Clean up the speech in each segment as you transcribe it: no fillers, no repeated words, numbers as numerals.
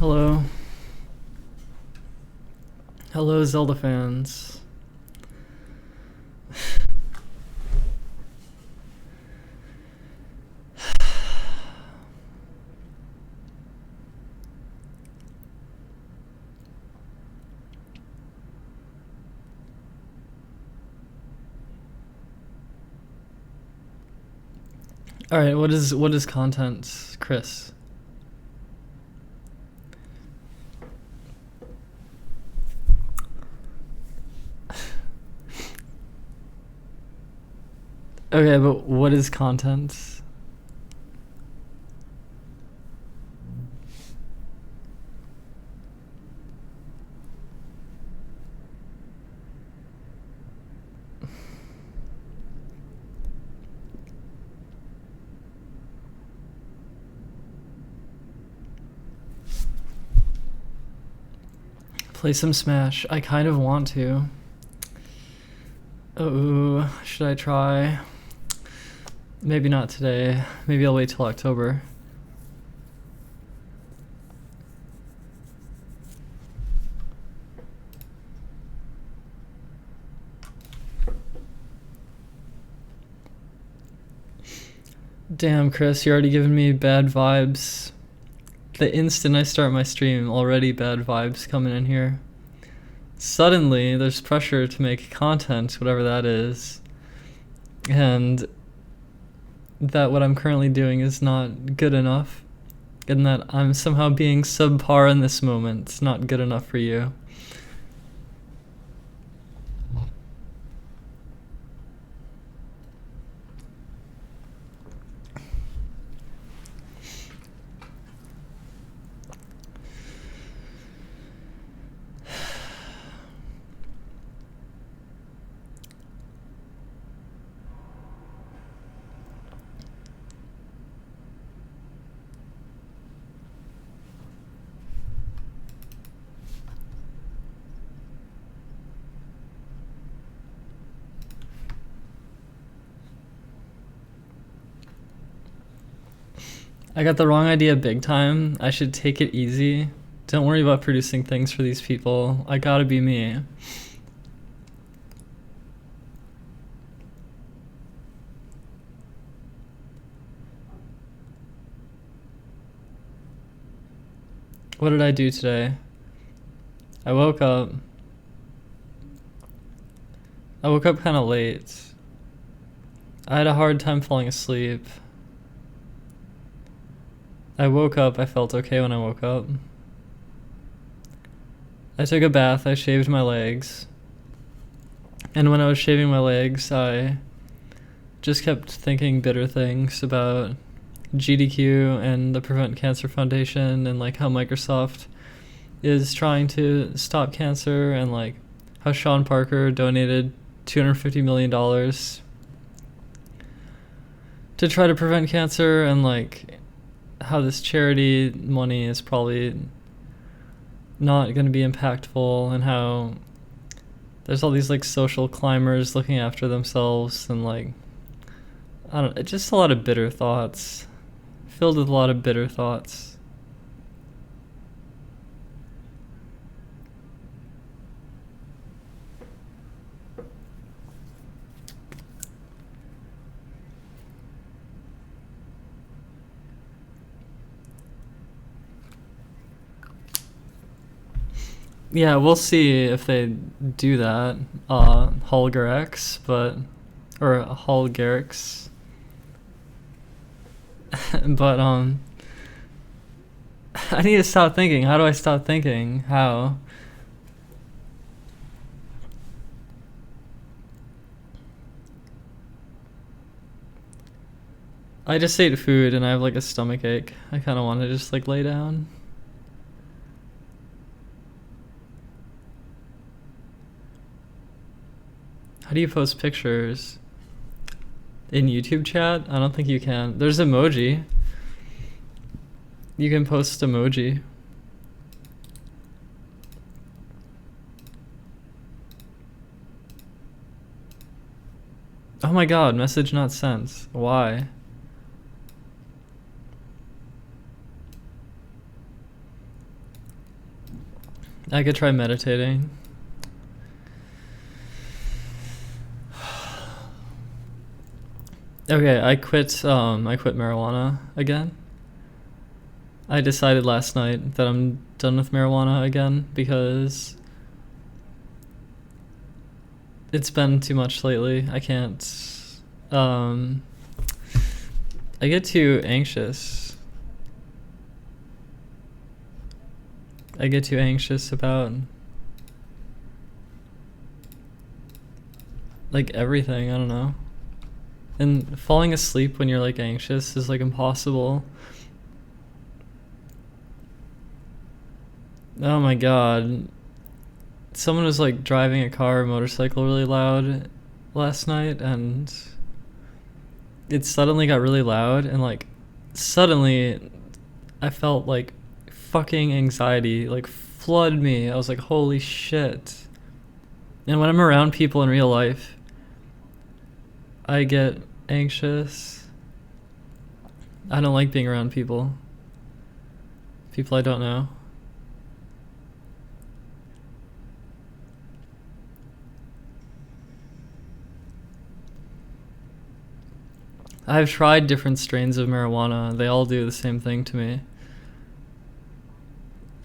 Hello. Hello, Zelda fans. All right, what is content, Chris? Okay, but what is content? Play some Smash. I kind of want to. Oh, should I try? Maybe not today. Maybe I'll wait till October. Damn, Chris, you're already giving me bad vibes. The instant I start my stream, already bad vibes coming in here. Suddenly, there's pressure to make content, whatever that is. And that what I'm currently doing is not good enough. And that I'm somehow being subpar in this moment. It's not good enough for you. I got the wrong idea big time. I should take it easy. Don't worry about producing things for these people. I gotta be me. What did I do today? I woke up kind of late. I had a hard time falling asleep. I woke up, I felt okay when I woke up. I took a bath, I shaved my legs. And when I was shaving my legs, I just kept thinking bitter things about GDQ and the Prevent Cancer Foundation and like how Microsoft is trying to stop cancer and like how Sean Parker donated $250 million to try to prevent cancer, and like how this charity money is probably not going to be impactful, and how there's all these like social climbers looking after themselves, and like I don't, just a lot of bitter thoughts, filled with a lot of bitter thoughts. Yeah, we'll see if they do that. Holger or Holgerix. But I need to stop thinking. How do I stop thinking? How? I just ate food and I have like a stomach ache. I kind of want to just like lay down. How do you post pictures? In YouTube chat? I don't think you can. There's emoji. You can post emoji. Oh my god, message not sent. Why? I could try meditating. Okay, I quit marijuana again. I decided last night that I'm done with marijuana again because it's been too much lately. I can't, I get too anxious. I get too anxious about like everything, I don't know. And falling asleep when you're like anxious is like impossible. Oh my god. Someone was like driving a car or motorcycle really loud last night, and it suddenly got really loud, and like suddenly I felt like fucking anxiety like flood me. I was like, holy shit. And when I'm around people in real life, I get anxious. I don't like being around people I don't know. I've tried different strains of marijuana. They all do the same thing to me.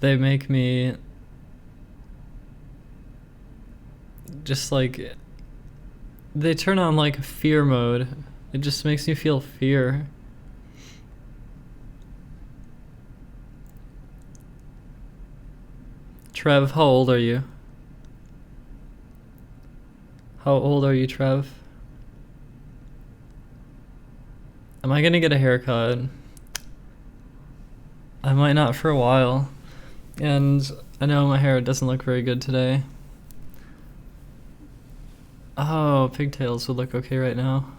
They make me just like, they turn on like fear mode. It just makes me feel fear. Trev, how old are you? How old are you, Trev? Am I gonna get a haircut? I might not for a while. And I know my hair doesn't look very good today. Oh, pigtails would look okay right now.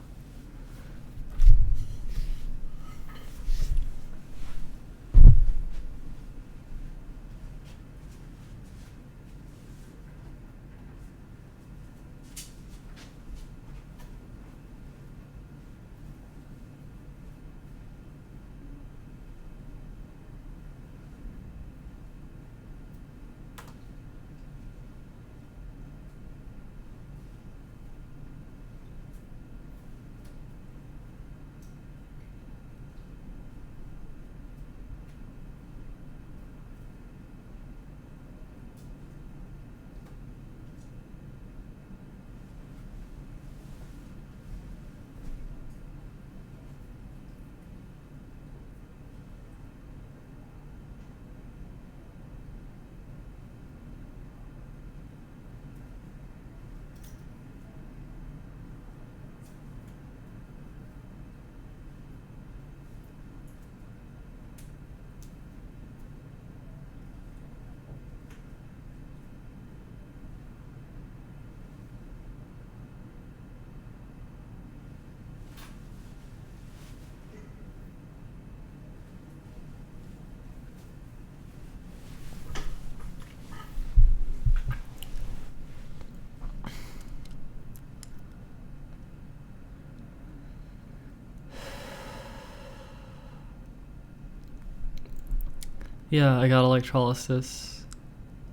Yeah, I got electrolysis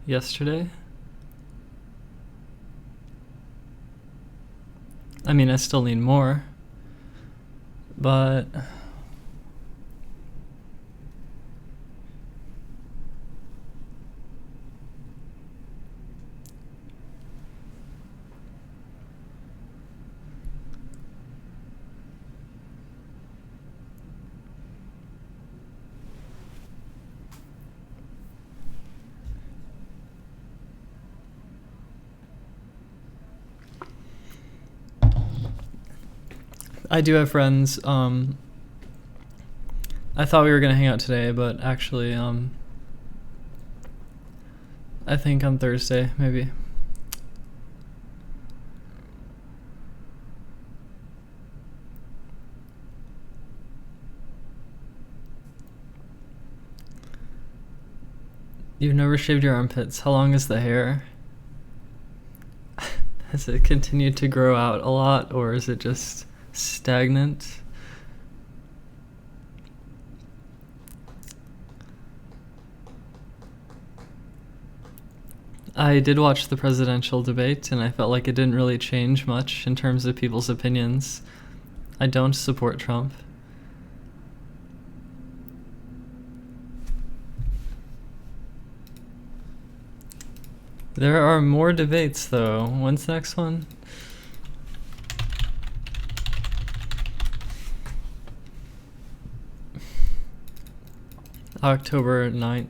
yesterday. I mean, I still need more, but I do have friends. I thought we were gonna hang out today, but actually, I think on Thursday, maybe. You've never shaved your armpits. How long is the hair? Has it continued to grow out a lot, or is it just stagnant? I did watch the presidential debate, and I felt like it didn't really change much in terms of people's opinions. I don't support Trump. There are more debates, though. When's the next one? October 9th.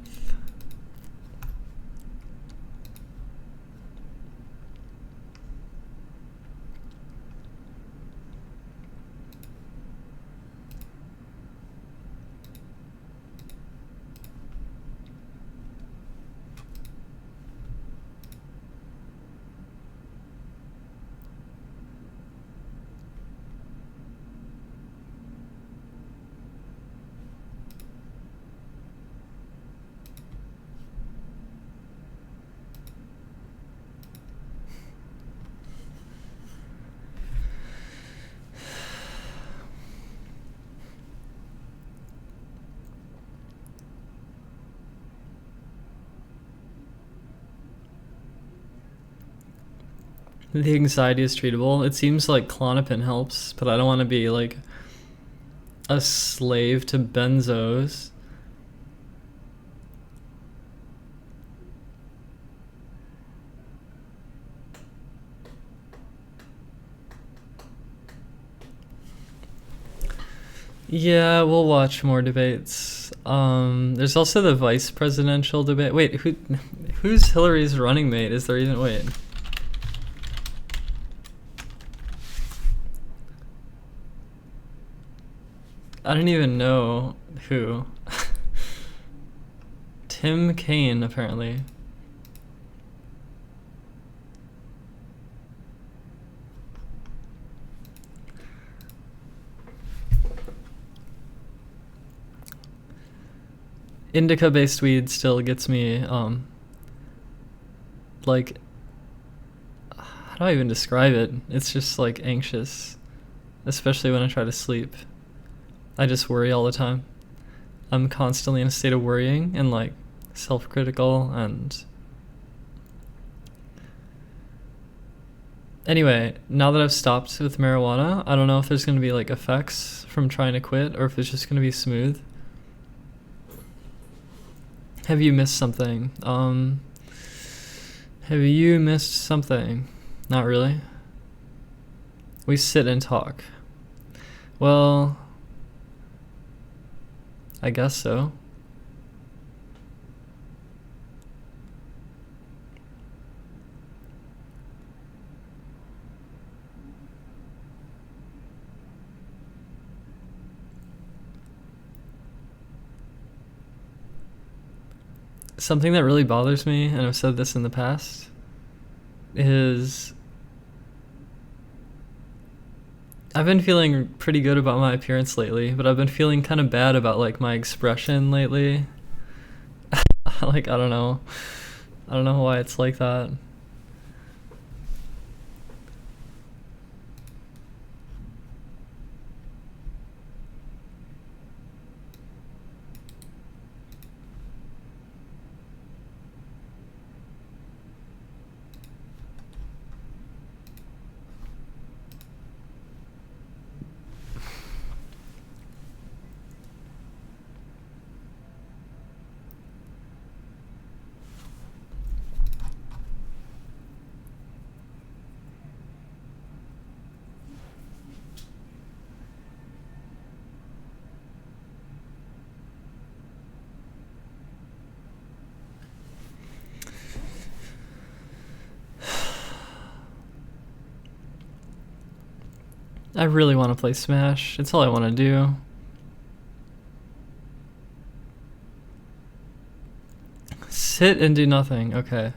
The anxiety is treatable. It seems like Klonopin helps, but I don't want to be like a slave to benzos. Yeah, we'll watch more debates. There's also the vice presidential debate. Wait, who's Hillary's running mate? Is there even wait? I don't even know who. Tim Kaine, apparently. Indica-based weed still gets me, like, how do I even describe it? It's just, like, anxious, especially when I try to sleep. I just worry all the time. I'm constantly in a state of worrying and, like, self-critical and... Anyway, now that I've stopped with marijuana, I don't know if there's going to be, like, effects from trying to quit or if it's just going to be smooth. Have you missed something? Have you missed something? Not really. We sit and talk. Well, I guess so. Something that really bothers me, and I've said this in the past, is I've been feeling pretty good about my appearance lately, but I've been feeling kind of bad about like my expression lately. Like, I don't know. I don't know why it's like that. I really want to play Smash. It's all I want to do. Sit and do nothing. Okay.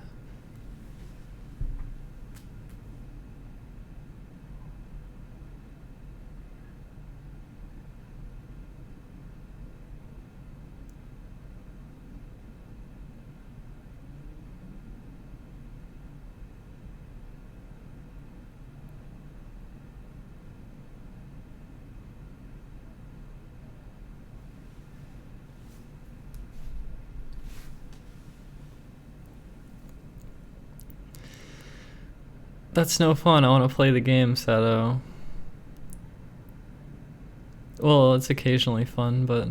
That's no fun. I want to play the game, Sado. Well, it's occasionally fun, but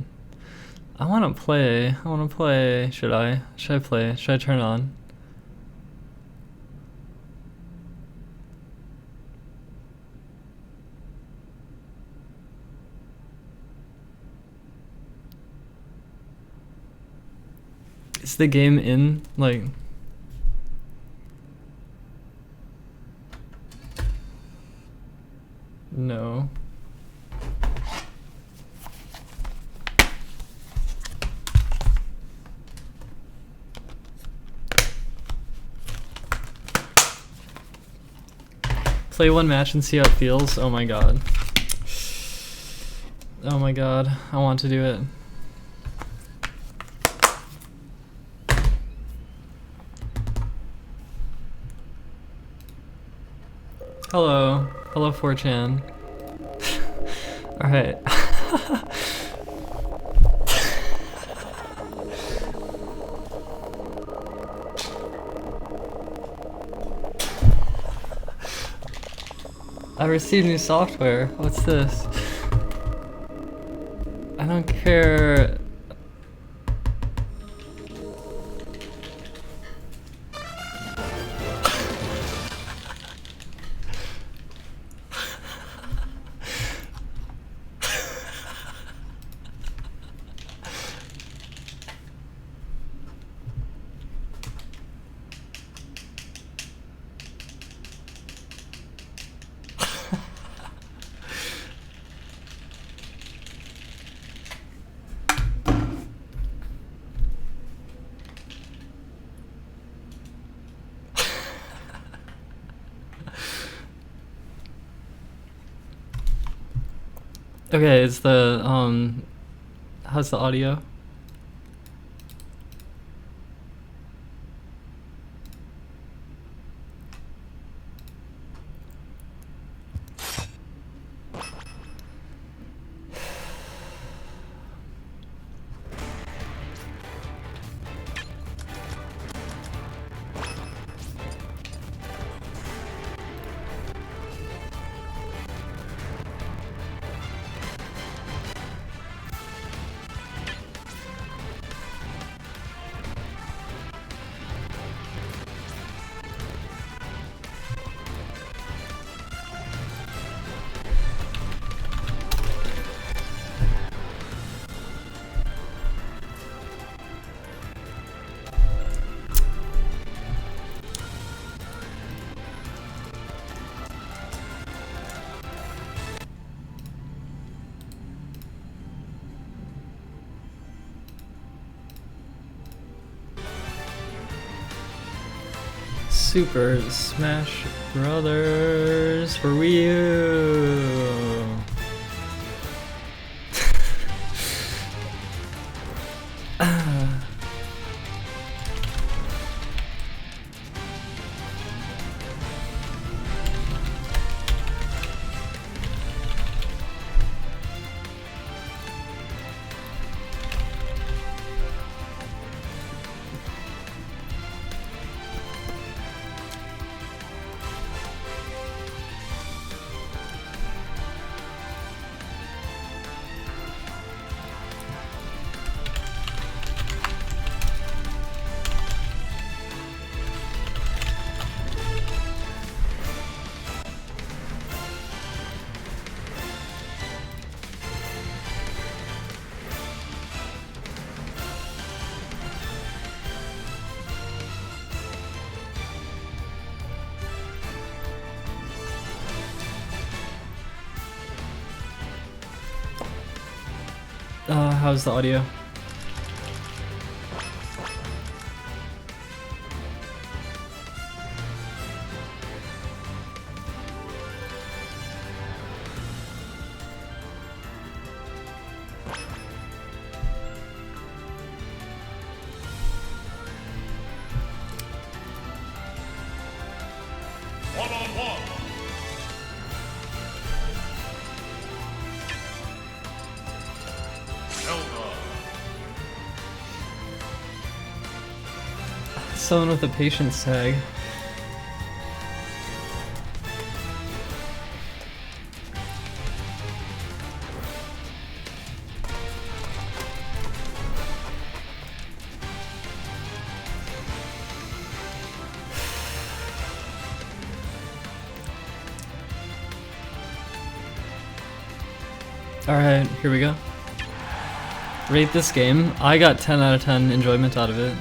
I want to play. I want to play. Should I? Should I play? Should I turn on? Is the game in, like... No. Play one match and see how it feels. Oh my god. Oh my god. I want to do it. Hello. Hello, 4chan. Alright. I received new software. What's this? I don't care. Okay, it's the, how's the audio? Super Smash Brothers for Wii U. How's the audio? One-on-one. Someone with a patience tag. Alright, here we go. Rate this game. I got 10 out of 10 enjoyment out of it.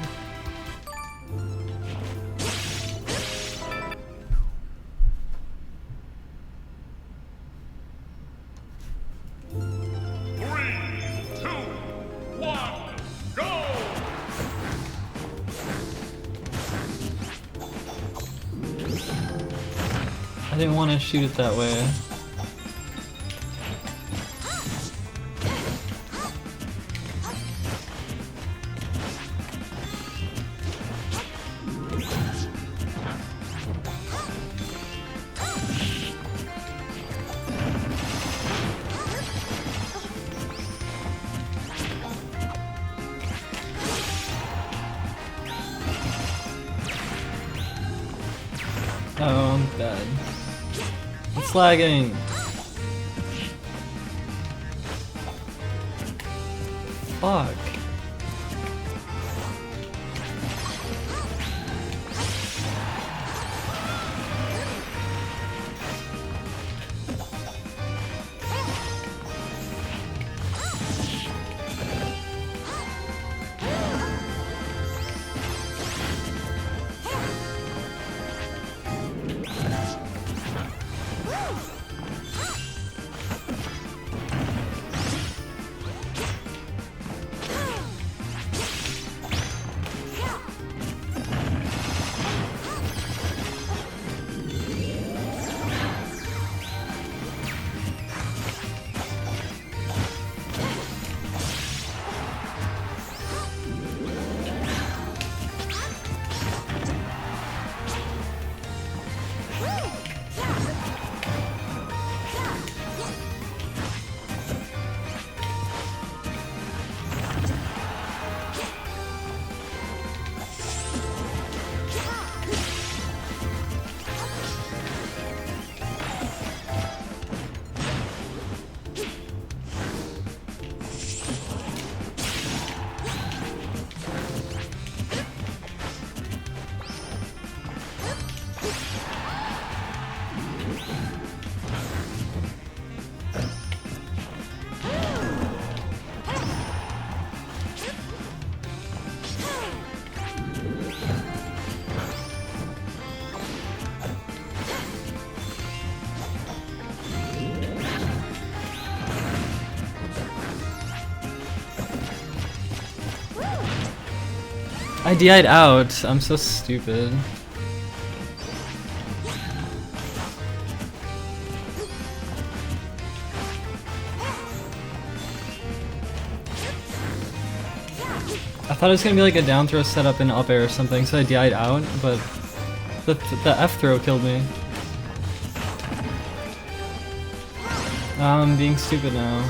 I didn't want to shoot it that way. Oh, I'm bad. It's lagging. Fuck. I DI'd out. I'm so stupid. I thought it was gonna be like a down throw setup in up air or something, so I DI'd out, but the F throw killed me. I'm being stupid now.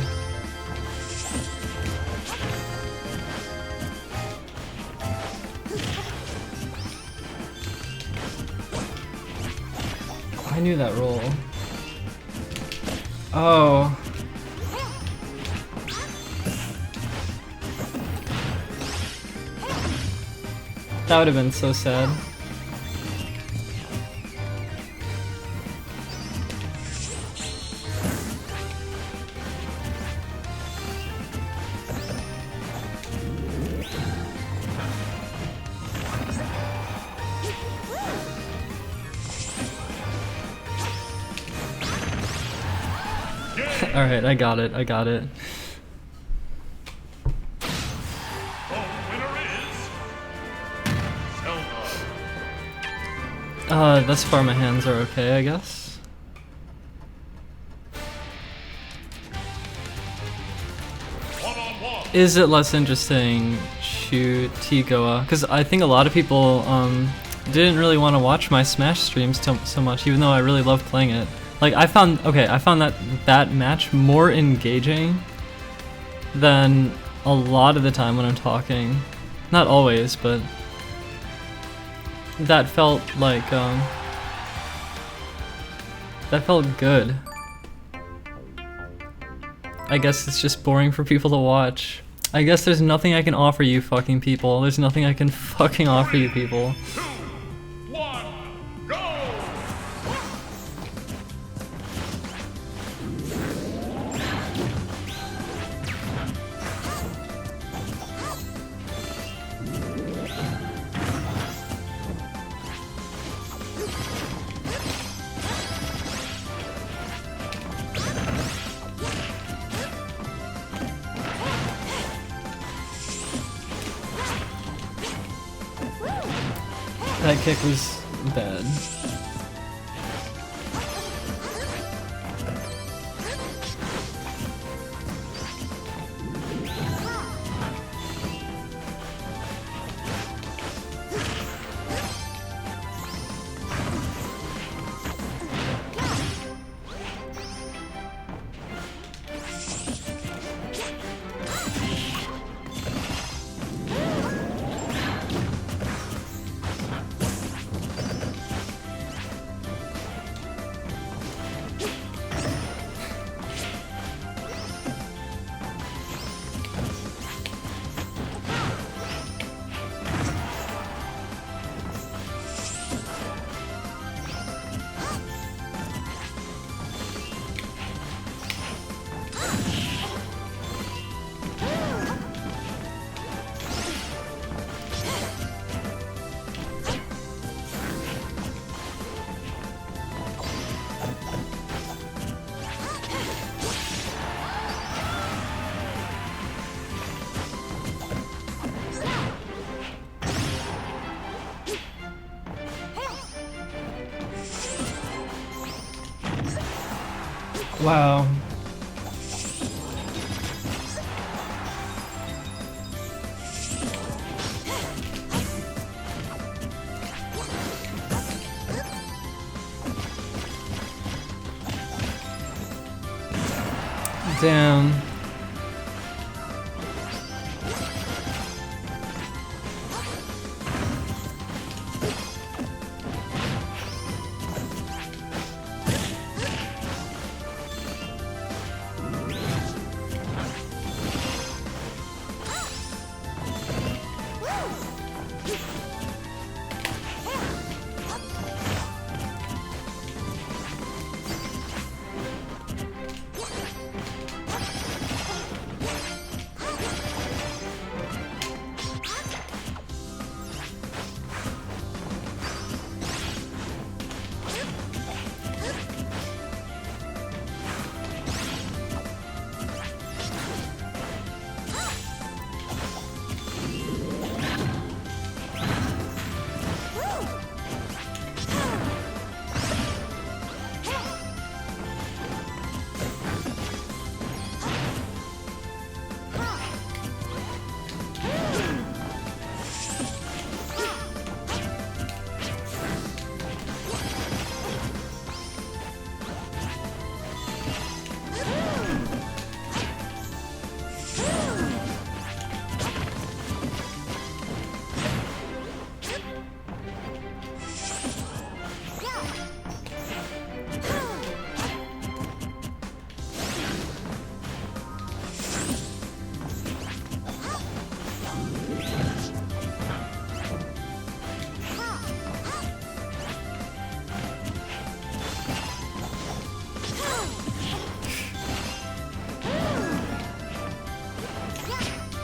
I knew that roll. Oh. That would have been so sad. Alright, I got it, I got it. Thus far my hands are okay, I guess. Is it less interesting shoot T-Goa? Because I think a lot of people didn't really want to watch my Smash streams so much, even though I really love playing it. Like I found that match more engaging than a lot of the time when I'm talking. Not always, but that felt like that felt good. I guess it's just boring for people to watch. I guess there's nothing I can offer you fucking people. There's nothing I can fucking offer you people. That kick was bad. Wow. Damn.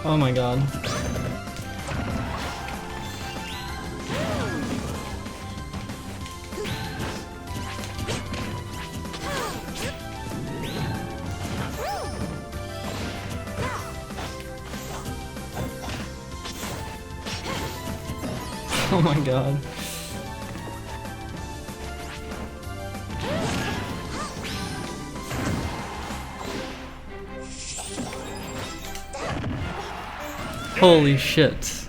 Oh my god. Oh my god. Holy shit.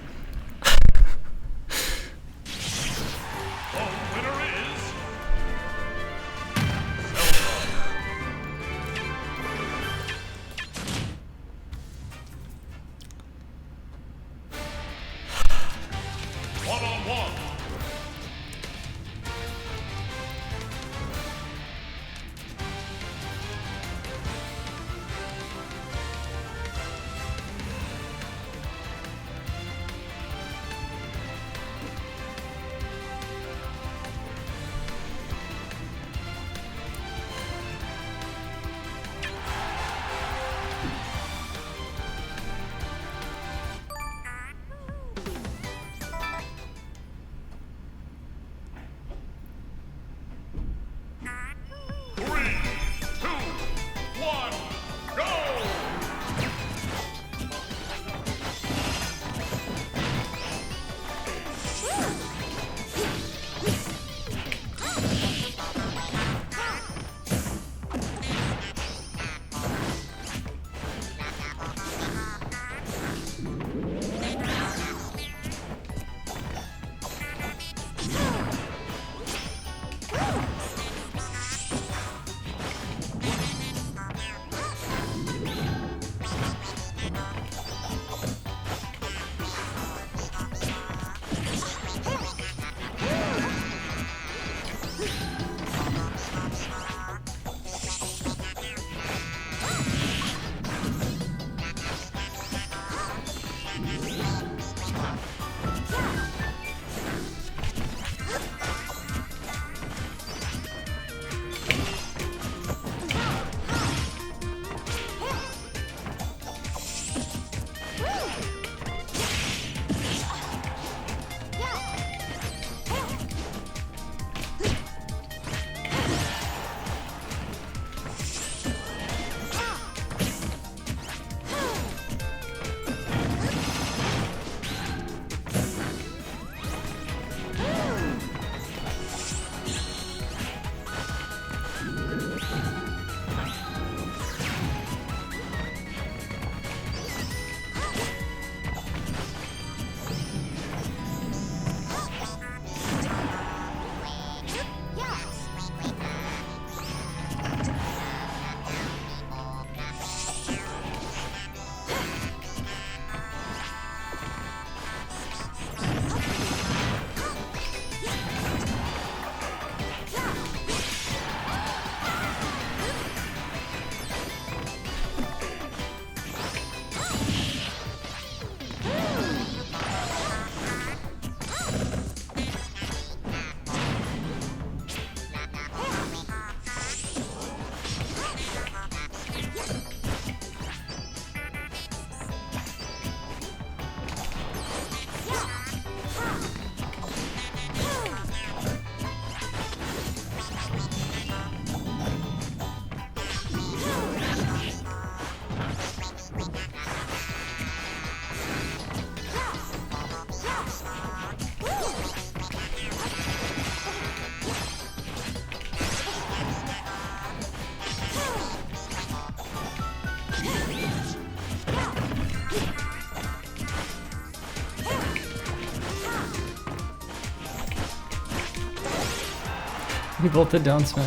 He bolted down smash.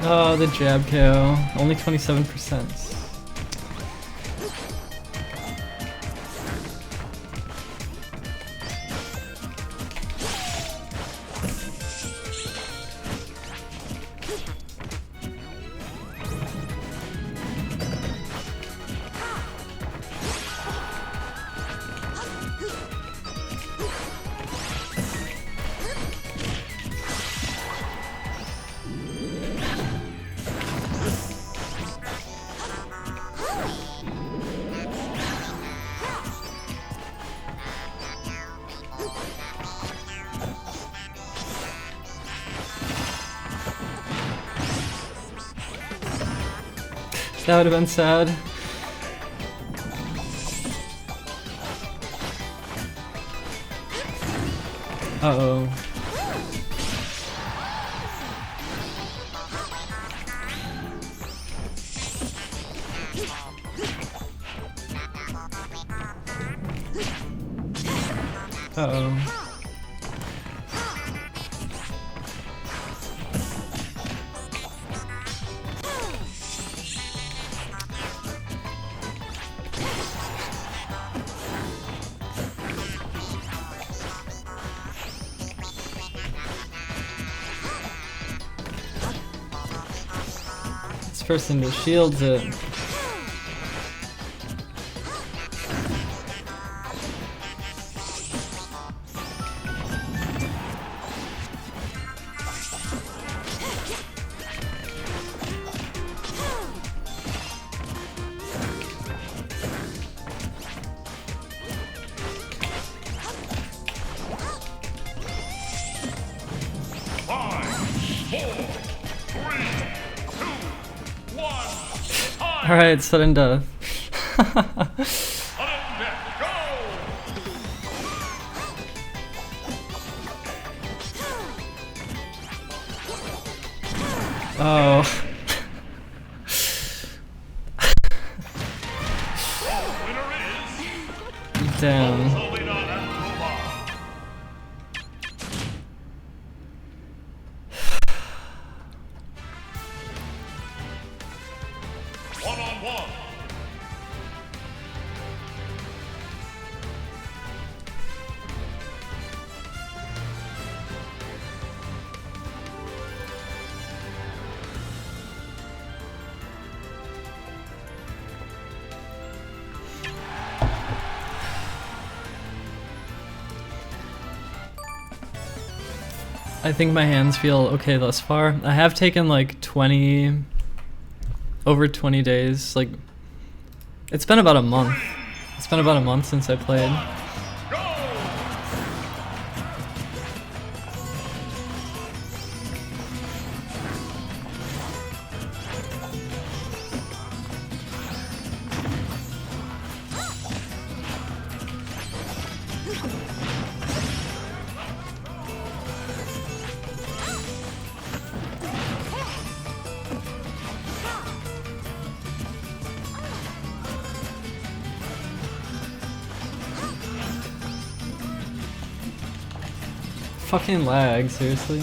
Oh, the jab KO. Only 27%. That would have been sad. Uh-oh. Uh-oh. This person just shields it. Alright, sudden death. Oh. Damn. One-on-one. I think my hands feel okay thus far. I have taken like over 20 days. Like, it's been about a month. It's been about a month since I played. Fucking lag, seriously.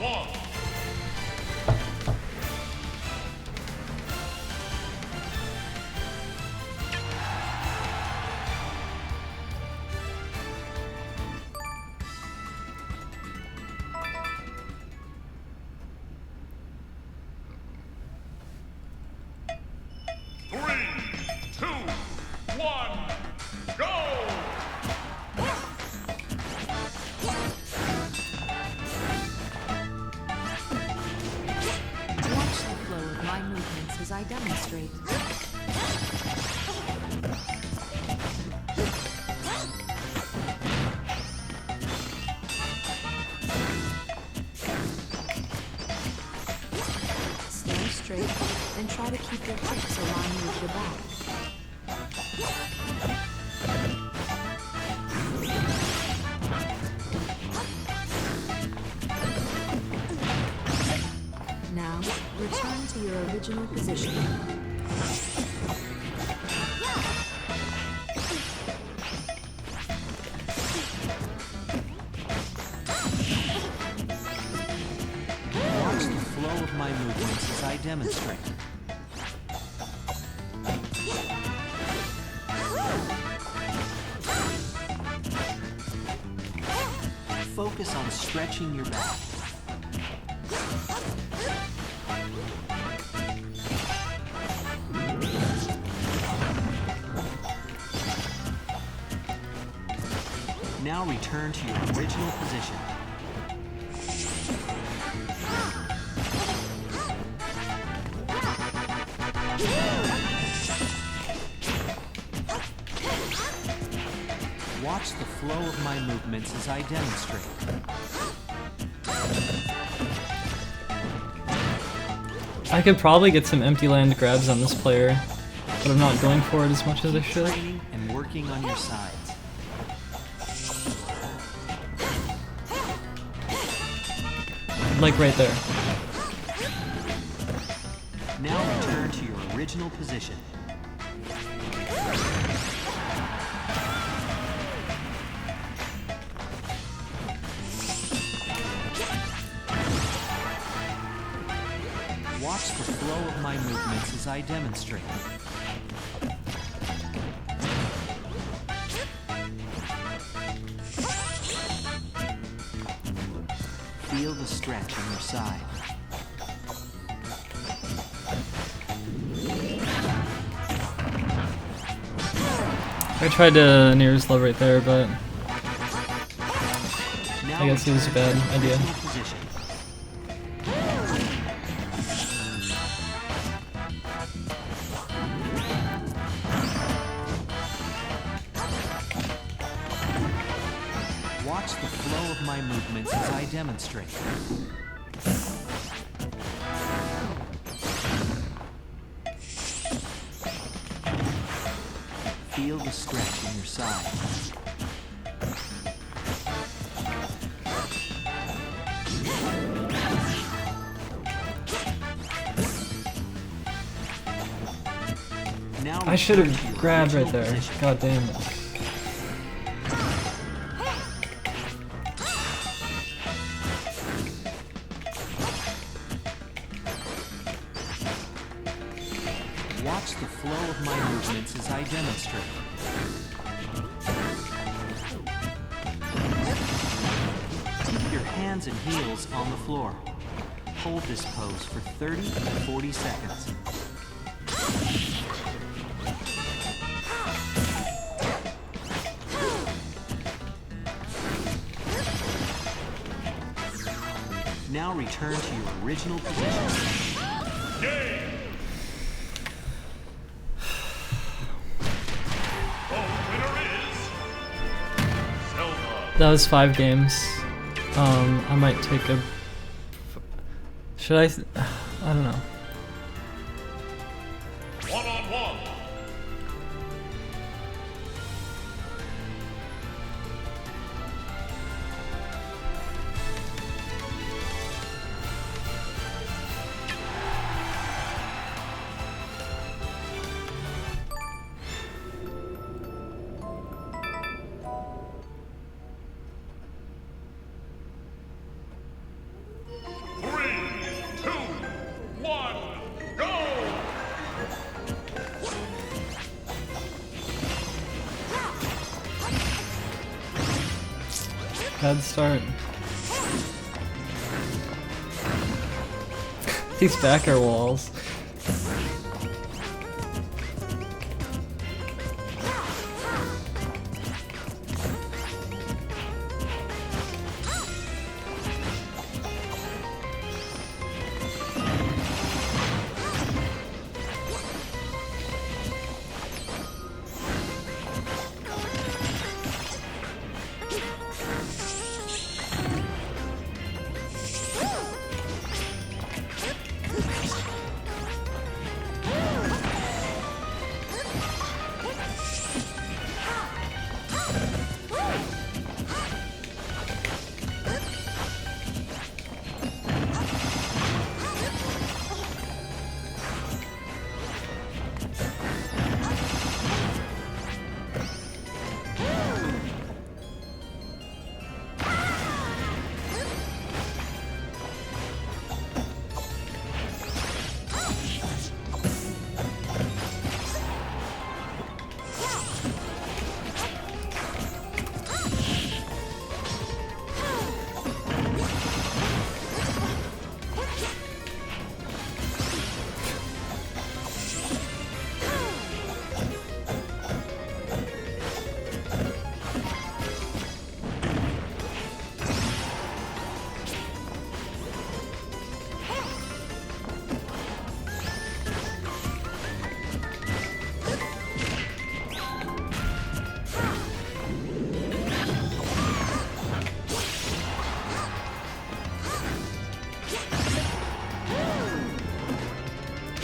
one. Three, two, one, go! Watch the flow of my movements as I demonstrate. Stand straight and try to keep your hips aligned with your back. Now, return to your original position. Watch the flow of my movements as I demonstrate. Focus on stretching your back. Now return to your original position. Watch the flow of my movements as I demonstrate. I could probably get some empty land grabs on this player, but I'm not going for it as much as I should. Training and working on your sides. Like right there. Now return to your original position. Watch the flow of my movements as I demonstrate. Feel the stretch on your side. I tried to nearest love right there, but Now I guess it was a return bad to your idea. original position. Watch the flow of my movements as I demonstrate. Feel the stretch in your side. Now I should return to have your grabbed right original there. position. God damn it. Watch the flow of my movements as I demonstrate. Keep your hands and heels on the floor. Hold this pose for 30 to 40 seconds. Now return to your original position. Game! The winner is Zelda. That was 5 games. I might take a... Should I... I don't know. One-on-one. Bad start. These back air walls.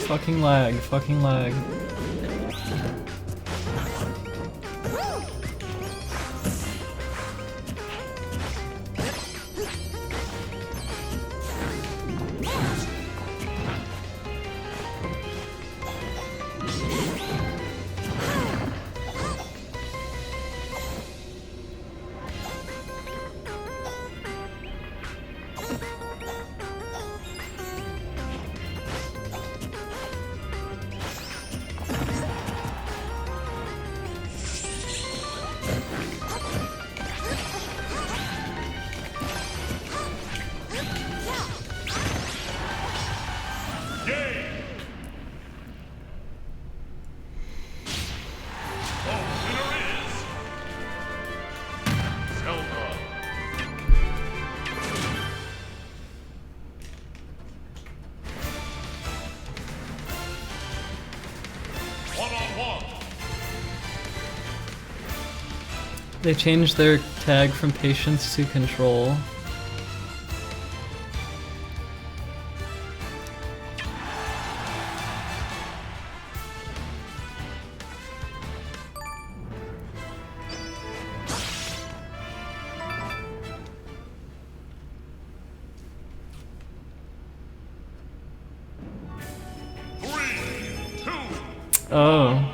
Fucking lag, fucking lag. Game. The winner is Zelda. One-on-one. They changed their tag from patience to control. Oh.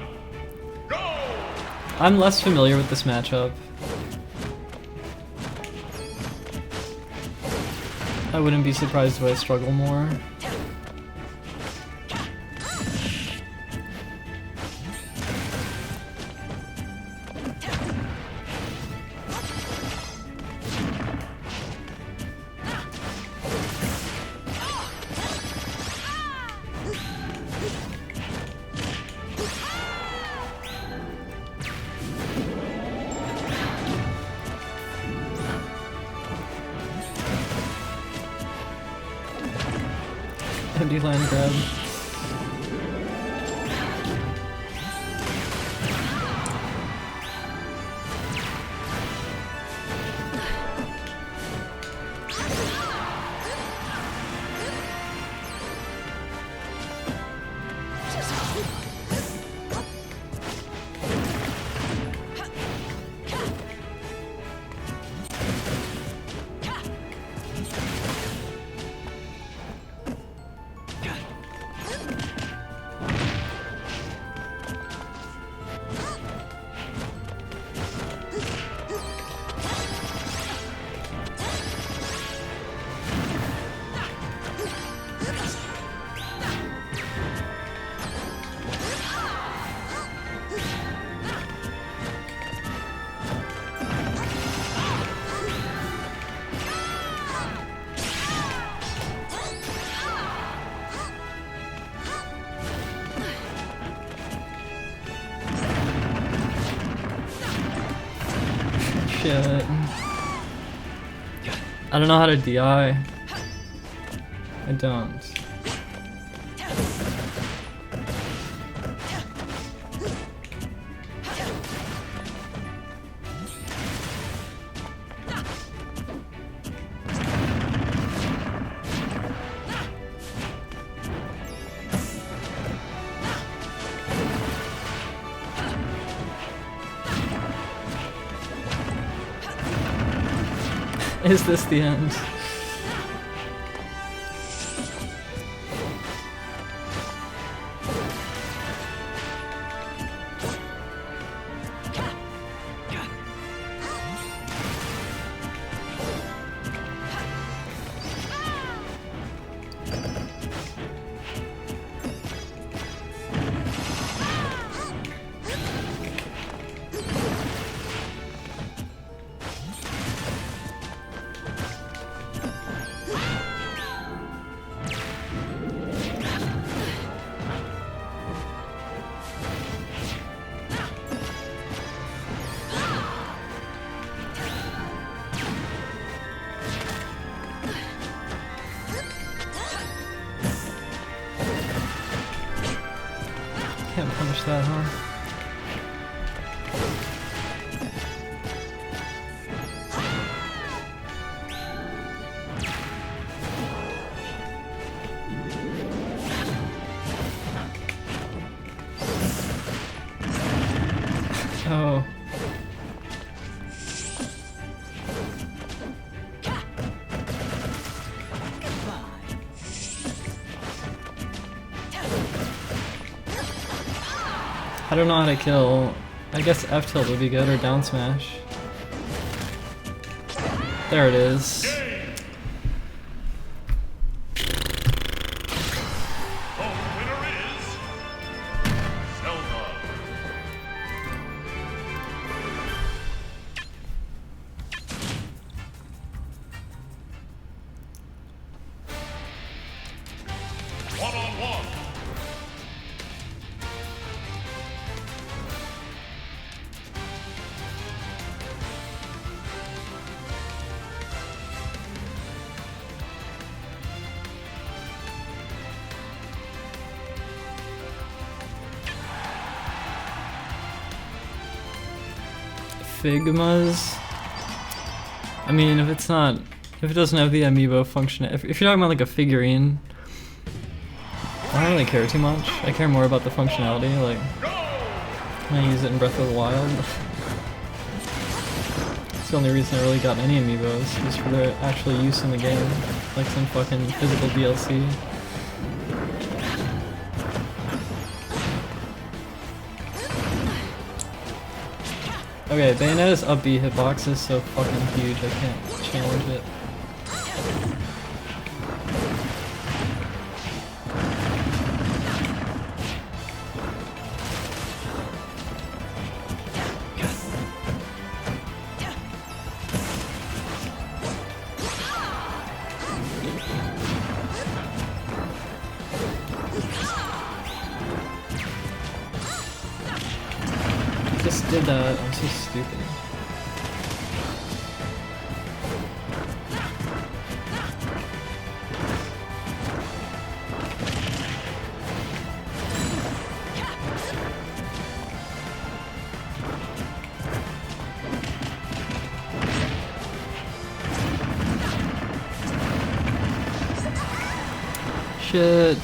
I'm less familiar with this matchup. I wouldn't be surprised if I struggle more. Empty land grab. Shit. I don't know how to DI. I don't. Is this the end? Can't punish that, huh? Oh. I don't know how to kill. I guess F tilt would be good, or down smash. There it is. The winner is Zelda. One-on-one. Figmas. I mean, if it doesn't have the amiibo function, if you're talking about like a figurine, I don't really care too much. I care more about the functionality, like, can I use it in Breath of the Wild? It's the only reason I really got any amiibos, just for their actual use in the game, like some fucking physical DLC. Okay, Bayonetta's up B hitbox is so fucking huge, I can't challenge it. Just did that, I'm so stupid. Shit.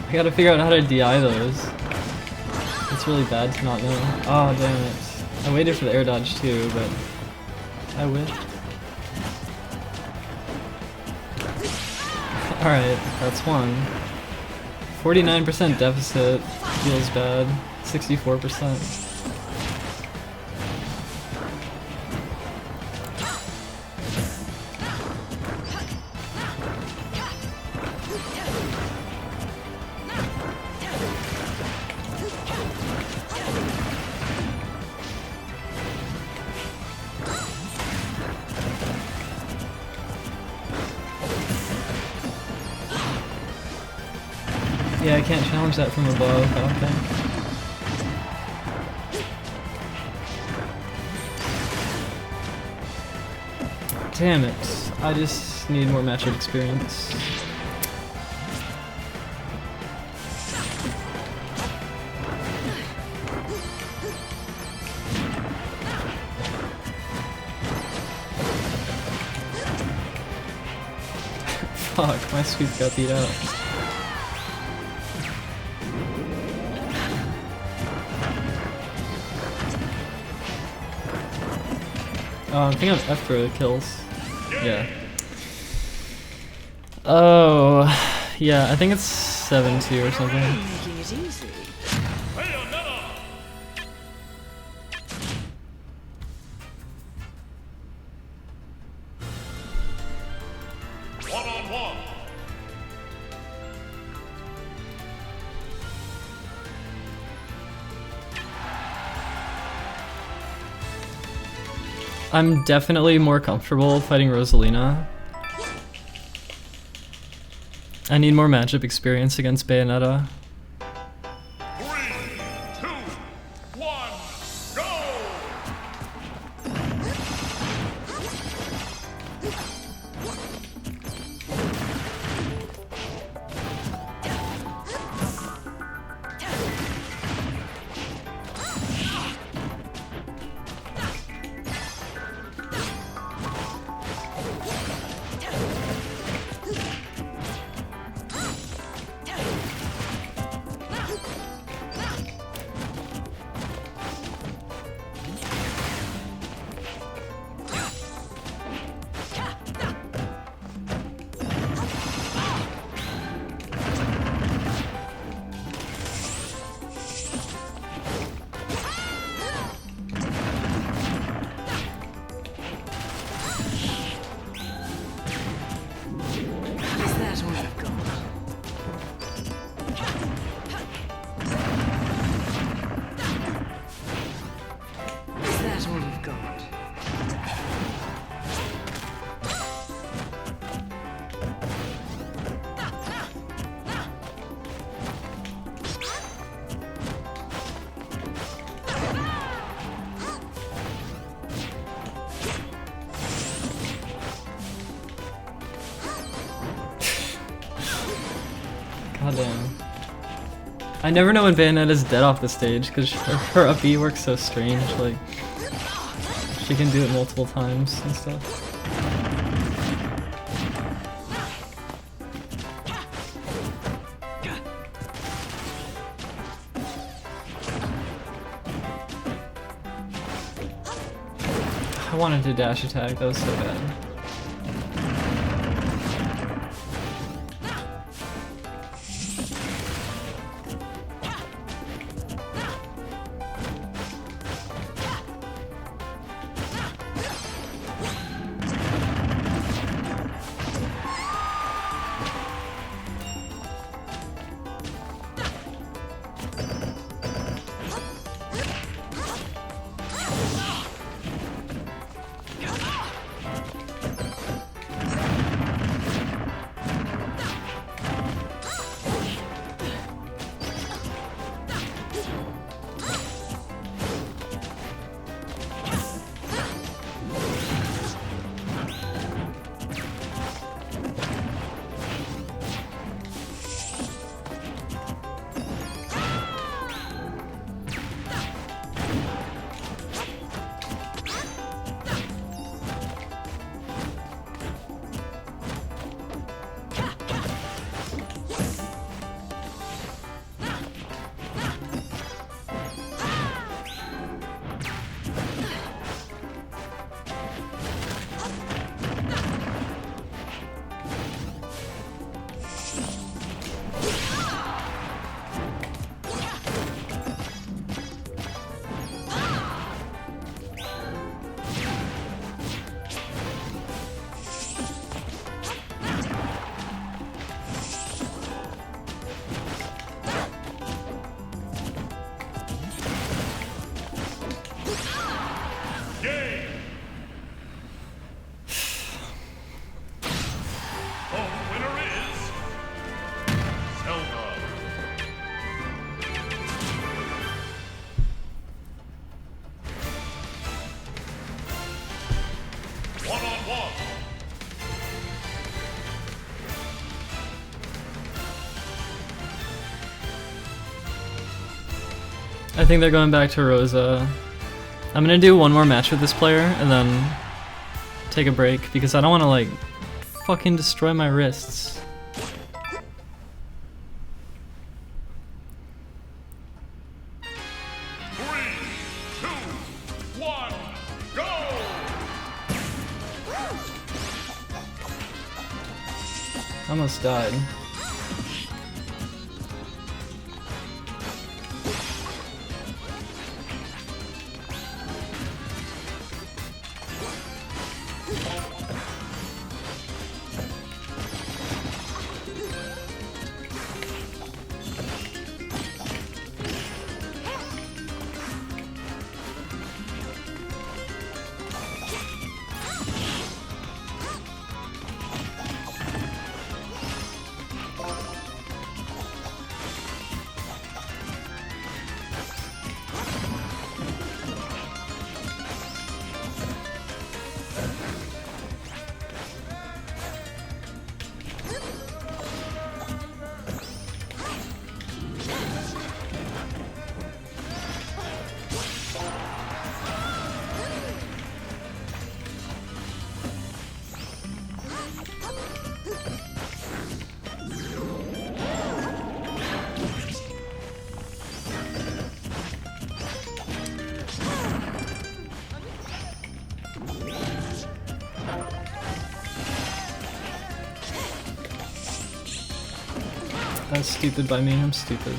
I gotta figure out how to DI those. It's really bad to not know. Oh damn it. I waited for the air dodge too, but I whiffed. Alright, that's one. 49% deficit feels bad. 64%. Yeah, I can't challenge that from above, I don't think. Damn it. I just need more matchup experience. Fuck, my sweep got beat up. Oh, I think I'm F for the kills. Yeah. Oh, yeah, I think it's 7-2 or something. Making it easy. Bayonetta! One-on-one. I'm definitely more comfortable fighting Rosalina. I need more matchup experience against Bayonetta. 3, 2, 1, go! Is that all you've got? Is that all you've got? Goddamn. I never know when Bayonetta's dead off the stage because her up B works so strange. Like, she can do it multiple times and stuff. I wanted to dash attack, that was so bad. I think they're going back to Rosa. I'm gonna do one more match with this player and then take a break because I don't want to like fucking destroy my wrists. Three, two, one, go! I almost died. That's stupid by me, I'm stupid.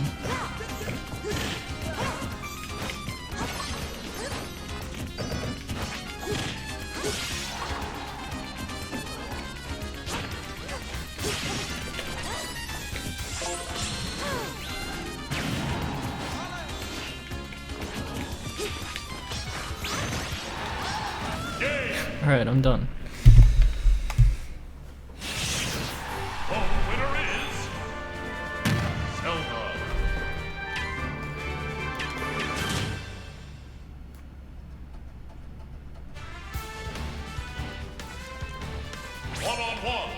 Alright, I'm done. The winner is Zelda. One-on-one.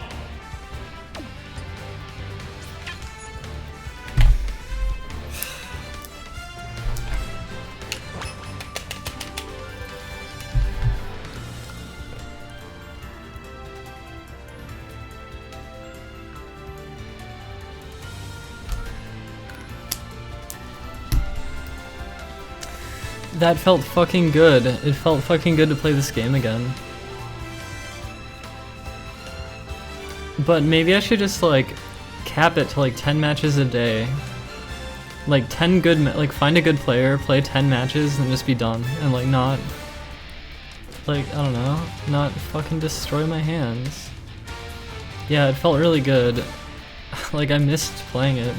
That felt fucking good. It felt fucking good to play this game again. But maybe I should just like cap it to like 10 matches a day. Like 10 good, like find a good player, play 10 matches and just be done. And like not, like, I don't know, not fucking destroy my hands. Yeah, it felt really good. Like I missed playing it.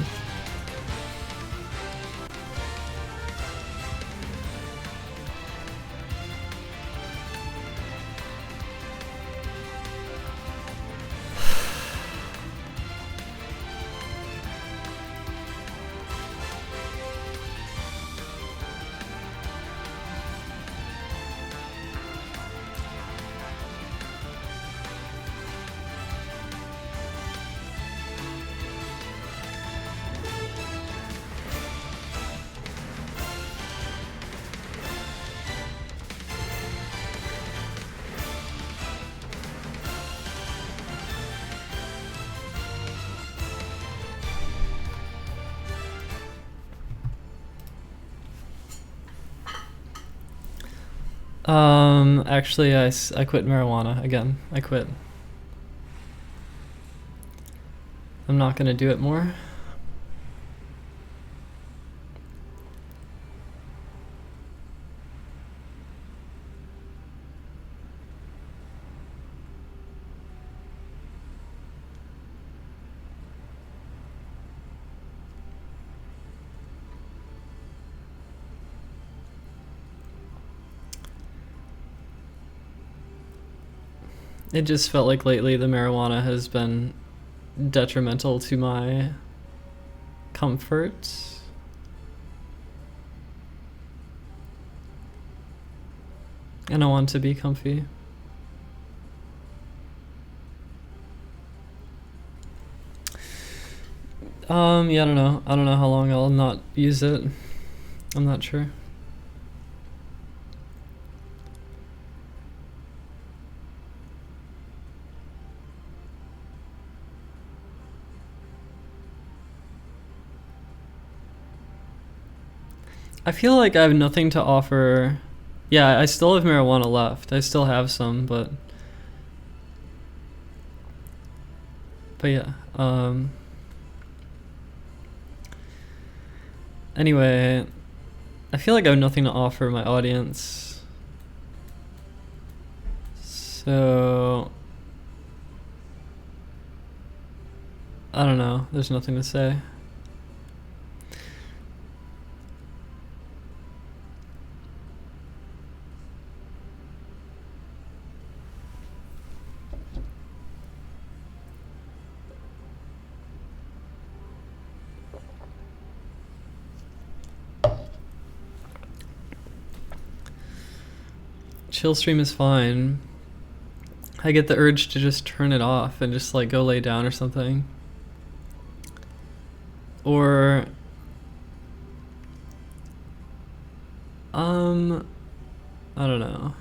Actually, I quit marijuana again. I quit. I'm not gonna do it more. It just felt like lately the marijuana has been detrimental to my comfort. And I want to be comfy. Yeah, I don't know. I don't know how long I'll not use it. I'm not sure. I feel like I have nothing to offer. Yeah, I still have marijuana left. I still have some, but yeah. Anyway, I feel like I have nothing to offer my audience. So I don't know. There's nothing to say. Chill stream is fine. I get the urge to just turn it off and just like go lay down or something. Or I don't know.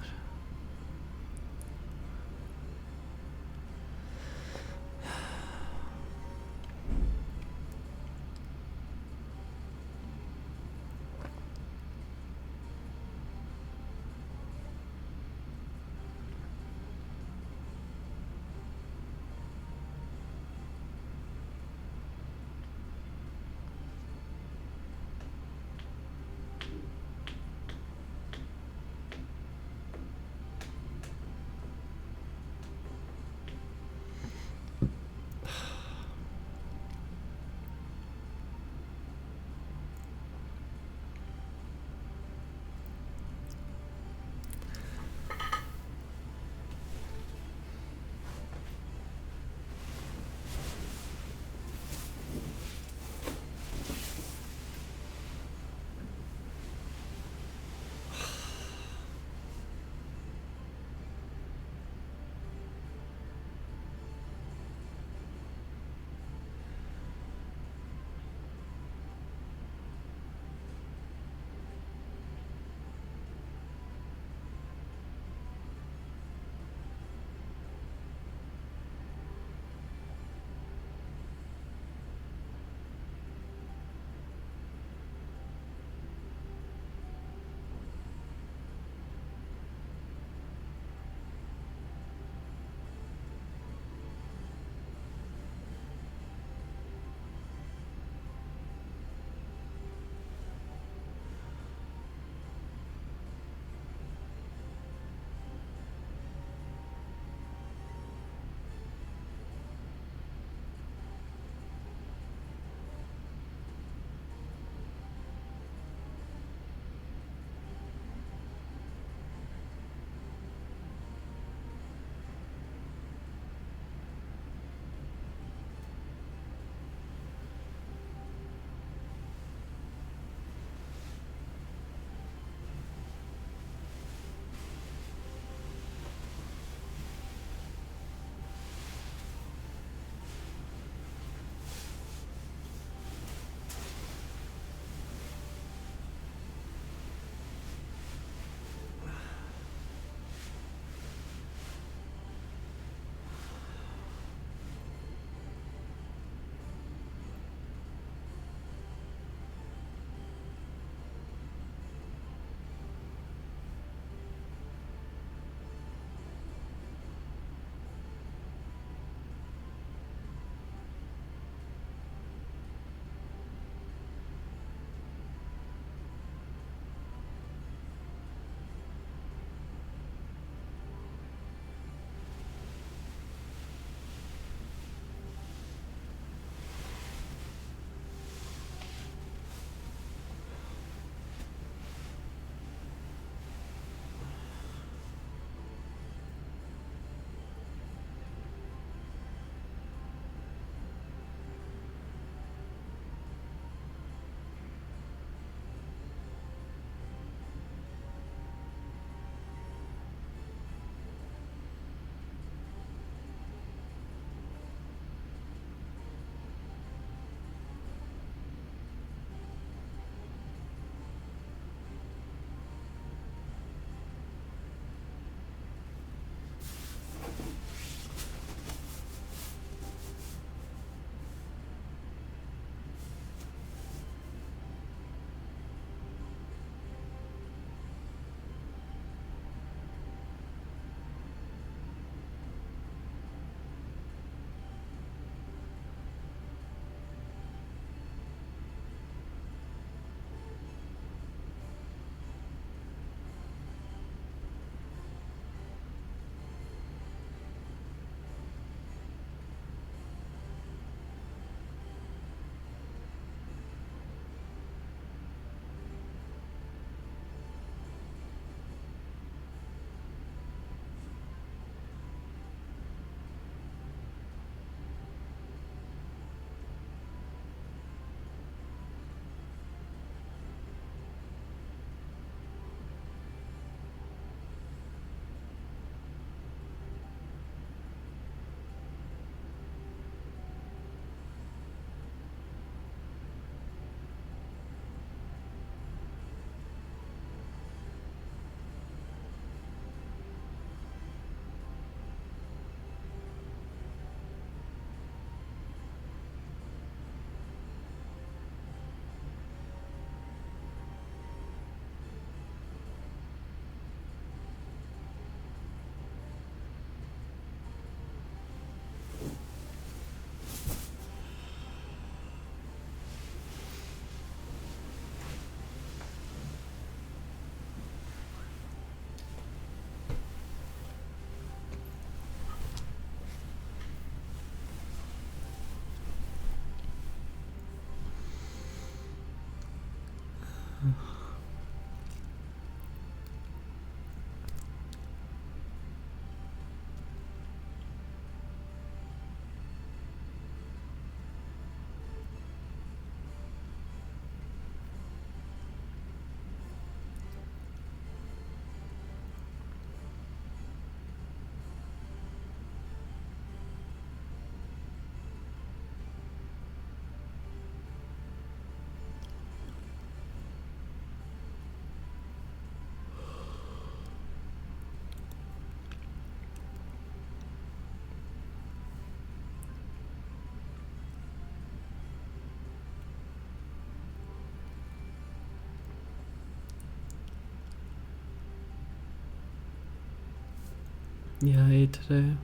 Yeah, I ate today.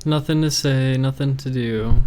Nothing to say, nothing to do.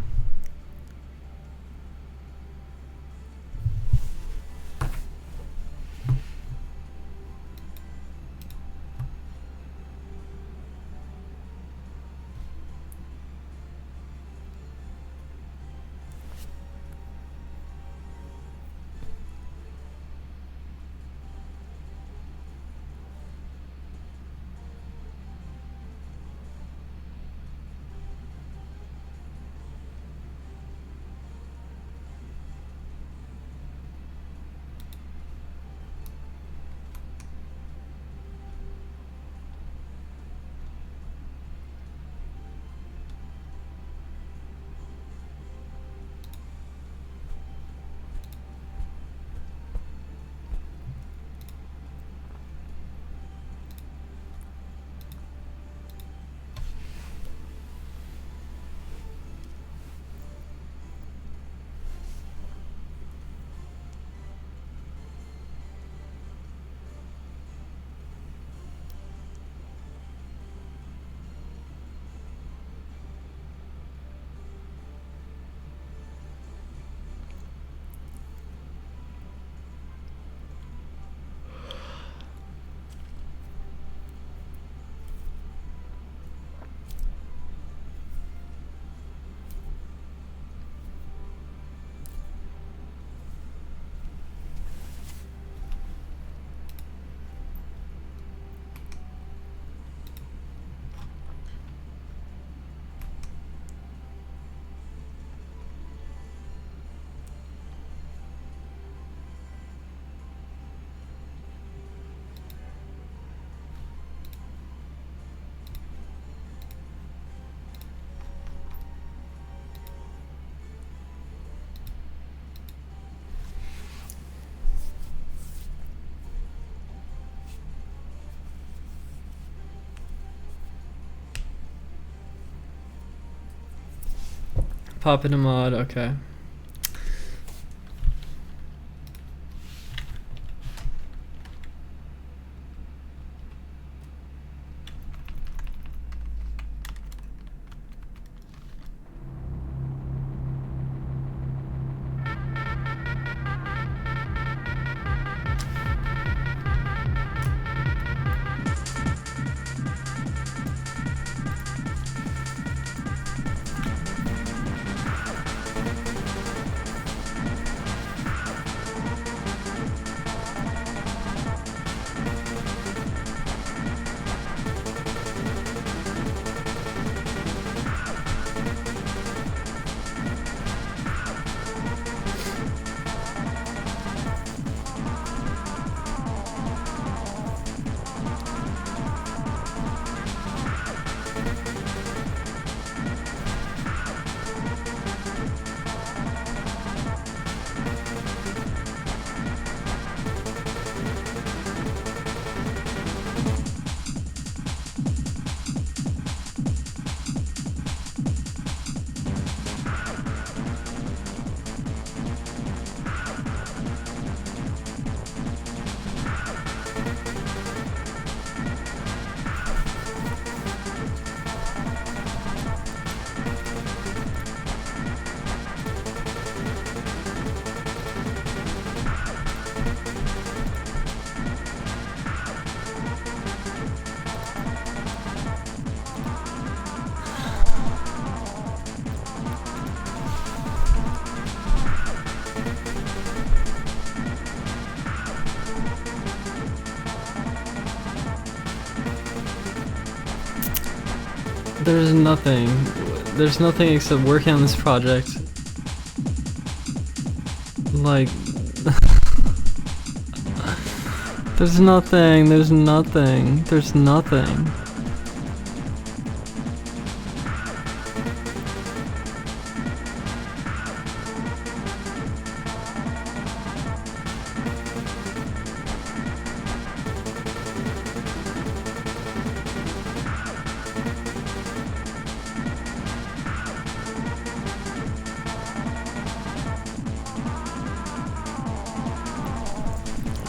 Pop in a mod, okay. There's nothing. There's nothing except working on this project. Like, there's nothing. There's nothing. There's nothing.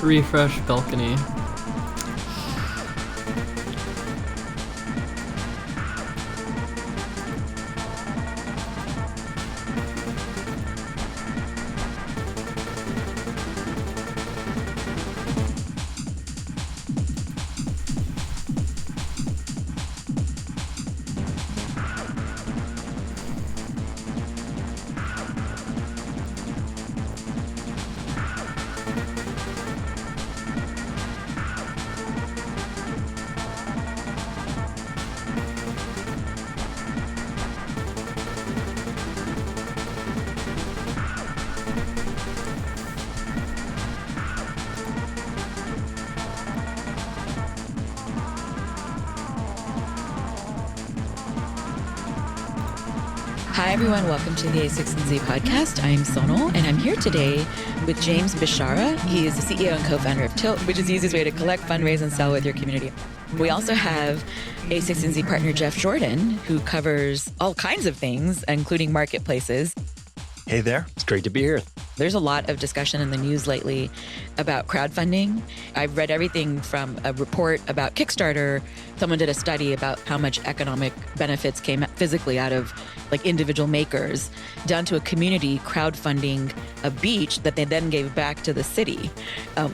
Refresh balcony. Hi, everyone. Welcome to the A16Z podcast. I'm Sonal, and I'm here today with James Bishara. He is the CEO and co-founder of Tilt, which is the easiest way to collect, fundraise, and sell with your community. We also have A16Z partner Jeff Jordan, who covers all kinds of things, including marketplaces. Hey there. It's great to be here. There's a lot of discussion in the news lately about crowdfunding. I've read everything from a report about Kickstarter. Someone did a study about how much economic benefits came physically out of like individual makers, down to a community crowdfunding a beach that they then gave back to the city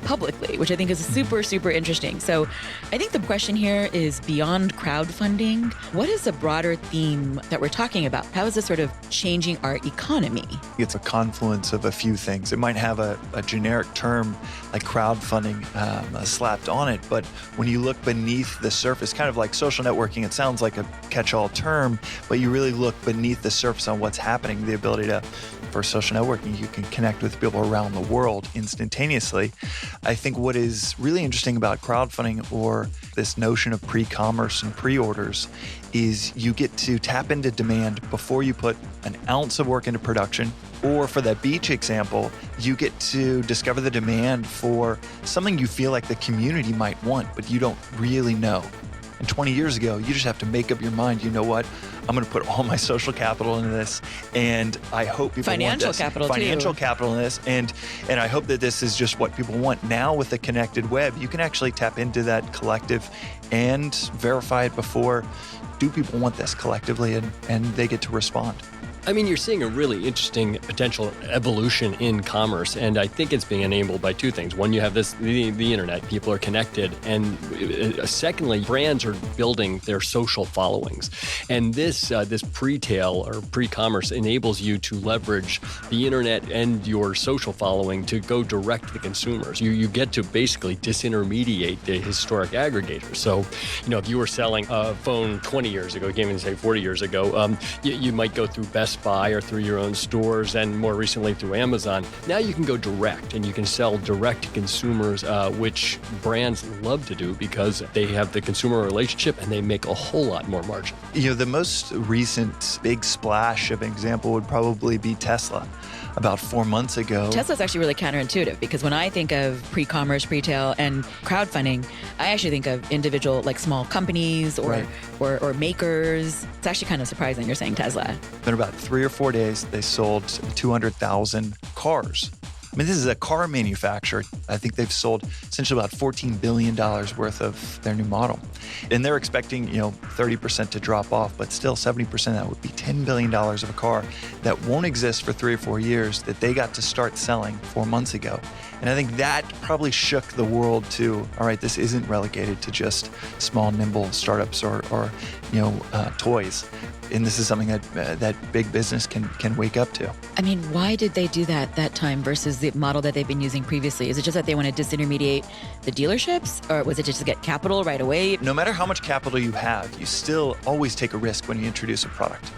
publicly, which I think is super, super interesting. So I think the question here is beyond crowdfunding, what is the broader theme that we're talking about? How is this sort of changing our economy? It's a confluence of a few things. It might have a generic term like crowdfunding slapped on it, but when you look beneath the surface, kind of like social networking, it sounds like a catch-all term, but you really look beneath the surface on what's happening, the ability to, for social networking, you can connect with people around the world instantaneously. I think what is really interesting about crowdfunding or this notion of pre-commerce and pre-orders is you get to tap into demand before you put an ounce of work into production. Or for that beach example, you get to discover the demand for something you feel like the community might want, but you don't really know. And 20 years ago, you just have to make up your mind, you know what? I'm going to put all my social capital into this, and I hope people want this. Financial capital in this, and I hope that this is just what people want. Now with the connected web, you can actually tap into that collective and verify it before, do people want this collectively, and they get to respond. I mean, you're seeing a really interesting potential evolution in commerce, and I think it's being enabled by two things. One, you have the internet, people are connected, and secondly, brands are building their social followings. And this pre-tail or pre-commerce enables you to leverage the internet and your social following to go direct to the consumers. You get to basically disintermediate the historic aggregators. So, if you were selling a phone 20 years ago, even say 40 years ago, you might go through Best Buy or through your own stores, and more recently through Amazon. Now you can go direct, and you can sell direct to consumers, which brands love to do because they have the consumer relationship and they make a whole lot more margin. The most recent big splash of an example would probably be Tesla. About 4 months ago. Tesla's actually really counterintuitive because when I think of pre-commerce, pre-tail, and crowdfunding, I actually think of individual, like small companies or makers. It's actually kind of surprising you're saying Tesla. In about 3 or 4 days, they sold 200,000 cars. I mean, this is a car manufacturer. I think they've sold essentially about $14 billion worth of their new model. And they're expecting, 30% to drop off, but still 70% of that would be $10 billion of a car that won't exist for 3 or 4 years that they got to start selling 4 months ago. And I think that probably shook the world to, all right, this isn't relegated to just small, nimble startups or toys. And this is something that big business can wake up to. I mean, why did they do that time versus the model that they've been using previously? Is it just that they want to disintermediate the dealerships, or was it just to get capital right away? No matter how much capital you have, you still always take a risk when you introduce a product.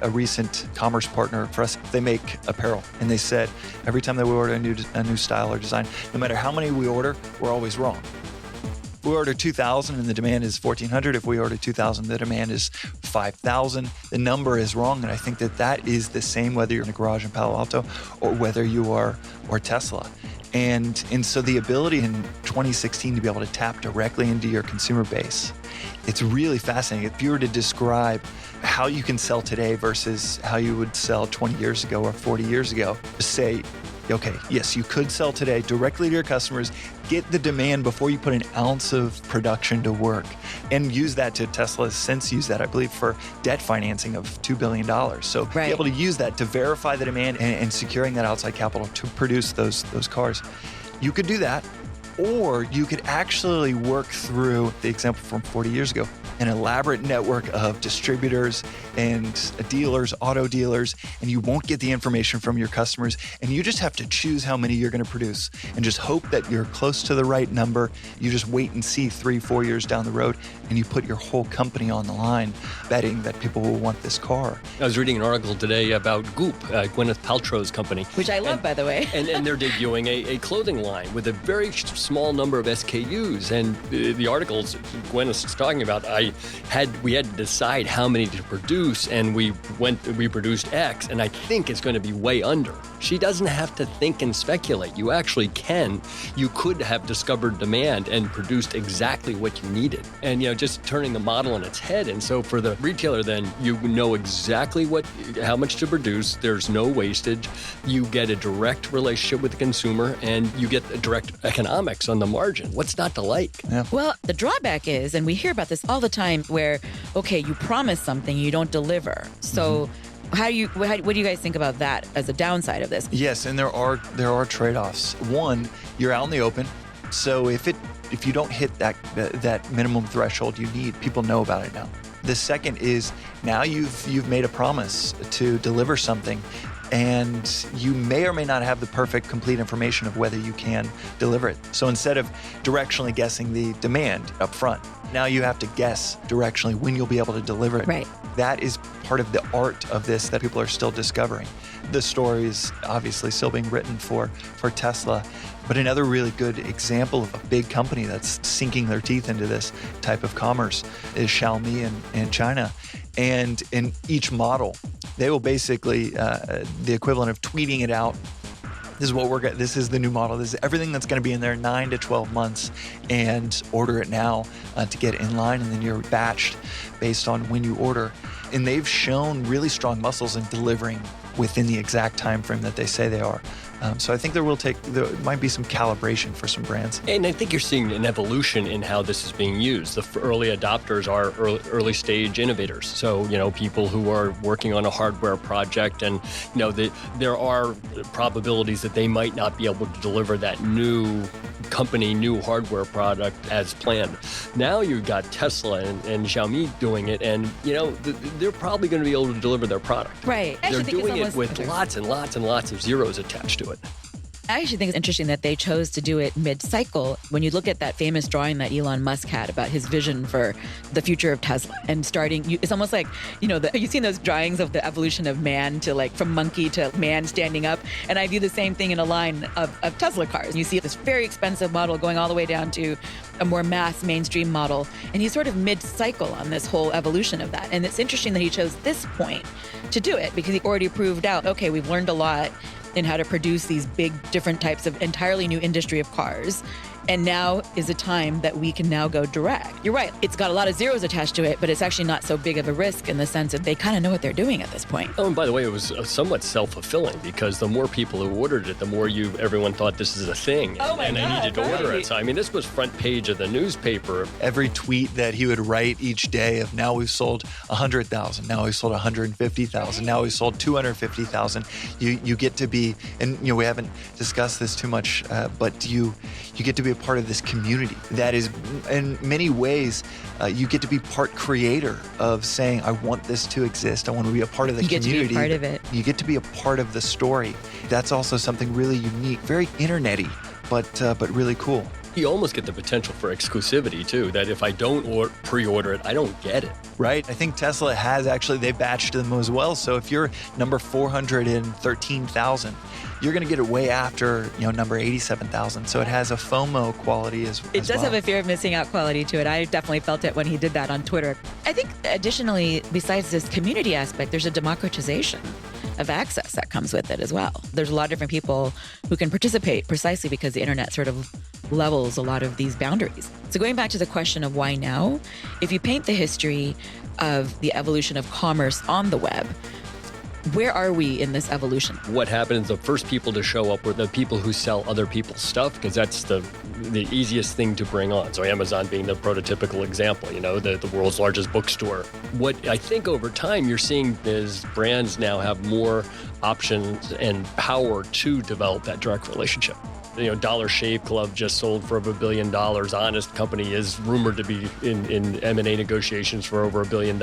A recent commerce partner for us, they make apparel, and they said every time that we order a new style or design, no matter how many we order, we're always wrong. If we order 2,000 and the demand is 1,400, if we order 2,000, the demand is 5,000, the number is wrong. And I think that is the same whether you're in a garage in Palo Alto or whether you are Tesla. And so the ability in 2016 to be able to tap directly into your consumer base, it's really fascinating. If you were to describe how you can sell today versus how you would sell 20 years ago or 40 years ago, say, okay, yes, you could sell today directly to your customers, get the demand before you put an ounce of production to work, and use that to Tesla has since used that, I believe, for debt financing of $2 billion. So be able to use that to verify the demand and securing that outside capital to produce those cars. You could do that, or you could actually work through the example from 40 years ago, an elaborate network of distributors and dealers, auto dealers, and you won't get the information from your customers, and you just have to choose how many you're going to produce and just hope that you're close to the right number. You just wait and see 3-4 years down the road, and you put your whole company on the line betting that people will want this car. I was reading an article today about Goop, Gwyneth Paltrow's company. Which I love, by the way. and they're debuting a clothing line with a very small number of SKUs. And the articles Gwyneth's talking about, we had to decide how many to produce, and we produced X, and I think it's going to be way under. She doesn't have to think and speculate. You actually can. You could have discovered demand and produced exactly what you needed. And, just turning the model on its head. And so for the retailer, then you know exactly how much to produce. There's no wastage. You get a direct relationship with the consumer, and you get the direct economics on the margin. What's not to like? Yeah. Well, the drawback is, and we hear about this all the time, where, okay, you promise something, you don't deliver. So what do you guys think about that as a downside of this? Yes, and there are trade-offs. One, you're out in the open, so if you don't hit that minimum threshold you need, people know about it now. The second is now you've made a promise to deliver something, and you may or may not have the perfect, complete information of whether you can deliver it. So instead of directionally guessing the demand up front, now you have to guess directionally when you'll be able to deliver it. Right. That is part of the art of this that people are still discovering. The story is obviously still being written for Tesla, but another really good example of a big company that's sinking their teeth into this type of commerce is Xiaomi in China. And in each model, they will basically, the equivalent of tweeting it out. This is the new model. This is everything that's going to be in there 9 to 12 months, and order it now to get in line, and then you're batched based on when you order. And they've shown really strong muscles in delivering within the exact time frame that they say they are. So I think there might be some calibration for some brands. And I think you're seeing an evolution in how this is being used. The early adopters are early stage innovators. So, people who are working on a hardware project, and, there are probabilities that they might not be able to deliver that new hardware product as planned. Now you've got Tesla and Xiaomi doing it, and, they're probably going to be able to deliver their product. Right. They're doing it with lots and lots and lots of zeros attached to it. I actually think it's interesting that they chose to do it mid-cycle. When you look at that famous drawing that Elon Musk had about his vision for the future of Tesla and it's almost like, you've seen those drawings of the evolution of man to from monkey to man standing up. And I view the same thing in a line of Tesla cars. You see this very expensive model going all the way down to a more mass mainstream model. And he's sort of mid-cycle on this whole evolution of that. And it's interesting that he chose this point to do it because he already proved out, okay, we've learned a lot in how to produce these big, different types of entirely new industry of cars. And now is a time that we can now go direct. You're right. It's got a lot of zeros attached to it, but it's actually not so big of a risk in the sense that they kind of know what they're doing at this point. Oh, and by the way, it was somewhat self-fulfilling because the more people who ordered it, the more everyone thought this is a thing. And they needed to order it. So, this was front page of the newspaper. Every tweet that he would write each day of now we've sold 100,000, now we've sold 150,000, now we've sold 250,000. You get to be, and we haven't discussed this too much, but you get to be a part of this community that is, in many ways, you get to be part creator of saying, I want this to exist. I want to be a part of the You get to be a community. part of it. You get to be a part of the story. That's also something really unique, very internet-y, but really cool. You almost get the potential for exclusivity too, that if I don't pre-order it, I don't get it. Right. I think Tesla has actually, they batched them as well. So if you're number 413,000, you're going to get it way after, number 87,000. So it has a FOMO quality as It does well. have a fear of missing out quality to it. I definitely felt it when he did that on Twitter. I think additionally, besides this community aspect, there's a democratization of access that comes with it as well. There's a lot of different people who can participate precisely because the internet sort of levels a lot of these boundaries. So going back to the question of why now, if you paint the history of the evolution of commerce on the web, where are we in this evolution? What happens, the first people to show up were the people who sell other people's stuff, because that's the easiest thing to bring on. So Amazon being the prototypical example, the world's largest bookstore. What I think over time you're seeing is brands now have more options and power to develop that direct relationship. Dollar Shave Club just sold for over $1 billion. Honest Company is rumored to be in M&A negotiations for over $1 billion.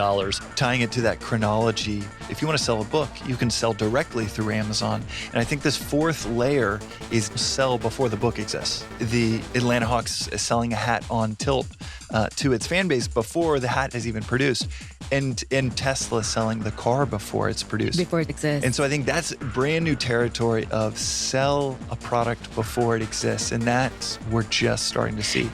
Tying it to that chronology, if you want to sell a book, you can sell directly through Amazon. And I think this fourth layer is sell before the book exists. The Atlanta Hawks is selling a hat on tilt to its fan base before the hat is even produced. And Tesla selling the car before it's produced. Before it exists. And so I think that's brand new territory of sell a product before it exists. And that's we're just starting to see.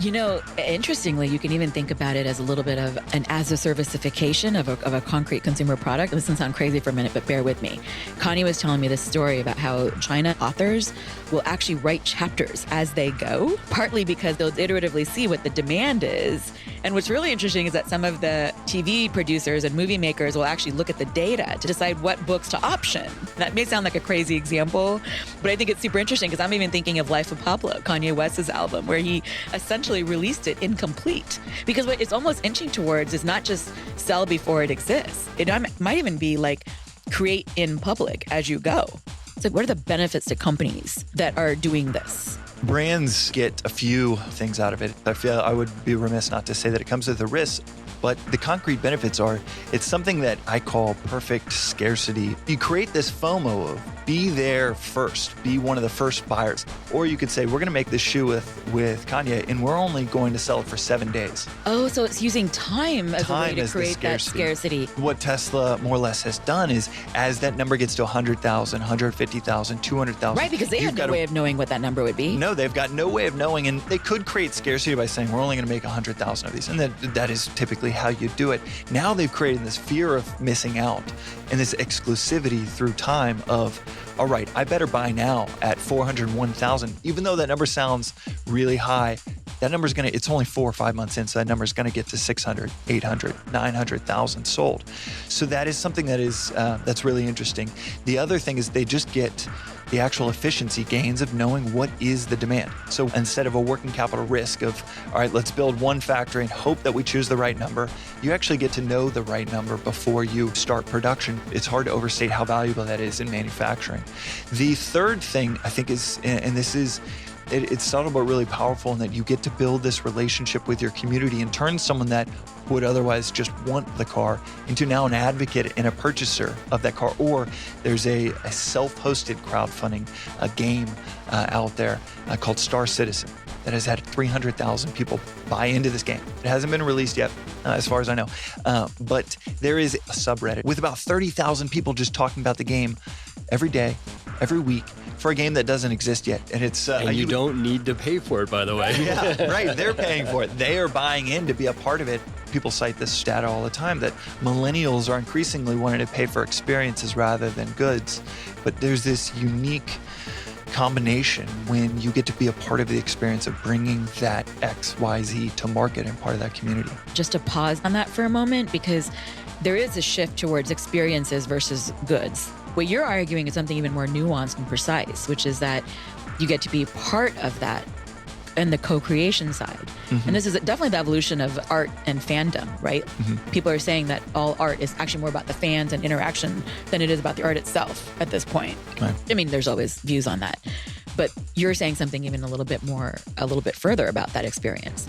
Interestingly, you can even think about it as a little bit of an as-a-servicification of a concrete consumer product. This can sound crazy for a minute, but bear with me. Kanye was telling me this story about how China authors will actually write chapters as they go, partly because they'll iteratively see what the demand is. And what's really interesting is that some of the TV producers and movie makers will actually look at the data to decide what books to option. That may sound like a crazy example, but I think it's super interesting because I'm even thinking of Life of Pablo, Kanye West's album, where he essentially released it incomplete. Because what it's almost inching towards is not just sell before it exists. It might even be like create in public as you go. So what are the benefits to companies that are doing this? Brands get a few things out of it. I feel I would be remiss not to say that it comes with a risk, but the concrete benefits are, it's something that I call perfect scarcity. You create this FOMO of be there first, be one of the first buyers. Or you could say, we're going to make this shoe with Kanye, and we're only going to sell it for 7 days. Oh, so it's using time as a way to as the create that scarcity. What Tesla more or less has done is, as that number gets to 100,000, 150,000, 200,000. Right, because they had no way of knowing what that number would be. No, they've got no way of knowing, and they could create scarcity by saying, we're only going to make 100,000 of these. And that is typically how you do it. Now they've created this fear of missing out and this exclusivity through time of, all right, I better buy now at 401,000. Even though that number sounds really high, that number's going to, it's only 4 or 5 months in, so that number's going to get to 600, 800, 900,000 sold. So that is something that is, that's really interesting. The other thing is they just get the actual efficiency gains of knowing what is the demand. So instead of a working capital risk of, all right, let's build one factory and hope that we choose the right number, you actually get to know the right number before you start production. It's hard to overstate how valuable that is in manufacturing. The third thing I think is, and this is, it's subtle but really powerful, in that you get to build this relationship with your community and turn someone that would otherwise just want the car into now an advocate and a purchaser of that car. Or there's a self-hosted crowdfunding game out there called Star Citizen that has had 300,000 people buy into this game. It hasn't been released yet, as far as I know. But there is a subreddit with about 30,000 people just talking about the game every day, every week, for a game that doesn't exist yet. And it's and you don't need to pay for it, by the way. Yeah, right. They're paying for it. They are buying in to be a part of it. People cite this stat all the time that millennials are increasingly wanting to pay for experiences rather than goods. But there's this unique combination when you get to be a part of the experience of bringing that XYZ to market and part of that community. Just to pause on that for a moment, because there is a shift towards experiences versus goods. What you're arguing is something even more nuanced and precise, which is that you get to be part of that and the co-creation side. Mm-hmm. And this is definitely the evolution of art and fandom, right? Mm-hmm. People are saying that all art is actually more about the fans and interaction than it is about the art itself at this point. Right. I mean, there's always views on that. But you're saying something even a little bit further about that experience.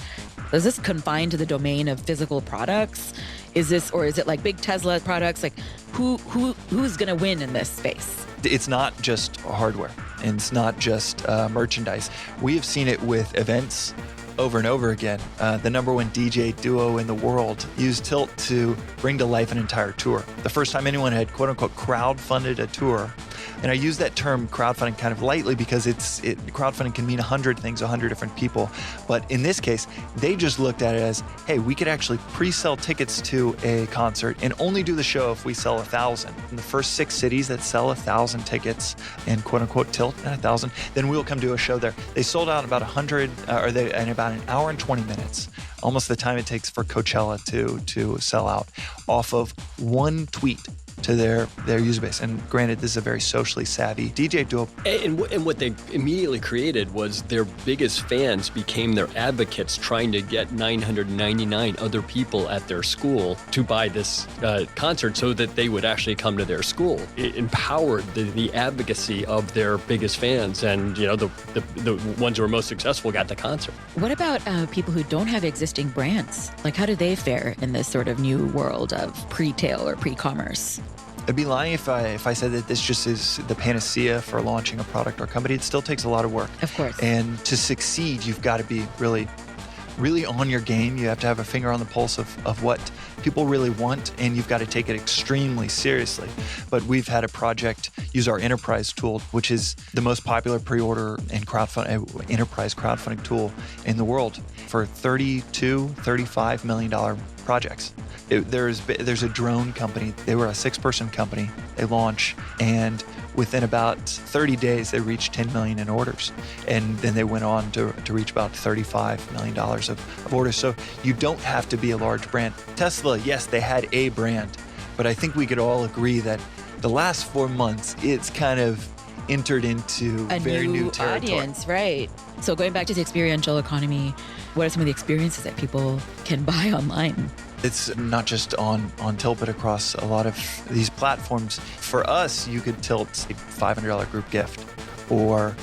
Is this confined to the domain of physical products? Is it like big Tesla products? Like who's going to win in this space? It's not just hardware, and it's not just merchandise. We have seen it with events over and over again. The number one DJ duo in the world used Tilt to bring to life an entire tour. The first time anyone had quote unquote crowdfunded a tour. And I use that term crowdfunding kind of lightly because crowdfunding can mean 100 things, 100 different people. But in this case, they just looked at it as, hey, we could actually pre-sell tickets to a concert and only do the show if we sell 1,000. In the first 6 cities that sell 1,000 tickets and quote unquote Tilt at 1,000, then we'll come do a show there. They sold out about 100, in about an hour and 20 minutes, almost the time it takes for Coachella to sell out, off of one tweet to their user base. And granted, this is a very socially savvy DJ duo. And what they immediately created was their biggest fans became their advocates, trying to get 999 other people at their school to buy this concert so that they would actually come to their school. It empowered the advocacy of their biggest fans, and the ones who were most successful got the concert. What about people who don't have existing brands? Like, how do they fare in this sort of new world of pre-tail or pre-commerce? I'd be lying if I said that this just is the panacea for launching a product or company. It still takes a lot of work. Of course. And to succeed, you've got to be really, really on your game. You have to have a finger on the pulse of what people really want, and you've got to take it extremely seriously. But we've had a project use our enterprise tool, which is the most popular pre-order and enterprise crowdfunding tool in the world, for $32-35 million projects. There's a drone company. They were a 6-person company. They launch, and within about 30 days, they reached 10 million in orders. And then they went on to reach about $35 million of orders. So you don't have to be a large brand. Tesla, yes, they had a brand, but I think we could all agree that the last 4 months, it's kind of entered into a very new territory. Audience, right? So going back to the experiential economy, what are some of the experiences that people can buy online? It's not just on Tilt, but across a lot of these platforms. For us, you could Tilt a $500 group gift, or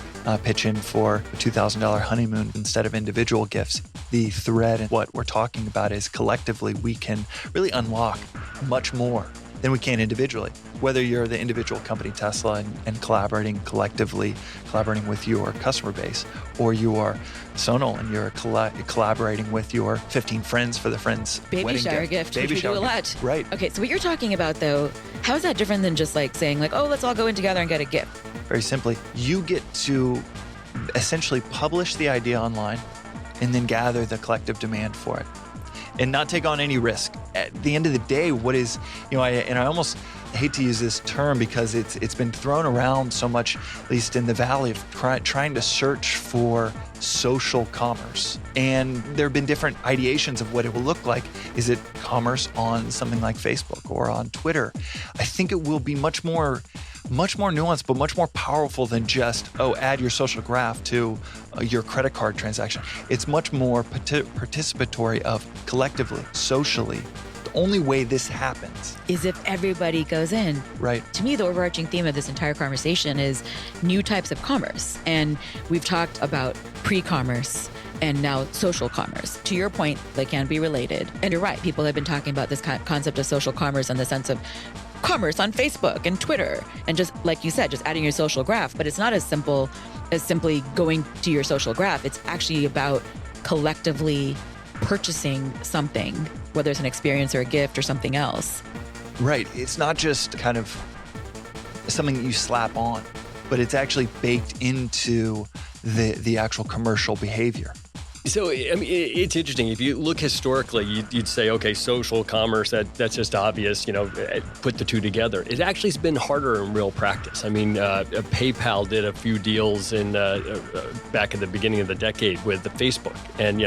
pitch in for a $2,000 honeymoon instead of individual gifts. The thread and what we're talking about is collectively we can really unlock much more than we can individually. Whether you're the individual company Tesla and collaborating with your customer base, or you are Sonal and you're collaborating with your 15 friends for the friends' baby wedding shower gift, which we do a lot. Right. Okay, so what you're talking about though, how is that different than just like saying like, oh, let's all go in together and get a gift? Very simply, you get to essentially publish the idea online and then gather the collective demand for it, and not take on any risk. At the end of the day, what is, I almost hate to use this term because it's been thrown around so much, at least in the Valley, of trying to search for social commerce. And there have been different ideations of what it will look like. Is it commerce on something like Facebook or on Twitter? I think it will be much more nuanced, but much more powerful than just, add your social graph to your credit card transaction. It's much more participatory of collectively, socially. The only way this happens is if everybody goes in. Right. To me, the overarching theme of this entire conversation is new types of commerce. And we've talked about pre-commerce and now social commerce. To your point, they can be related. And you're right, people have been talking about this concept of social commerce in the sense of commerce on Facebook and Twitter, and just like you said, just adding your social graph. But it's not as simple as simply going to your social graph. It's actually about collectively purchasing something, whether it's an experience or a gift or something else. Right. It's not just kind of something that you slap on, but it's actually baked into the actual commercial behavior. So, I mean, it's interesting. If you look historically, you'd say, okay, social commerce, that's just obvious, put the two together. It actually has been harder in real practice. I mean, PayPal did a few deals back at the beginning of the decade with the Facebook. And,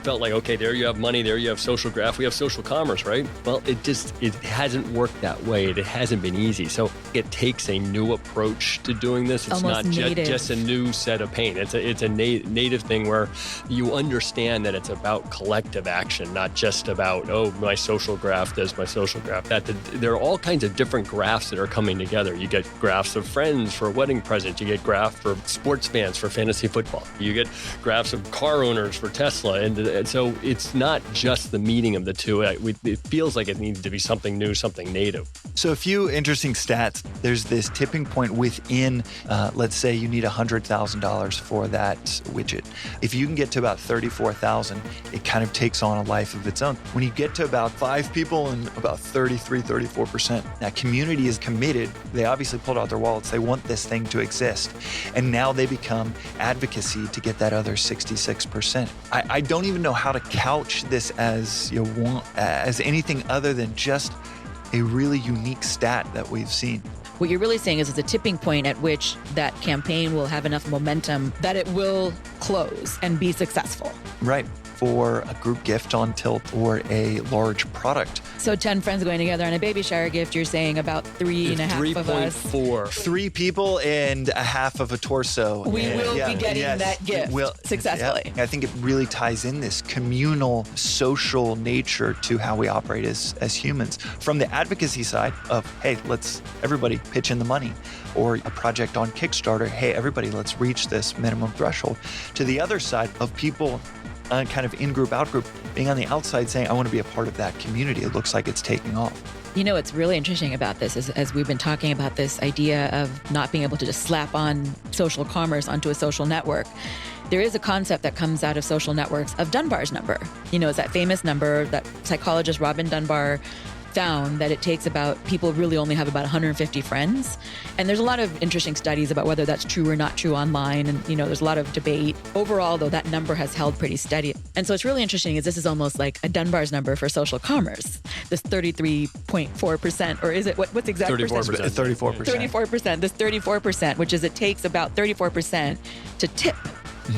felt like, okay, there you have money, there you have social graph, we have social commerce, right? Well, it hasn't worked that way. It hasn't been easy. So it takes a new approach to doing this. It's almost not just a new set of paint. It's a native thing where you you understand that it's about collective action, not just about, oh, my social graph this, my social graph that. There are all kinds of different graphs that are coming together. You get graphs of friends for wedding presents. You get graphs for sports fans for fantasy football. You get graphs of car owners for Tesla. And so it's not just the meeting of the two. It feels like it needs to be something new, something native. So a few interesting stats. There's this tipping point within, let's say you need $100,000 for that widget. If you can get to about 34,000, it kind of takes on a life of its own. When you get to about 5 people and about 34%, that community is committed. They obviously pulled out their wallets. They want this thing to exist. And now they become advocacy to get that other 66%. I don't even know how to couch this as as anything other than just a really unique stat that we've seen. What you're really saying is it's a tipping point at which that campaign will have enough momentum that it will close and be successful. Right. For a group gift on Tilt or a large product. So 10 friends going together on a baby shower gift, you're saying about 3.5 of us. 3.4. 3 people and a half of a torso. We will be getting that gift successfully. Yeah. I think it really ties in this communal, social nature to how we operate as humans. From the advocacy side of, hey, let's everybody pitch in the money. Or a project on Kickstarter, hey, everybody, let's reach this minimum threshold. To the other side of people kind of in-group, out-group, being on the outside saying, I want to be a part of that community. It looks like it's taking off. You know, what's really interesting about this is as we've been talking about this idea of not being able to just slap on social commerce onto a social network, there is a concept that comes out of social networks of Dunbar's number. You know, it's that famous number that psychologist Robin Dunbar found that it takes about, people really only have about 150 friends. And there's a lot of interesting studies about whether that's true or not true online. And, you know, there's a lot of debate. Overall, though, that number has held pretty steady. And so it's really interesting is this is almost like a Dunbar's number for social commerce, this 33.4%, or is it, what's exact 34%. percentage? 34%. 34%, this 34%, which is it takes about 34% to tip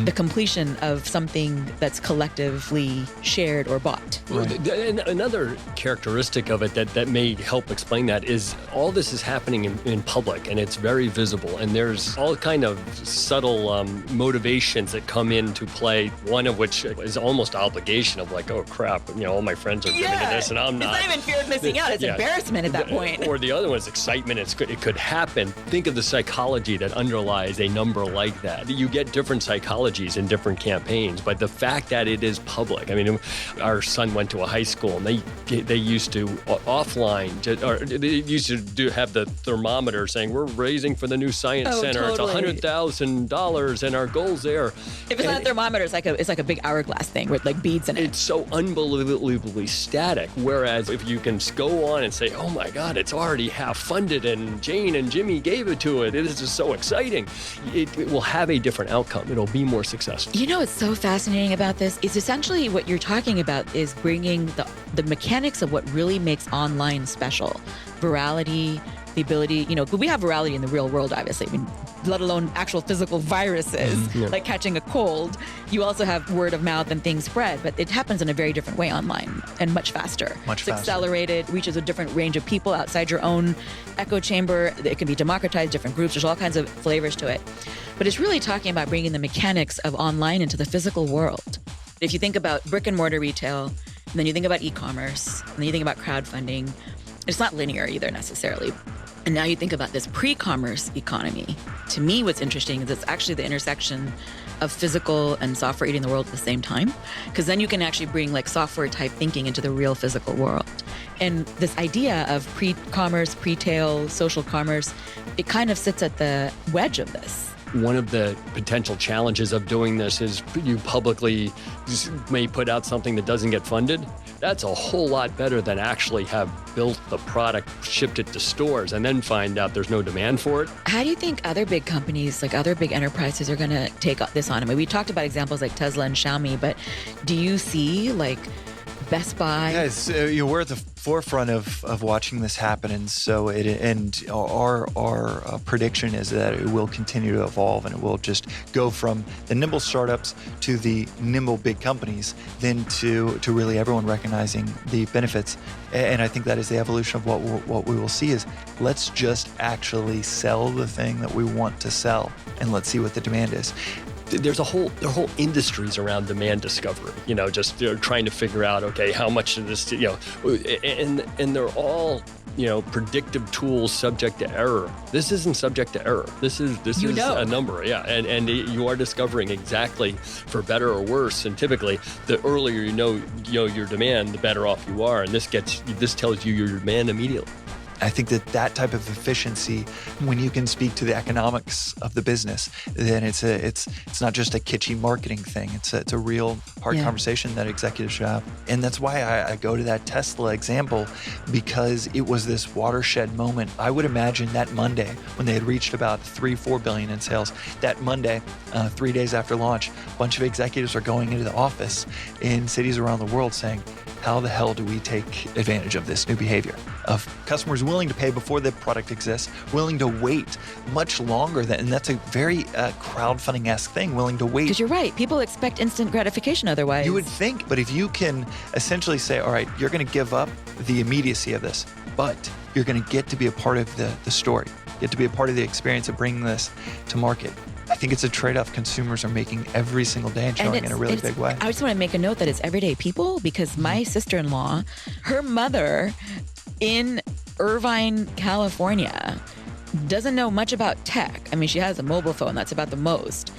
the completion of something that's collectively shared or bought. And another characteristic of it that may help explain that is all this is happening in public, and it's very visible, and there's all kind of subtle motivations that come into play, one of which is almost obligation of like, oh crap, you know, all my friends are giving to this and I'm not. It's not even fear of missing out, it's embarrassment at that point. Or the other one is excitement, it could happen. Think of the psychology that underlies a number like that. You get different psychologies in different campaigns, but the fact that it is public. I mean, our son went to a high school, and they used to have the thermometer saying we're raising for the new science center. Totally. It's $100,000, and our goal's there. If it's not a thermometer, it's like a big hourglass thing with like beads in it. It's so unbelievably static. Whereas if you can go on and say, oh my God, it's already half funded, and Jane and Jimmy gave it to it. It is just so exciting. It will have a different outcome. It'll be more successful. You know what's so fascinating about this is essentially what you're talking about is bringing the mechanics of what really makes online special. Virality, the ability, you know, we have virality in the real world, obviously, I mean, let alone actual physical viruses, like catching a cold. You also have word of mouth and things spread, but it happens in a very different way online and much faster. It's accelerated, reaches a different range of people outside your own echo chamber. It can be democratized, different groups. There's all kinds of flavors to it. But it's really talking about bringing the mechanics of online into the physical world. If you think about brick and mortar retail, and then you think about e-commerce, and then you think about crowdfunding, it's not linear either necessarily. And now you think about this pre-commerce economy. To me, what's interesting is it's actually the intersection of physical and software eating the world at the same time. Because then you can actually bring like software type thinking into the real physical world. And this idea of pre-commerce, pre-tail, social commerce, it kind of sits at the wedge of this. One of the potential challenges of doing this is you publicly may put out something that doesn't get funded. That's a whole lot better than actually have built the product, shipped it to stores, and then find out there's no demand for it. How do you think other big companies, like other big enterprises, are going to take this on? I mean, we talked about examples like Tesla and Xiaomi, but do you see like Best Buy? Yes, we're at the forefront of watching this happen, and so our prediction is that it will continue to evolve, and it will just go from the nimble startups to the nimble big companies, then to really everyone recognizing the benefits. And I think that is the evolution of what we will see is let's just actually sell the thing that we want to sell, and let's see what the demand is. There are whole industries around demand discovery, just trying to figure out, okay, how much of this, and they're all, predictive tools subject to error. This isn't subject to error. This is a number, yeah. And you are discovering exactly, for better or worse. And typically, the earlier you know your demand, the better off you are. And this tells you your demand immediately. I think that type of efficiency, when you can speak to the economics of the business, then it's not just a kitschy marketing thing. It's a real hard conversation that executives should have. And that's why I go to that Tesla example, because it was this watershed moment. I would imagine that Monday, when they had reached about $3-4 billion in sales, that Monday, 3 days after launch, a bunch of executives are going into the office in cities around the world saying, how the hell do we take advantage of this new behavior of customers willing to pay before the product exists, willing to wait much longer than, and that's a very crowdfunding-esque thing, willing to wait. Because you're right. People expect instant gratification otherwise. You would think, but if you can essentially say, all right, you're going to give up the immediacy of this, but you're going to get to be a part of the story, get to be a part of the experience of bringing this to market. I think it's a trade-off consumers are making every single day and showing in a really big way. I just want to make a note that it's everyday people, because my sister-in-law, her mother in Irvine, California, doesn't know much about tech. I mean, she has a mobile phone. That's about the most.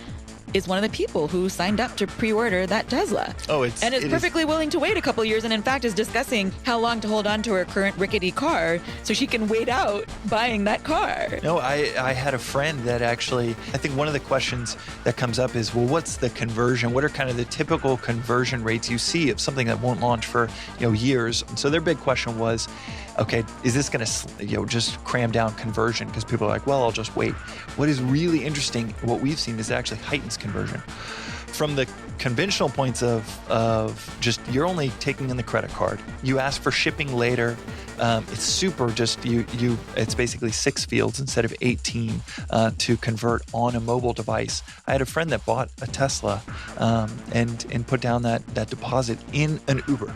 Is one of the people who signed up to pre-order that Tesla. And is perfectly willing to wait a couple years, and in fact is discussing how long to hold on to her current rickety car so she can wait out buying that car. No, I had a friend that actually, I think one of the questions that comes up is, well, what's the conversion? What are kind of the typical conversion rates you see of something that won't launch for, years? And so their big question was, okay, is this going to, just cram down conversion? Because people are like, well, I'll just wait. What is really interesting, what we've seen is it actually heightens conversion. From the conventional points of just, you're only taking in the credit card. You ask for shipping later. It's super just, it's basically 6 fields instead of 18 to convert on a mobile device. I had a friend that bought a Tesla and put down that deposit in an Uber.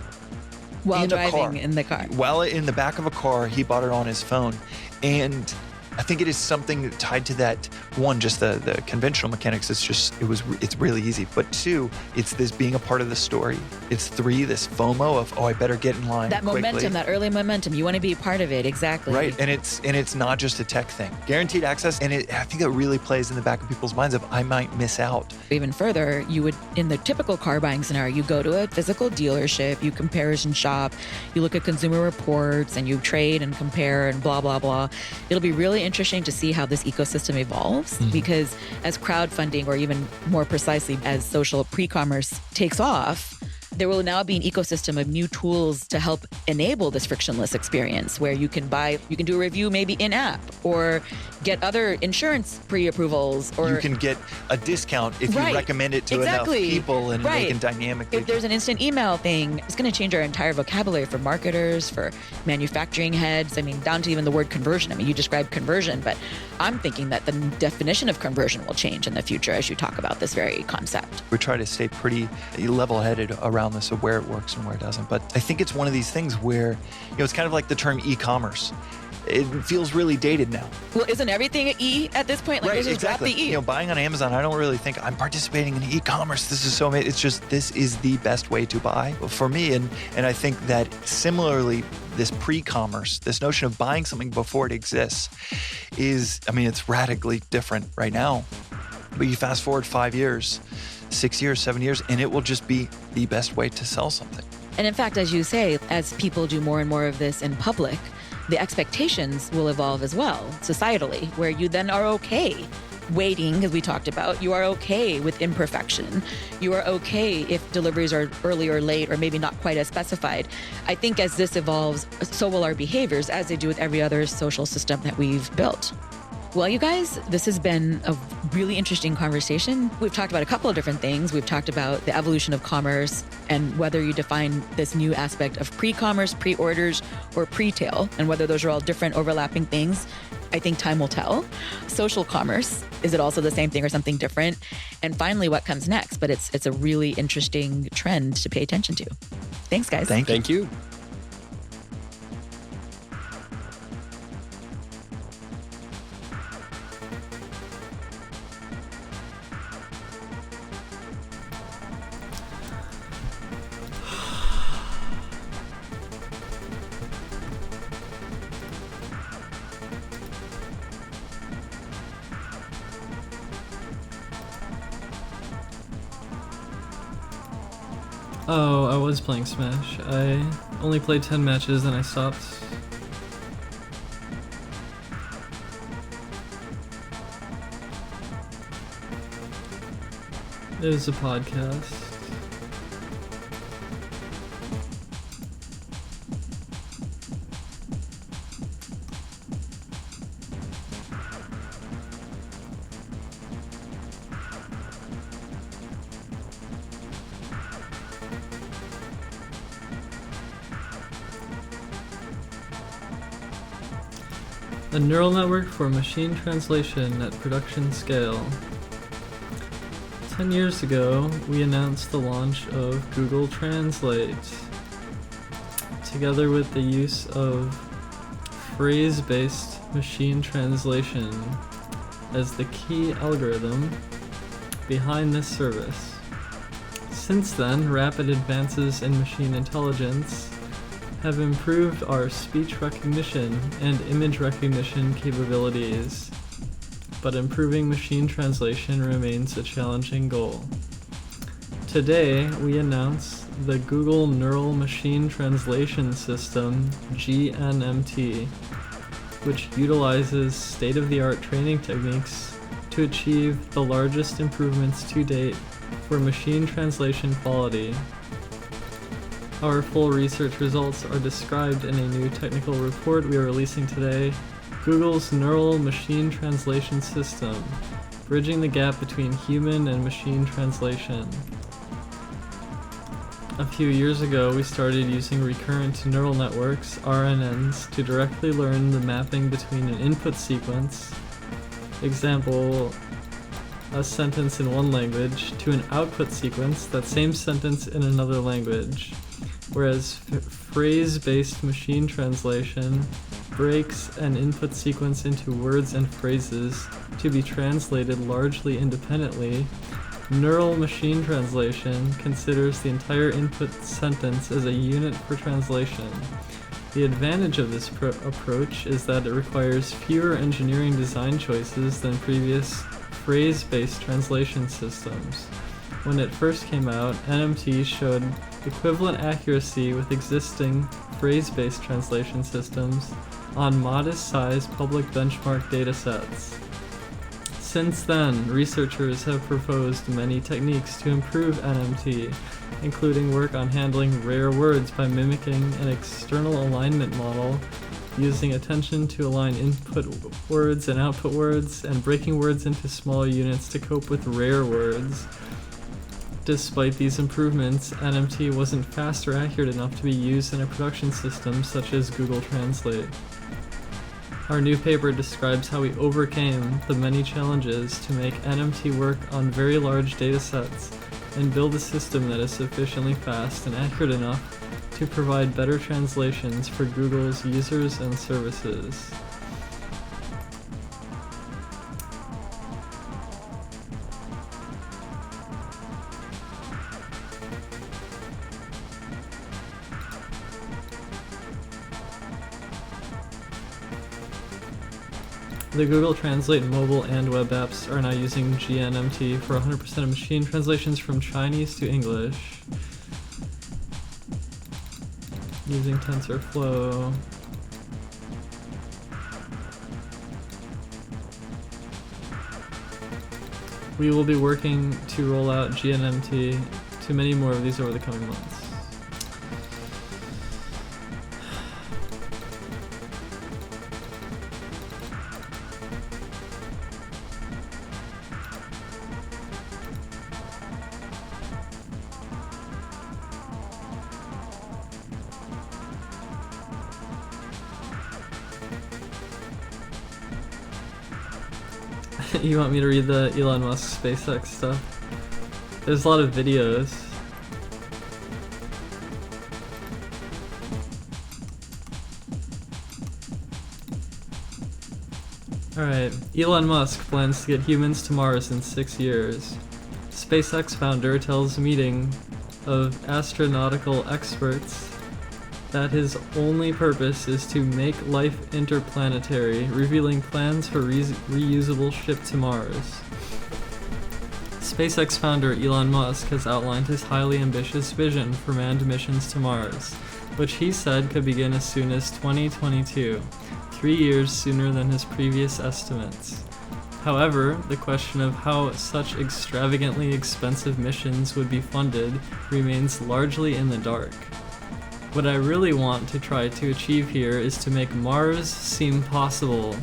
While driving in the car. While in the back of a car, he bought it on his phone. And I think it is something tied to that. One, just the conventional mechanics. It's really easy. But 2, it's this being a part of the story. It's 3, this FOMO of, I better get in line that quickly. Momentum, that early momentum. You want to be a part of it. Exactly. Right. And it's not just a tech thing. Guaranteed access. And I think it really plays in the back of people's minds of, I might miss out. Even further, you would, in the typical car buying scenario, you go to a physical dealership, you comparison shop, you look at consumer reports, and you trade and compare and blah, blah, blah. It'll be really interesting to see how this ecosystem evolves, because as crowdfunding, or even more precisely as social pre-commerce takes off, there will now be an ecosystem of new tools to help enable this frictionless experience, where you can do a review maybe in-app, or get other insurance pre-approvals, or you can get a discount if you recommend it to enough people, and they can dynamically. If there's an instant email thing, it's going to change our entire vocabulary for marketers, for manufacturing heads. I mean, down to even the word conversion. I mean, you described conversion, but I'm thinking that the definition of conversion will change in the future as you talk about this very concept. We try to stay pretty level-headed around this of where it works and where it doesn't. But I think it's one of these things where, it's kind of like the term e-commerce. It feels really dated now. Well, isn't everything an E at this point? Like, right, just exactly. drop the E. Buying on Amazon, I don't really think I'm participating in e-commerce. This is so amazing. It's just, this is the best way to buy for me. And I think that similarly, this pre-commerce, this notion of buying something before it exists it's radically different right now. But you fast forward 5 years, 6 years, 7 years, and it will just be the best way to sell something. And in fact, as you say, as people do more and more of this in public, the expectations will evolve as well, societally, where you then are okay waiting, as we talked about. You are okay with imperfection. You are okay if deliveries are early or late, or maybe not quite as specified. I think as this evolves, so will our behaviors, as they do with every other social system that we've built. Well, you guys, this has been a really interesting conversation. We've talked about a couple of different things. We've talked about the evolution of commerce and whether you define this new aspect of pre-commerce, pre-orders, or pre-tail, and whether those are all different overlapping things. I think time will tell. Social commerce, is it also the same thing or something different? And finally, what comes next? But it's a really interesting trend to pay attention to. Thanks, guys. Thank you. Oh, I was playing Smash. I only played 10 matches and I stopped. It was a podcast. A neural network for machine translation at production scale. 10 years ago, we announced the launch of Google Translate. Together with the use of phrase-based machine translation as the key algorithm behind this service. Since then, rapid advances in machine intelligence have improved our speech recognition and image recognition capabilities, but improving machine translation remains a challenging goal. Today, we announce the Google Neural Machine Translation System, GNMT, which utilizes state-of-the-art training techniques to achieve the largest improvements to date for machine translation quality. Our full research results are described in a new technical report we are releasing today, Google's Neural Machine Translation System, Bridging the Gap Between Human and Machine Translation. A few years ago, we started using recurrent neural networks, RNNs, to directly learn the mapping between an input sequence, example, a sentence in one language, to an output sequence, that same sentence in another language. Whereas phrase-based machine translation breaks an input sequence into words and phrases to be translated largely independently, neural machine translation considers the entire input sentence as a unit for translation. The advantage of this approach is that it requires fewer engineering design choices than previous phrase-based translation systems. When it first came out, NMT showed equivalent accuracy with existing phrase-based translation systems on modest-sized public benchmark datasets. Since then, researchers have proposed many techniques to improve NMT, including work on handling rare words by mimicking an external alignment model, using attention to align input words and output words, and breaking words into smaller units to cope with rare words. Despite these improvements, NMT wasn't fast or accurate enough to be used in a production system such as Google Translate. Our new paper describes how we overcame the many challenges to make NMT work on very large data sets and build a system that is sufficiently fast and accurate enough to provide better translations for Google's users and services. The Google Translate mobile and web apps are now using GNMT for 100% of machine translations from Chinese to English, using TensorFlow. We will be working to roll out GNMT to many more of these over the coming months. You want me to read the Elon Musk SpaceX stuff? There's a lot of videos. Alright, Elon Musk plans to get humans to Mars in 6 years. SpaceX founder tells meeting of astronautical experts that his only purpose is to make life interplanetary, revealing plans for reusable ship to Mars. SpaceX founder Elon Musk has outlined his highly ambitious vision for manned missions to Mars, which he said could begin as soon as 2022, 3 years sooner than his previous estimates. However, the question of how such extravagantly expensive missions would be funded remains largely in the dark. What I really want to try to achieve here is to make Mars seem possible,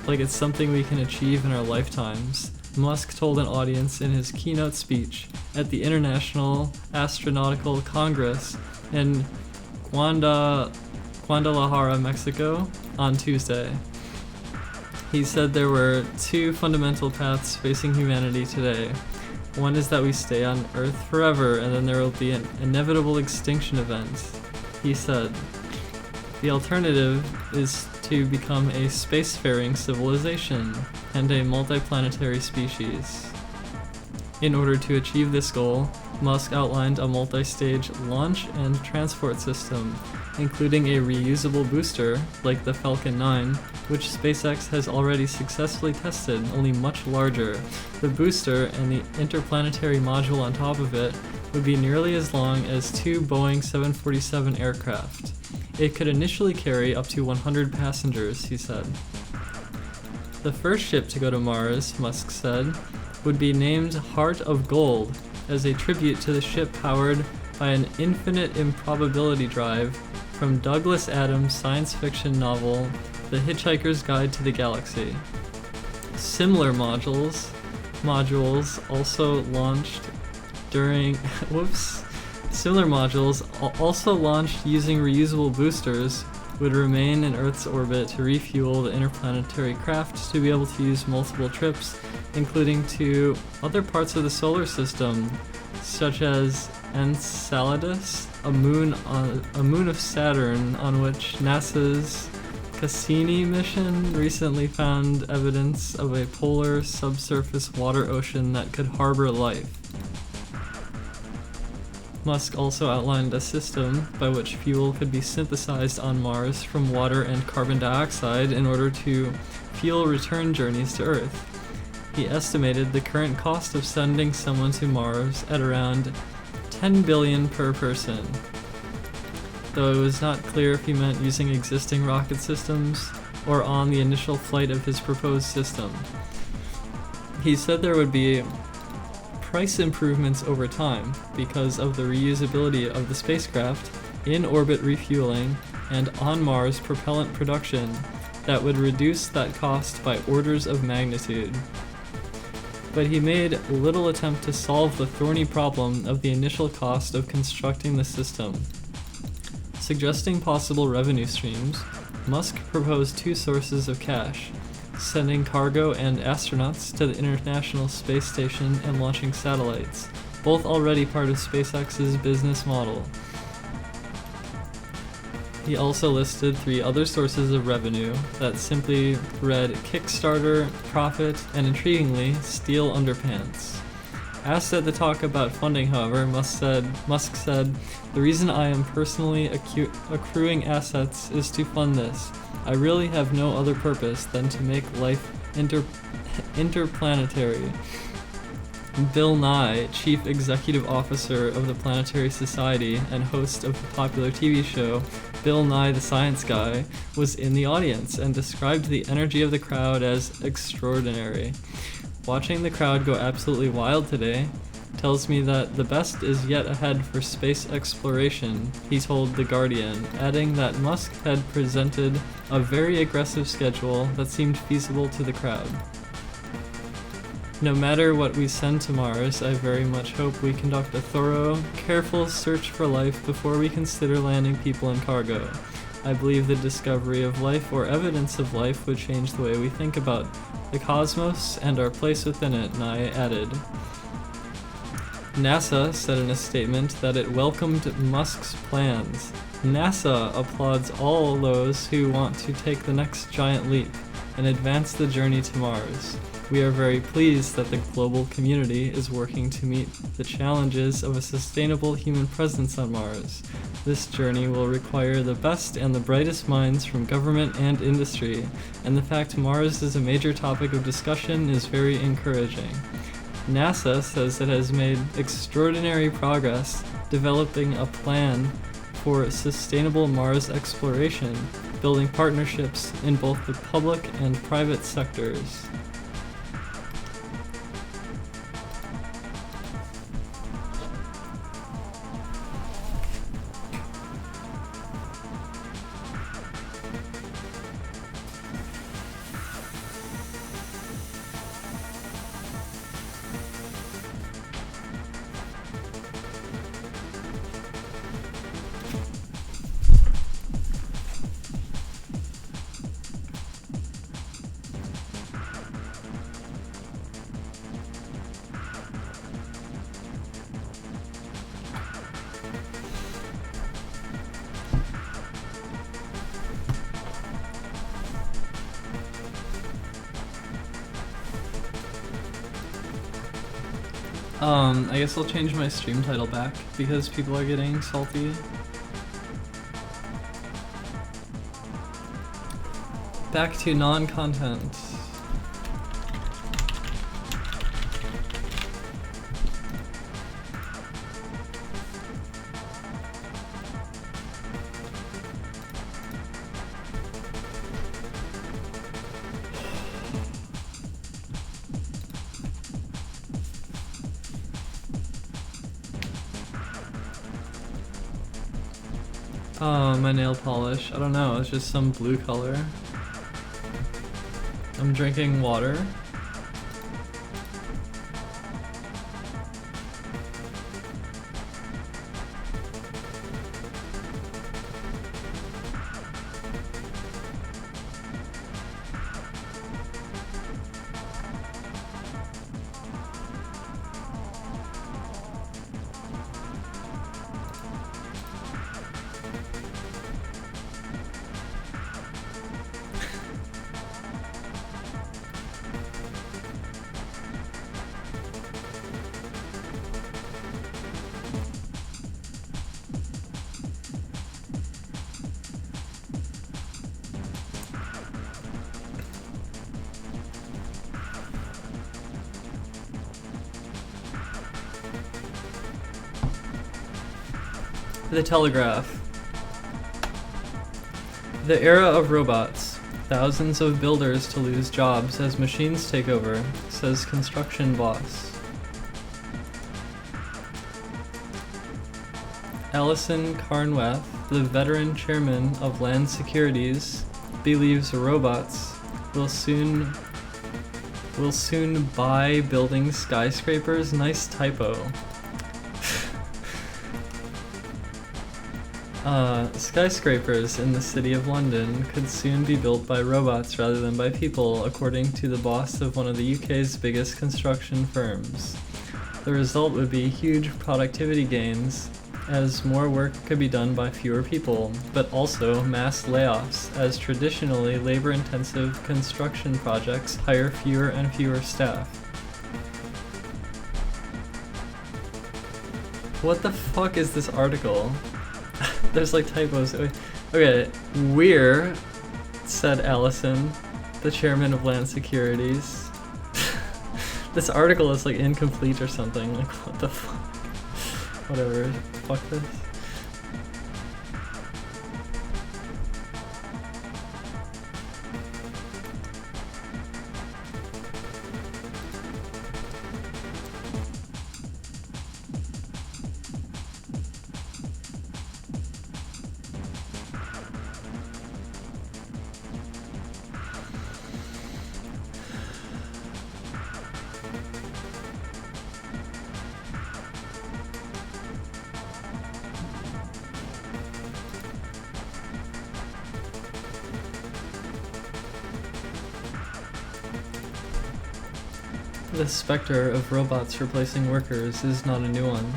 like it's something we can achieve in our lifetimes, Musk told an audience in his keynote speech at the International Astronautical Congress in Guadalajara, Mexico, on Tuesday. He said there were two fundamental paths facing humanity today. One is that we stay on Earth forever, and then there will be an inevitable extinction event. He said, the alternative is to become a spacefaring civilization and a multiplanetary species. In order to achieve this goal, Musk outlined a multi-stage launch and transport system, including a reusable booster like the Falcon 9, which SpaceX has already successfully tested, only much larger. The booster and the interplanetary module on top of it would be nearly as long as two Boeing 747 aircraft. It could initially carry up to 100 passengers, he said. The first ship to go to Mars, Musk said, would be named Heart of Gold as a tribute to the ship powered by an infinite improbability drive from Douglas Adams' science fiction novel, The Hitchhiker's Guide to the Galaxy. Similar modules also launched during Similar modules also launched using reusable boosters would remain in Earth's orbit to refuel the interplanetary craft to be able to use multiple trips, including to other parts of the solar system, such as Enceladus, a moon of Saturn on which NASA's Cassini mission recently found evidence of a polar subsurface water ocean that could harbor life. Musk also outlined a system by which fuel could be synthesized on Mars from water and carbon dioxide in order to fuel return journeys to Earth. He estimated the current cost of sending someone to Mars at around $10 billion per person, though it was not clear if he meant using existing rocket systems or on the initial flight of his proposed system. He said there would be price improvements over time because of the reusability of the spacecraft, in-orbit refueling, and on-Mars propellant production that would reduce that cost by orders of magnitude. But he made little attempt to solve the thorny problem of the initial cost of constructing the system. Suggesting possible revenue streams, Musk proposed two sources of cash: sending cargo and astronauts to the International Space Station and launching satellites, both already part of SpaceX's business model. He also listed three other sources of revenue that simply read Kickstarter, profit, and intriguingly, steel underpants. Asked at the talk about funding, however, Musk said, "The reason I am personally accruing assets is to fund this. I really have no other purpose than to make life interplanetary." Bill Nye, Chief Executive Officer of the Planetary Society and host of the popular TV show Bill Nye the Science Guy, was in the audience and described the energy of the crowd as extraordinary. "Watching the crowd go absolutely wild today tells me that the best is yet ahead for space exploration," he told The Guardian, adding that Musk had presented a very aggressive schedule that seemed feasible to the crowd. "No matter what we send to Mars, I very much hope we conduct a thorough, careful search for life before we consider landing people and cargo. I believe the discovery of life or evidence of life would change the way we think about the cosmos and our place within it," Nye added. NASA said in a statement that it welcomed Musk's plans. NASA applauds all those who want to take the next giant leap and advance the journey to Mars. "We are very pleased that the global community is working to meet the challenges of a sustainable human presence on Mars. This journey will require the best and the brightest minds from government and industry, and the fact Mars is a major topic of discussion is very encouraging." NASA says it has made extraordinary progress developing a plan for sustainable Mars exploration, building partnerships in both the public and private sectors. I guess I'll change my stream title back because people are getting salty. Back to non-content. My nail polish. I don't know, it's just some blue color. I'm drinking water. The Telegraph. The era of robots. Thousands of builders to lose jobs as machines take over, says construction boss. Alison Carnwath, the veteran chairman of Land Securities, believes robots will soon buy building skyscrapers. Nice typo. Skyscrapers in the city of London could soon be built by robots rather than by people, according to the boss of one of the UK's biggest construction firms. The result would be huge productivity gains, as more work could be done by fewer people, but also mass layoffs, as traditionally labor-intensive construction projects hire fewer and fewer staff. What the fuck is this article? There's like typos. Okay, we're, said Allison, the chairman of Land Securities. This article is like incomplete or something. Like, what the fuck? Whatever. Fuck this. The specter of robots replacing workers is not a new one.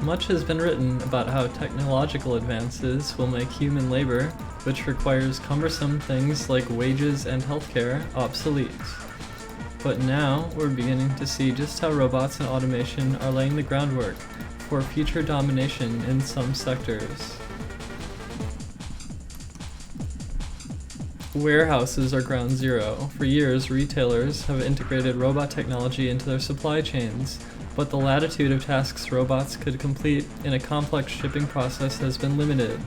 Much has been written about how technological advances will make human labor, which requires cumbersome things like wages and healthcare, obsolete. But now we're beginning to see just how robots and automation are laying the groundwork for future domination in some sectors. warehouses are ground zero. For years, retailers have integrated robot technology into their supply chains, but the latitude of tasks robots could complete in a complex shipping process has been limited.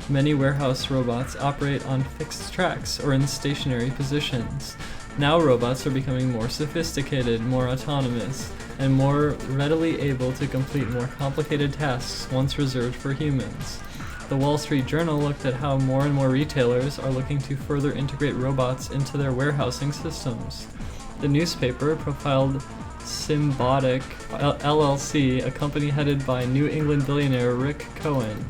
Many warehouse robots operate on fixed tracks or in stationary positions. Now robots are becoming more sophisticated, more autonomous, and more readily able to complete more complicated tasks once reserved for humans. The Wall Street Journal looked at how more and more retailers are looking to further integrate robots into their warehousing systems. The newspaper profiled Symbotic LLC, a company headed by New England billionaire Rick Cohen.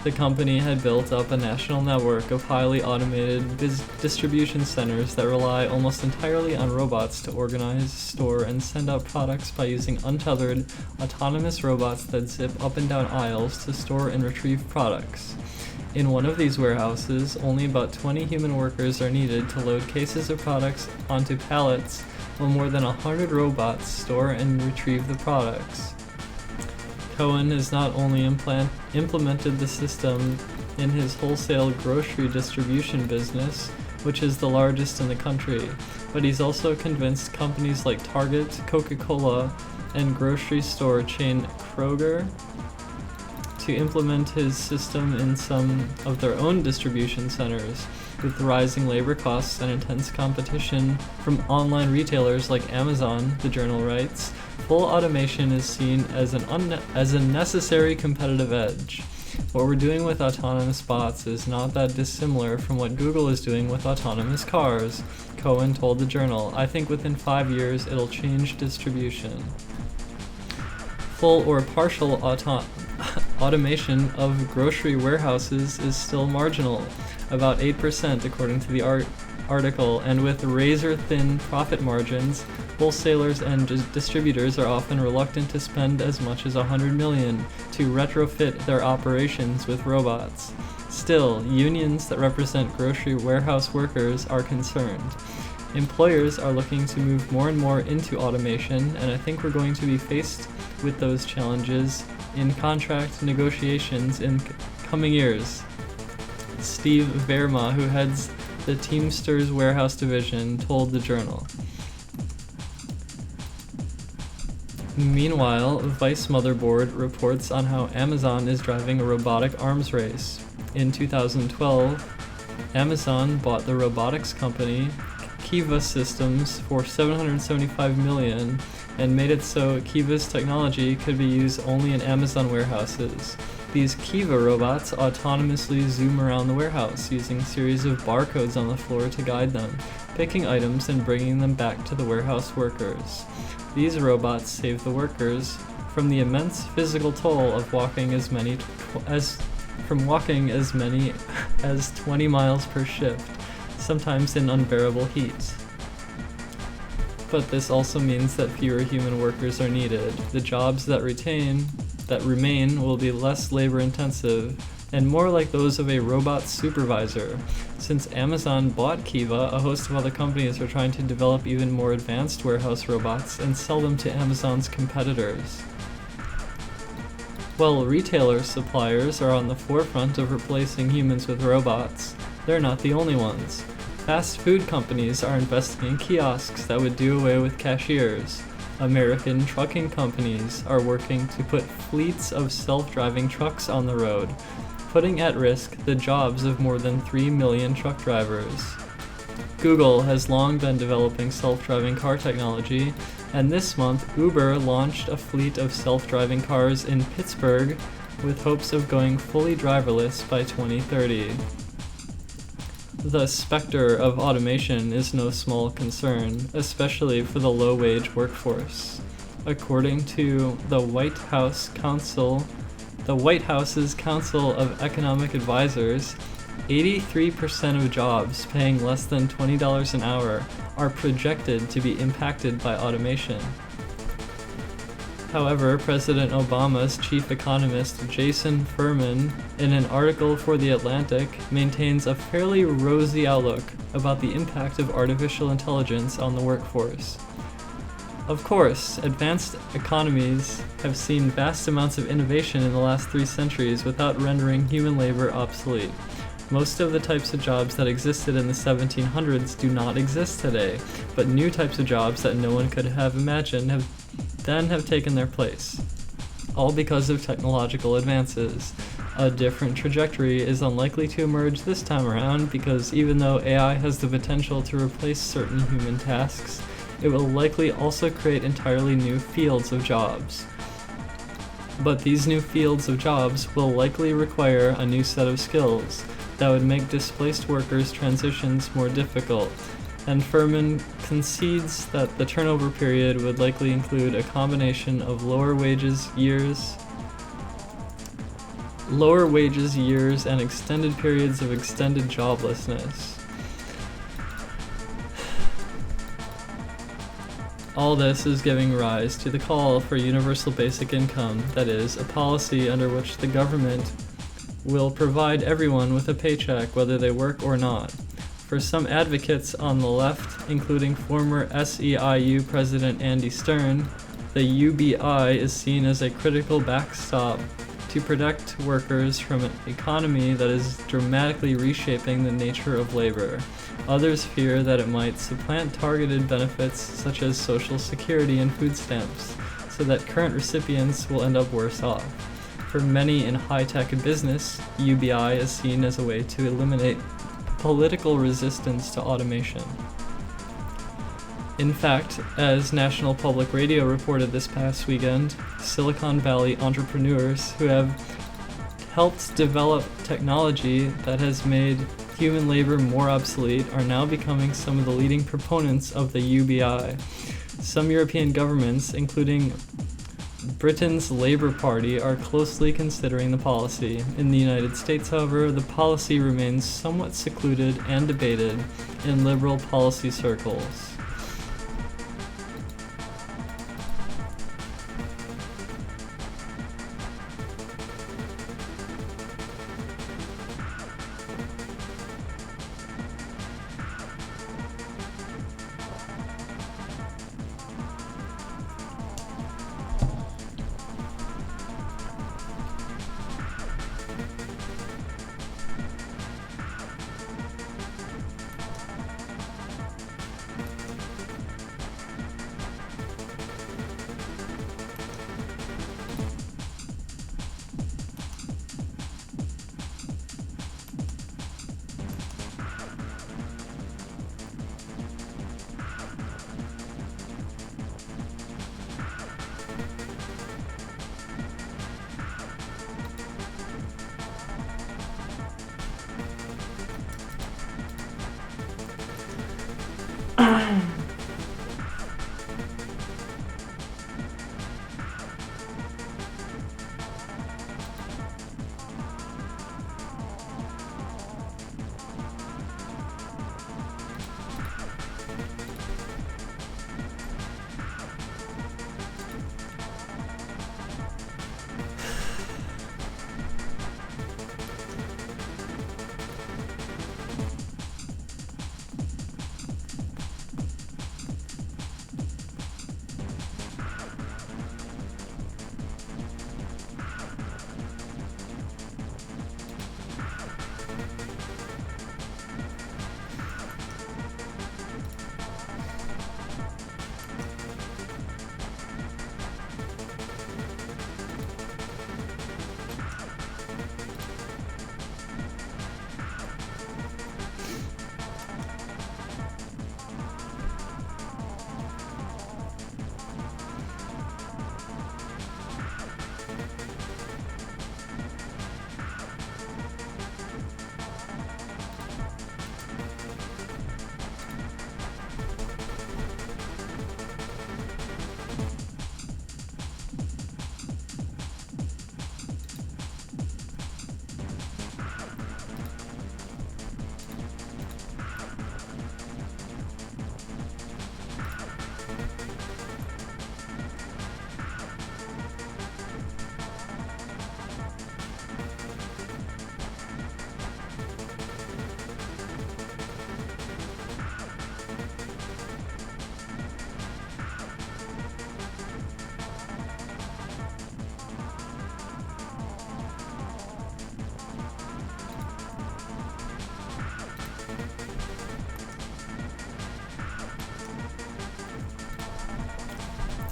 The company had built up a national network of highly automated distribution centers that rely almost entirely on robots to organize, store, and send out products by using untethered, autonomous robots that zip up and down aisles to store and retrieve products. In one of these warehouses, only about 20 human workers are needed to load cases of products onto pallets, while more than 100 robots store and retrieve the products. Cohen has not only implemented the system in his wholesale grocery distribution business, which is the largest in the country, but he's also convinced companies like Target, Coca-Cola, and grocery store chain Kroger to implement his system in some of their own distribution centers. With rising labor costs and intense competition from online retailers like Amazon, the journal writes, full automation is seen as a necessary competitive edge. What we're doing with autonomous bots is not that dissimilar from what Google is doing with autonomous cars, Cohen told the journal. I think within 5 years it'll change distribution. Full or partial automation of grocery warehouses is still marginal, about 8% according to the article, and with razor-thin profit margins, wholesalers and distributors are often reluctant to spend as much as $100 million to retrofit their operations with robots. Still, unions that represent grocery warehouse workers are concerned. Employers are looking to move more and more into automation, and I think we're going to be faced with those challenges in contract negotiations in coming years. Steve Verma, who heads the Teamsters Warehouse Division, told the journal. Meanwhile, Vice Motherboard reports on how Amazon is driving a robotic arms race. In 2012, Amazon bought the robotics company Kiva Systems for $775 million and made it so Kiva's technology could be used only in Amazon warehouses. These Kiva robots autonomously zoom around the warehouse using a series of barcodes on the floor to guide them, picking items and bringing them back to the warehouse workers. These robots save the workers from the immense physical toll of walking as many as 20 miles per shift, sometimes in unbearable heat. But this also means that fewer human workers are needed. The jobs that remain will be less labor-intensive and more like those of a robot supervisor. Since Amazon bought Kiva, a host of other companies are trying to develop even more advanced warehouse robots and sell them to Amazon's competitors. While retailer suppliers are on the forefront of replacing humans with robots, they're not the only ones. Fast food companies are investing in kiosks that would do away with cashiers. American trucking companies are working to put fleets of self-driving trucks on the road, putting at risk the jobs of more than 3 million truck drivers. Google has long been developing self-driving car technology, and this month Uber launched a fleet of self-driving cars in Pittsburgh with hopes of going fully driverless by 2030. The specter of automation is no small concern, especially for the low-wage workforce. According to the White House's Council of Economic Advisors, 83% of jobs paying less than $20 an hour are projected to be impacted by automation. However, President Obama's chief economist Jason Furman, in an article for The Atlantic, maintains a fairly rosy outlook about the impact of artificial intelligence on the workforce. Of course, advanced economies have seen vast amounts of innovation in the last 3 centuries without rendering human labor obsolete. Most of the types of jobs that existed in the 1700s do not exist today, but new types of jobs that no one could have imagined have taken their place, all because of technological advances. A different trajectory is unlikely to emerge this time around because even though AI has the potential to replace certain human tasks, it will likely also create entirely new fields of jobs. But these new fields of jobs will likely require a new set of skills that would make displaced workers' transitions more difficult, and Furman concedes that the turnover period would likely include a combination of lower wages years, and extended periods of extended joblessness. All this is giving rise to the call for universal basic income, that is, a policy under which the government will provide everyone with a paycheck whether they work or not. For some advocates on the left, including former SEIU President Andy Stern, the UBI is seen as a critical backstop to protect workers from an economy that is dramatically reshaping the nature of labor. Others fear that it might supplant targeted benefits such as Social Security and food stamps, so that current recipients will end up worse off. For many in high-tech business, UBI is seen as a way to eliminate political resistance to automation. In fact, as National Public Radio reported this past weekend, Silicon Valley entrepreneurs who have helped develop technology that has made human labor more obsolete are now becoming some of the leading proponents of the UBI. Some European governments, including Britain's Labour Party, are closely considering the policy. In the United States, however, the policy remains somewhat secluded and debated in liberal policy circles.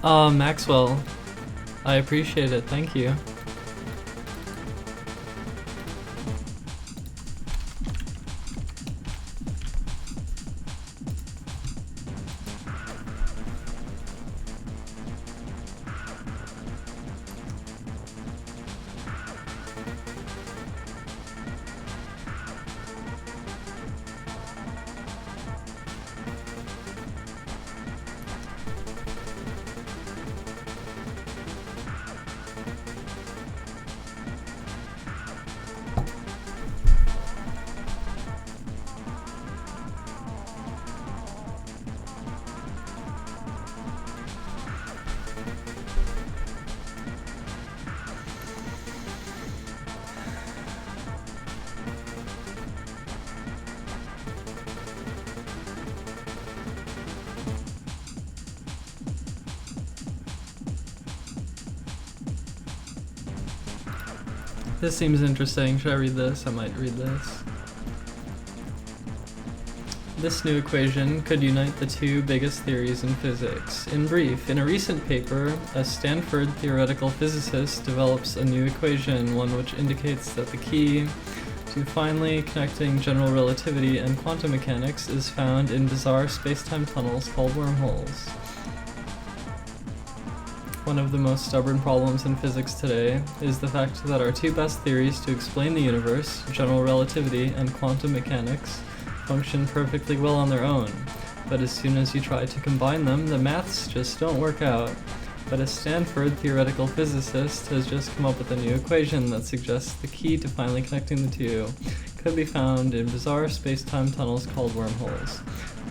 Maxwell, I appreciate it. Thank you. This seems interesting. Should I read this? I might read this. This new equation could unite the two biggest theories in physics. In brief, in a recent paper, a Stanford theoretical physicist develops a new equation, one which indicates that the key to finally connecting general relativity and quantum mechanics is found in bizarre space-time tunnels called wormholes. One of the most stubborn problems in physics today is the fact that our two best theories to explain the universe, general relativity and quantum mechanics, function perfectly well on their own, but as soon as you try to combine them, the maths just don't work out. But a Stanford theoretical physicist has just come up with a new equation that suggests the key to finally connecting the two could be found in bizarre space-time tunnels called wormholes.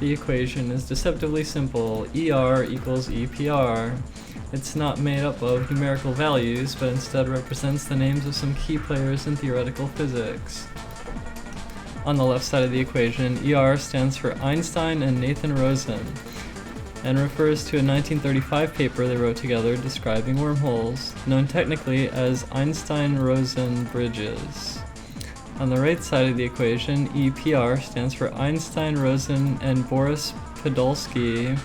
The equation is deceptively simple: ER equals EPR. It's not made up of numerical values, but instead represents the names of some key players in theoretical physics. On the left side of the equation, ER stands for Einstein and Nathan Rosen, and refers to a 1935 paper they wrote together describing wormholes, known technically as Einstein-Rosen bridges. On the right side of the equation, EPR stands for Einstein, Rosen, and Boris Podolsky,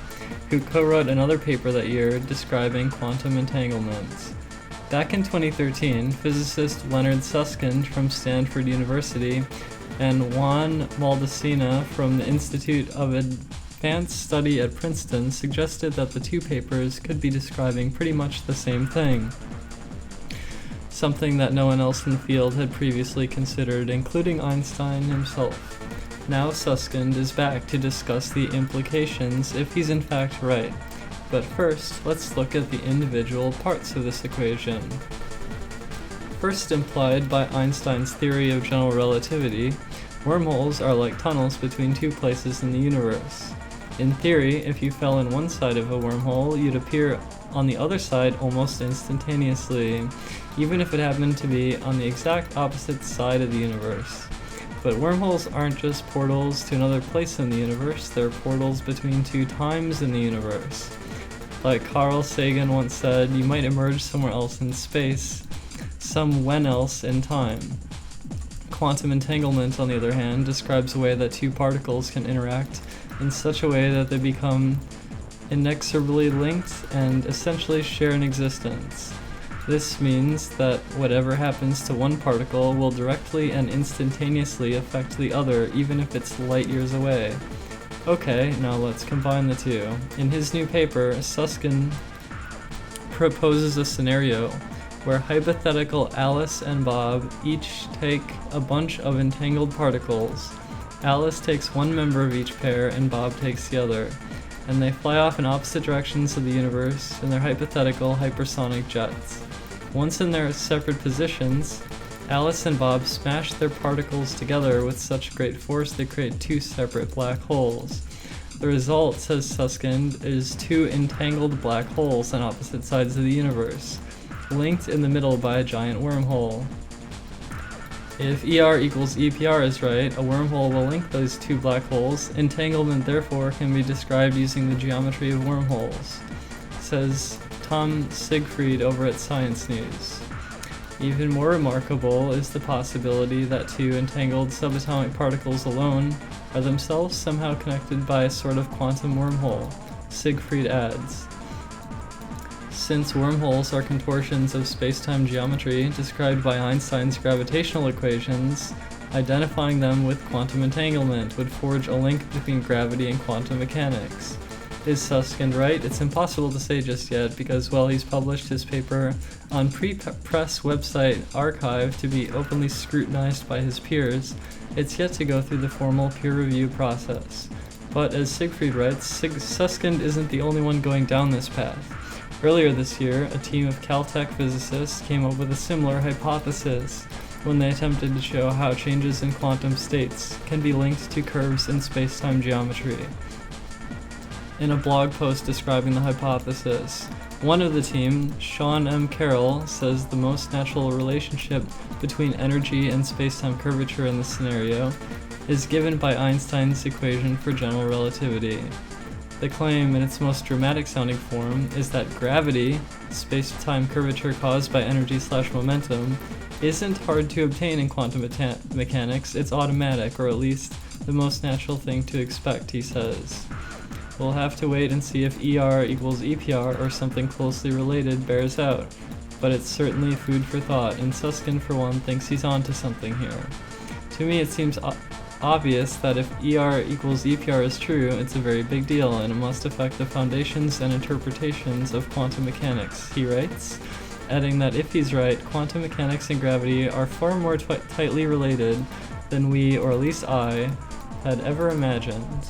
who co-wrote another paper that year describing quantum entanglements. Back in 2013, physicist Leonard Susskind from Stanford University and Juan Maldacena from the Institute of Advanced Study at Princeton suggested that the two papers could be describing pretty much the same thing, something that no one else in the field had previously considered, including Einstein himself. Now Susskind is back to discuss the implications if he's in fact right. But first, let's look at the individual parts of this equation. First implied by Einstein's theory of general relativity, wormholes are like tunnels between two places in the universe. In theory, if you fell in one side of a wormhole, you'd appear on the other side almost instantaneously, even if it happened to be on the exact opposite side of the universe. But wormholes aren't just portals to another place in the universe, they're portals between two times in the universe. Like Carl Sagan once said, you might emerge somewhere else in space, some when else in time. Quantum entanglement, on the other hand, describes a way that two particles can interact in such a way that they become inexorably linked and essentially share an existence. This means that whatever happens to one particle will directly and instantaneously affect the other, even if it's light years away. Okay, now let's combine the two. In his new paper, Susskind proposes a scenario where hypothetical Alice and Bob each take a bunch of entangled particles. Alice takes one member of each pair and Bob takes the other, and they fly off in opposite directions of the universe in their hypothetical hypersonic jets. Once in their separate positions, Alice and Bob smash their particles together with such great force they create two separate black holes. The result, says Susskind, is two entangled black holes on opposite sides of the universe, linked in the middle by a giant wormhole. If ER equals EPR is right, a wormhole will link those two black holes. Entanglement, therefore, can be described using the geometry of wormholes, says Tom Siegfried over at Science News. Even more remarkable is the possibility that two entangled subatomic particles alone are themselves somehow connected by a sort of quantum wormhole, Siegfried adds. instance, wormholes are contortions of space-time geometry described by Einstein's gravitational equations. Identifying them with quantum entanglement would forge a link between gravity and quantum mechanics. Is Susskind right? It's impossible to say just yet because, well, he's published his paper on pre-press website archive to be openly scrutinized by his peers. It's yet to go through the formal peer review process. But as Siegfried writes, Susskind isn't the only one going down this path. Earlier this year, a team of Caltech physicists came up with a similar hypothesis when they attempted to show how changes in quantum states can be linked to curves in space-time geometry. In a blog post describing the hypothesis, one of the team, Sean M. Carroll, says the most natural relationship between energy and space-time curvature in this scenario is given by Einstein's equation for general relativity. The claim, in its most dramatic-sounding form, is that gravity, space-time curvature caused by energy/momentum, isn't hard to obtain in quantum mechanics. It's automatic, or at least the most natural thing to expect, he says. We'll have to wait and see if ER equals EPR or something closely related bears out, but it's certainly food for thought, and Susskind for one thinks he's onto something here. To me it seems obvious that if ER equals EPR is true, it's a very big deal and it must affect the foundations and interpretations of quantum mechanics, he writes, adding that if he's right, quantum mechanics and gravity are far more tightly related than we, or at least I, had ever imagined.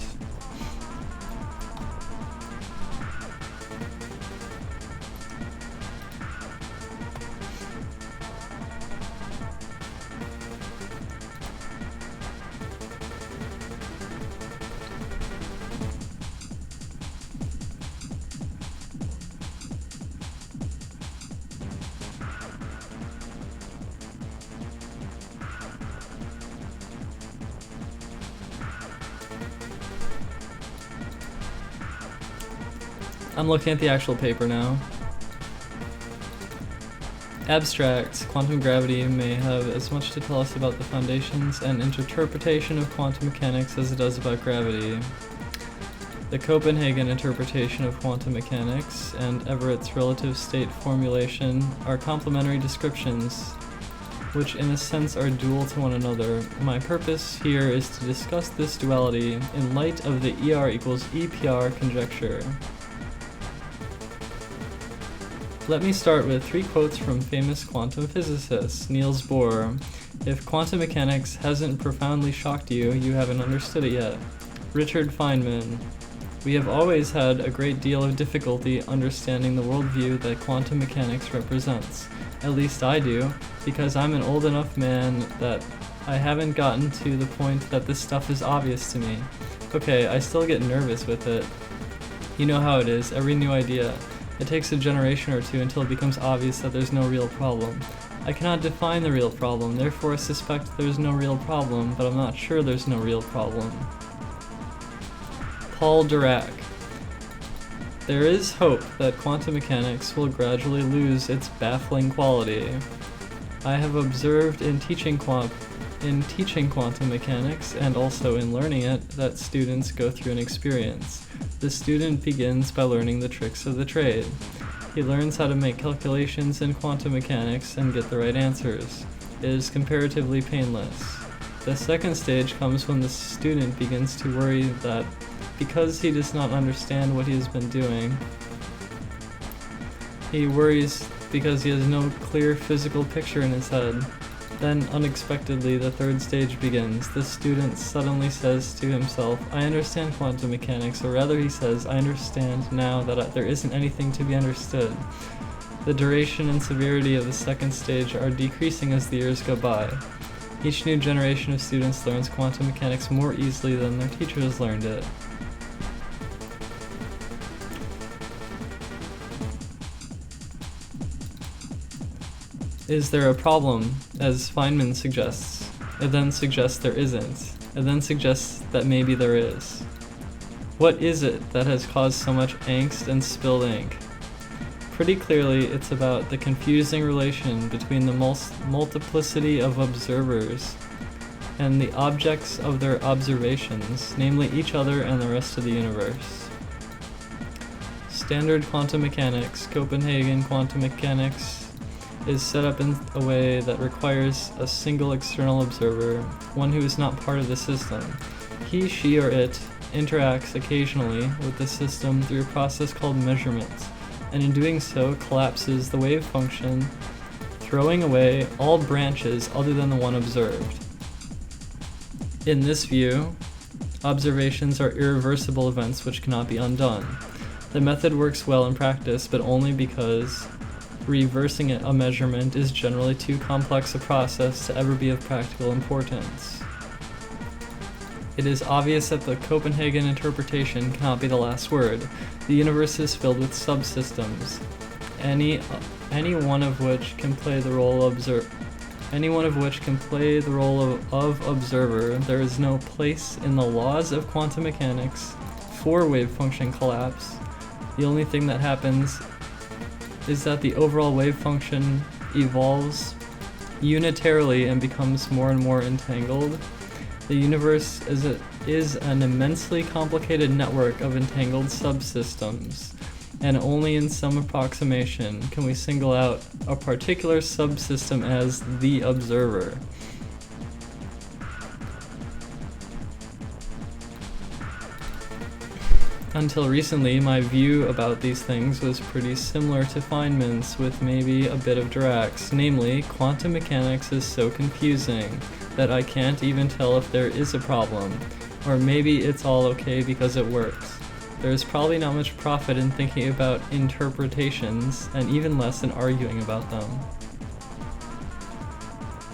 I'm looking at the actual paper now. Abstract. Quantum gravity may have as much to tell us about the foundations and interpretation of quantum mechanics as it does about gravity. The Copenhagen interpretation of quantum mechanics and Everett's relative state formulation are complementary descriptions, which in a sense are dual to one another. My purpose here is to discuss this duality in light of the ER equals EPR conjecture. Let me start with 3 quotes from famous quantum physicist Niels Bohr. If quantum mechanics hasn't profoundly shocked you, you haven't understood it yet. Richard Feynman. We have always had a great deal of difficulty understanding the worldview that quantum mechanics represents. At least I do, because I'm an old enough man that I haven't gotten to the point that this stuff is obvious to me. Okay, I still get nervous with it. You know how it is, every new idea. It takes a generation or two until it becomes obvious that there's no real problem. I cannot define the real problem, therefore I suspect there's no real problem, but I'm not sure there's no real problem. Paul Dirac. There is hope that quantum mechanics will gradually lose its baffling quality. I have observed in teaching quantum mechanics and also in learning it that students go through an experience. The student begins by learning the tricks of the trade. He learns how to make calculations in quantum mechanics and get the right answers. It is comparatively painless. The second stage comes when the student begins to worry that because he does not understand what he has been doing, he worries because he has no clear physical picture in his head. Then, unexpectedly, the third stage begins. The student suddenly says to himself, I understand quantum mechanics, or rather he says, I understand now that there isn't anything to be understood. The duration and severity of the second stage are decreasing as the years go by. Each new generation of students learns quantum mechanics more easily than their teachers learned it. Is there a problem, as Feynman suggests? It then suggests there isn't. It then suggests that maybe there is. What is it that has caused so much angst and spilled ink? Pretty clearly, it's about the confusing relation between the multiplicity of observers and the objects of their observations, namely each other and the rest of the universe. standard quantum mechanics, Copenhagen quantum mechanics, is set up in a way that requires a single external observer, one who is not part of the system. He, she, or it interacts occasionally with the system through a process called measurement, and in doing so collapses the wave function, throwing away all branches other than the one observed. In this view, observations are irreversible events which cannot be undone. The method works well in practice, but only because reversing a measurement is generally too complex a process to ever be of practical importance. It is obvious that the Copenhagen interpretation cannot be the last word. The universe is filled with subsystems, any one of which can play the role of observer. There is no place in the laws of quantum mechanics for wave function collapse. The only thing that happens is that the overall wave function evolves unitarily and becomes more and more entangled. The universe is an immensely complicated network of entangled subsystems, and only in some approximation can we single out a particular subsystem as the observer. Until recently, my view about these things was pretty similar to Feynman's, with maybe a bit of Dirac's. Namely, quantum mechanics is so confusing that I can't even tell if there is a problem, or maybe it's all okay because it works. There is probably not much profit in thinking about interpretations, and even less in arguing about them.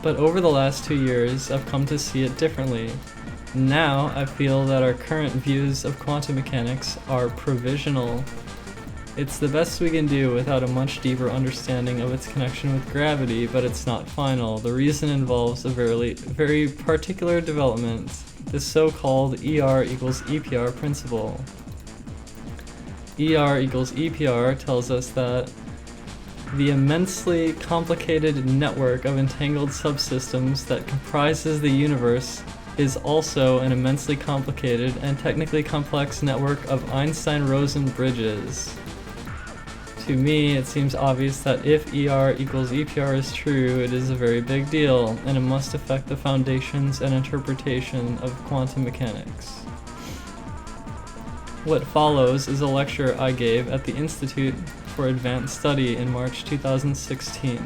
But over the last 2 years, I've come to see it differently. Now, I feel that our current views of quantum mechanics are provisional. It's the best we can do without a much deeper understanding of its connection with gravity, but it's not final. The reason involves a very particular development, the so-called ER equals EPR principle. ER equals EPR tells us that the immensely complicated network of entangled subsystems that comprises the universe is also an immensely complicated and technically complex network of Einstein-Rosen bridges. To me, it seems obvious that if ER equals EPR is true, it is a very big deal, and it must affect the foundations and interpretation of quantum mechanics. What follows is a lecture I gave at the Institute for Advanced Study in March 2016.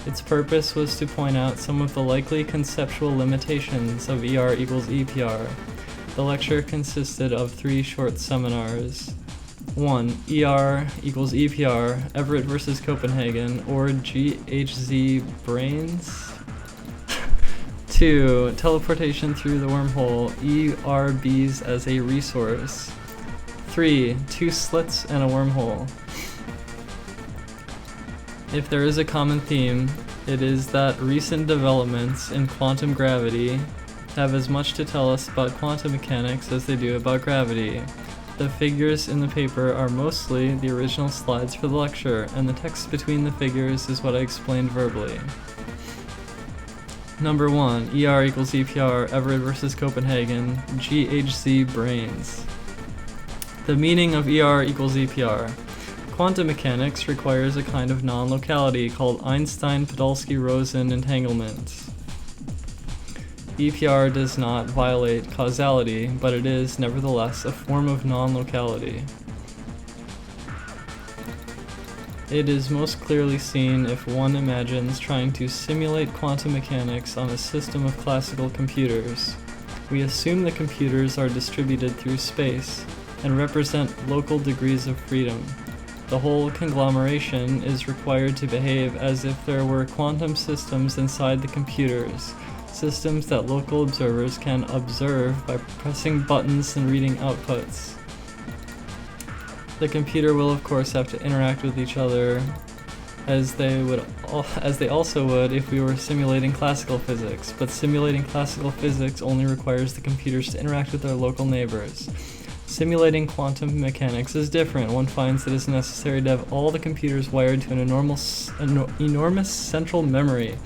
Its purpose was to point out some of the likely conceptual limitations of ER equals EPR. The lecture consisted of 3 short seminars. 1. ER equals EPR, Everett versus Copenhagen, or GHZ brains. 2. Teleportation through the wormhole, ERBs as a resource. 3. 2 slits and a wormhole. If there is a common theme, it is that recent developments in quantum gravity have as much to tell us about quantum mechanics as they do about gravity. The figures in the paper are mostly the original slides for the lecture, and the text between the figures is what I explained verbally. Number 1, ER equals EPR, Everett versus Copenhagen, GHZ brains. The meaning of ER equals EPR. Quantum mechanics requires a kind of non-locality called Einstein-Podolsky-Rosen entanglement. EPR does not violate causality, but it is nevertheless a form of non-locality. It is most clearly seen if one imagines trying to simulate quantum mechanics on a system of classical computers. We assume the computers are distributed through space and represent local degrees of freedom. The whole conglomeration is required to behave as if there were quantum systems inside the computers, systems that local observers can observe by pressing buttons and reading outputs. The computer will of course have to interact with each other as they also would if we were simulating classical physics, but simulating classical physics only requires the computers to interact with their local neighbors. Simulating quantum mechanics is different. One finds that it's necessary to have all the computers wired to an enormous central memory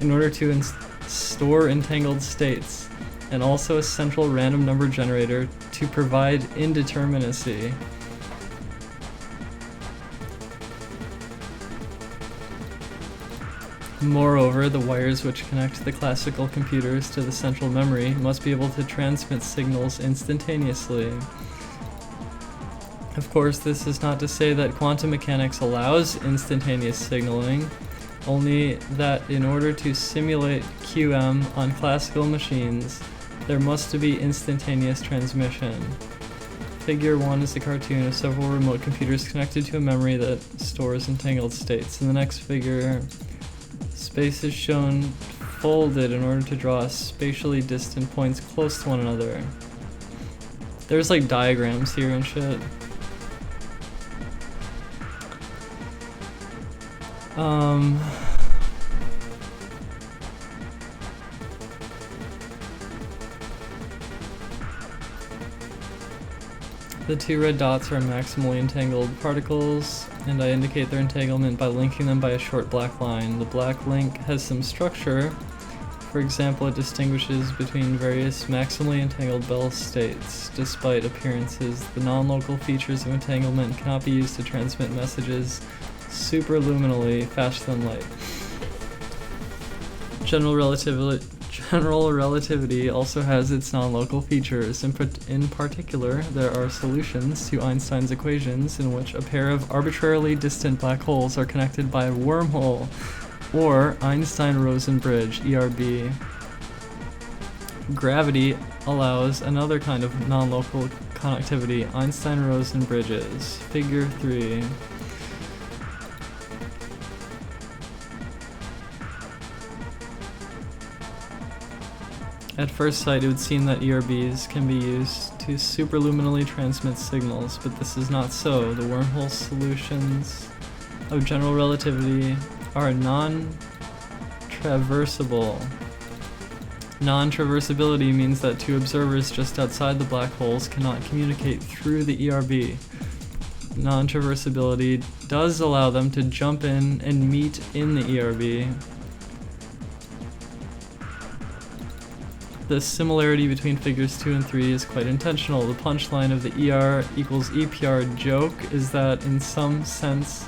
in order to store entangled states, and also a central random number generator to provide indeterminacy. Moreover, the wires which connect the classical computers to the central memory must be able to transmit signals instantaneously. Of course, this is not to say that quantum mechanics allows instantaneous signaling, only that in order to simulate QM on classical machines, there must be instantaneous transmission. Figure 1 is a cartoon of several remote computers connected to a memory that stores entangled states. In the next figure, space is shown folded in order to draw spatially distant points close to one another. There's like diagrams here and shit. The two red dots are maximally entangled particles, and I indicate their entanglement by linking them by a short black line. The black link has some structure. For example, it distinguishes between various maximally entangled Bell states. Despite appearances, the non-local features of entanglement cannot be used to transmit messages superluminally faster than light. General relativity also has its non-local features. In particular, there are solutions to Einstein's equations in which a pair of arbitrarily distant black holes are connected by a wormhole, or Einstein-Rosen bridge, ERB. Gravity allows another kind of non-local connectivity, Einstein-Rosen bridges. Figure 3. At first sight, it would seem that ERBs can be used to superluminally transmit signals, but this is not so. The wormhole solutions of general relativity are non-traversable. Non-traversability means that two observers just outside the black holes cannot communicate through the ERB. Non-traversability does allow them to jump in and meet in the ERB. The similarity between figures 2 and 3 is quite intentional. The punchline of the ER equals EPR joke is that in some sense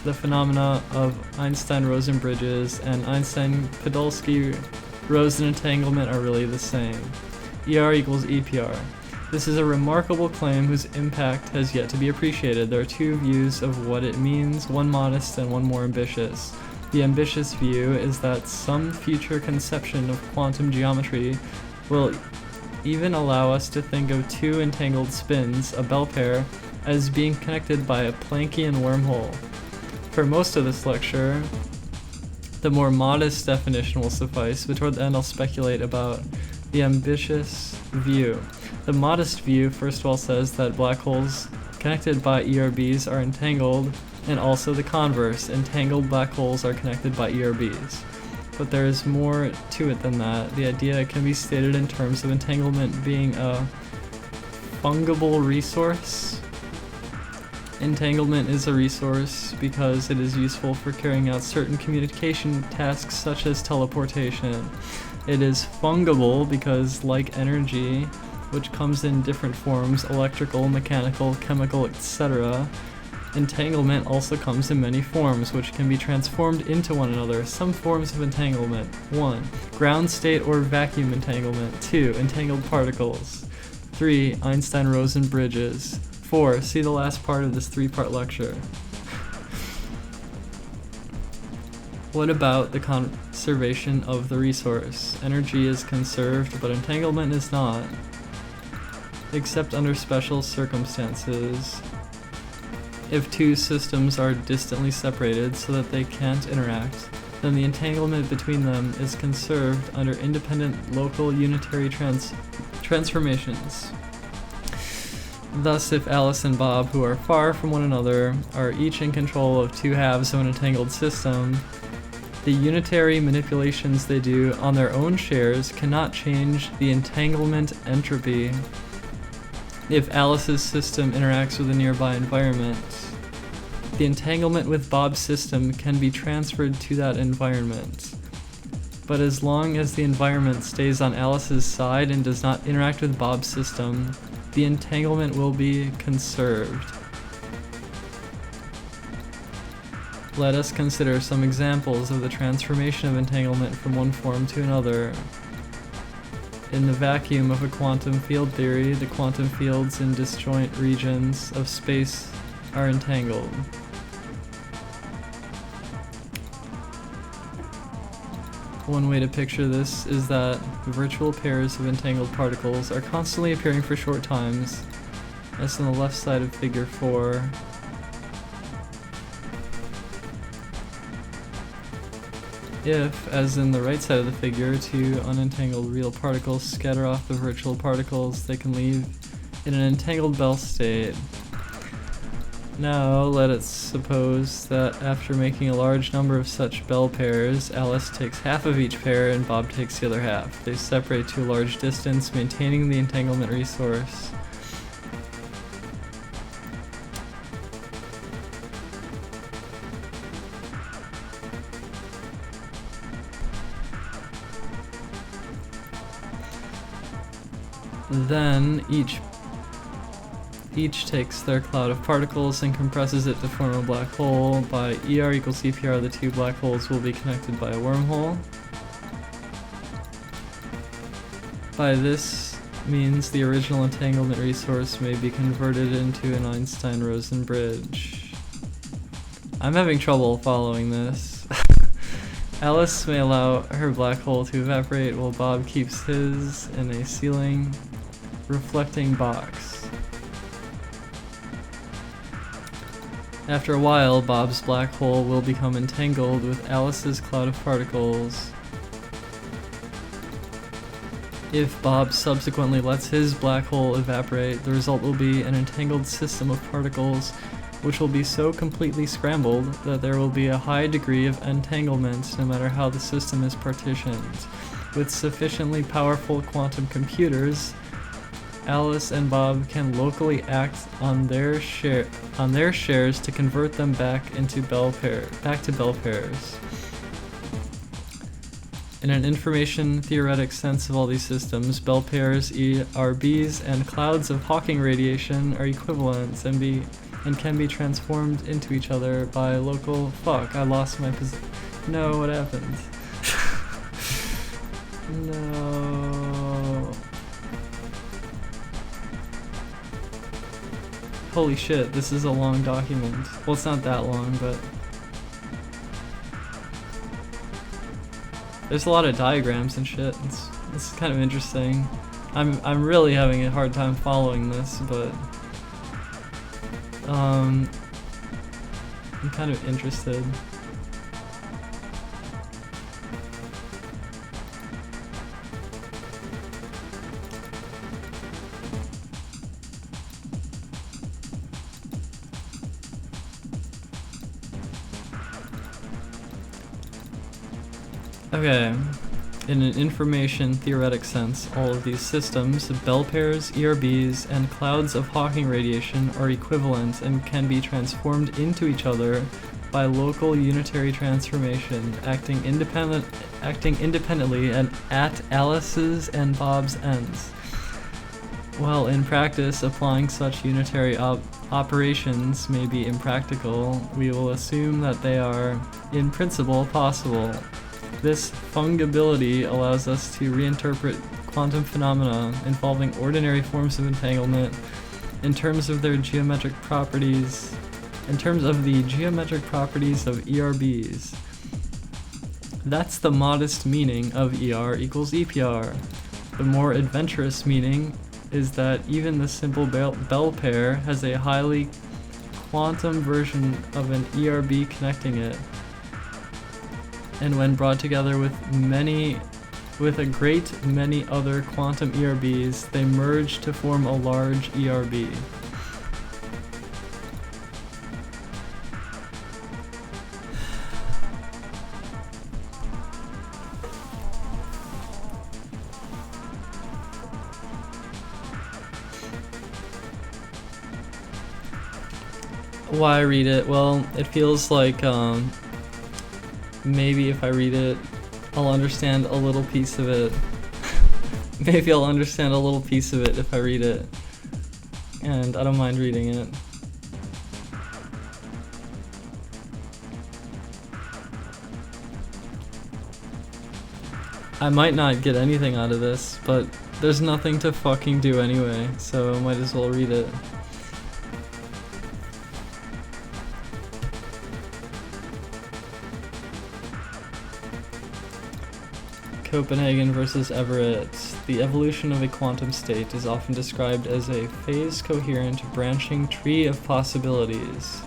the phenomena of Einstein-Rosen bridges and Einstein-Podolsky-Rosen entanglement are really the same. ER equals EPR. This is a remarkable claim whose impact has yet to be appreciated. There are two views of what it means, one modest and one more ambitious. The ambitious view is that some future conception of quantum geometry will even allow us to think of two entangled spins, a Bell pair, as being connected by a Planckian wormhole. For most of this lecture, the more modest definition will suffice, but toward the end I'll speculate about the ambitious view. The modest view first of all says that black holes connected by ERBs are entangled, and also the converse, entangled black holes are connected by ERBs. But there is more to it than that. The idea can be stated in terms of entanglement being a fungible resource. Entanglement is a resource because it is useful for carrying out certain communication tasks such as teleportation. It is fungible because, like energy, which comes in different forms, electrical, mechanical, chemical, etc., entanglement also comes in many forms, which can be transformed into one another. Some forms of entanglement: 1. Ground state or vacuum entanglement. 2. Entangled particles. 3. Einstein-Rosen bridges. 4. See the last part of this 3-part lecture. What about the conservation of the resource? Energy is conserved, but entanglement is not, except under special circumstances. If two systems are distantly separated so that they can't interact, then the entanglement between them is conserved under independent local unitary transformations. Thus, if Alice and Bob, who are far from one another, are each in control of two halves of an entangled system, the unitary manipulations they do on their own shares cannot change the entanglement entropy. If Alice's system interacts with a nearby environment, the entanglement with Bob's system can be transferred to that environment. But as long as the environment stays on Alice's side and does not interact with Bob's system, the entanglement will be conserved. Let us consider some examples of the transformation of entanglement from one form to another. In the vacuum of a quantum field theory, the quantum fields in disjoint regions of space are entangled. One way to picture this is that virtual pairs of entangled particles are constantly appearing for short times, as on the left side of figure 4. If, as in the right side of the figure, two unentangled real particles scatter off the virtual particles, they can leave in an entangled Bell state. Now, let us suppose that after making a large number of such Bell pairs, Alice takes half of each pair and Bob takes the other half. They separate to a large distance, maintaining the entanglement resource. Then each takes their cloud of particles and compresses it to form a black hole. By ER equals EPR, the two black holes will be connected by a wormhole. By this means the original entanglement resource may be converted into an Einstein-Rosen bridge. I'm having trouble following this. Alice may allow her black hole to evaporate while Bob keeps his in a ceiling reflecting box. After a while, Bob's black hole will become entangled with Alice's cloud of particles. If Bob subsequently lets his black hole evaporate, the result will be an entangled system of particles which will be so completely scrambled that there will be a high degree of entanglement no matter how the system is partitioned. With sufficiently powerful quantum computers, Alice and Bob can locally act on their shares to convert them back to Bell pairs. In an information theoretic sense of all these systems, Bell pairs, ERBs, and clouds of Hawking radiation are equivalent and can be transformed into each other by local. Fuck, I lost my position. No, what happened? No. Holy shit, this is a long document. Well, it's not that long, but there's a lot of diagrams and shit. It's kind of interesting. I'm really having a hard time following this, but I'm kind of interested. Okay, in an information theoretic sense, all of these systems, Bell pairs, ERBs, and clouds of Hawking radiation are equivalent and can be transformed into each other by local unitary transformation, acting independently and at Alice's and Bob's ends. While in practice, applying such unitary operations may be impractical, we will assume that they are, in principle, possible. This fungibility allows us to reinterpret quantum phenomena involving ordinary forms of entanglement in terms of their geometric properties, of ERBs. That's the modest meaning of ER equals EPR. The more adventurous meaning is that even the simple Bell pair has a highly quantum version of an ERB connecting it. And when brought together with a great many other quantum ERBs, they merge to form a large ERB. Why read it? Well, it feels like maybe if I read it, I'll understand a little piece of it. Maybe I'll understand a little piece of it if I read it. And I don't mind reading it. I might not get anything out of this, but there's nothing to fucking do anyway, so I might as well read it. Copenhagen versus Everett. The evolution of a quantum state is often described as a phase-coherent branching tree of possibilities.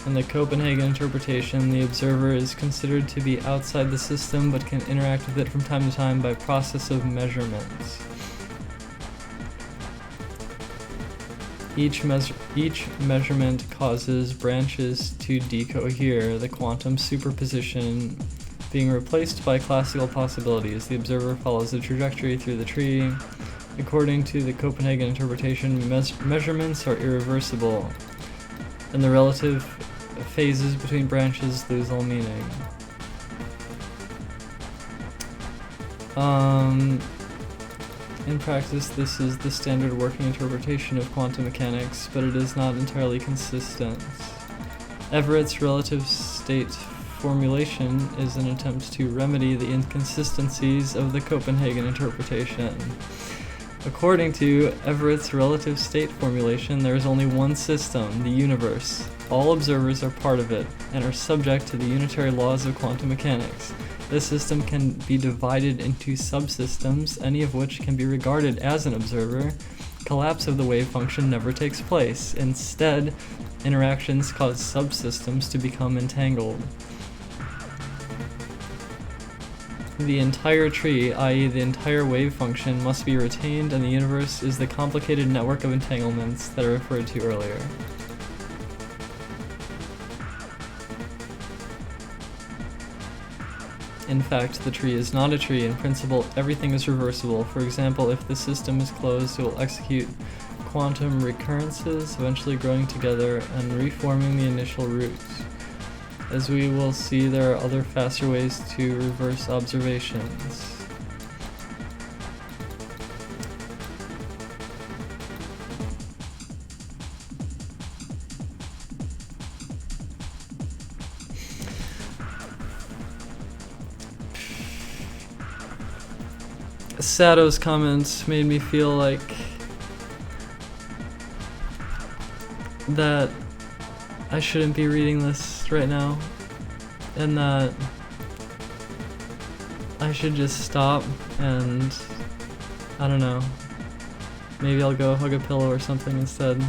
In the Copenhagen interpretation, the observer is considered to be outside the system but can interact with it from time to time by process of measurements. Each measurement causes branches to decohere, the quantum superposition being replaced by classical possibilities. The observer follows the trajectory through the tree. According to the Copenhagen interpretation, measurements are irreversible, and the relative phases between branches lose all meaning. In practice, this is the standard working interpretation of quantum mechanics, but it is not entirely consistent. Everett's relative state formulation is an attempt to remedy the inconsistencies of the Copenhagen interpretation. According to Everett's relative state formulation, there is only one system, the universe. All observers are part of it and are subject to the unitary laws of quantum mechanics. This system can be divided into subsystems, any of which can be regarded as an observer. Collapse of the wave function never takes place. Instead, interactions cause subsystems to become entangled. The entire tree, i.e. the entire wave function, must be retained, and the universe is the complicated network of entanglements that I referred to earlier. In fact, the tree is not a tree. In principle, everything is reversible. For example, if the system is closed, it will execute quantum recurrences, eventually growing together and reforming the initial roots. As we will see, there are other faster ways to reverse observations. Sato's comments made me feel like that I shouldn't be reading this right now, and that I should just stop and, I don't know, maybe I'll go hug a pillow or something instead.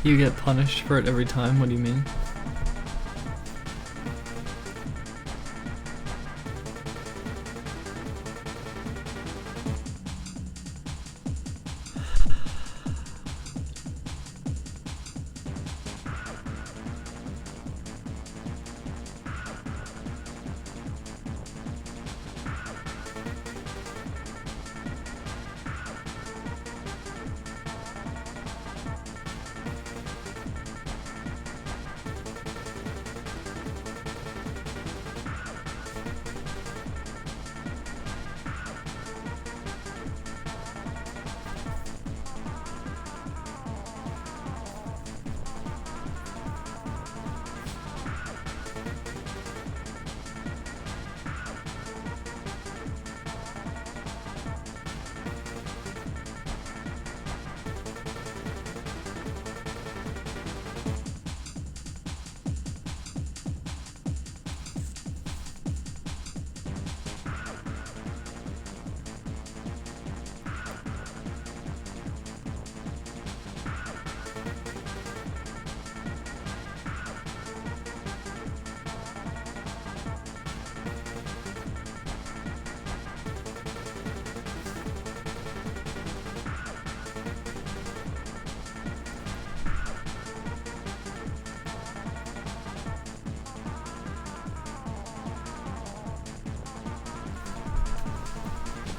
You get punished for it every time? What do you mean?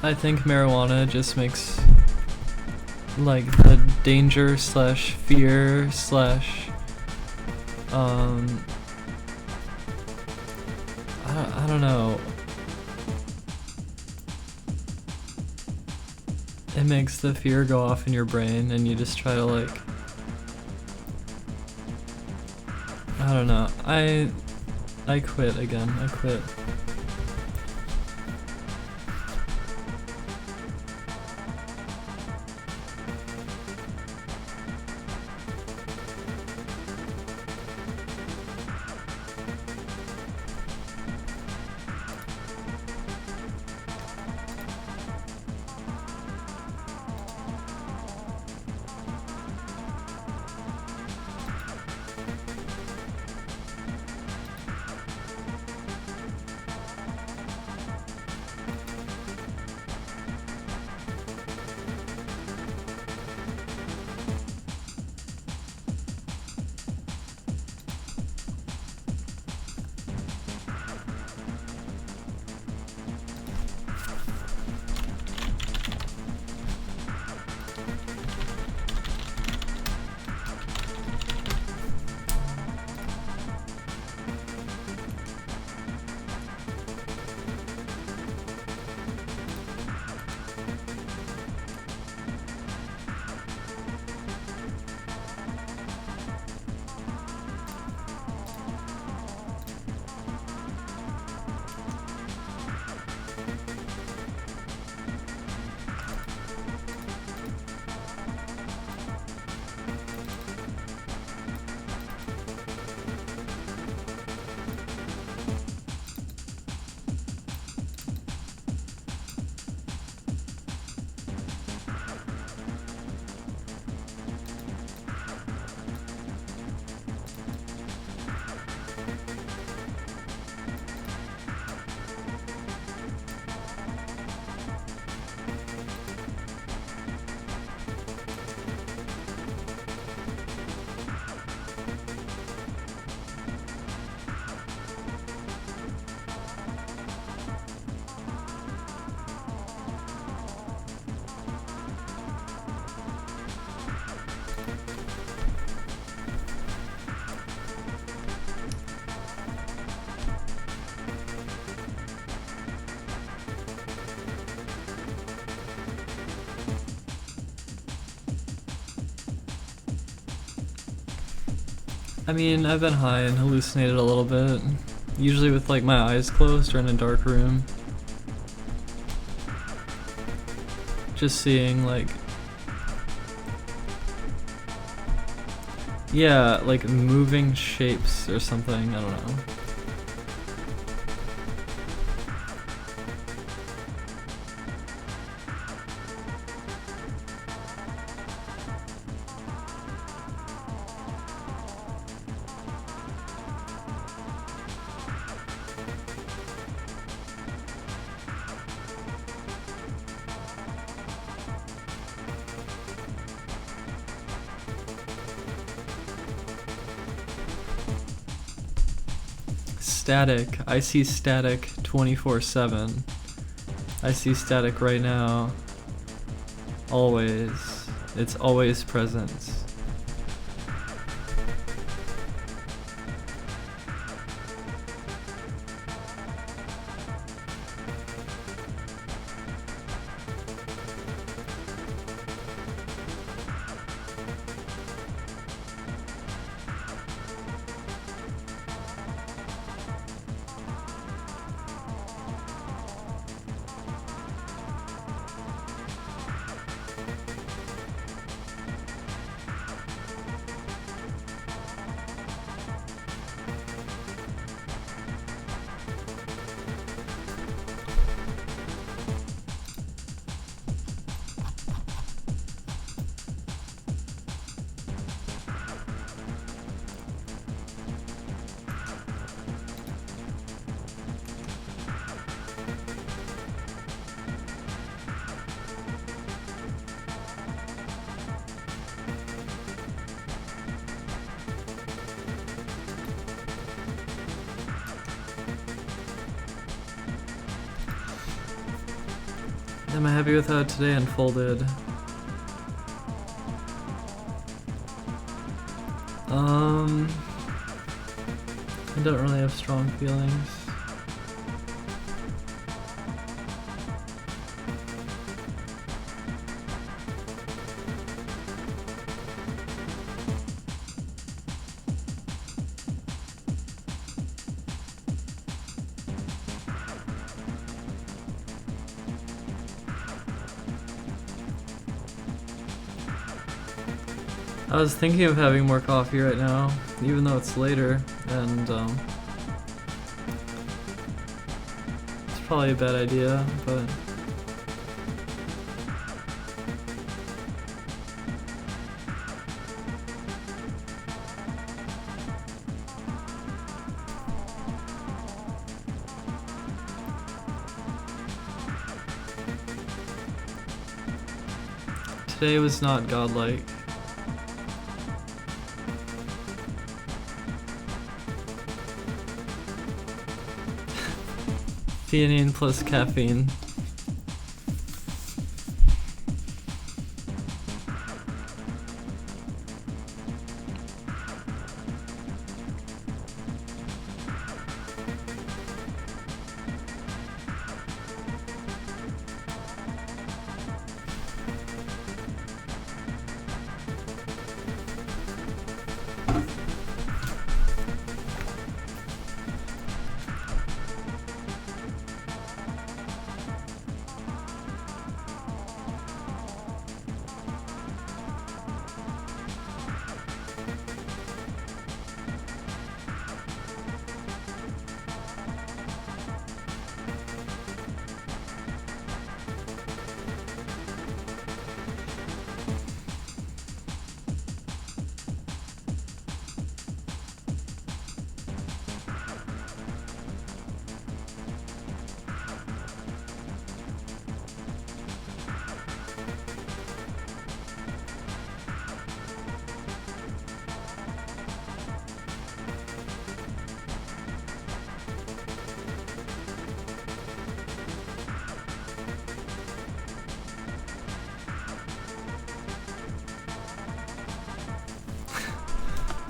I think marijuana just makes like the danger slash fear slash I don't know. It makes the fear go off in your brain and you just try to like, I don't know. I quit again. I quit. I mean, I've been high and hallucinated a little bit, usually with like my eyes closed or in a dark room. Just seeing like, yeah, like moving shapes or something, I don't know. static. I see static 24/7. I see static right now. Always. It's always present. Am I happy with how today unfolded? I don't really have strong feelings. I was thinking of having more coffee right now, even though it's later, and it's probably a bad idea, but today was not godlike. Theanine plus caffeine.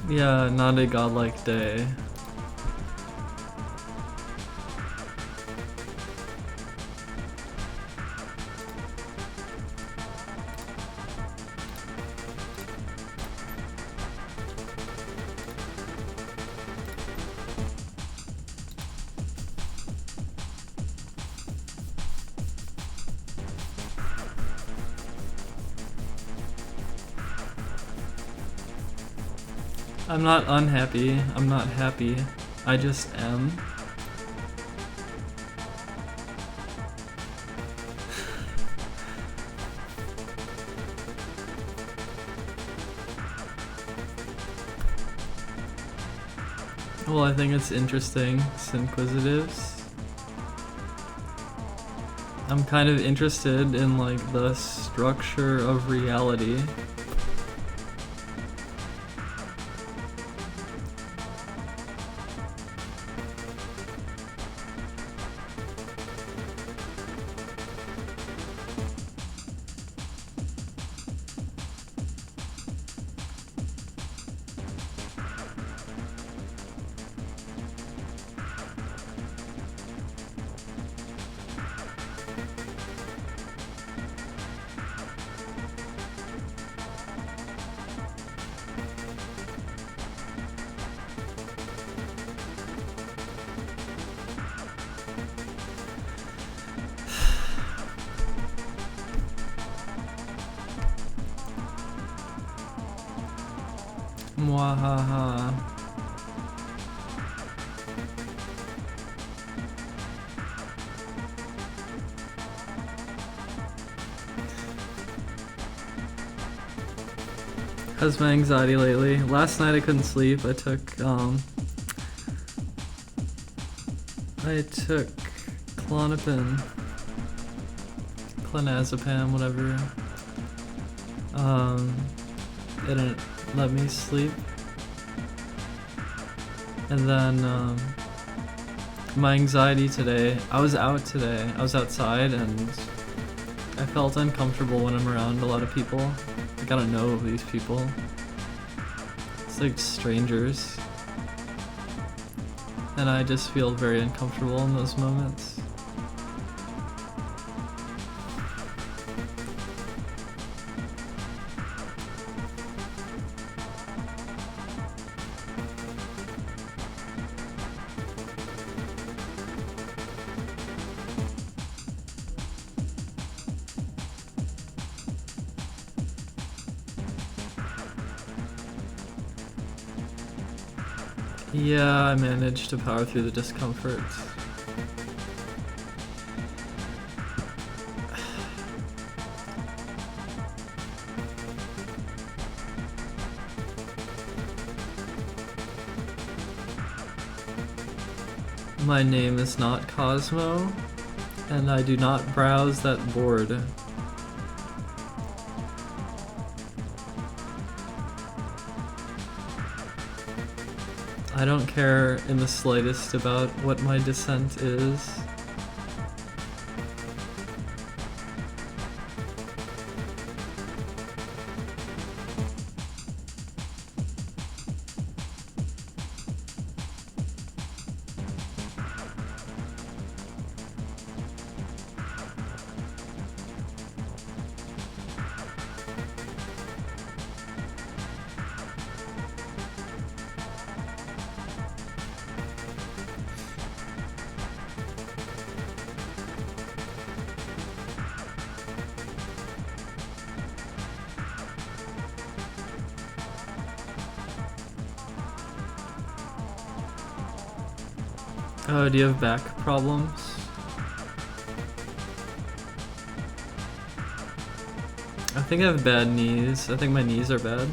Yeah, not a godlike day. I'm not unhappy. I'm not happy. I just am. Well, I think it's interesting, Synquisitives. I'm kind of interested in like the structure of reality. Mwahaha. How's my anxiety lately? Last night I couldn't sleep. I took Klonopin, clonazepam, whatever. It didn't let me sleep. And then my anxiety today. I was out today. I was outside and I felt uncomfortable when I'm around a lot of people. Like I don't know these people. It's like strangers. And I just feel very uncomfortable in those moments. Yeah, I managed to power through the discomfort. My name is not Cosmo, and I do not browse that board. I don't care in the slightest about what my descent is. Oh, do you have back problems? I think I have bad knees. I think my knees are bad.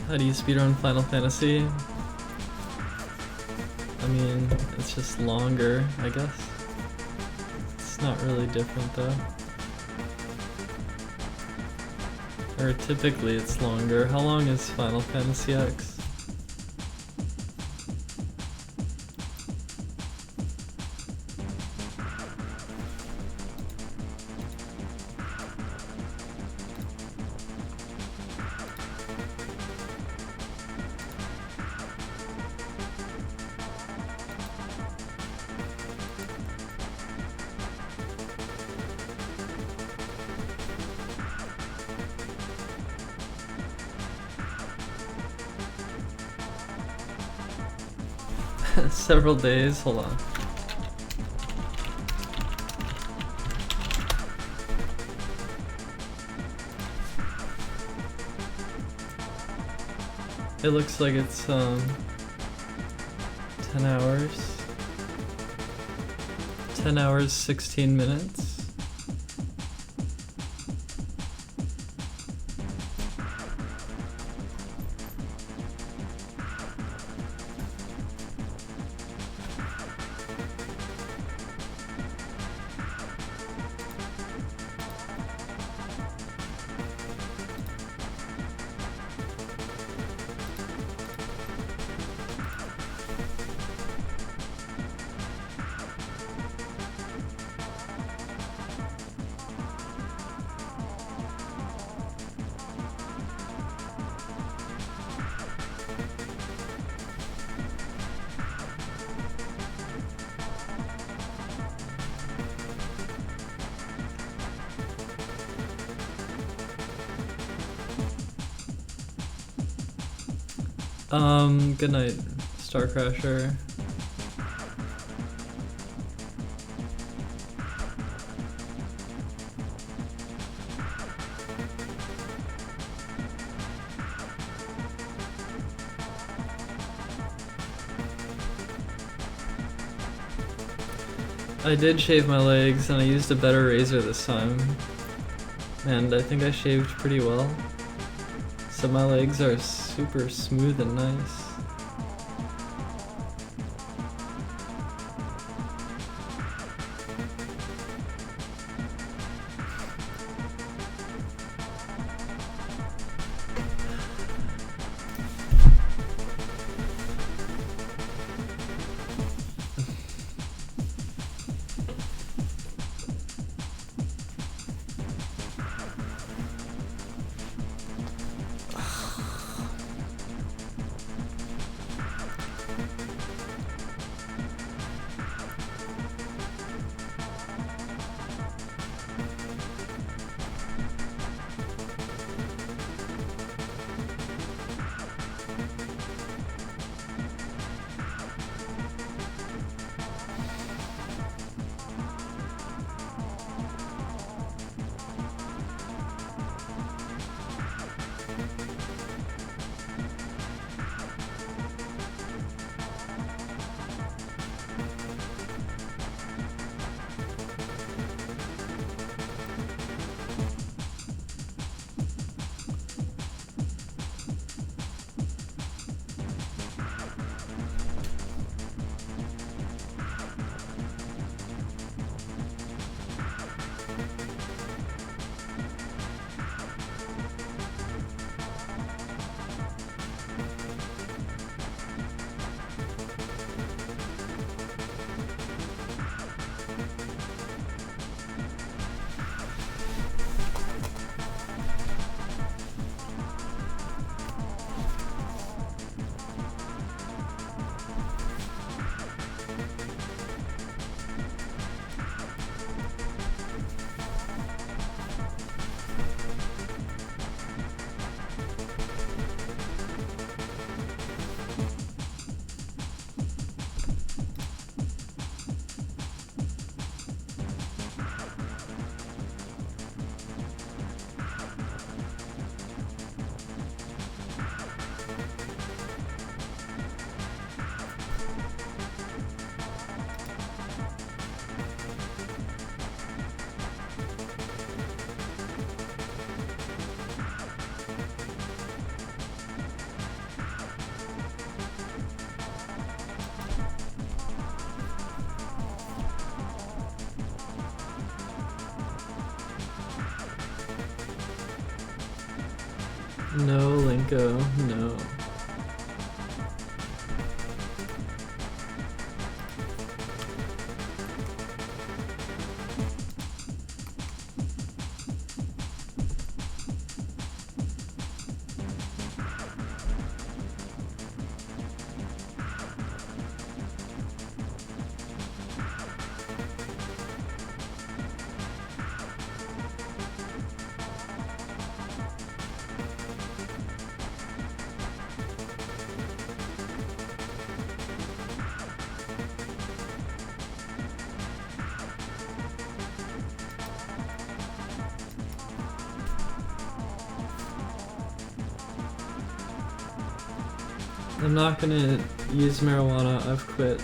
How do you speedrun Final Fantasy? I mean, it's just longer, I guess. It's not really different though. Or typically it's longer. How long is Final Fantasy X? Several days, hold on. It looks like it's 10 hours. 10 hours, 16 minutes. Good night, Star Crasher. I did shave my legs and I used a better razor this time. And I think I shaved pretty well. So my legs are super smooth and nice. No, Linko, no. I'm not gonna use marijuana, I've quit.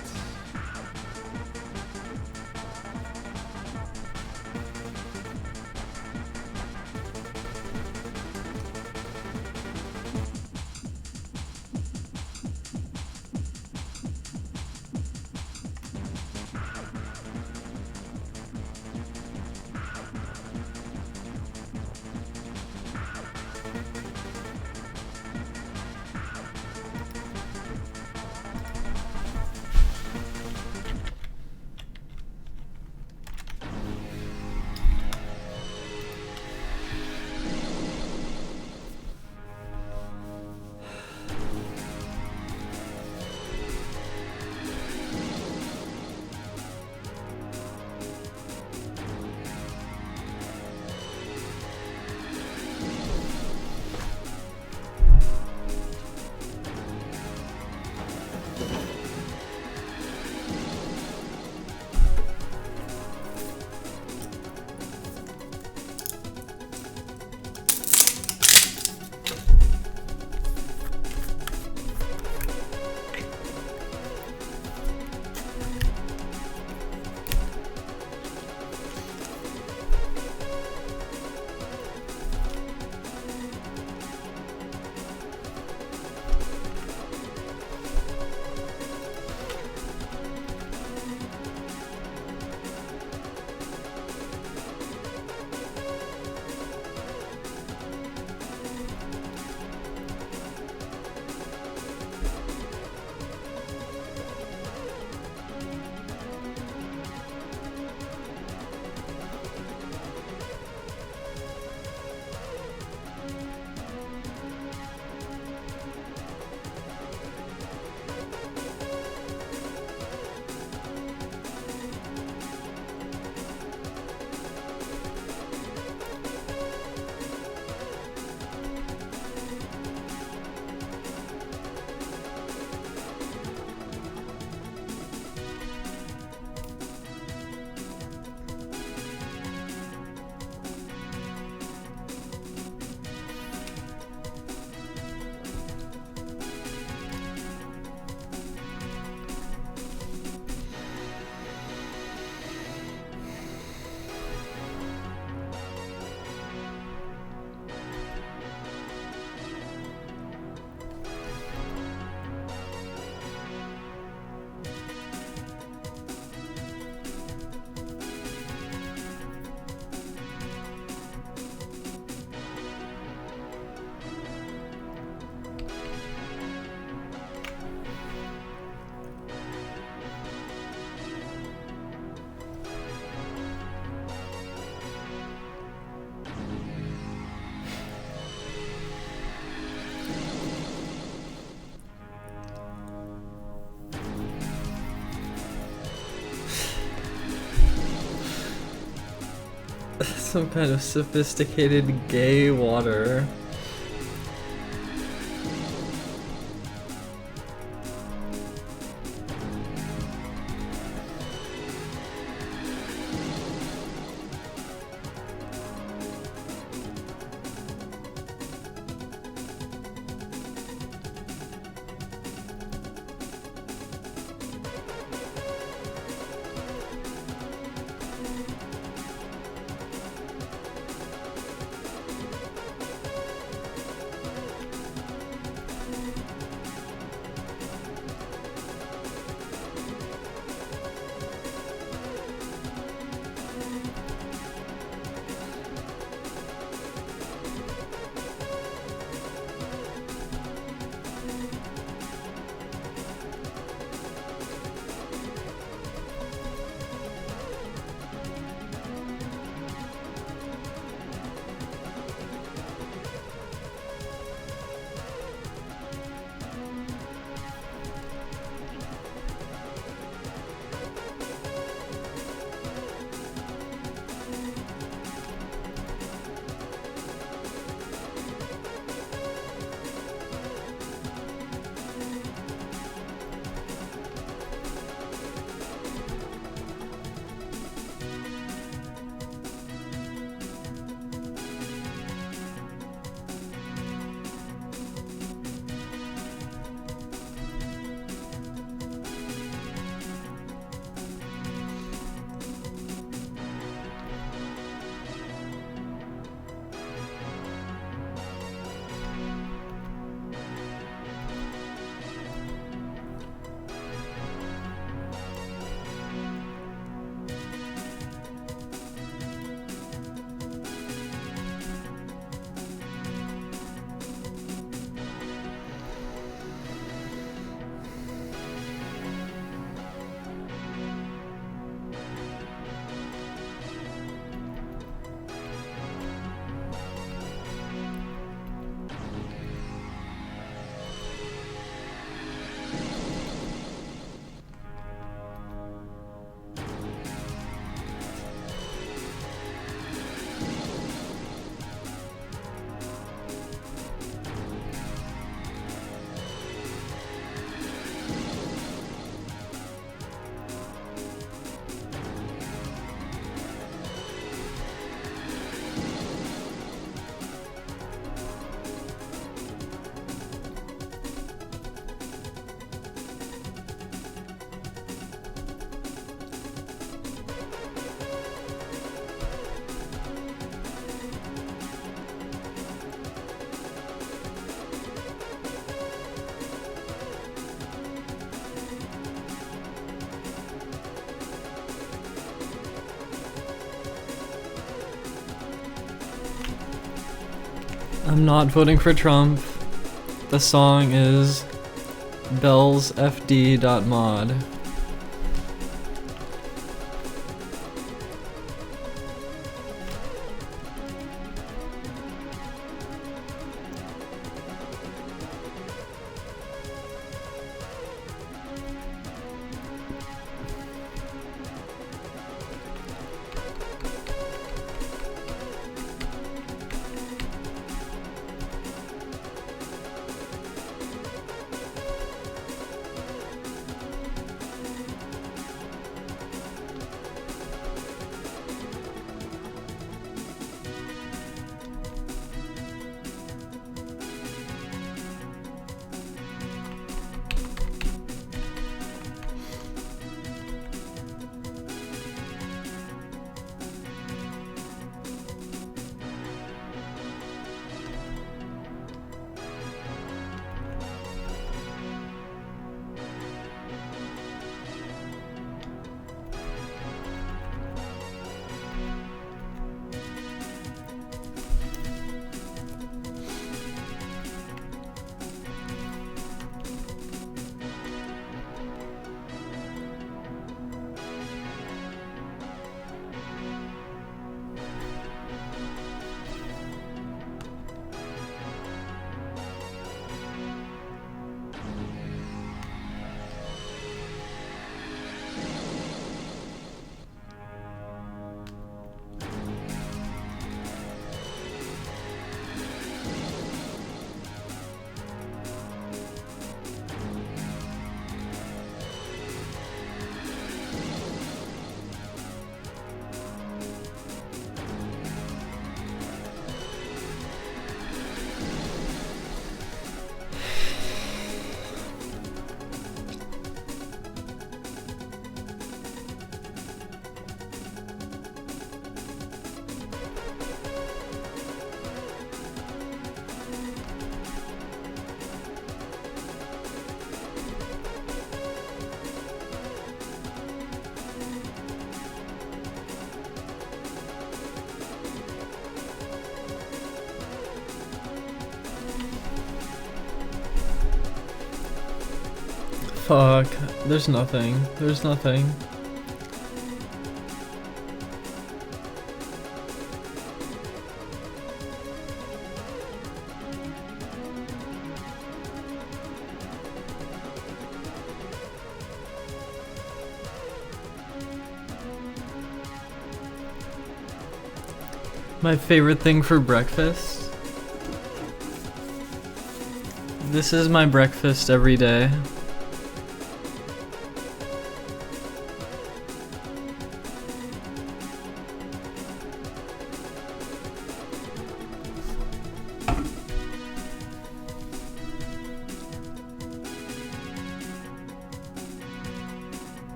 Some kind of sophisticated gay water. I'm not voting for Trump. The song is bellsfd.mod. Fuck. There's nothing. There's nothing. My favorite thing for breakfast? This is my breakfast every day.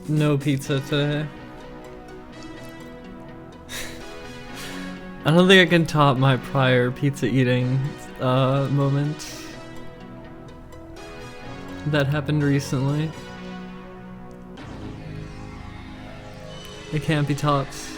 No pizza today. I don't think I can top my prior pizza eating moment that happened recently. It can't be topped.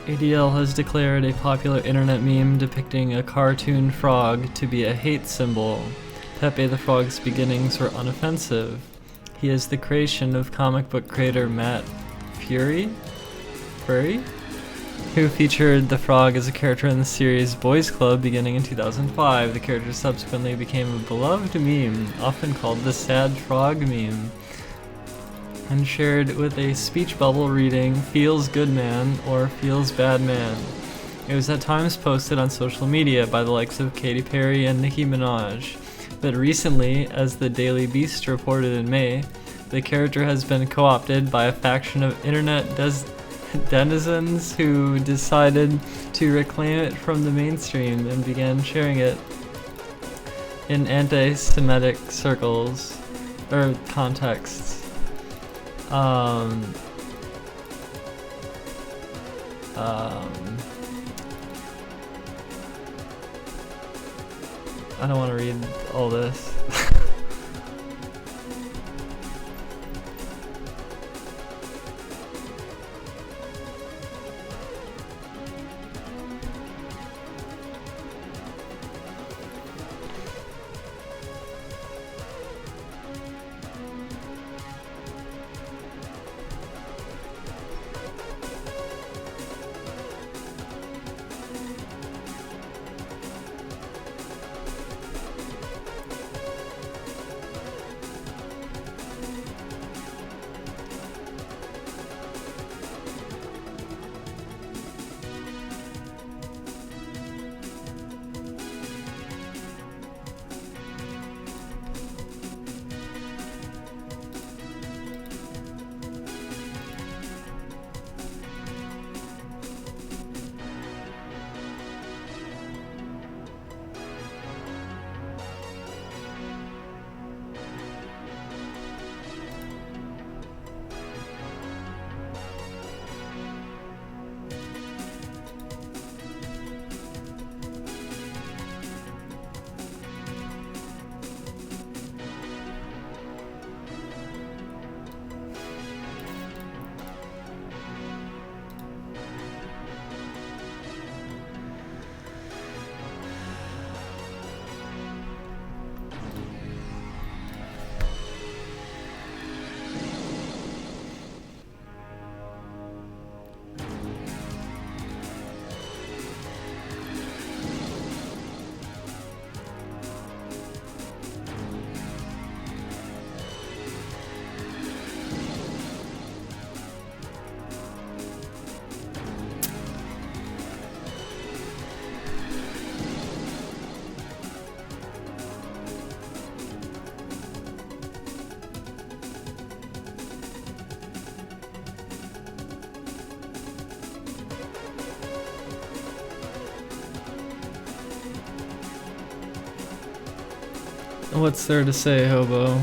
ADL has declared a popular internet meme depicting a cartoon frog to be a hate symbol. Pepe the Frog's beginnings were unoffensive. He is the creation of comic book creator Matt Furry, who featured the frog as a character in the series Boys Club beginning in 2005. The character subsequently became a beloved meme, often called the Sad Frog meme, and shared with a speech bubble reading "Feels Good Man" or "Feels Bad Man." It was at times posted on social media by the likes of Katy Perry and Nicki Minaj. But recently, as the Daily Beast reported in May, the character has been co-opted by a faction of internet denizens who decided to reclaim it from the mainstream and began sharing it in anti-Semitic circles or contexts. I don't want to read all this. What's there to say, hobo?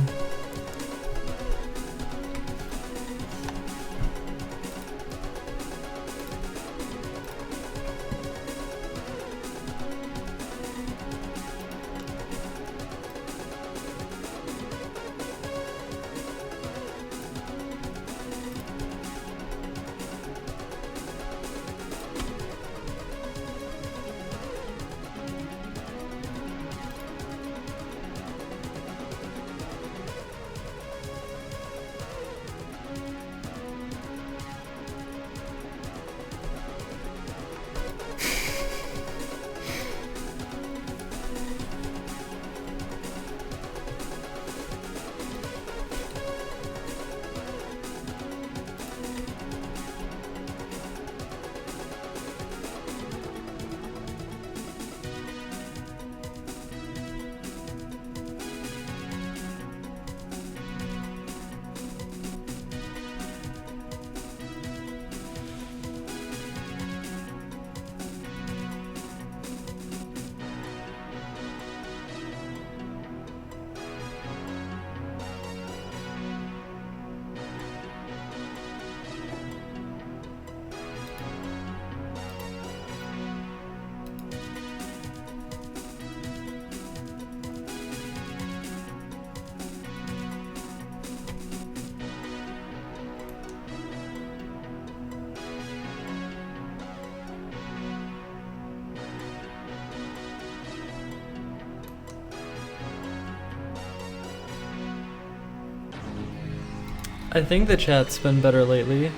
I think the chat's been better lately.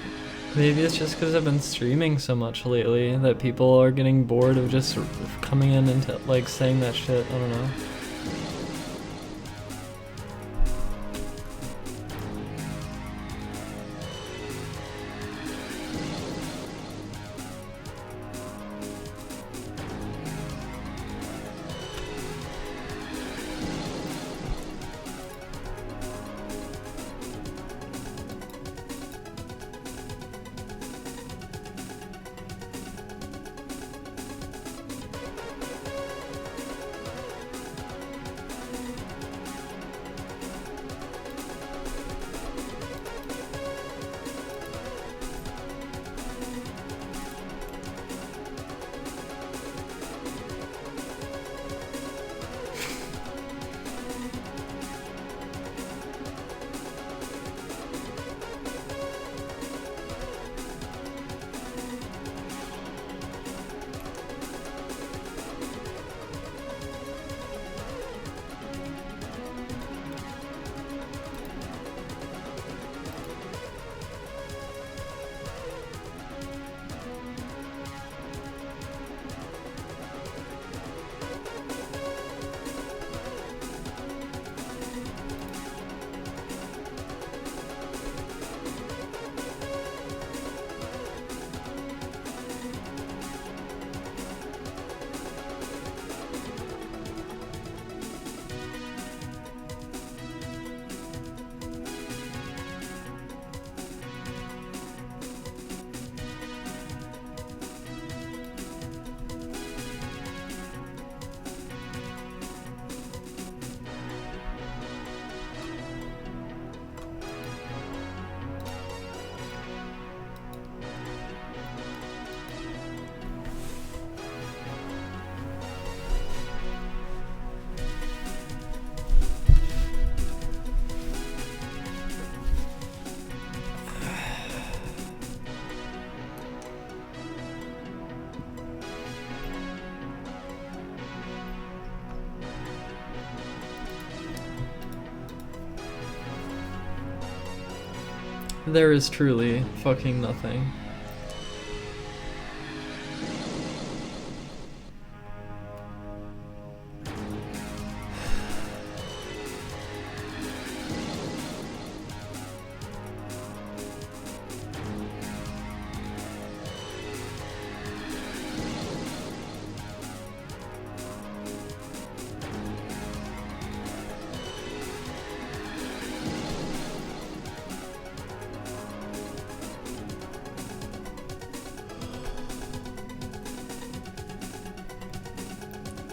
Maybe it's just because I've been streaming so much lately that people are getting bored of just coming in and like saying that shit. I don't know. There is truly fucking nothing.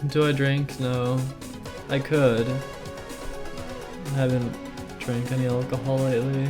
Do I drink? No. I could. I haven't drank any alcohol lately.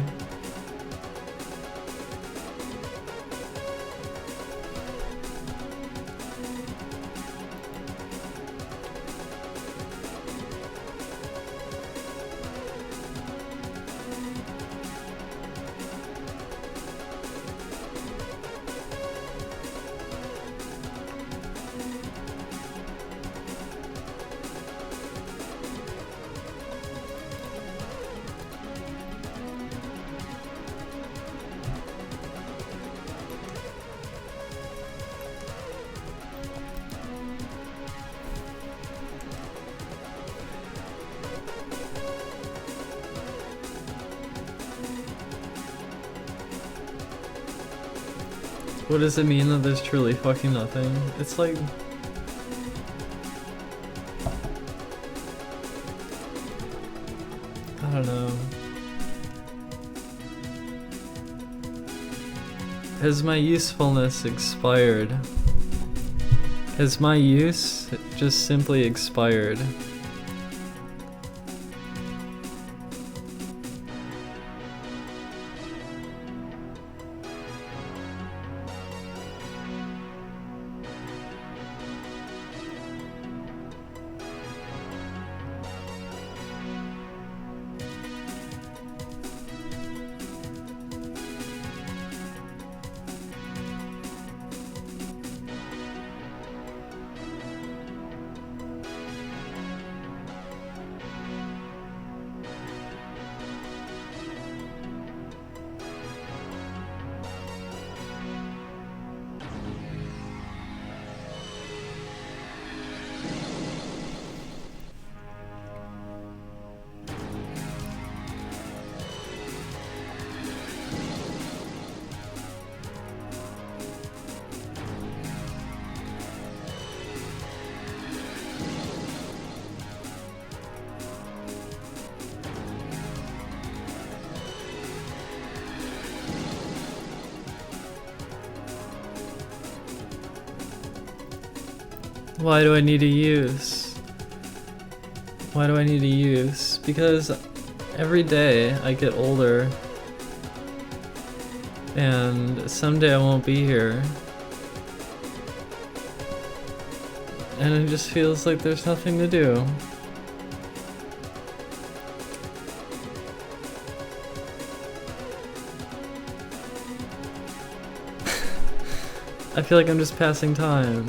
What does it mean that there's truly fucking nothing? It's like... I don't know. Has my usefulness expired? Has my use just simply expired? Why do I need a use? Why do I need a use? Because every day I get older and someday I won't be here. And it just feels like there's nothing to do. I feel like I'm just passing time.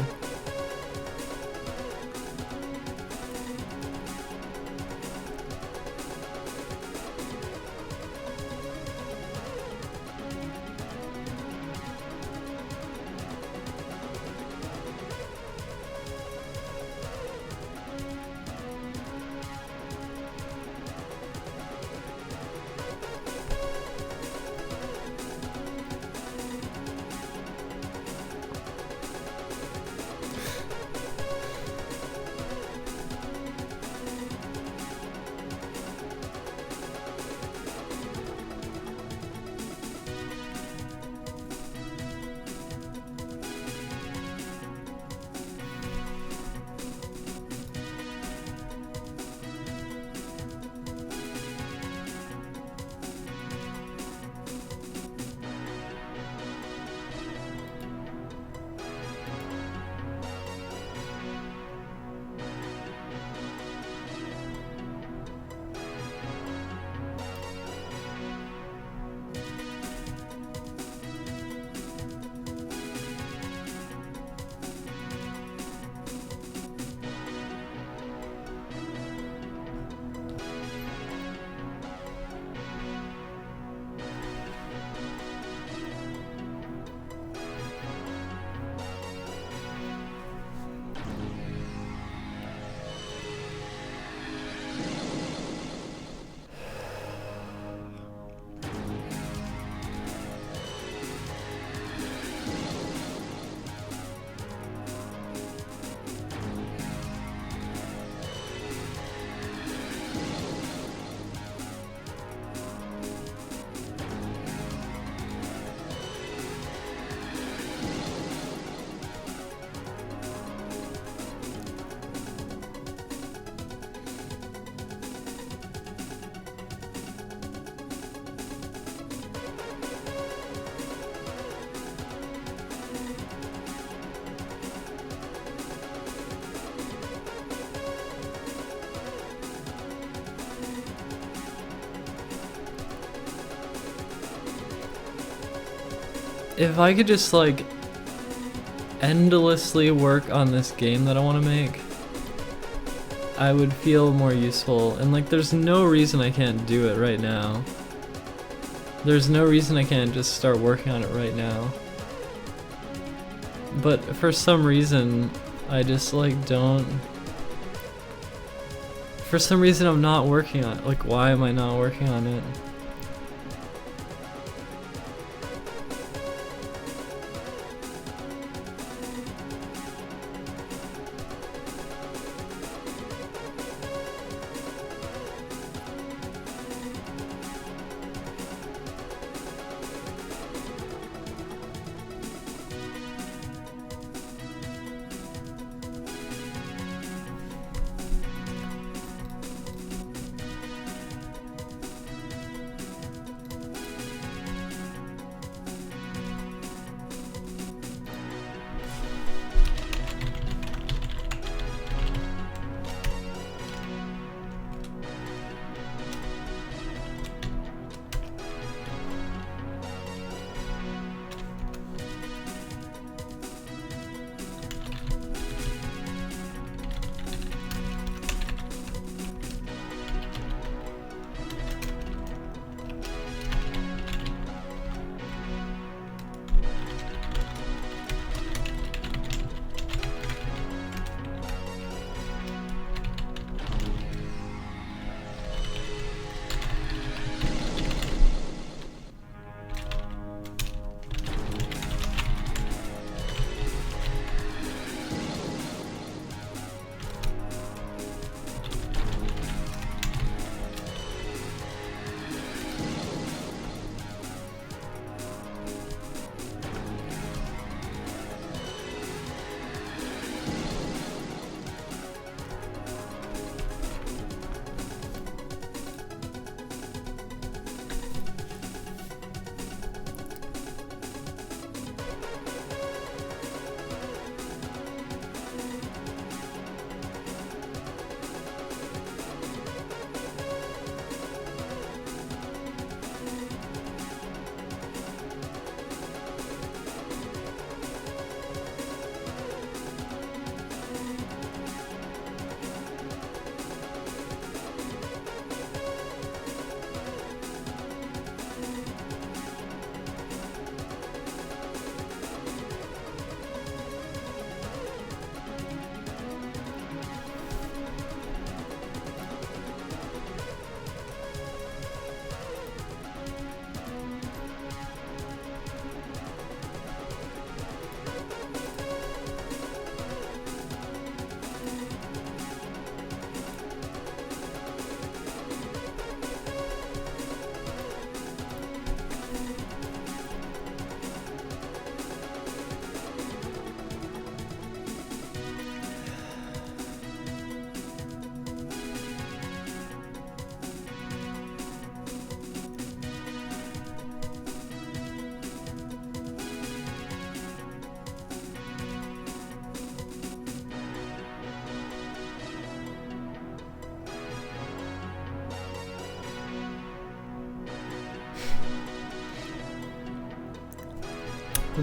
If I could just like endlessly work on this game that I want to make, I would feel more useful. And like there's no reason I can't do it right now. There's no reason I can't just start working on it right now. But for some reason I just like don't. For some reason I'm not working on it. Like why am I not working on it?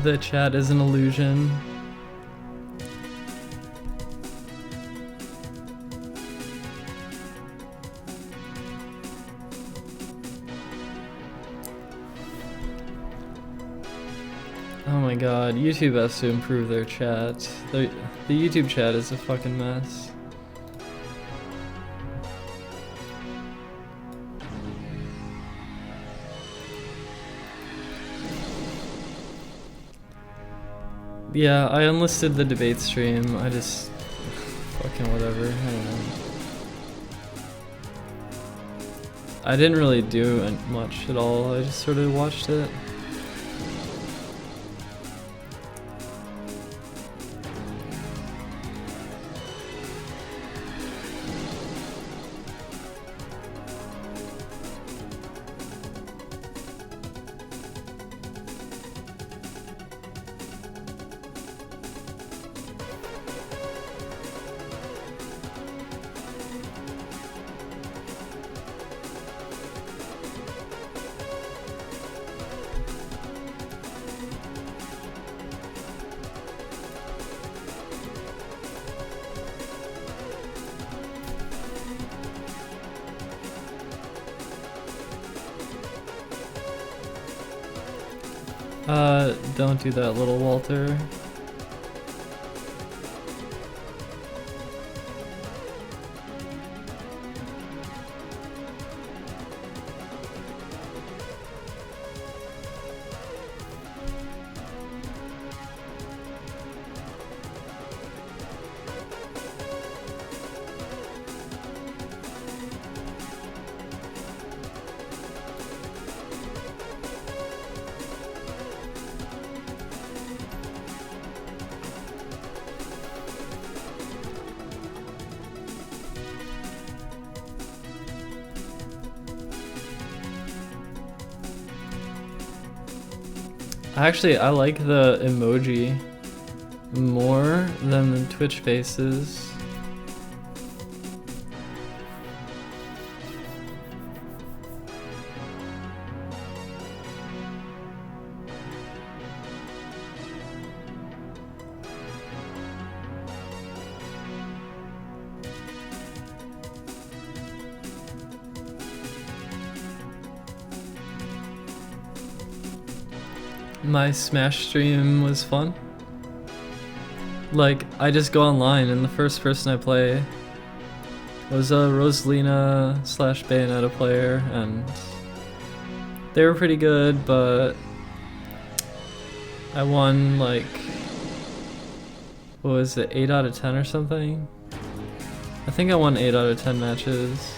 The chat is an illusion. Oh my god, YouTube has to improve their chat. The YouTube chat is a fucking mess. Yeah, I unlisted the debate stream. I just fucking whatever. I don't know. I didn't really do much at all. I just sort of watched it. Don't do that, little Walter. Actually, I like the emoji more than the Twitch faces. My Smash stream was fun. Like, I just go online and the first person I play was a Rosalina / Bayonetta player, and they were pretty good, but I won like, what was it, 8 out of 10 or something? I think I won 8 out of 10 matches.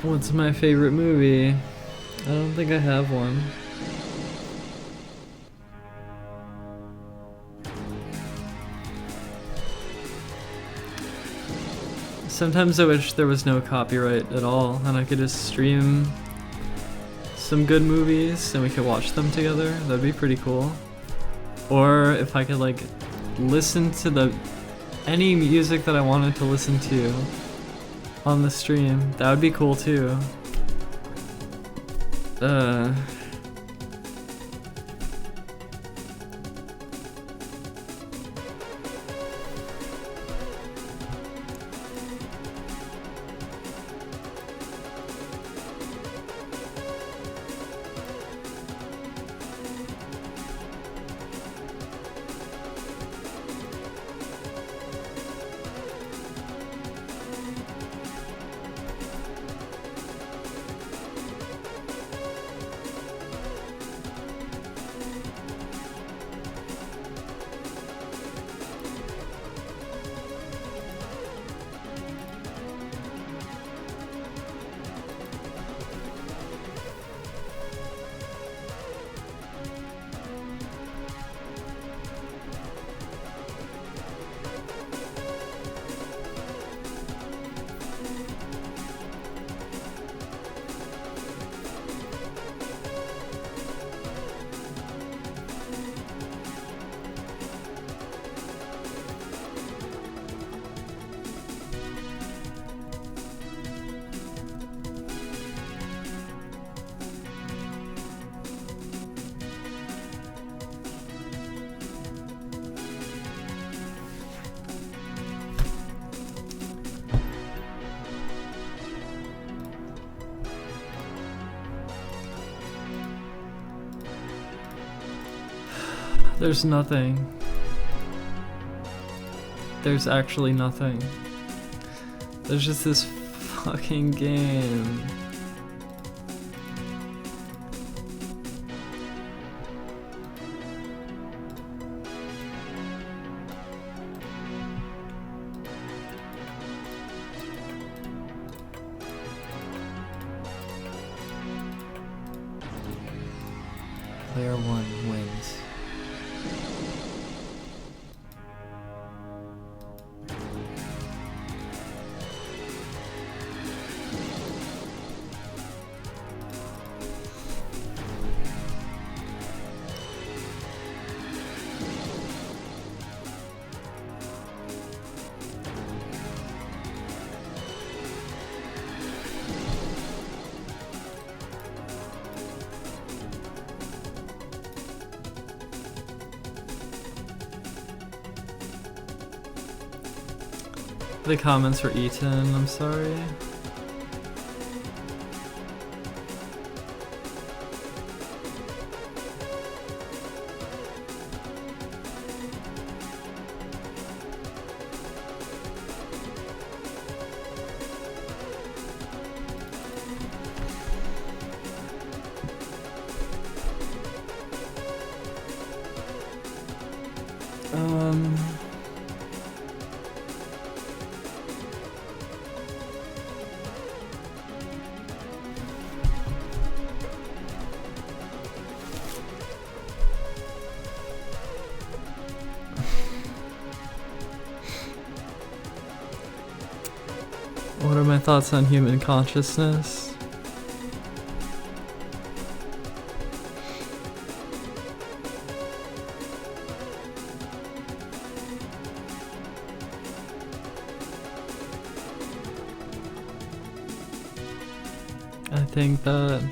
What's my favorite movie? I don't think I have one. Sometimes I wish there was no copyright at all and I could just stream some good movies and we could watch them together. That'd be pretty cool. Or if I could like listen to any music that I wanted to listen to on the stream, that would be cool too. There's nothing. There's actually nothing. There's just this fucking game. Player 1 wins. The comments were eaten, I'm sorry. What are my thoughts on human consciousness? I think that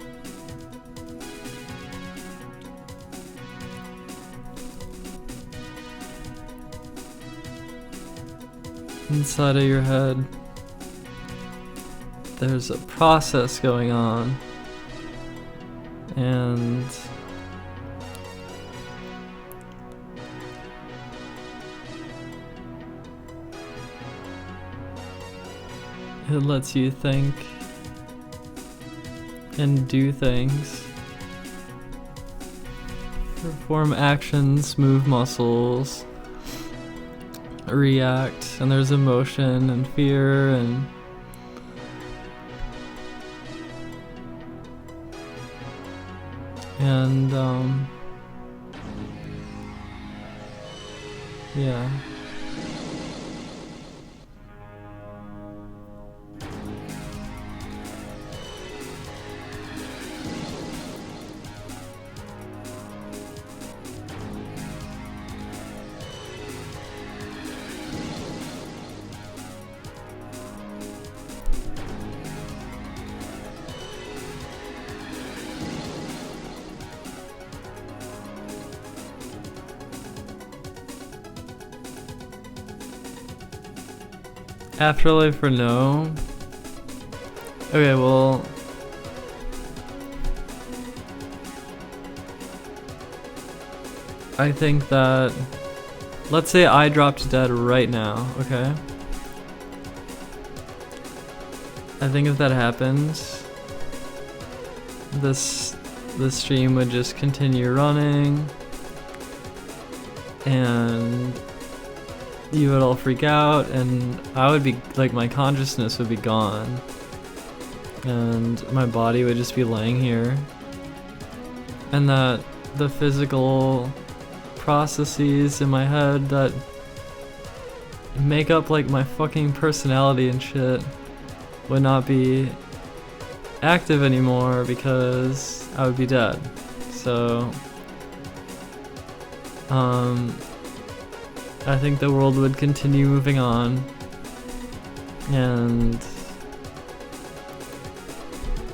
inside of your head there's a process going on, and it lets you think and do things, perform actions, move muscles, react, and there's emotion and fear and And yeah. Afterlife or no? Okay, well, I think that, let's say I dropped dead right now, okay? I think if that happens, this stream would just continue running, and you would all freak out, and I would be like, my consciousness would be gone, and my body would just be laying here, and that the physical processes in my head that make up like my fucking personality and shit would not be active anymore because I would be dead. So I think the world would continue moving on, and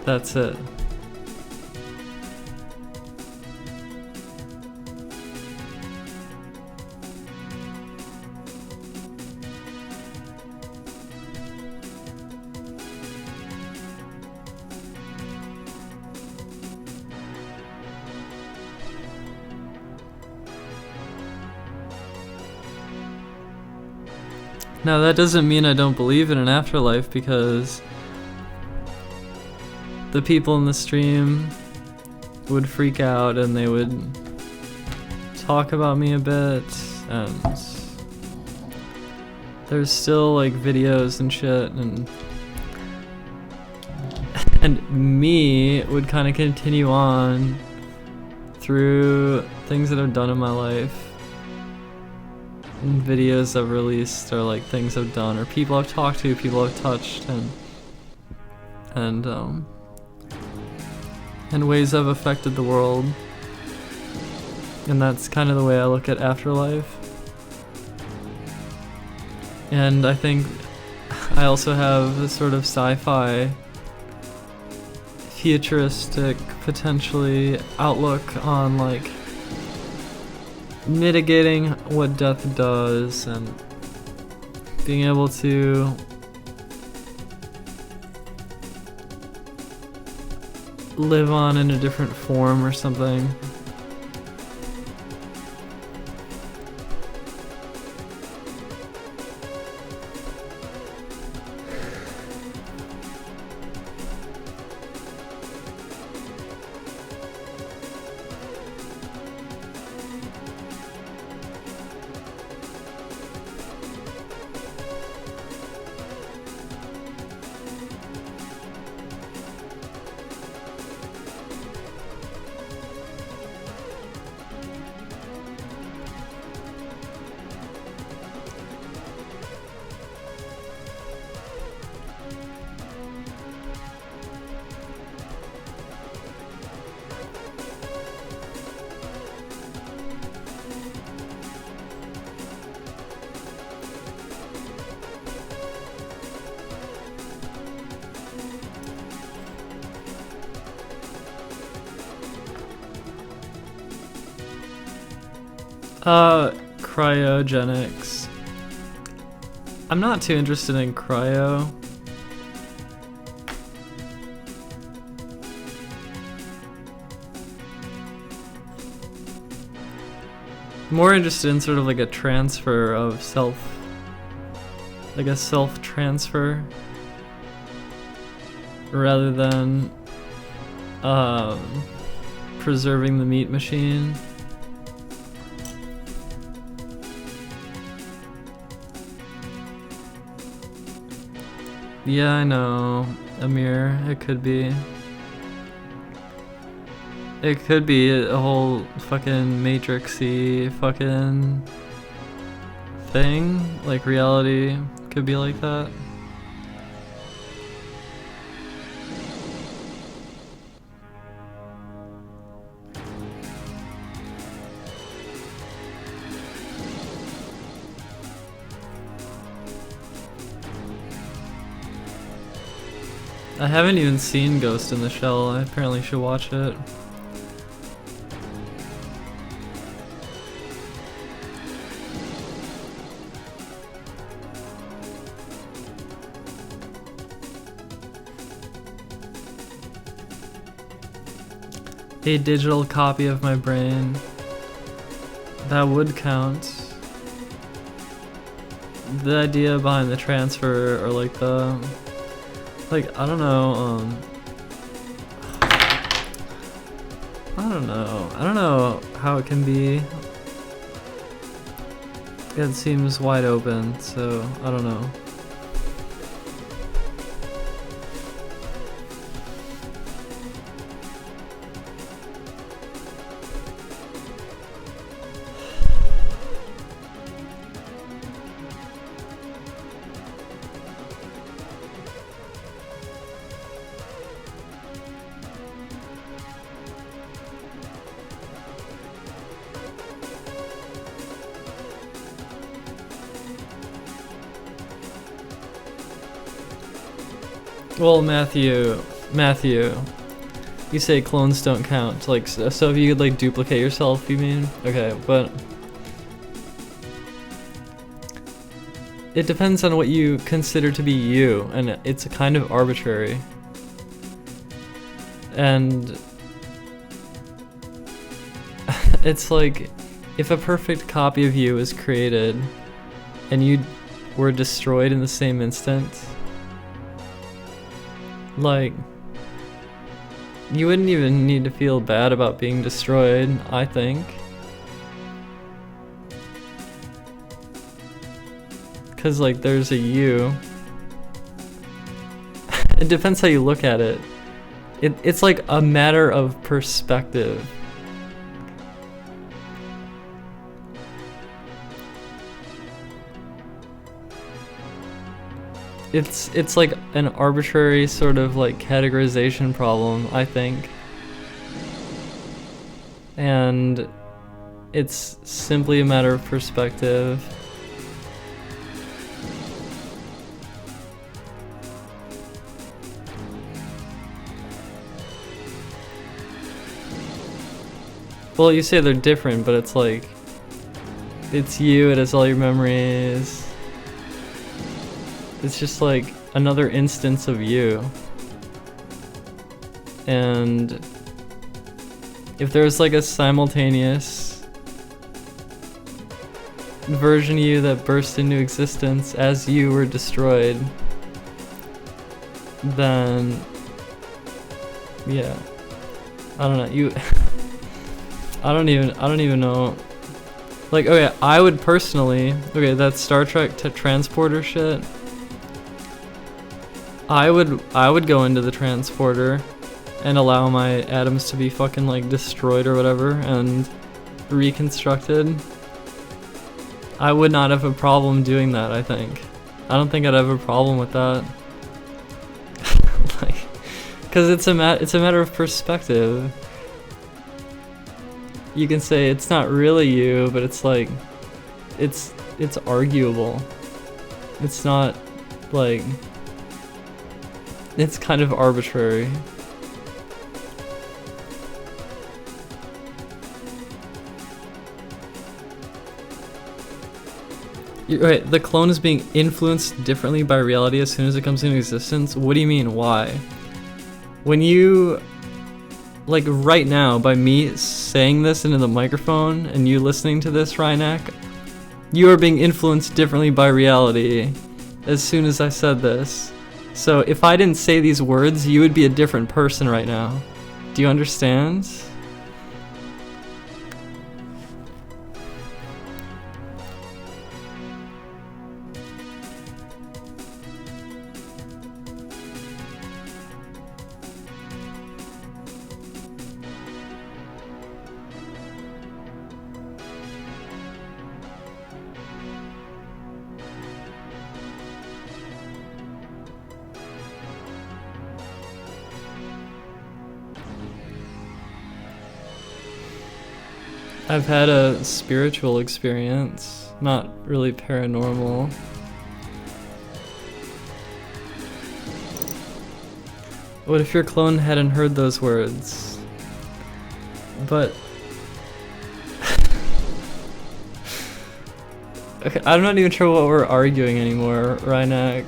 that's it. Now that doesn't mean I don't believe in an afterlife, because the people in the stream would freak out and they would talk about me a bit, and there's still like videos and shit, and me would kind of continue on through things that I've done in my life. And videos I've released, or like things I've done, or people I've talked to, people I've touched, and ways I've affected the world. And that's kind of the way I look at afterlife. And I think I also have a sort of sci-fi, futuristic, potentially, outlook on like mitigating what death does, and being able to live on in a different form or something. Cryogenics. I'm not too interested in cryo. More interested in sort of like a transfer of self, like a self-transfer, rather than preserving the meat machine. Yeah, I know, Amir, it could be. It could be a whole fucking Matrix-y fucking thing. Like reality could be like that. I haven't even seen Ghost in the Shell. I apparently should watch it. A digital copy of my brain. That would count. The idea behind the transfer, or like the... Like, I don't know, I don't know how it can be. It seems wide open, so I don't know. Well, Matthew, you say clones don't count. Like, so if you could like duplicate yourself, you mean? Okay, but it depends on what you consider to be you, and it's kind of arbitrary. And it's like, if a perfect copy of you is created and you were destroyed in the same instant, like, you wouldn't even need to feel bad about being destroyed, I think. Cause like there's a you. It depends how you look at it. It's like a matter of perspective. It's like an arbitrary sort of like categorization problem, I think. And it's simply a matter of perspective. Well, you say they're different, but it's like, it's you, it has all your memories. It's just like another instance of you. And if there's like a simultaneous version of you that burst into existence as you were destroyed, then yeah, I don't know, I don't even know. Like, okay, I would personally, okay, that Star Trek to transporter shit, I would go into the transporter and allow my atoms to be fucking like destroyed or whatever and reconstructed. I would not have a problem doing that, I think. I don't think I'd have a problem with that. Like, cause it's a matter of perspective. You can say it's not really you, but it's like, it's arguable. It's not like, it's kind of arbitrary. Right, the clone is being influenced differently by reality as soon as it comes into existence. What do you mean, why? When you, like right now, by me saying this into the microphone and you listening to this, Ryanak, you are being influenced differently by reality as soon as I said this. So if I didn't say these words, you would be a different person right now. Do you understand? I've had a spiritual experience, not really paranormal. What if your clone hadn't heard those words? But... okay, I'm not even sure what we're arguing anymore, Rhynak.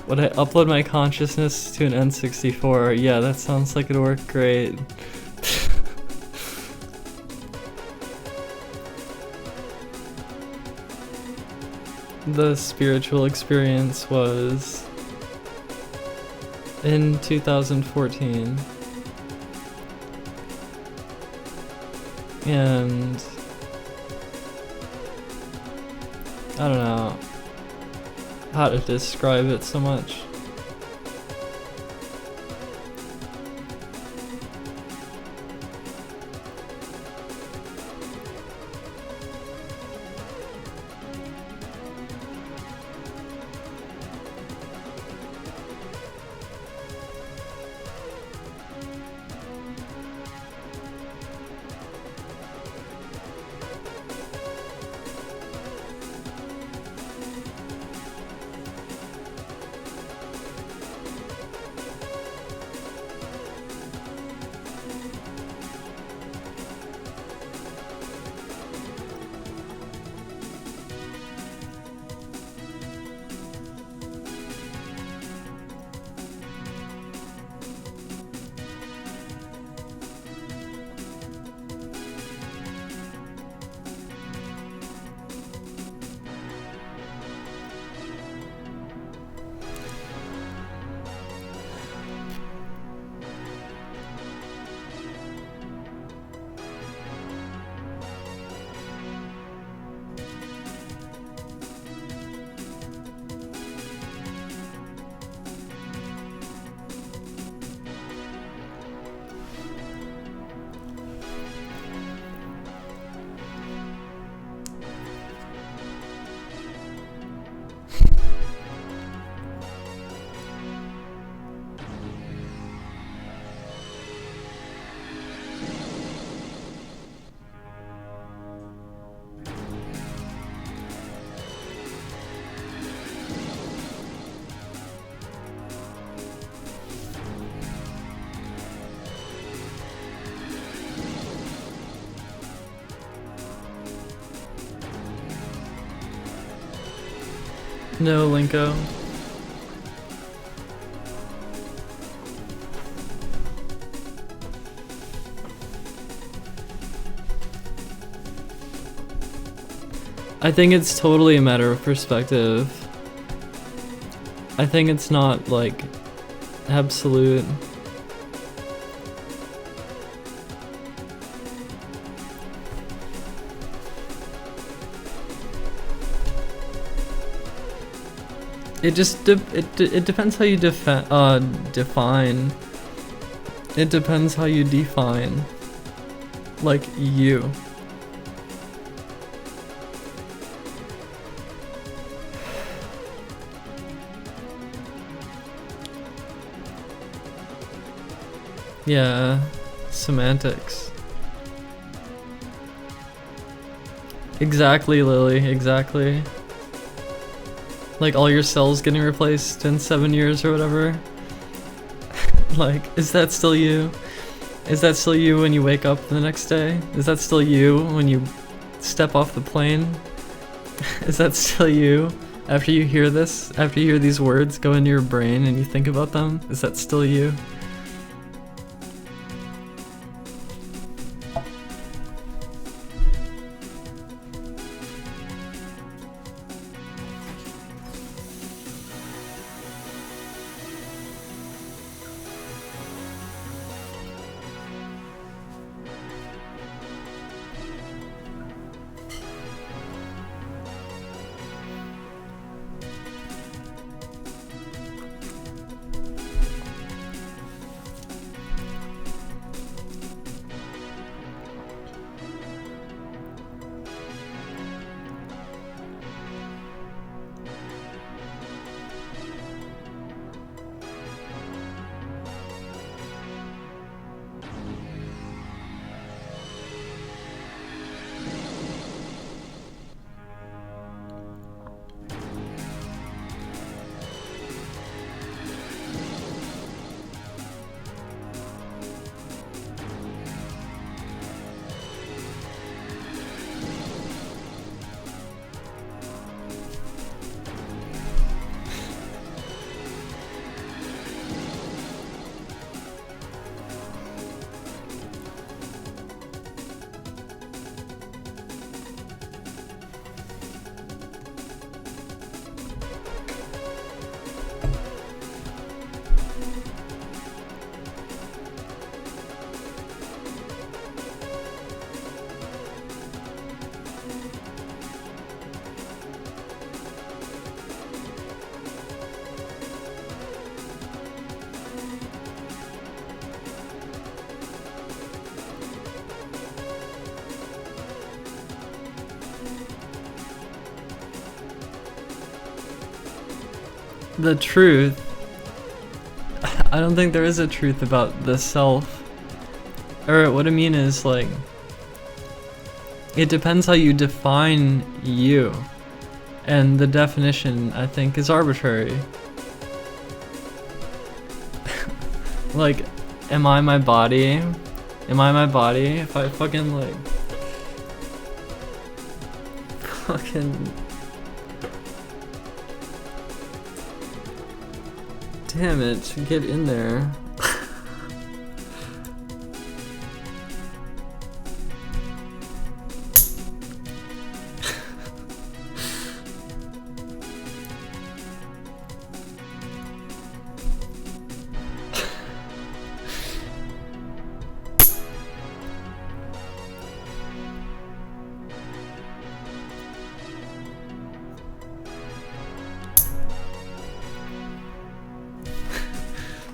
Would I upload my consciousness to an N64? Yeah, that sounds like it'd work great. The spiritual experience was in 2014. And I don't know how to describe it so much. No, Linko. I think it's totally a matter of perspective. I think it's not like absolute. It just it depends how you define. It depends how you define, like, you. Yeah, semantics. Exactly, Lily, exactly. Like all your cells getting replaced in 7 years or whatever. Like, is that still you? Is that still you when you wake up the next day? Is that still you when you step off the plane? Is that still you after you hear this? After you hear these words go into your brain and you think about them? Is that still you? the truth. I don't think there is a truth about the self. Or what I mean is, like, it depends how you define you. And the definition, I think, is arbitrary. Like, am I my body? Am I my body? If I fucking, like... Fucking... Damn it, get in there.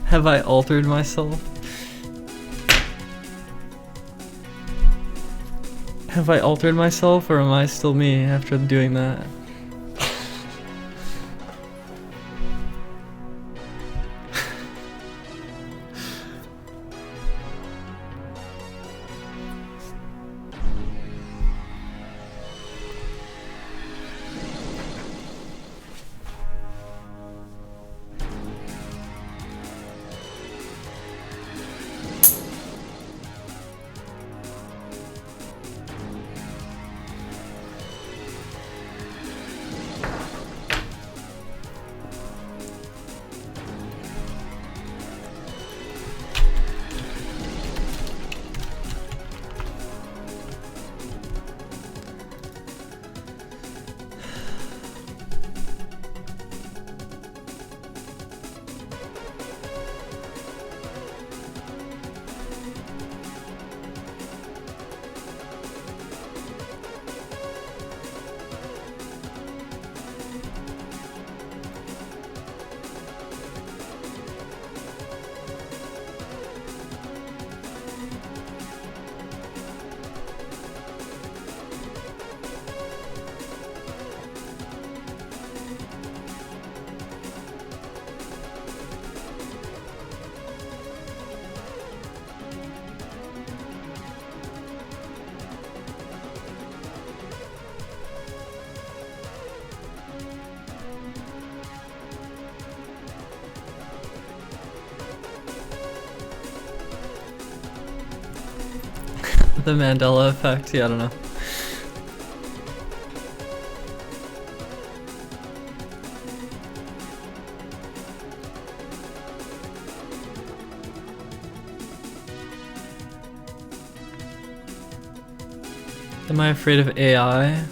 Have I altered myself? Have I altered myself, or am I still me after doing that? The Mandela effect? Yeah, I don't know. Am I afraid of AI?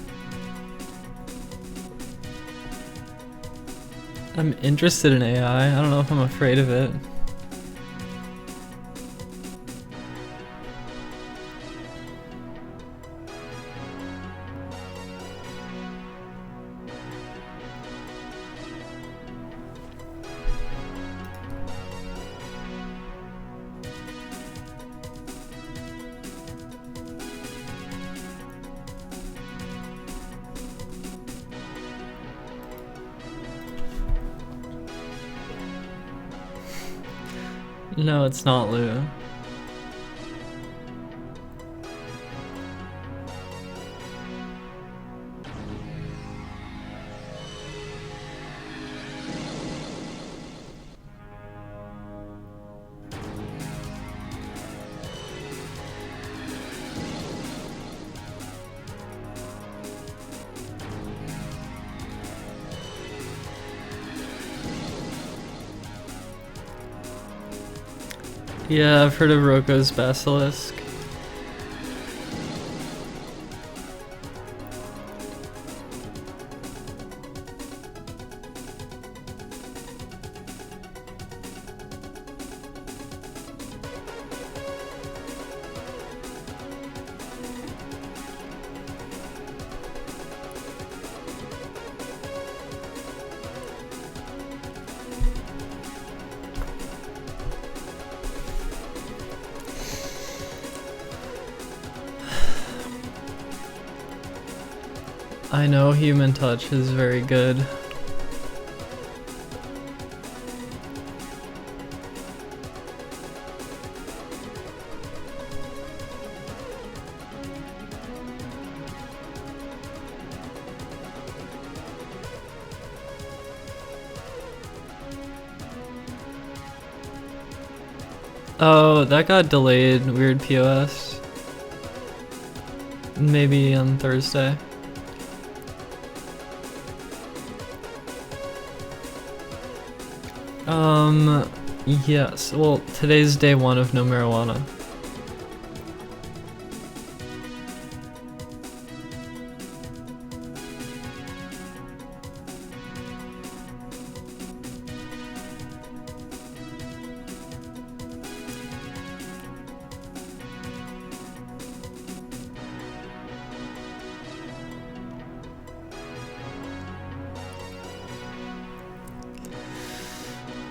I'm interested in AI. I don't know if I'm afraid of it. No, it's not Lou. Yeah, I've heard of Roko's Basilisk. I know Human Touch is very good. Oh, that got delayed. Weird POS. Maybe on Thursday. Yes. Well, today's day 1 of no marijuana.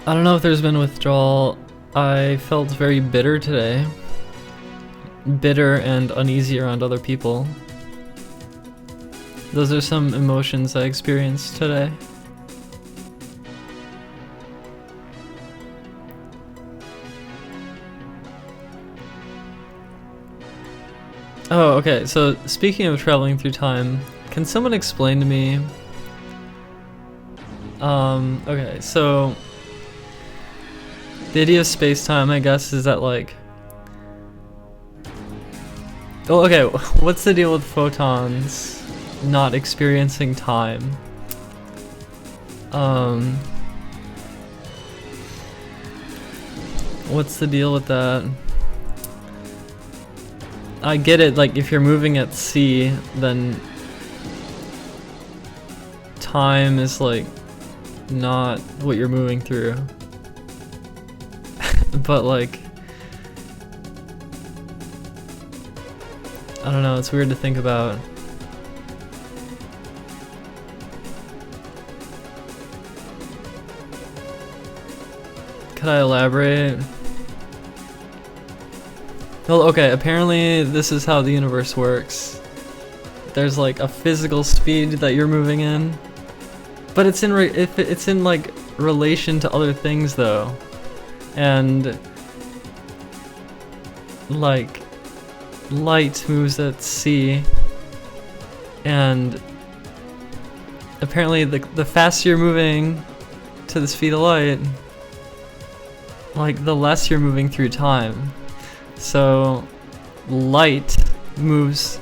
I don't know if there's been withdrawal. I felt very bitter today. Bitter and uneasy around other people. Those are some emotions I experienced today. Oh, okay, so speaking of traveling through time, can someone explain to me... okay, so... the idea of space-time, I guess, is that like... oh, okay, what's the deal with photons not experiencing time? What's the deal with that? I get it, like, if you're moving at c, then time is, like, not what you're moving through. But, like, I don't know, it's weird to think about. Could I elaborate? Well, okay, apparently this is how the universe works. There's like a physical speed that you're moving in, but it's in it's in like relation to other things though, and like light moves at c, and apparently the faster you're moving to the speed of light, like the less you're moving through time. So light moves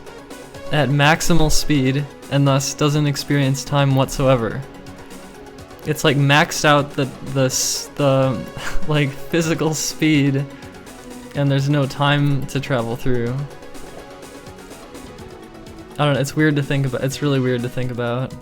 at maximal speed and thus doesn't experience time whatsoever. It's like maxed out the like physical speed, and there's no time to travel through. I don't know, it's weird to think about. It's really weird to think about.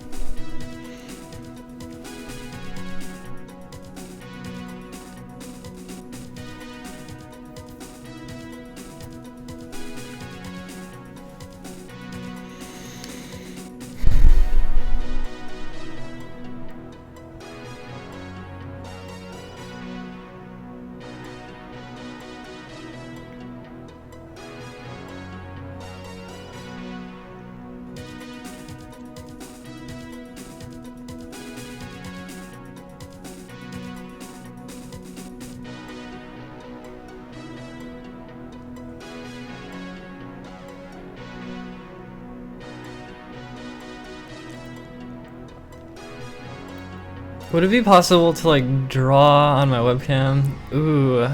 Would it be possible to like draw on my webcam? Ooh.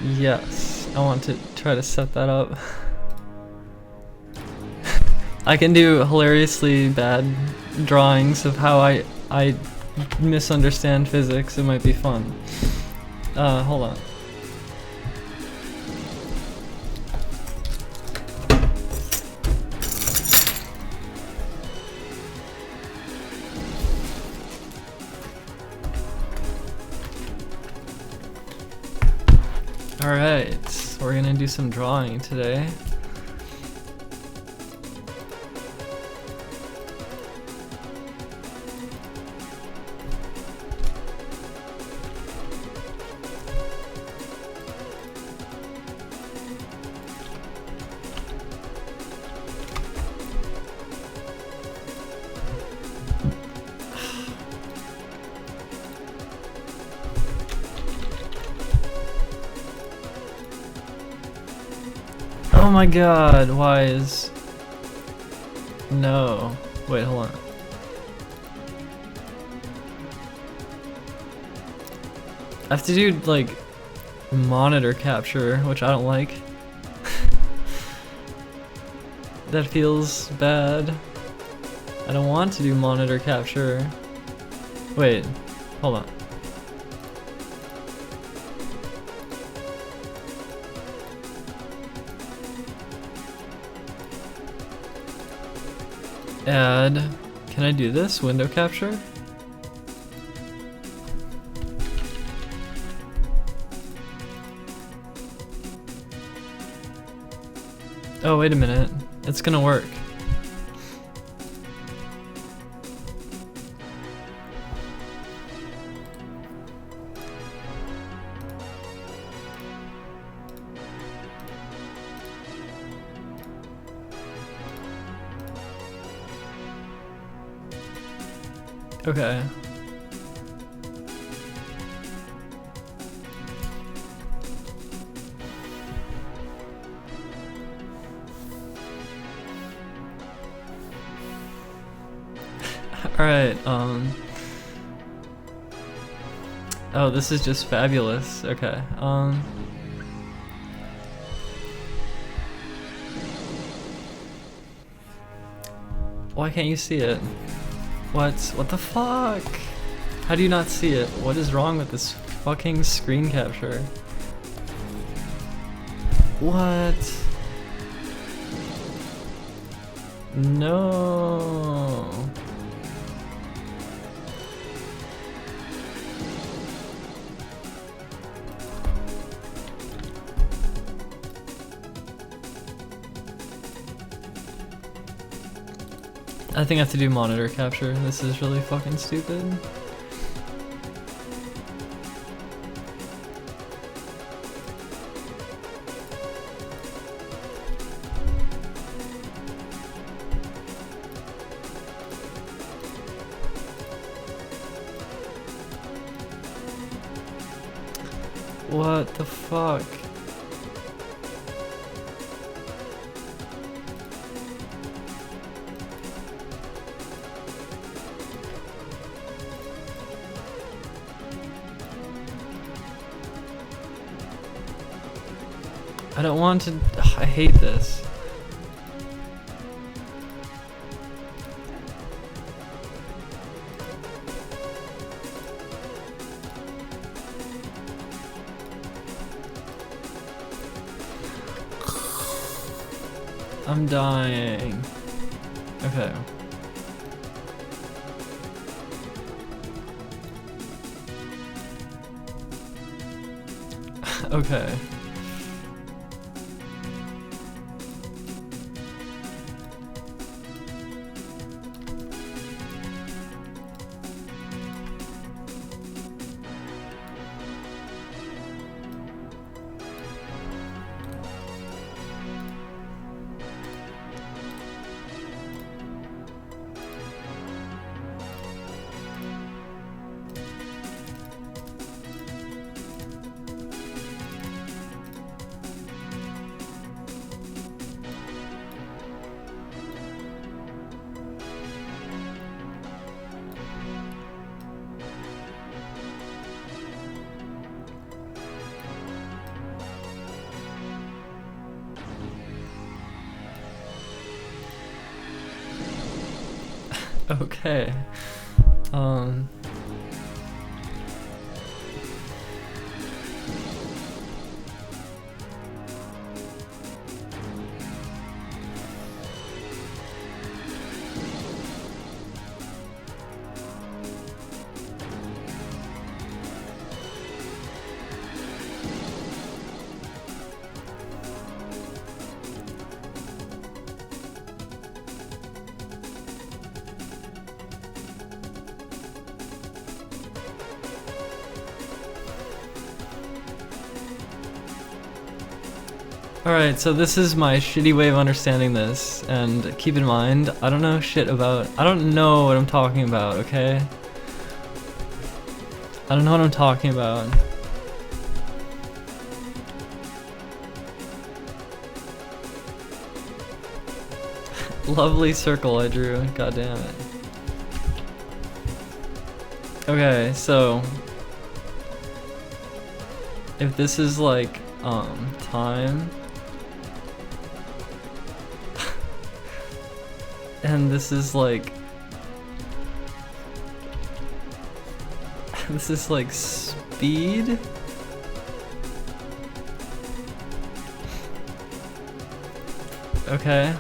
Yes. I want to try to set that up. I can do hilariously bad drawings of how I misunderstand physics. It might be fun. Hold on. Alright, we're gonna do some drawing today. Oh my god, why is... No. Wait, hold on. I have to do, like, monitor capture, which I don't like. That feels bad. I don't want to do monitor capture. Wait, hold on. Add, can I do this? Window capture? Oh, wait a minute. It's gonna work. Okay. Alright, oh, this is just fabulous. Okay, why can't you see it? What the fuck? How do you not see it? What is wrong with this fucking screen capture? What? No. I think I have to do monitor capture. This is really fucking stupid. What the fuck? I don't want to. I hate this. I'm dying. Okay. Okay. Okay. Alright, so this is my shitty way of understanding this, and keep in mind, I don't know shit about, I don't know what I'm talking about, okay? I don't know what I'm talking about. Lovely circle I drew, god damn it. Okay, so if this is like time and this is like this is like speed. Okay.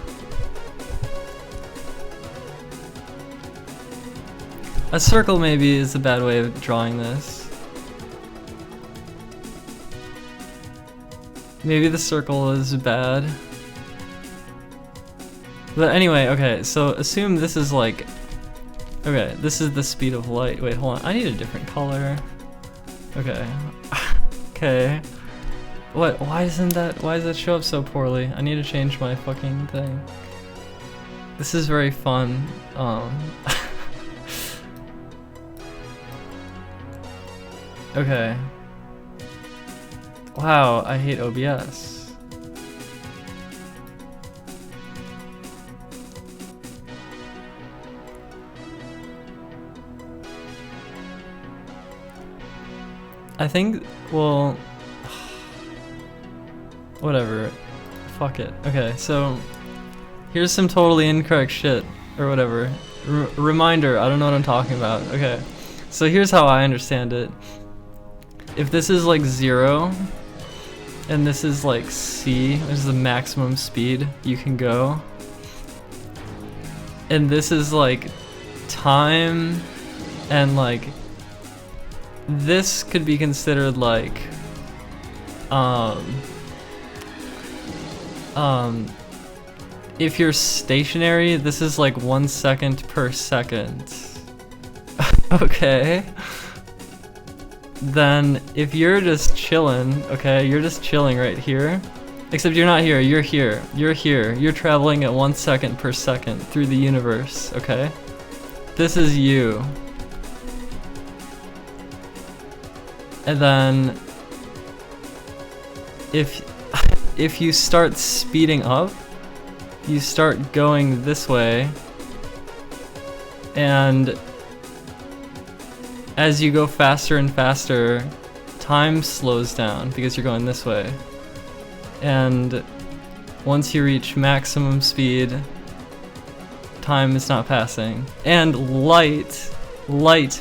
A circle maybe is a bad way of drawing this. Maybe the circle is bad. But anyway, okay, so assume this is like, okay, this is the speed of light. Wait, hold on, I need a different color. Okay. Okay. What, why does that show up so poorly? I need to change my fucking thing. This is very fun. Okay. Wow, I hate OBS. I think, well, whatever. Fuck it. Okay, so here's some totally incorrect shit, or whatever. Reminder, I don't know what I'm talking about. Okay, so here's how I understand it. If this is like 0, and this is like C, which is the maximum speed you can go, and this is like time, and like this could be considered like if you're stationary, this is like 1 second per second. Okay. Then if you're just chilling, okay, you're just chilling right here. Except you're not here, you're here. You're here. You're traveling at 1 second per second through the universe, okay? This is you. And then if you start speeding up, you start going this way, and as you go faster and faster, time slows down because you're going this way. And once you reach maximum speed, time is not passing. And light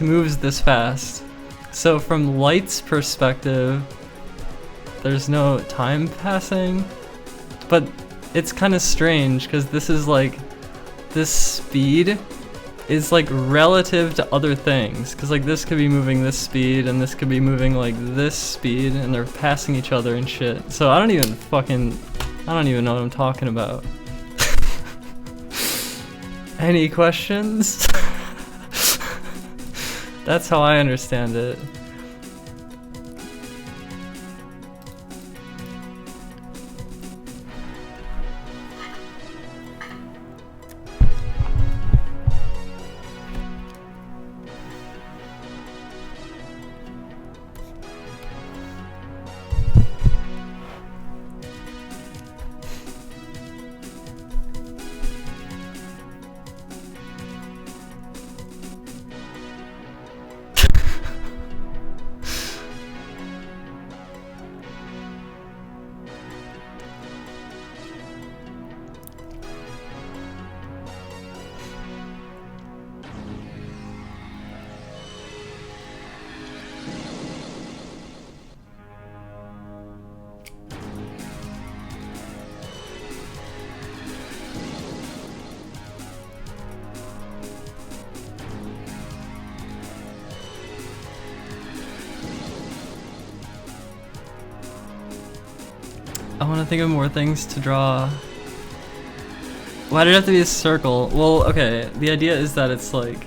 moves this fast. So from light's perspective, there's no time passing, but it's kind of strange because this is like, this speed is like relative to other things, because like this could be moving this speed and this could be moving like this speed, and they're passing each other and shit. So I don't even know what I'm talking about. Any questions? That's how I understand it. I want to think of more things to draw. Why did it have to be a circle? Well, okay, the idea is that it's like,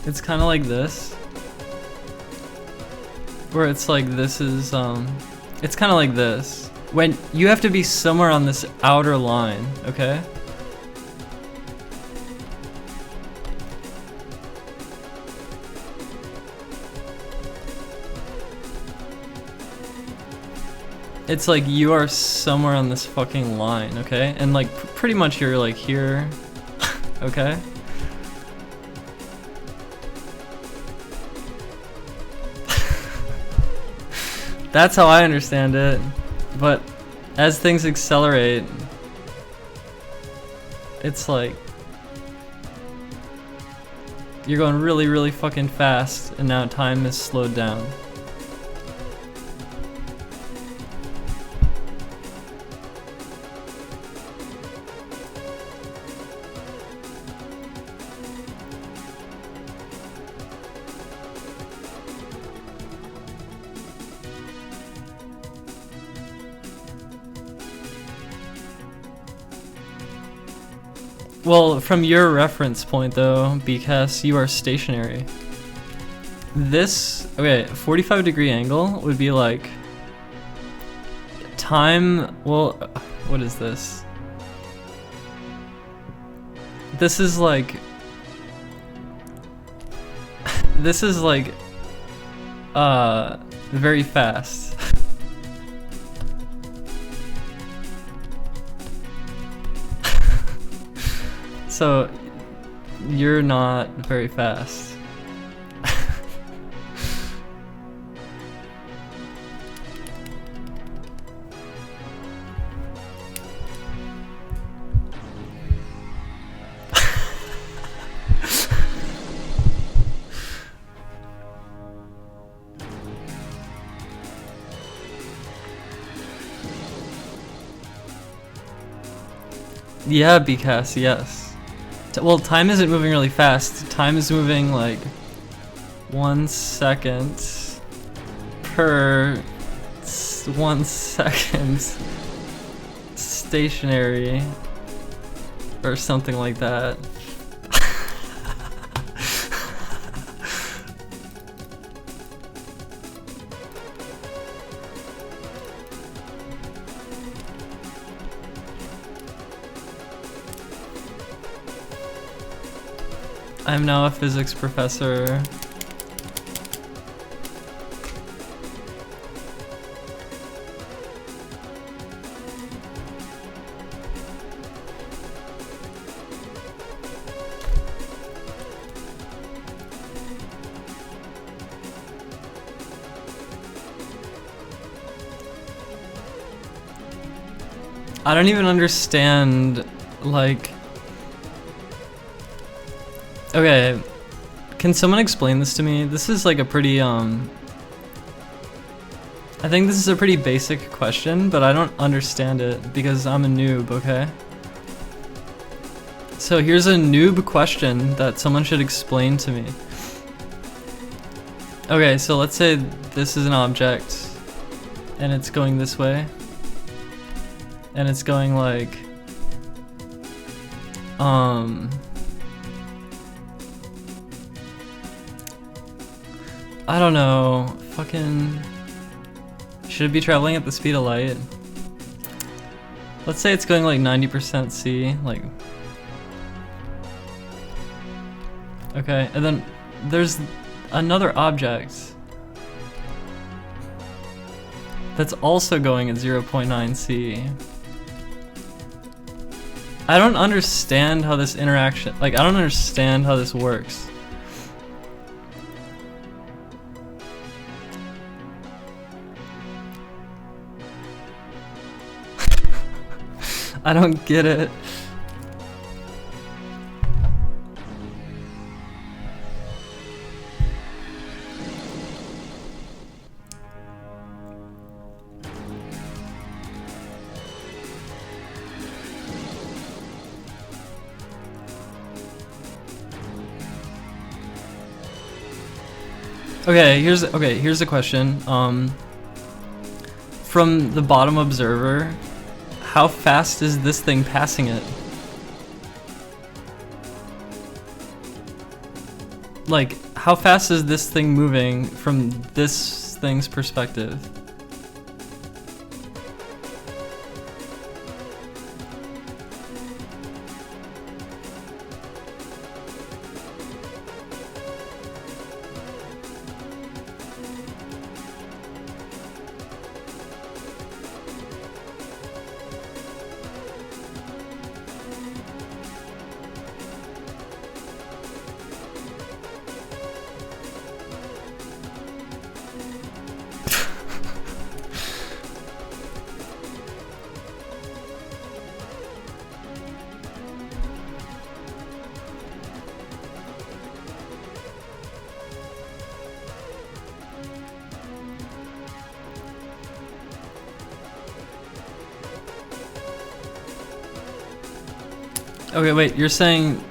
it's kind of like this, where it's like this is, it's kind of like this. When you have to be somewhere on this outer line, okay? It's like you are somewhere on this fucking line, okay? And like pretty much you're like here, okay? That's how I understand it. But as things accelerate, it's like you're going really, really fucking fast, and now time is slowed down. Well, from your reference point though, because you are stationary. This, okay, 45-degree angle would be like time, well, what is this? This is like, this is like, very fast. So, you're not very fast. Yeah, because yes. Well, time isn't moving really fast. Time is moving like 1 second per 1 second stationary or something like that. I'm now a physics professor. I don't even understand, like... Okay, can someone explain this to me? This is like a pretty, I think this is a pretty basic question, but I don't understand it because I'm a noob, okay? So here's a noob question that someone should explain to me. Okay, so let's say this is an object, and it's going this way. And it's going like, I don't know, fucking, should it be traveling at the speed of light? Let's say it's going like 90% C, like, okay, and then there's another object that's also going at 0.9 C. I don't understand how this interaction, like, I don't understand how this works. I don't get it. Okay, here's the question. From the bottom observer, how fast is this thing passing it? Like, how fast is this thing moving from this thing's perspective? Okay, wait, you're saying...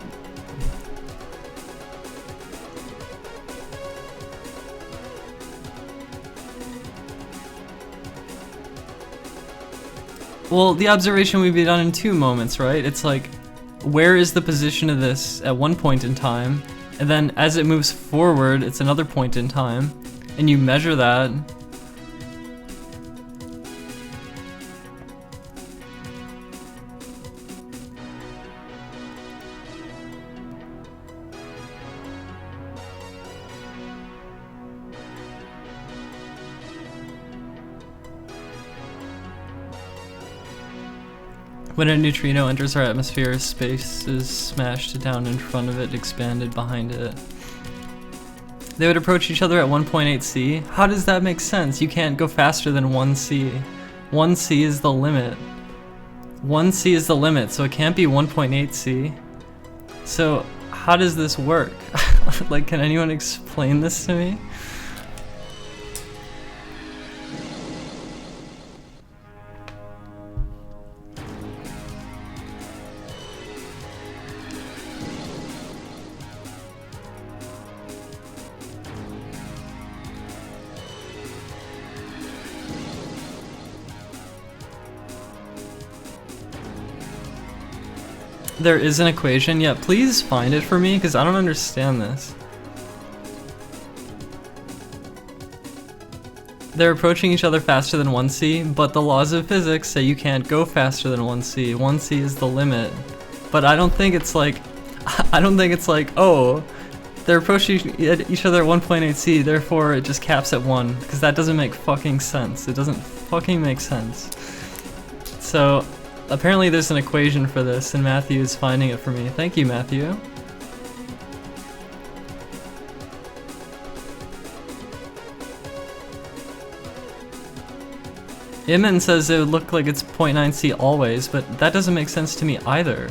Well, the observation would be done in 2 moments, right? It's like, where is the position of this at one point in time? And then as it moves forward, it's another point in time. And you measure that. When a neutrino enters our atmosphere, space is smashed down in front of it, expanded behind it. They would approach each other at 1.8 c. How does that make sense? You can't go faster than 1 c. 1 c is the limit. 1 c is the limit, so it can't be 1.8 c. So how does this work? Like, can anyone explain this to me? There is an equation? Yeah, please find it for me, because I don't understand this. They're approaching each other faster than 1 c, but the laws of physics say you can't go faster than 1 c. 1 c is the limit. But I don't think it's like, oh, they're approaching each other at 1.8 c, therefore it just caps at 1, because that doesn't make fucking sense. It doesn't fucking make sense. So, apparently there's an equation for this, and Matthew is finding it for me. Thank you, Matthew. Iman says it would look like it's 0.9 c always, but that doesn't make sense to me either.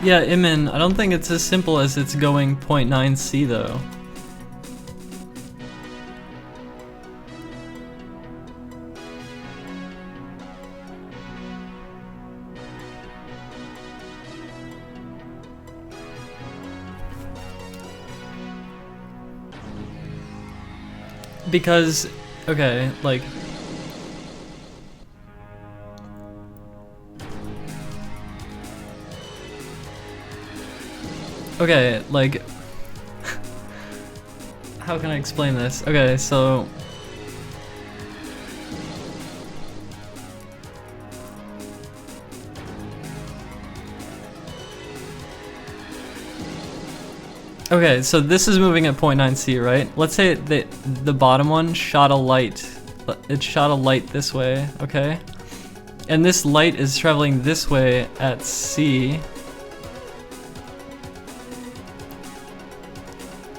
Yeah, Iman, I don't think it's as simple as it's going 0.9 c though. Because, okay, like... Okay, like... How can I explain this? Okay, so... Okay, so this is moving at 0.9 c, right? Let's say the bottom one shot a light. It shot a light this way, okay? And this light is traveling this way at c.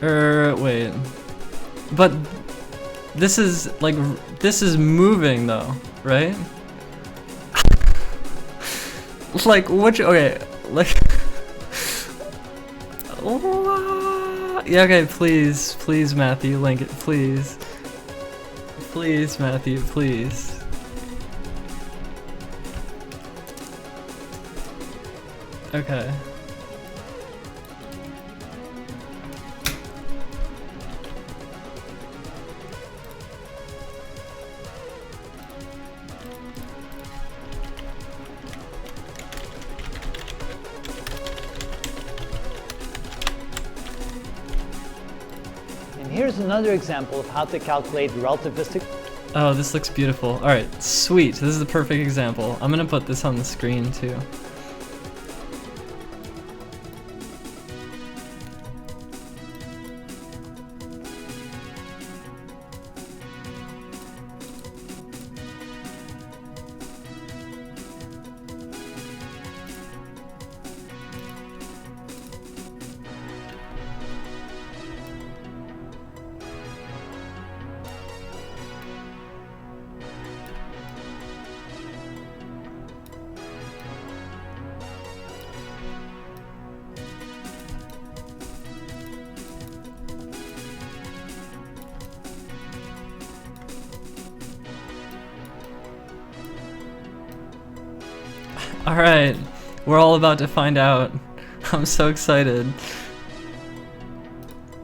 Wait. But this is, like, this is moving though, right? Like, which, okay, like... Yeah, okay, please, please, Matthew, link it, please. Please, Matthew, please. Okay. here's another example of how to calculate relativistic. Oh, this looks beautiful. Alright, sweet. This is the perfect example. I'm gonna put this on the screen too. Alright, we're all about to find out. I'm so excited.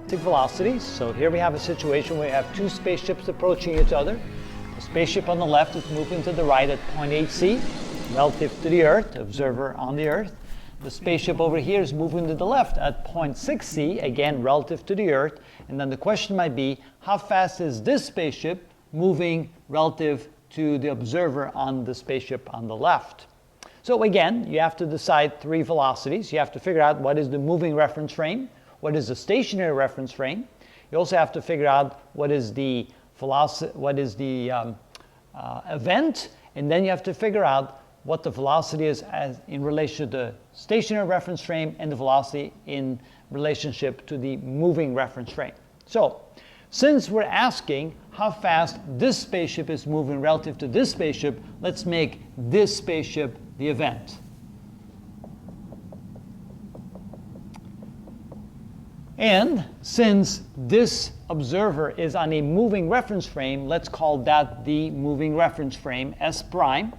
Velocities. So here we have a situation where we have two spaceships approaching each other. The spaceship on the left is moving to the right at point 8c, relative to the Earth, observer on the Earth. The spaceship over here is moving to the left at point 6c, again relative to the Earth. And then the question might be, how fast is this spaceship moving relative to the observer on the spaceship on the left? So again, you have to decide three velocities. You have to figure out what is the moving reference frame, what is the stationary reference frame. You also have to figure out what is the velocity, what is the event, and then you have to figure out what the velocity is as in relation to the stationary reference frame and the velocity in relationship to the moving reference frame. So, since we're asking how fast this spaceship is moving relative to this spaceship, let's make this spaceship the event. And since this observer is on a moving reference frame, let's call that the moving reference frame, S prime,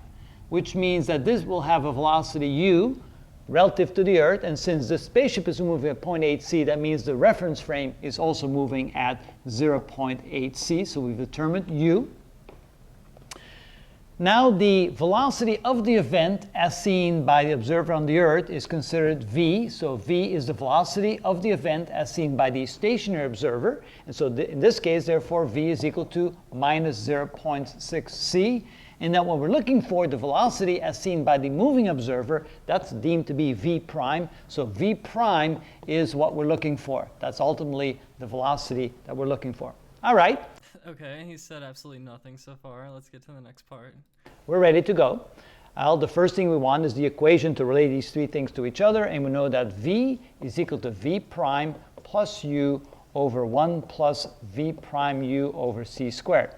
which means that this will have a velocity u relative to the Earth, and since the spaceship is moving at 0.8c, that means the reference frame is also moving at 0.8c, so we've determined u. Now the velocity of the event as seen by the observer on the Earth is considered v, so v is the velocity of the event as seen by the stationary observer, and so in this case, therefore, v is equal to minus 0.6c. And then what we're looking for, the velocity as seen by the moving observer, that's deemed to be v prime. So v prime is what we're looking for. That's ultimately the velocity that we're looking for. All right. Okay, he said absolutely nothing so far. Let's get to the next part. We're ready to go. The first thing we want is the equation to relate these three things to each other. And we know that v is equal to v prime plus u over 1 plus v prime u over c squared.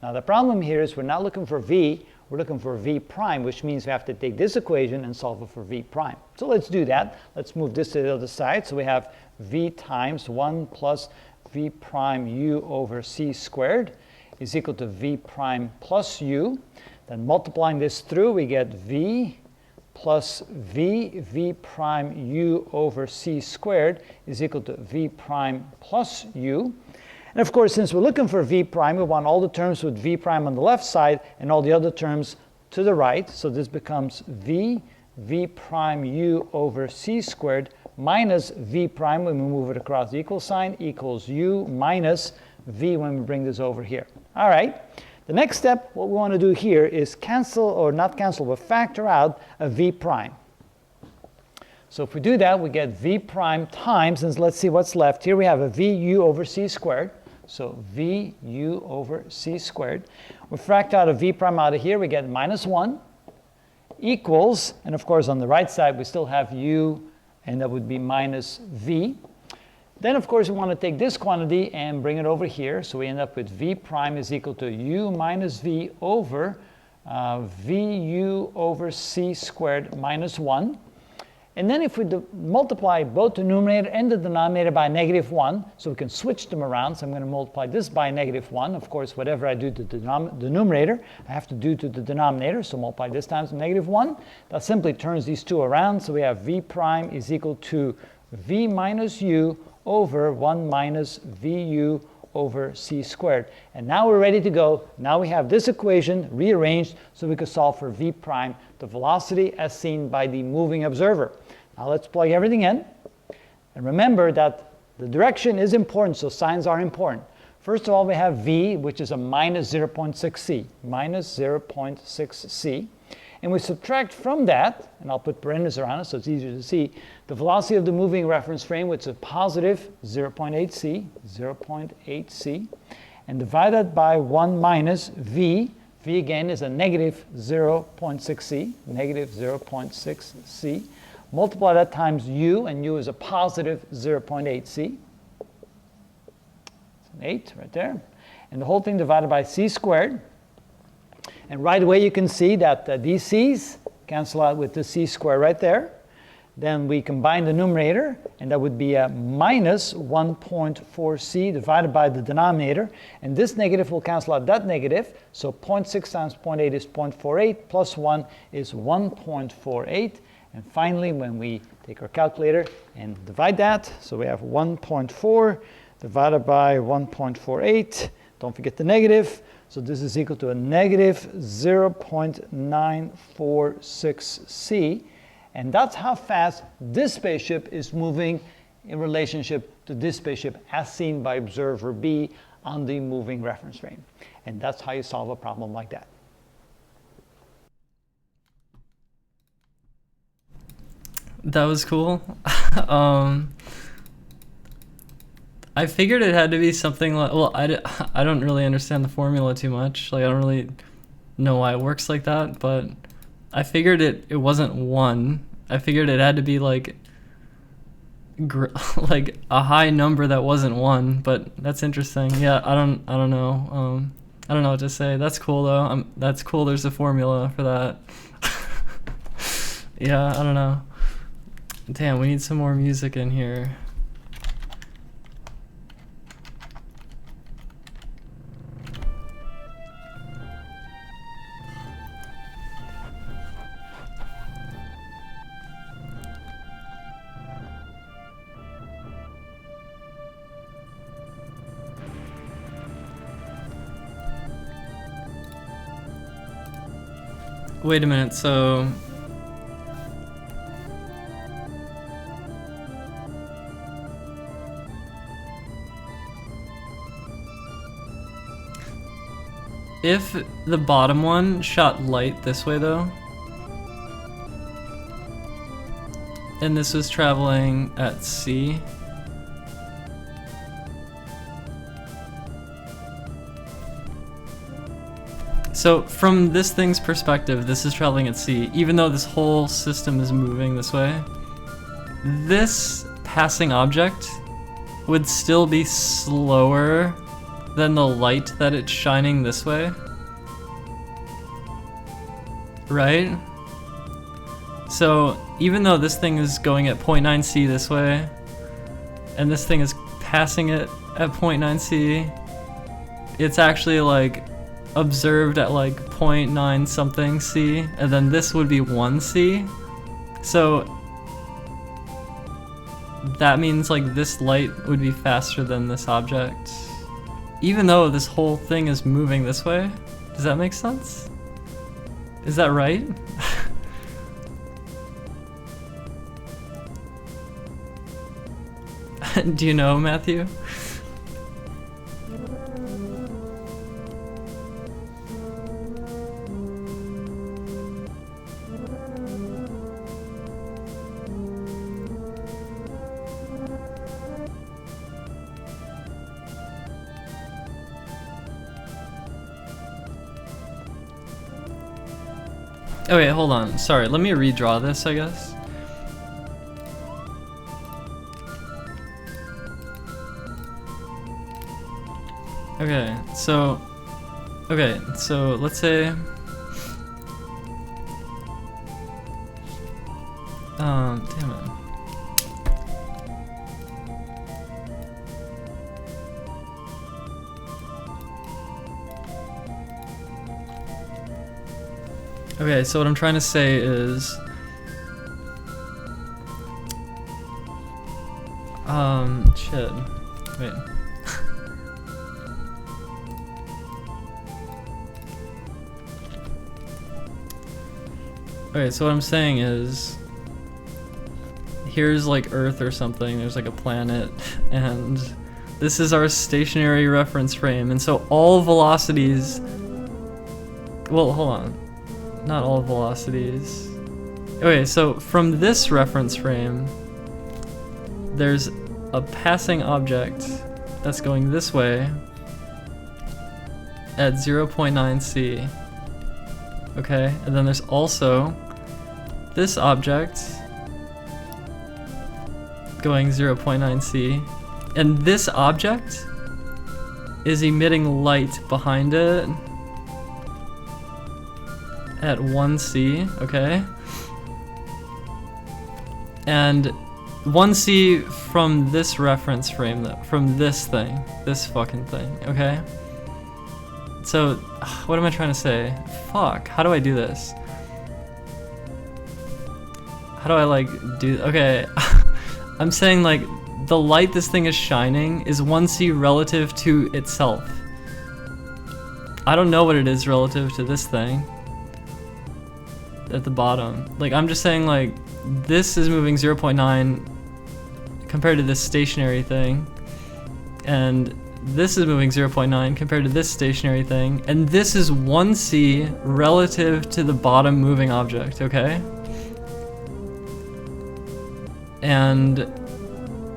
Now the problem here is we're not looking for v, we're looking for v prime, which means we have to take this equation and solve it for v prime. So let's do that. Let's move this to the other side. So we have v times 1 plus v prime u over c squared is equal to v prime plus u. Then multiplying this through, we get v plus v prime u over c squared is equal to v prime plus u. And of course, since we're looking for v prime, we want all the terms with v prime on the left side and all the other terms to the right. So this becomes v prime u over c squared minus v prime when we move it across the equal sign equals u minus v when we bring this over here. All right. The next step, what we want to do here is cancel, or not cancel, but factor out a v prime. So if we do that, we get v prime times, and let's see what's left. Here we have a vu over c squared. So vu over c squared. We factor out a v prime out of here, we get minus 1 equals, and of course on the right side we still have u, and that would be minus v. Then of course we want to take this quantity and bring it over here, so we end up with v prime is equal to u minus v over vu over c squared minus 1. And then if we multiply both the numerator and the denominator by negative 1, so we can switch them around. So I'm going to multiply this by negative 1. Of course, whatever I do to the numerator, I have to do to the denominator. So multiply this times negative 1. That simply turns these two around. So we have v prime is equal to v minus u over 1 minus vu over c squared. And now we're ready to go. Now we have this equation rearranged so we can solve for v prime, the velocity as seen by the moving observer. Now let's plug everything in. And remember that the direction is important, so signs are important. First of all, we have V, which is a minus 0.6c, minus 0.6c. And we subtract from that, and I'll put parentheses around it so it's easier to see, the velocity of the moving reference frame, which is a positive 0.8c, 0.8c, and divide that by 1 minus V. V again is a negative 0.6c, negative 0.6c. Multiply that times U, and U is a positive 0.8c. 8 right there. And the whole thing divided by c squared. And right away you can see that these c's cancel out with the c squared right there. Then we combine the numerator, and that would be a minus 1.4c divided by the denominator. And this negative will cancel out that negative. So 0.6 times 0.8 is 0.48, plus 1 is 1.48. And finally, when we take our calculator and divide that, so we have 1.4 divided by 1.48. Don't forget the negative. So this is equal to a negative 0.946c. And that's how fast this spaceship is moving in relationship to this spaceship as seen by observer B on the moving reference frame. And that's how you solve a problem like that. That was cool. I figured it had to be something like, well, I don't really understand the formula too much. Like, I don't really know why it works like that, but I figured it wasn't 1. I figured it had to be like like a high number that wasn't 1, but that's interesting. Yeah, I don't know. I don't know what to say. That's cool though. That's cool. There's a formula for that. Yeah, I don't know. Damn, we need some more music in here. Wait a minute, so if the bottom one shot light this way though, and this was traveling at C, so from this thing's perspective, this is traveling at C, even though this whole system is moving this way, this passing object would still be slower than the light that it's shining this way, right? So even though this thing is going at 0.9c this way, and this thing is passing it at 0.9c, it's actually like observed at like 0.9 something c, and then this would be 1c. So that means like this light would be faster than this object, even though this whole thing is moving this way. Does that make sense? Is that right? Do you know, Matthew? Oh wait, hold on. Sorry, let me redraw this, I guess. Okay, so let's say damn it. Okay, so what I'm trying to say is shit. Wait. Okay, so what I'm saying is here's like Earth or something, there's like a planet, and This is our stationary reference frame, and so all velocities... Well, hold on. Not all velocities. Okay, so from this reference frame, there's a passing object that's going this way at 0.9 c. Okay, and then there's also this object going 0.9 c, and this object is emitting light behind it at 1 c, okay? And 1 c from this reference frame, though, from this thing, this fucking thing, okay? So, what am I trying to say? Fuck, how do I do this? How do I, like, do... Okay, I'm saying, like, the light this thing is shining is 1c relative to itself. I don't know what it is relative to this thing at the bottom. Like, I'm just saying, like, this is moving 0.9 compared to this stationary thing, and this is moving 0.9 compared to this stationary thing, and this is 1c relative to the bottom moving object, okay? And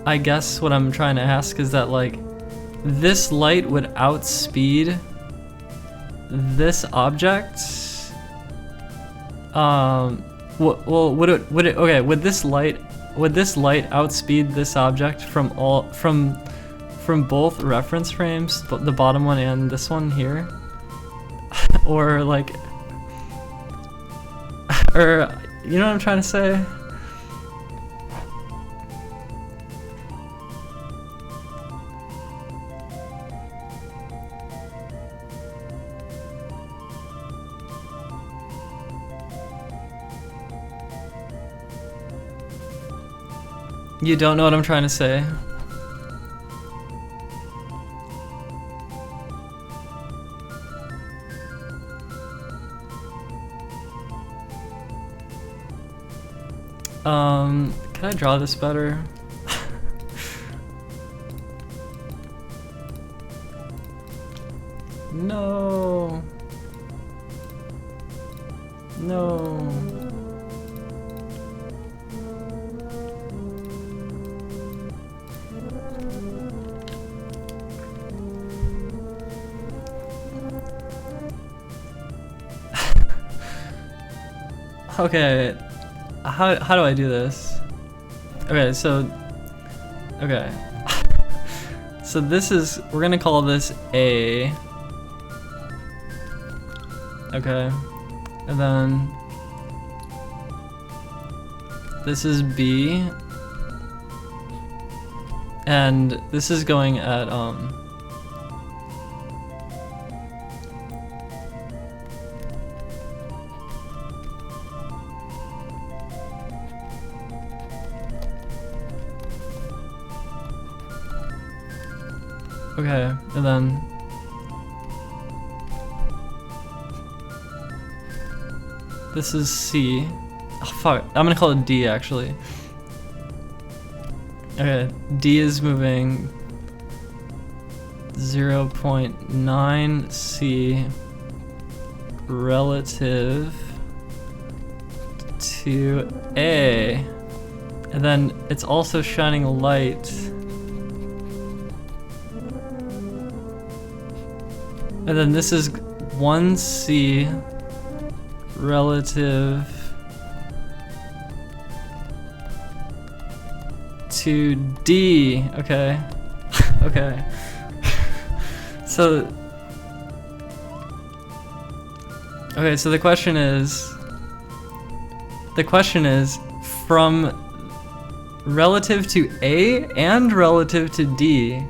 I guess what I'm trying to ask is that, like, this light would outspeed this object. Well, would it? Okay, would this light outspeed this object from both reference frames, the bottom one and this one here? Or like, or you know what I'm trying to say? You don't know what I'm trying to say? Can I draw this better? No. No. Okay, how do I do this? Okay, so so this is, we're gonna call this A. Okay, and then this is B, and this is going at okay, and then this is C. Oh, fuck, I'm gonna call it D actually. Okay, D is moving 0.9 C relative to A, and then it's also shining light. And then this is 1C relative to D. Okay. Okay. So the question is from relative to A and relative to D.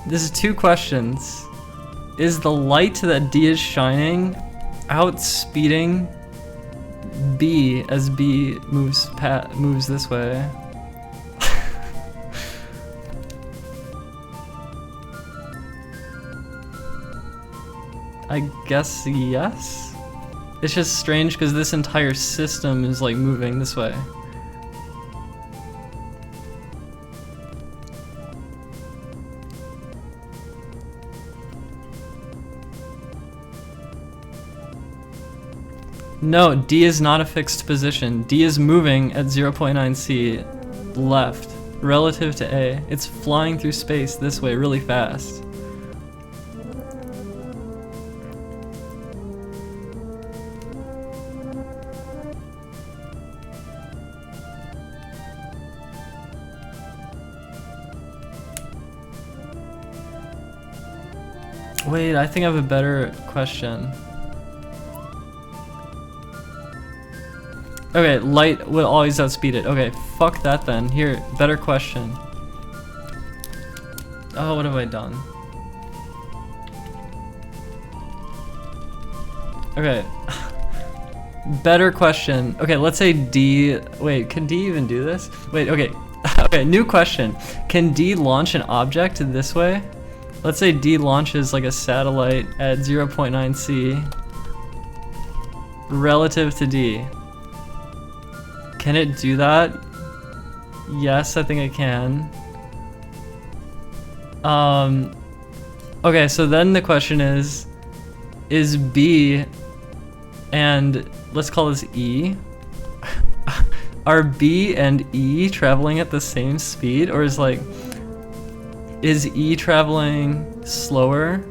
This is two questions. Is the light that D is shining outspeeding B as B moves this way? I guess yes. It's just strange because this entire system is like moving this way. No, D is not a fixed position. D is moving at 0.9 c left relative to A. It's flying through space this way really fast. Wait, I think I have a better question. Okay, light will always outspeed it. Okay, fuck that then. Here, better question. Oh, what have I done? Okay. Better question. Okay, let's say D... Wait, can D even do this? Wait, okay. Okay, new question. Can D launch an object this way? Let's say D launches like a satellite at 0.9 c relative to D. Can it do that? Yes, I think it can. Okay, so then the question is B and let's call this E. Are B and E traveling at the same speed, or is E traveling slower?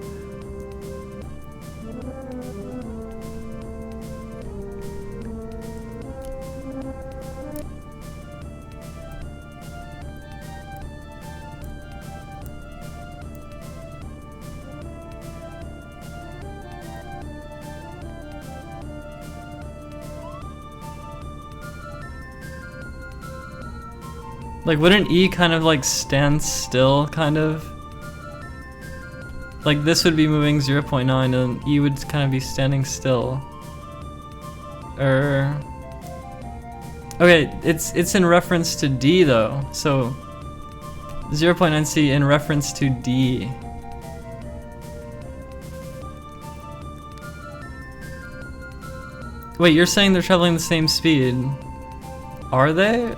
Like, wouldn't E kind of like stand still, kind of? Like, this would be moving 0.9 and E would kind of be standing still. Okay, it's in reference to D though, so 0.9 c in reference to D. Wait, you're saying they're traveling the same speed? Are they?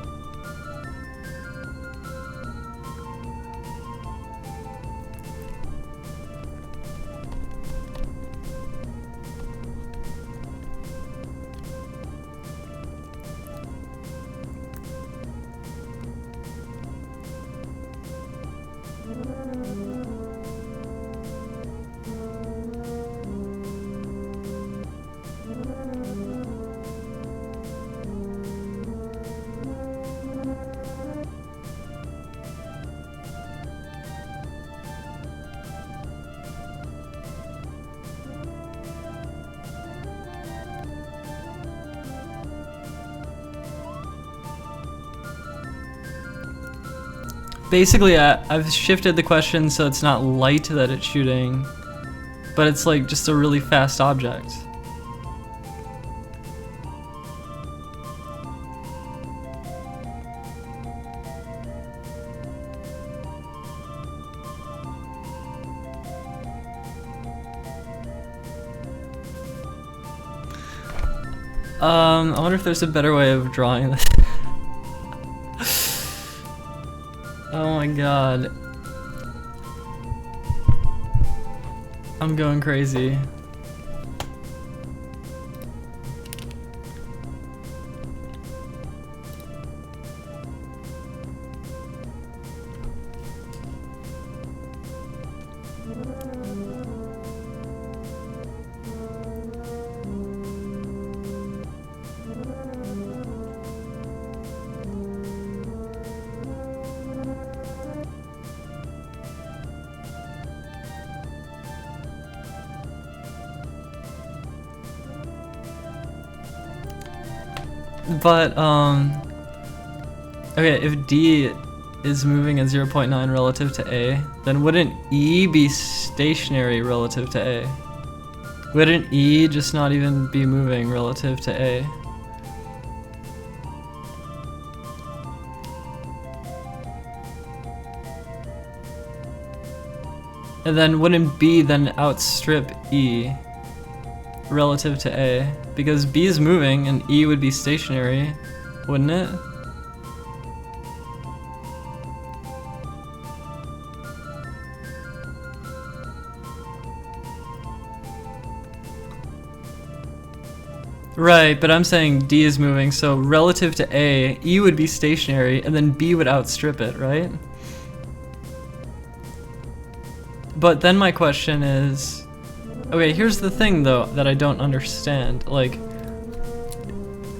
Basically, I've shifted the question so it's not light that it's shooting, but it's like just a really fast object. I wonder if there's a better way of drawing this. Oh my god. I'm going crazy. But, okay, if D is moving at 0.9 relative to A, then wouldn't E be stationary relative to A? Wouldn't E just not even be moving relative to A? And then wouldn't B then outstrip E relative to A? Because B is moving and E would be stationary, wouldn't it? Right, but I'm saying D is moving, so relative to A, E would be stationary, and then B would outstrip it, right? But then my question is, okay, here's the thing though that I don't understand. Like,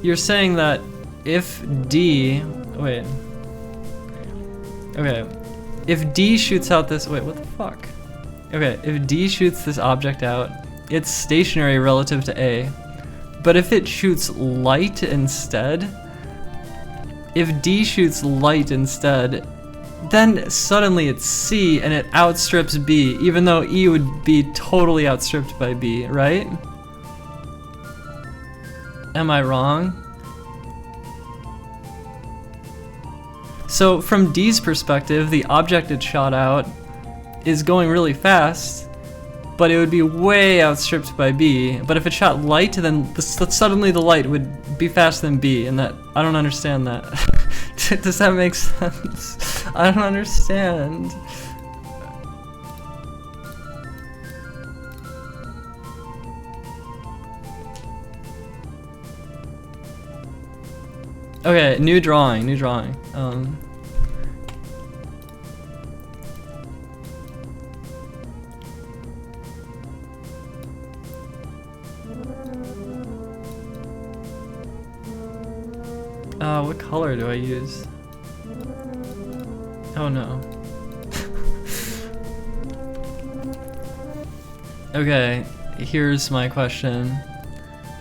you're saying that if D, wait, okay, if D shoots out this, wait, what the fuck? Okay, if D shoots this object out, it's stationary relative to A. But if it shoots light instead, if D shoots light instead, then suddenly it's C and it outstrips B, even though E would be totally outstripped by B, right? Am I wrong? So from D's perspective, the object it shot out is going really fast, but it would be way outstripped by B. But if it shot light, then suddenly the light would be faster than B, and that, I don't understand that. Does that make sense? I don't understand. Okay, new drawing. What color do I use? Oh no. Okay, here's my question.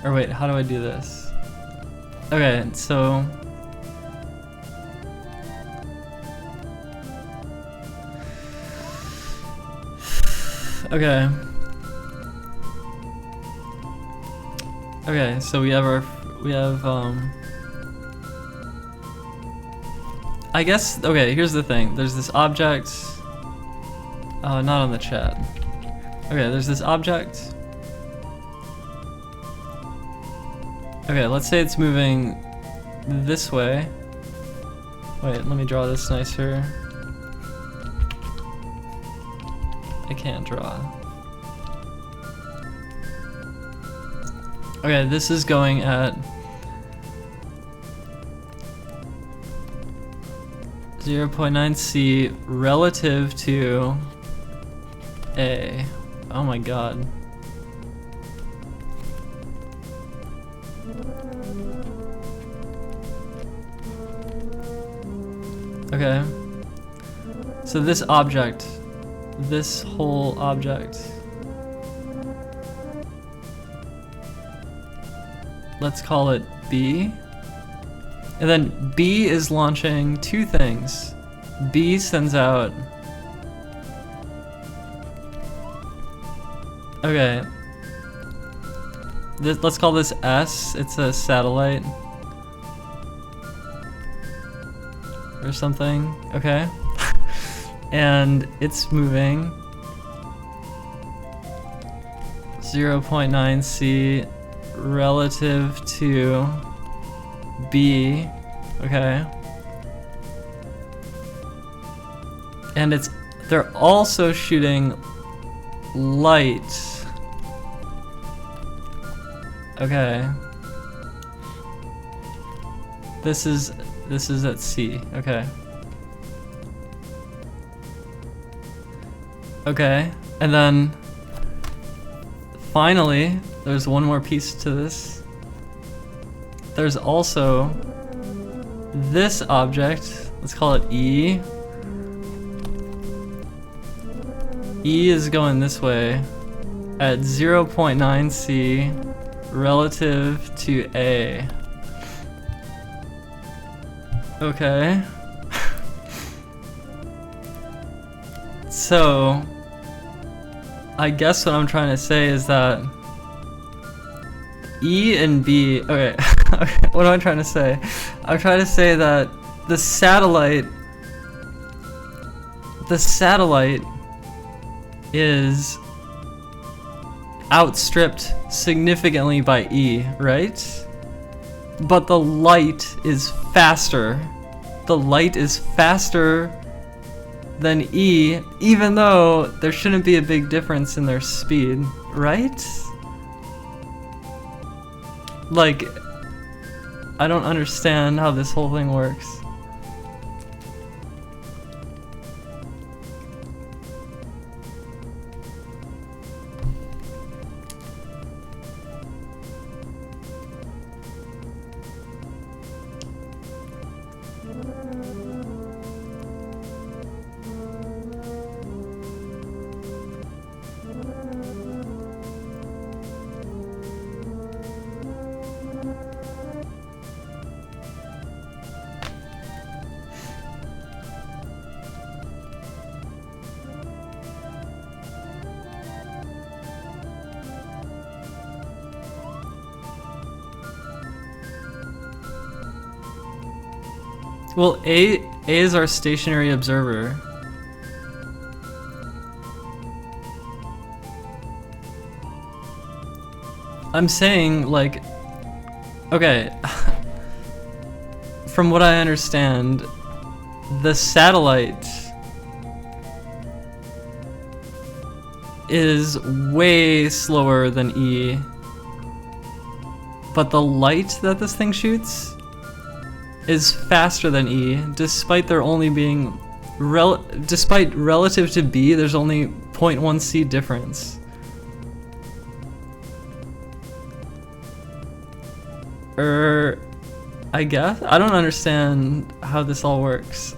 Or wait, how do I do this? Okay, so... Okay. Okay, so we have I guess, okay, here's the thing. There's this object, not on the chat. Okay, there's this object. Okay, let's say it's moving this way. Wait, let me draw this nicer. I can't draw. Okay, this is going at 0.9 C relative to A. Oh my god. Okay. So this object, this whole object, let's call it B. And then B is launching two things. B sends out... Okay. Let's call this S. It's a satellite. Or something. Okay. And it's moving 0.9 C relative to B, okay, and they're also shooting light, okay. This is at C, okay. Okay, and then finally, there's one more piece to this. There's also this object, let's call it E. E is going this way at 0.9 C relative to A. Okay. So, I guess what I'm trying to say is that E and B, okay, what am I trying to say? I'm trying to say that the satellite is outstripped significantly by E, right? But the light is faster. The light is faster than E, even though there shouldn't be a big difference in their speed, right? Like, I don't understand how this whole thing works. Well, A is our stationary observer. I'm saying, like, okay, from what I understand, the satellite is way slower than E, but the light that this thing shoots is faster than E, despite there only being, despite relative to B, there's only 0.1 C difference. I guess? I don't understand how this all works.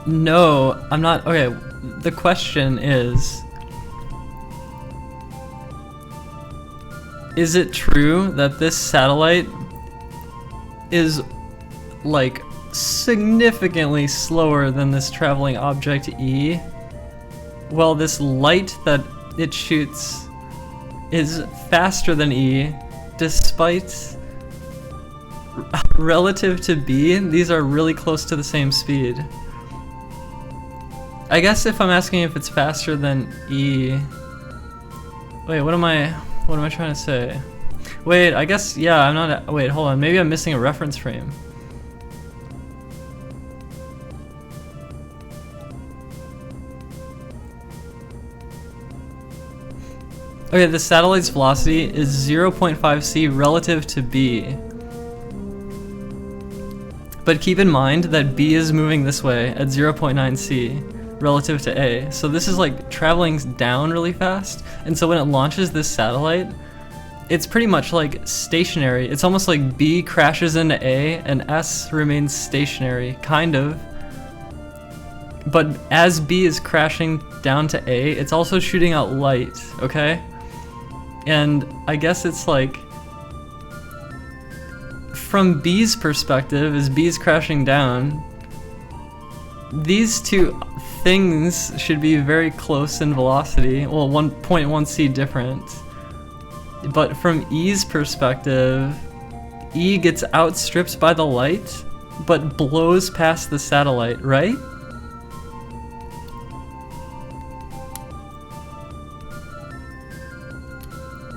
No, I'm not. Okay, the question is it true that this satellite is like significantly slower than this traveling object E, while this light that it shoots is faster than E, despite relative to B, these are really close to the same speed? I guess if I'm asking if it's faster than E, wait, what am I trying to say? Wait, I guess, yeah, I'm not, wait, hold on, maybe I'm missing a reference frame. Okay, the satellite's velocity is 0.5 c relative to B. But keep in mind that B is moving this way at 0.9 c relative to A. So this is like traveling down really fast. And so when it launches this satellite, it's pretty much like stationary. It's almost like B crashes into A and S remains stationary, kind of. But as B is crashing down to A, it's also shooting out light, okay? And I guess it's like, from B's perspective, as B's crashing down, these two things should be very close in velocity, well, 1.1 c different. But from E's perspective, E gets outstripped by the light, but blows past the satellite, right?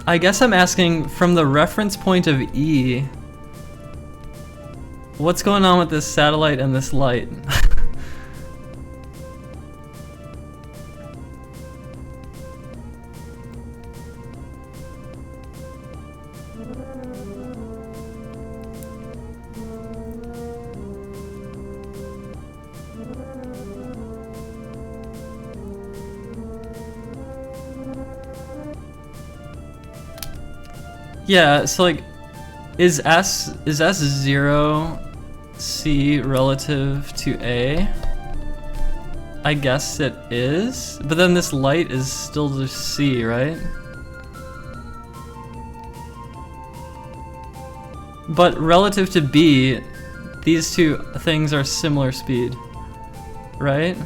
I guess I'm asking from the reference point of E, what's going on with this satellite and this light? Yeah, so like, is S 0 C relative to A? I guess it is, but then this light is still just C, right? But relative to B, these two things are similar speed, right?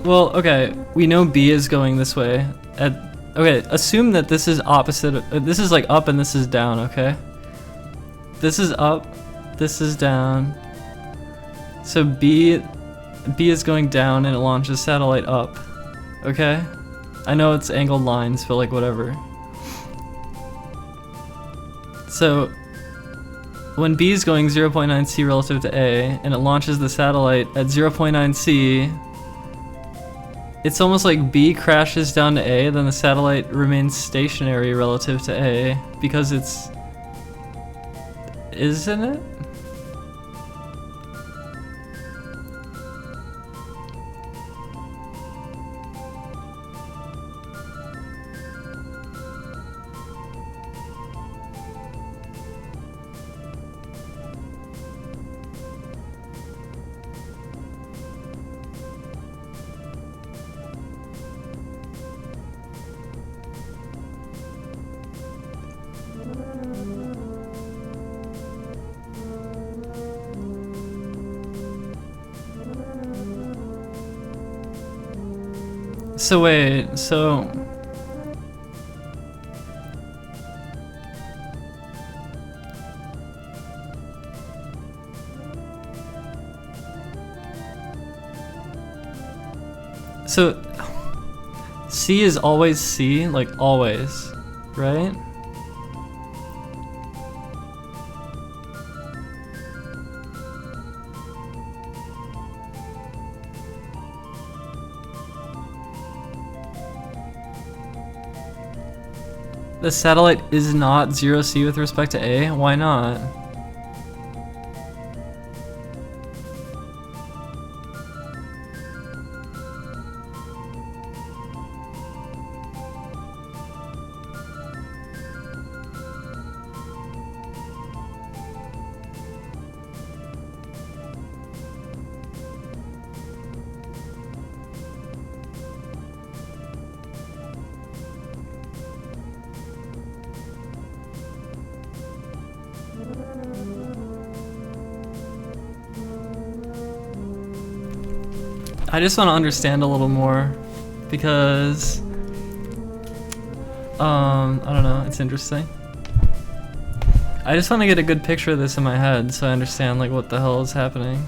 Well, okay, we know B is going this way. Okay, assume that this is opposite. This is like up and this is down, okay? This is up, this is down. So B is going down and it launches satellite up, okay? I know it's angled lines, but like whatever. So when B is going 0.9 C relative to A and it launches the satellite at 0.9 C, it's almost like B crashes down to A, then the satellite remains stationary relative to A because it's... Isn't it? So wait, so... So, C is always C, like always, right? The satellite is not 0C with respect to A? Why not? I just want to understand a little more because I don't know, it's interesting. I just want to get a good picture of this in my head so I understand like what the hell is happening.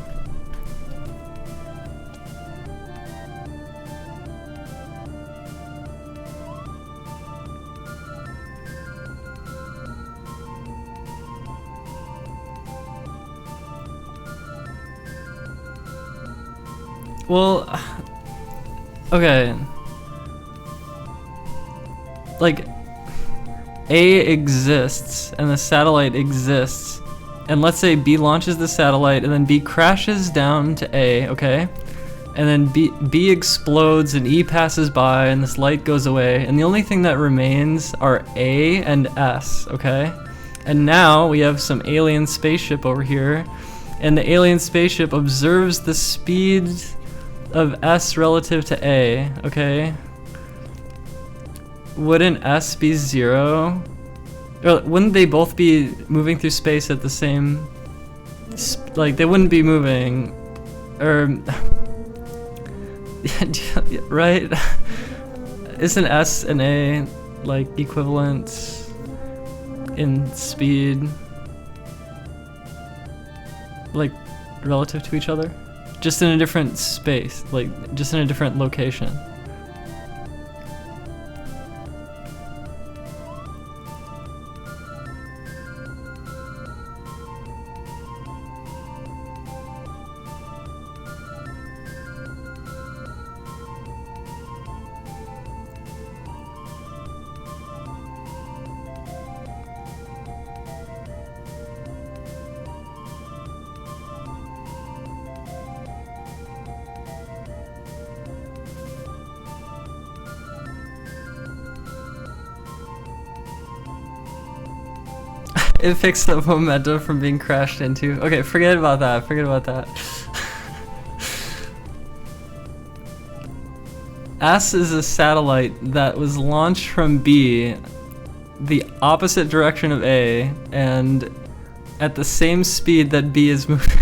Well, okay. Like, A exists and the satellite exists, and let's say B launches the satellite and then B crashes down to A, okay? And then B explodes and E passes by and this light goes away, and the only thing that remains are A and S, okay? And now we have some alien spaceship over here, and the alien spaceship observes the speed of S relative to A, okay? Wouldn't S be 0? Or wouldn't they both be moving through space at the same... like, they wouldn't be moving... or... right? Isn't S and A, like, equivalent in speed? Like, relative to each other? Just in a different space, like, just in a different location. It fixed the momentum from being crashed into. Okay, forget about that. Forget about that. S is a satellite that was launched from B, the opposite direction of A, and at the same speed that B is moving.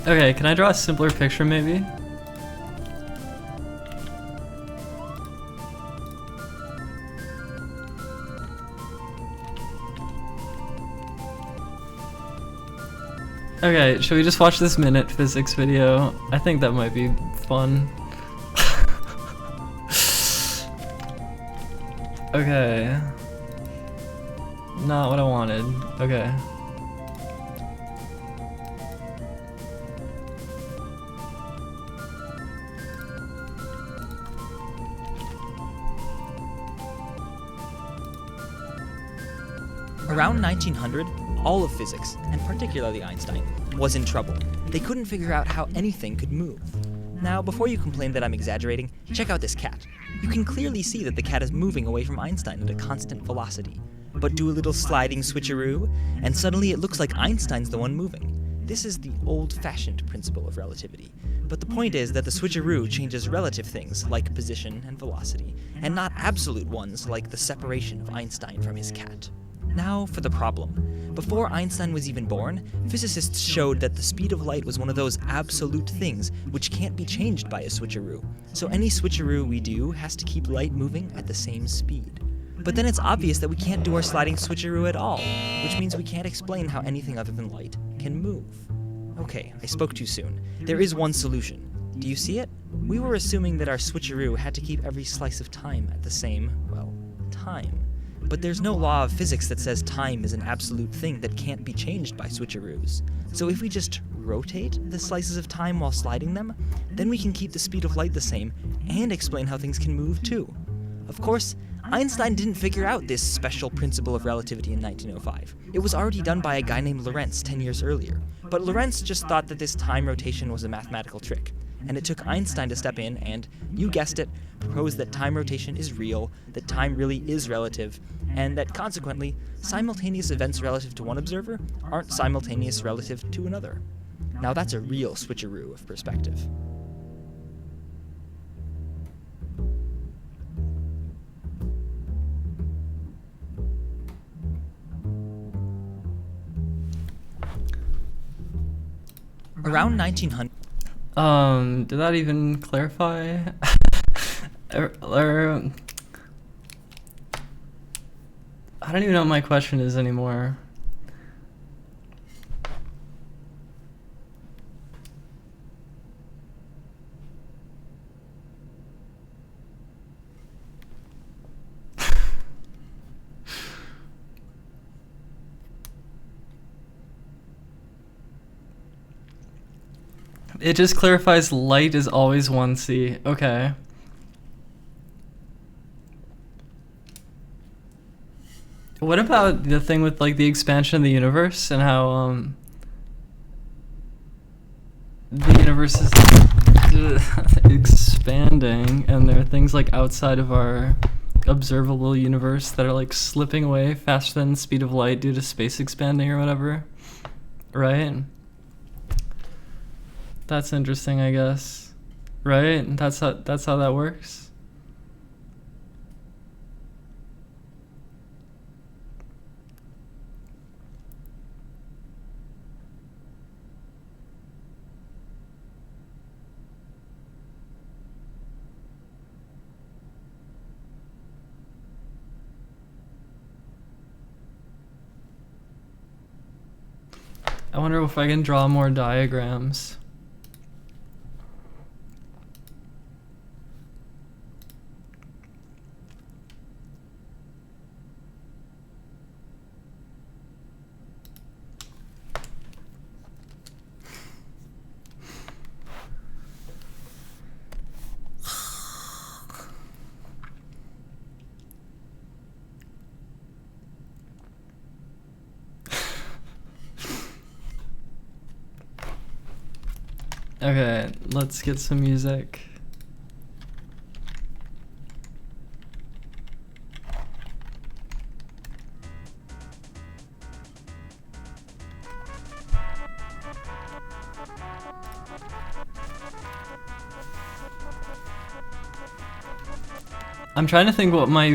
Okay, can I draw a simpler picture maybe? Okay, should we just watch this minute physics video? I think that might be fun. Okay. Not what I wanted. Okay. Around 1900, all of physics, and particularly Einstein, was in trouble. They couldn't figure out how anything could move. Now, before you complain that I'm exaggerating, check out this cat. You can clearly see that the cat is moving away from Einstein at a constant velocity. But do a little sliding switcheroo, and suddenly it looks like Einstein's the one moving. This is the old-fashioned principle of relativity. But the point is that the switcheroo changes relative things like position and velocity, and not absolute ones like the separation of Einstein from his cat. Now for the problem. Before Einstein was even born, physicists showed that the speed of light was one of those absolute things which can't be changed by a switcheroo. So any switcheroo we do has to keep light moving at the same speed. But then it's obvious that we can't do our sliding switcheroo at all, which means we can't explain how anything other than light can move. Okay, I spoke too soon. There is one solution. Do you see it? We were assuming that our switcheroo had to keep every slice of time at the same, well, time. But there's no law of physics that says time is an absolute thing that can't be changed by switcheroos. So if we just rotate the slices of time while sliding them, then we can keep the speed of light the same and explain how things can move too. Of course, Einstein didn't figure out this special principle of relativity in 1905. It was already done by a guy named Lorentz 10 years earlier. But Lorentz just thought that this time rotation was a mathematical trick. And it took Einstein to step in and, you guessed it, propose that time rotation is real, that time really is relative, and that consequently, simultaneous events relative to one observer aren't simultaneous relative to another. Now that's a real switcheroo of perspective. Around 1900... Did that even clarify? I don't even know what my question is anymore. It just clarifies light is always 1c. Okay. What about the thing with like the expansion of the universe and how the universe is expanding and there are things like outside of our observable universe that are like slipping away faster than the speed of light due to space expanding or whatever, right? That's interesting, I guess, right? That's how that works. I wonder if I can draw more diagrams. Okay, let's get some music. I'm trying to think what my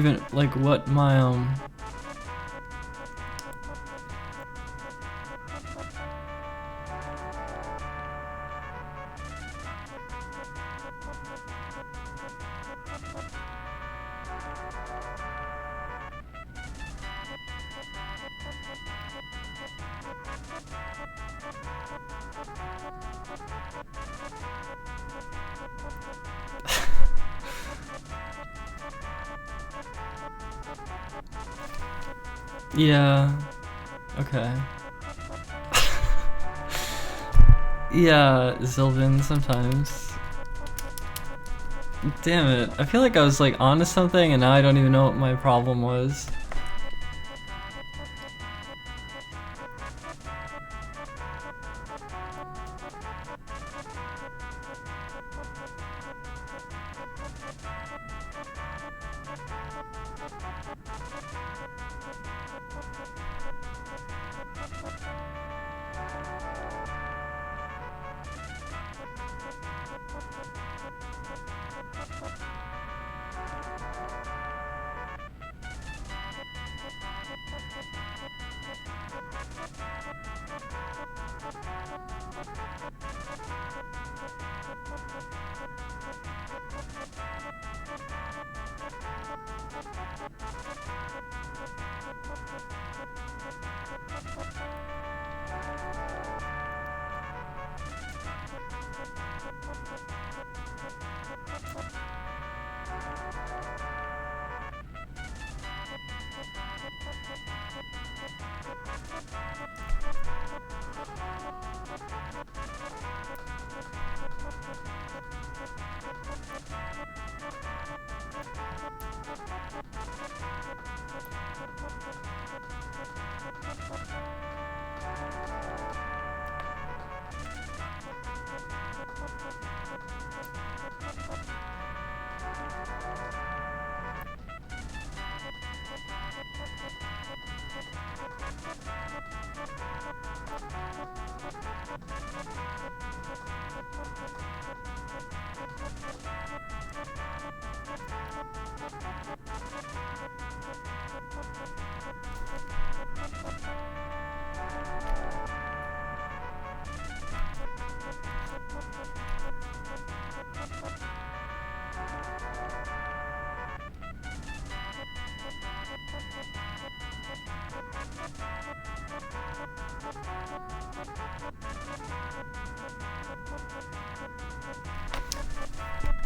Yeah. Okay. Yeah, Sylvan, sometimes. Damn it. I feel like I was like onto something and now I don't even know what my problem was.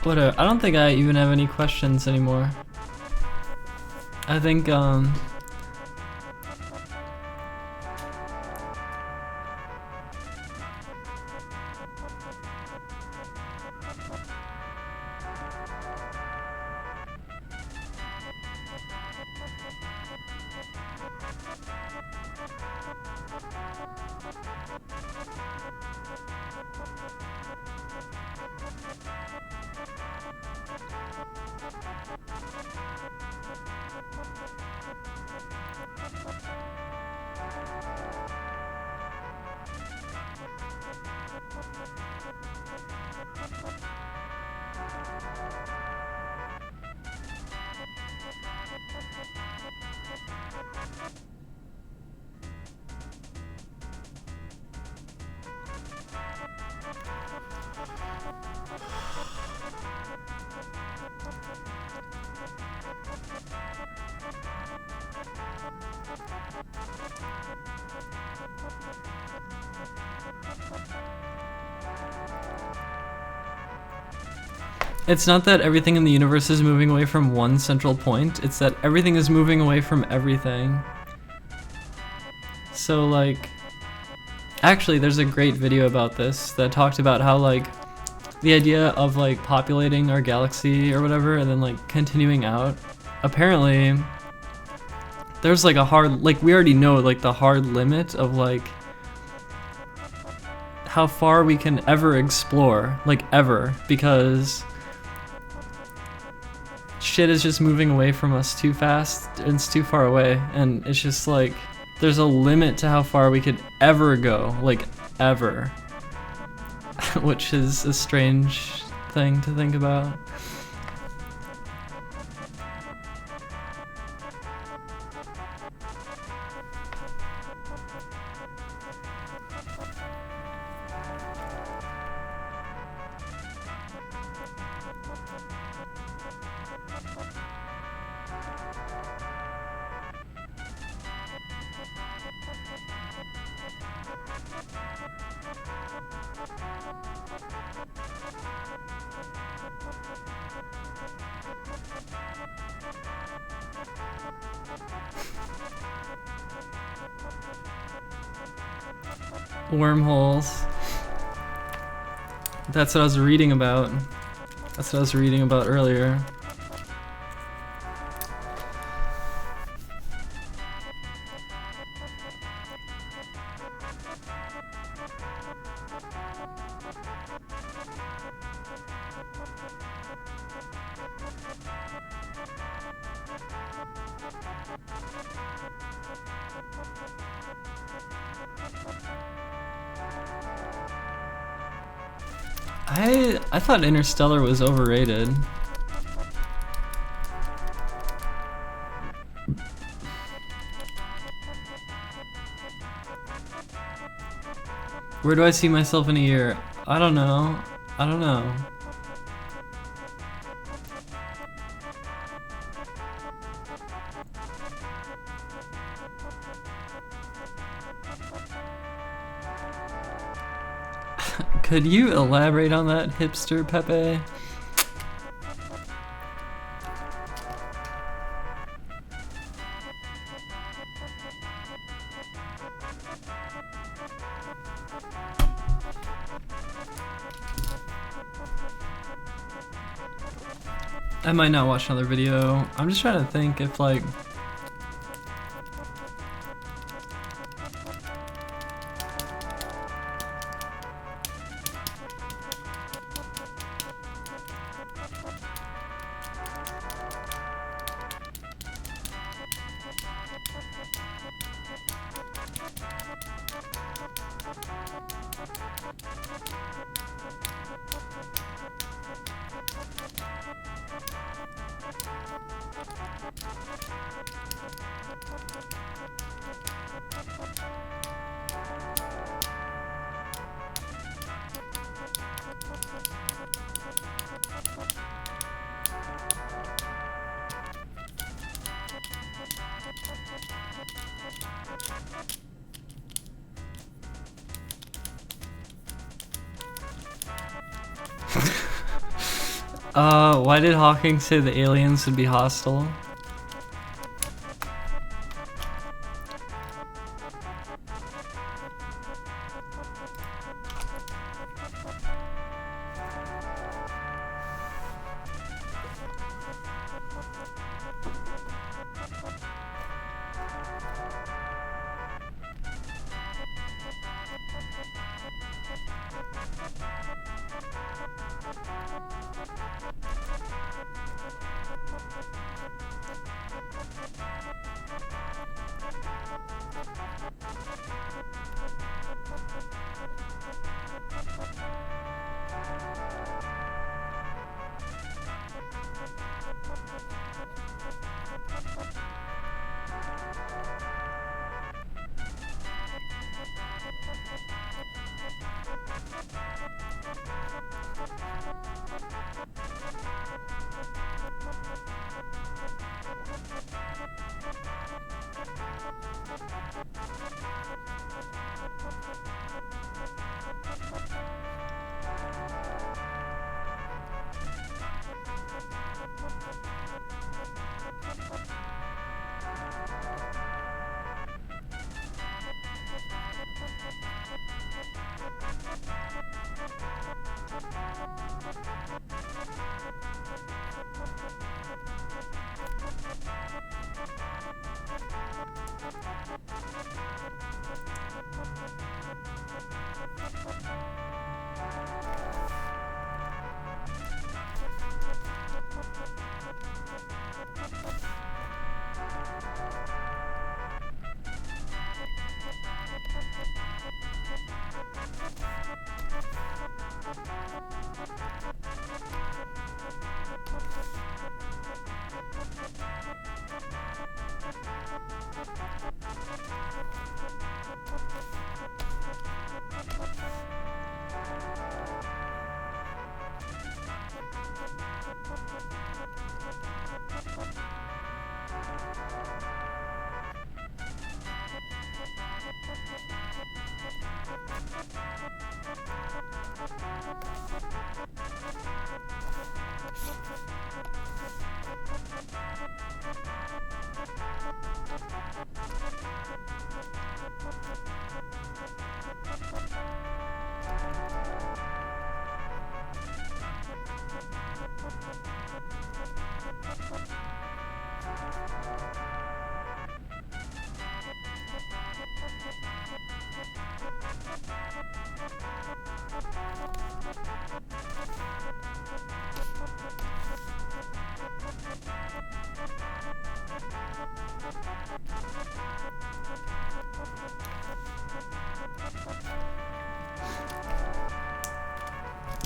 Whatever. I don't think I even have any questions anymore. I think It's not that everything in the universe is moving away from one central point, it's that everything is moving away from everything. So like, actually there's a great video about this that talked about how like, the idea of like populating our galaxy or whatever and then like continuing out, apparently there's like a hard, like we already know like the hard limit of like how far we can ever explore, like ever, because shit is just moving away from us too fast, it's too far away, and it's just like there's a limit to how far we could ever go, like ever, which is a strange thing to think about. Wormholes. That's what I was reading about. That's what I was reading about earlier. I thought Interstellar was overrated. Where do I see myself in a year? I don't know. I don't know. Could you elaborate on that, hipster Pepe? I might not watch another video. I'm just trying to think if like why did Hawking say the aliens would be hostile?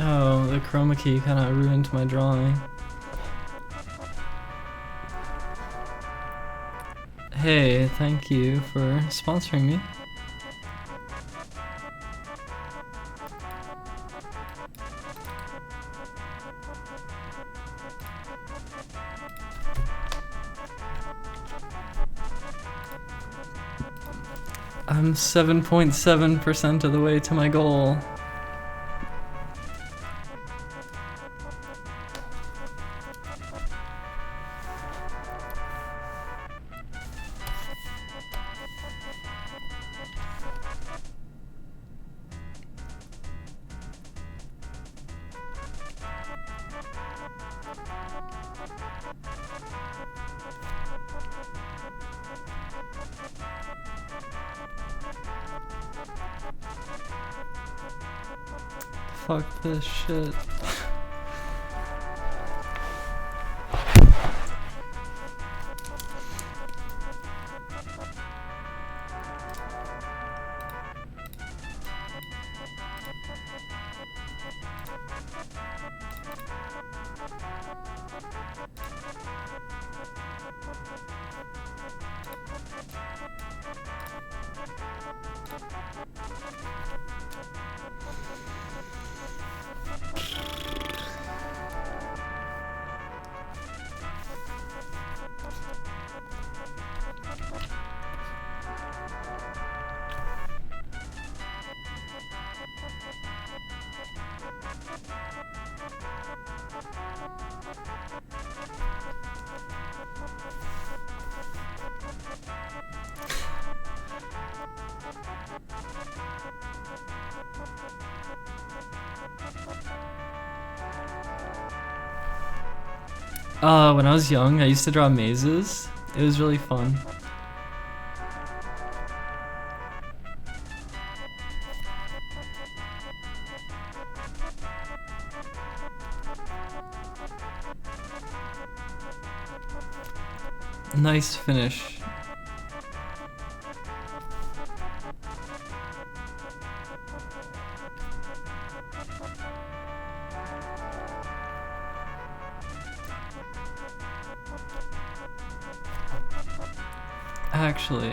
Oh, the chroma key kind of ruined my drawing. Hey, thank you for sponsoring me. I'm 7.7% of the way to my goal. Fuck this shit. When I was young, I used to draw mazes. It was really fun. Nice finish. Actually,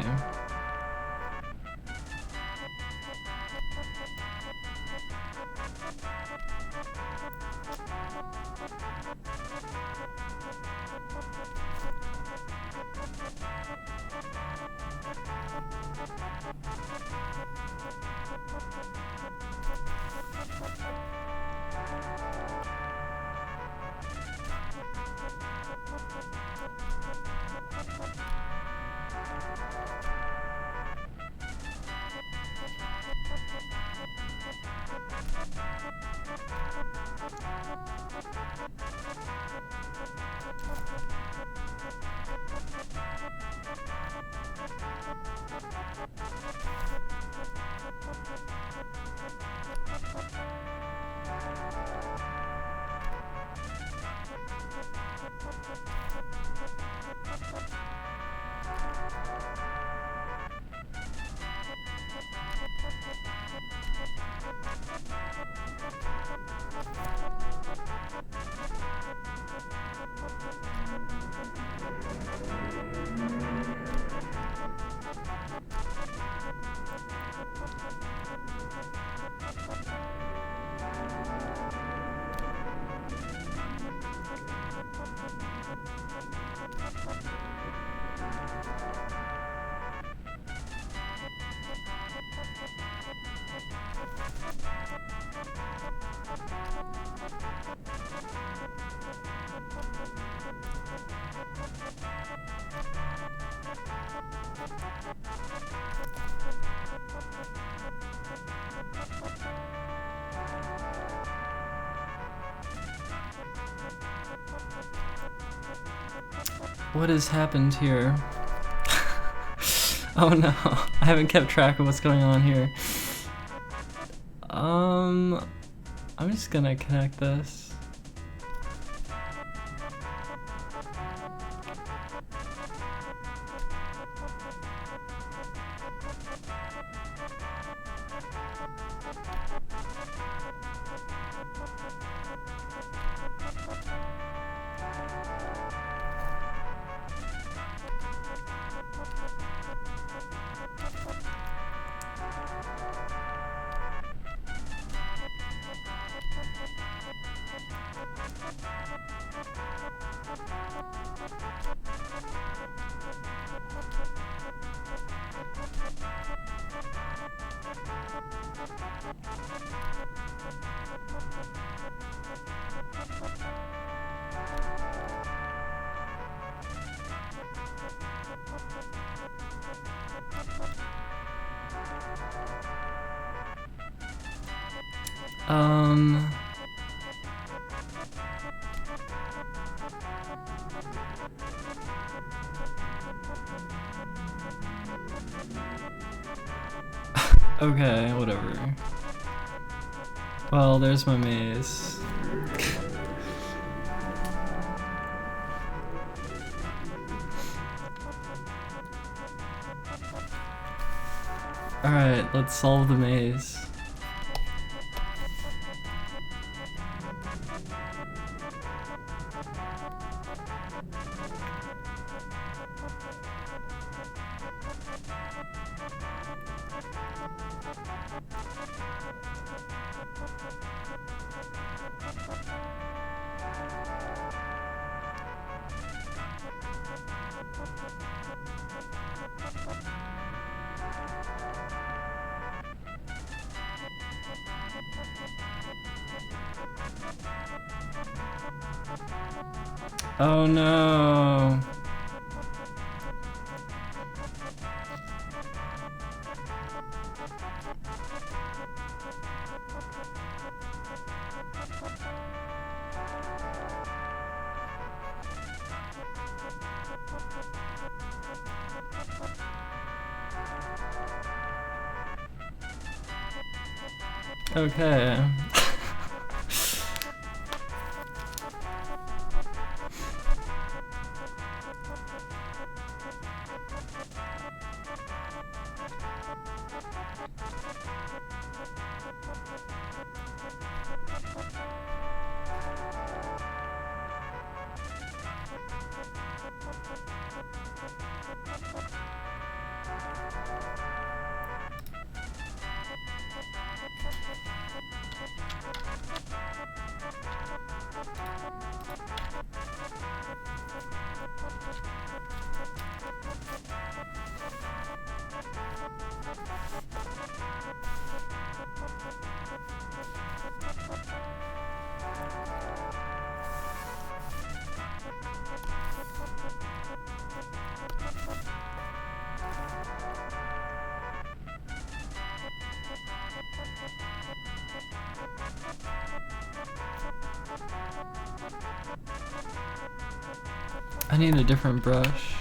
what has happened here? Oh no, I haven't kept track of what's going on here. I'm just gonna connect this. Um. Okay, whatever. Well, there's my maze. Alright, let's solve the maze. Oh no. Okay. I need a different brush.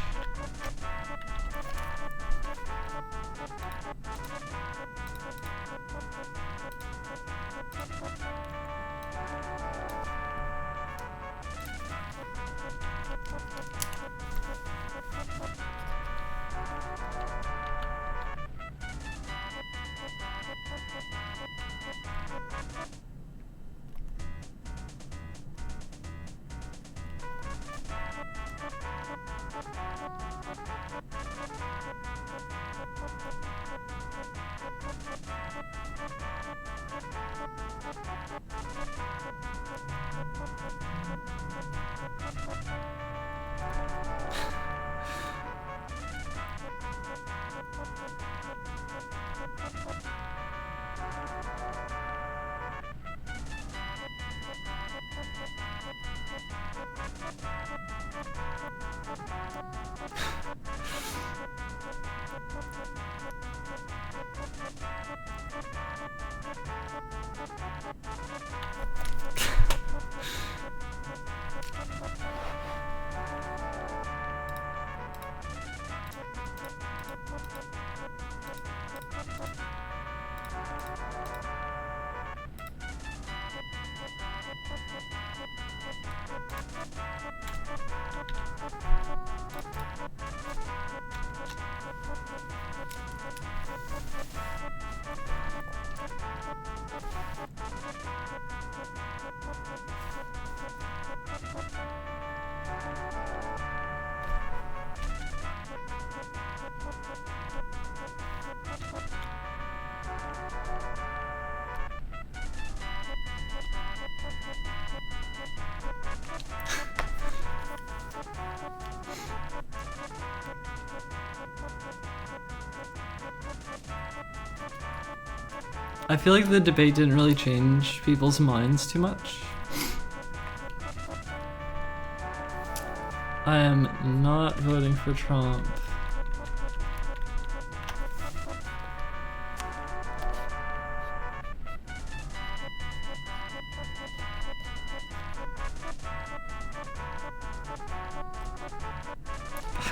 I feel like the debate didn't really change people's minds too much. I am not voting for Trump.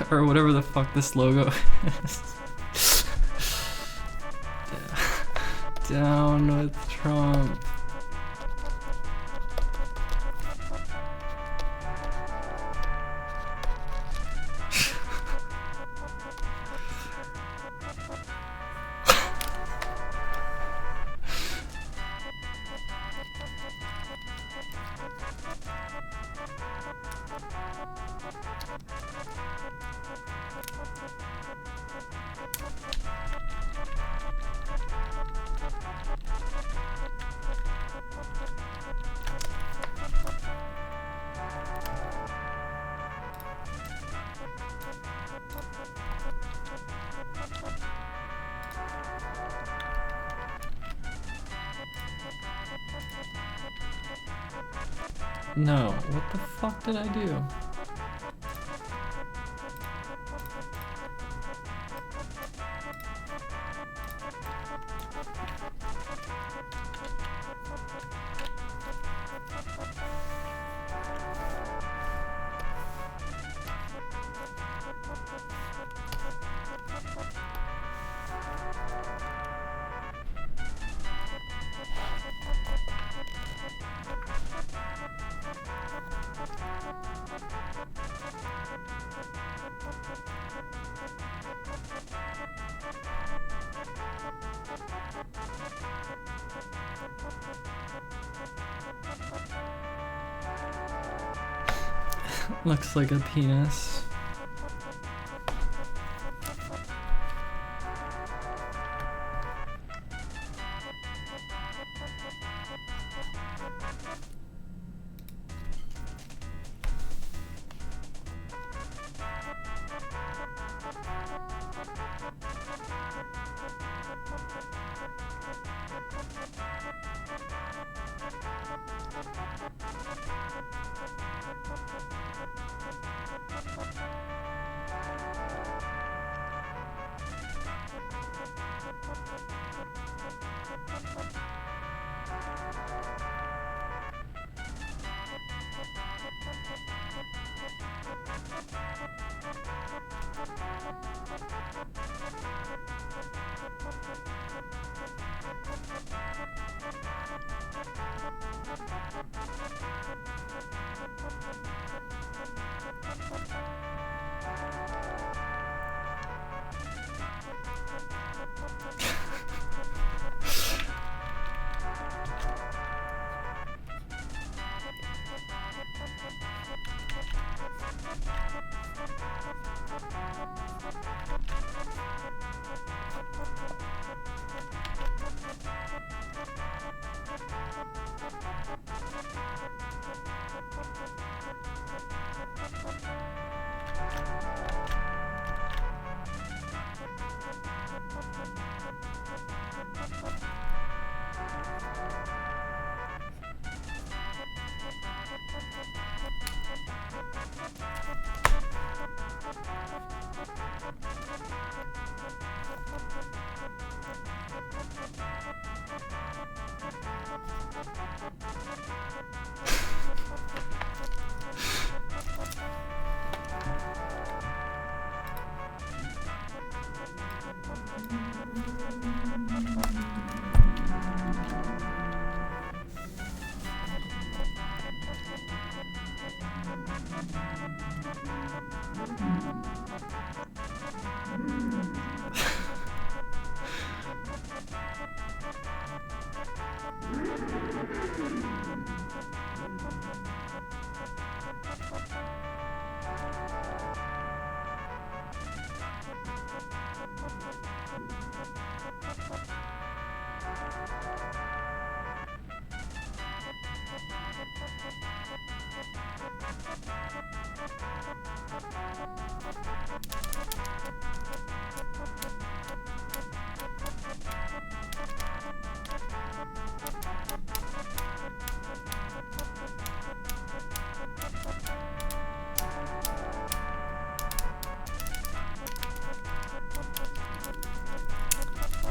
Or whatever the fuck this logo is. Down with Trump. No, what the fuck did I do? Looks like a penis.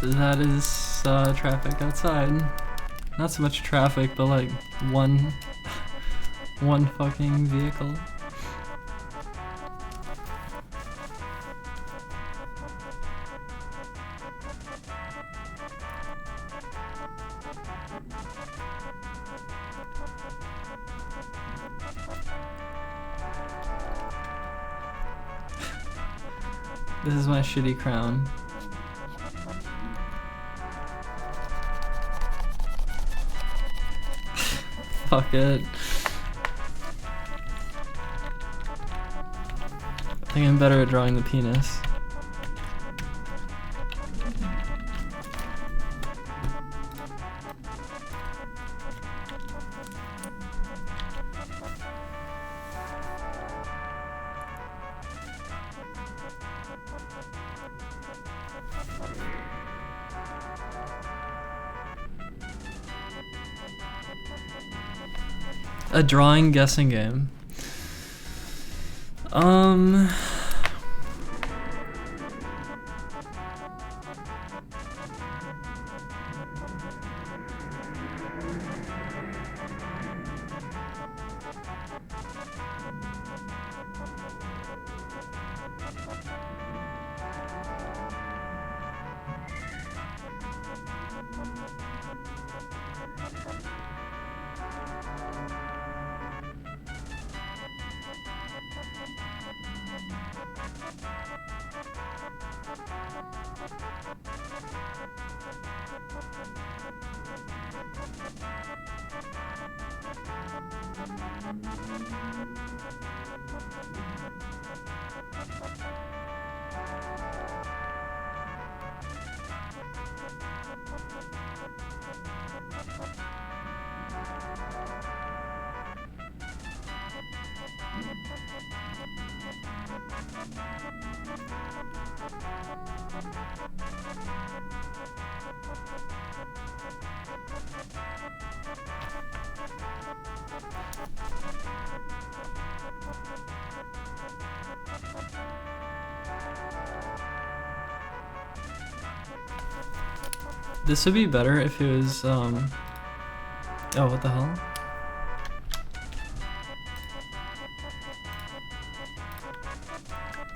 That is traffic outside. Not so much traffic, but like one fucking vehicle. This is my shitty crown. Fuck it. I think I'm better at drawing the penis. A drawing guessing game. This would be better if it was, oh, what the hell?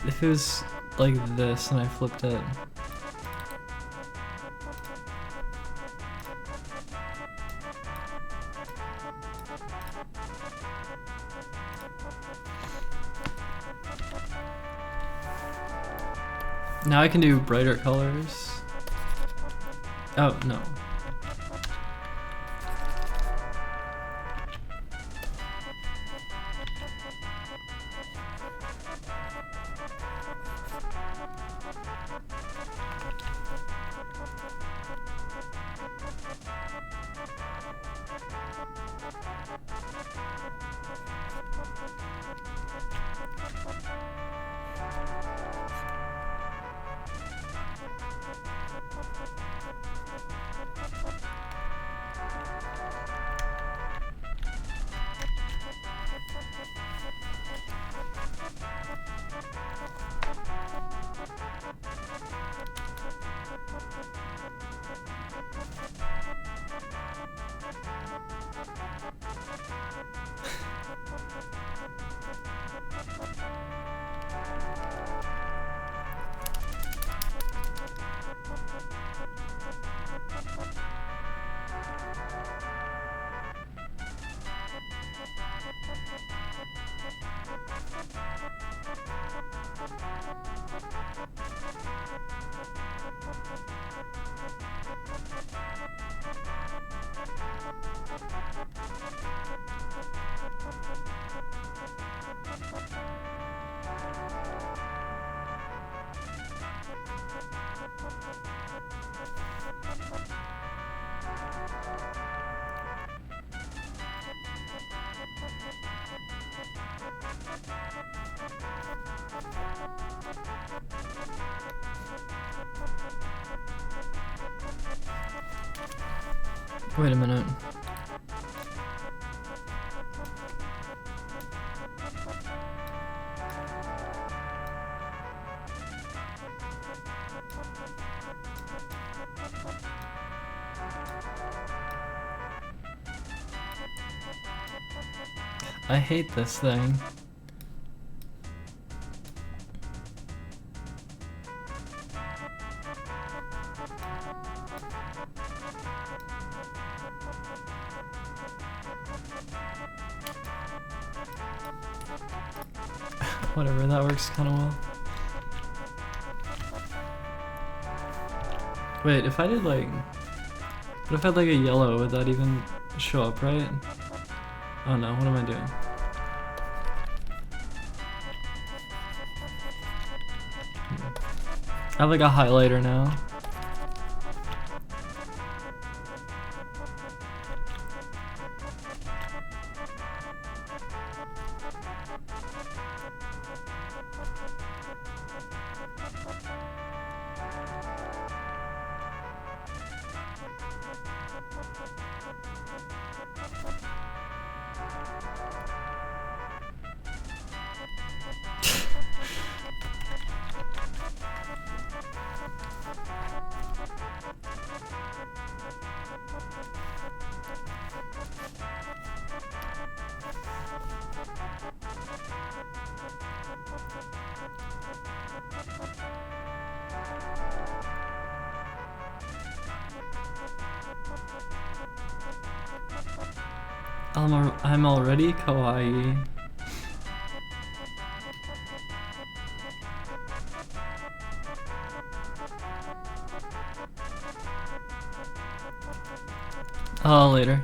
If it was like this and I flipped it. Now I can do brighter colors. Oh, no. Wait a minute. I hate this thing. Whatever, that works kind of well. Wait, if I did like... What if I had like a yellow? Would that even show up, right? Oh no, what am I doing? I have like a highlighter now. I'm already kawaii. Oh, later.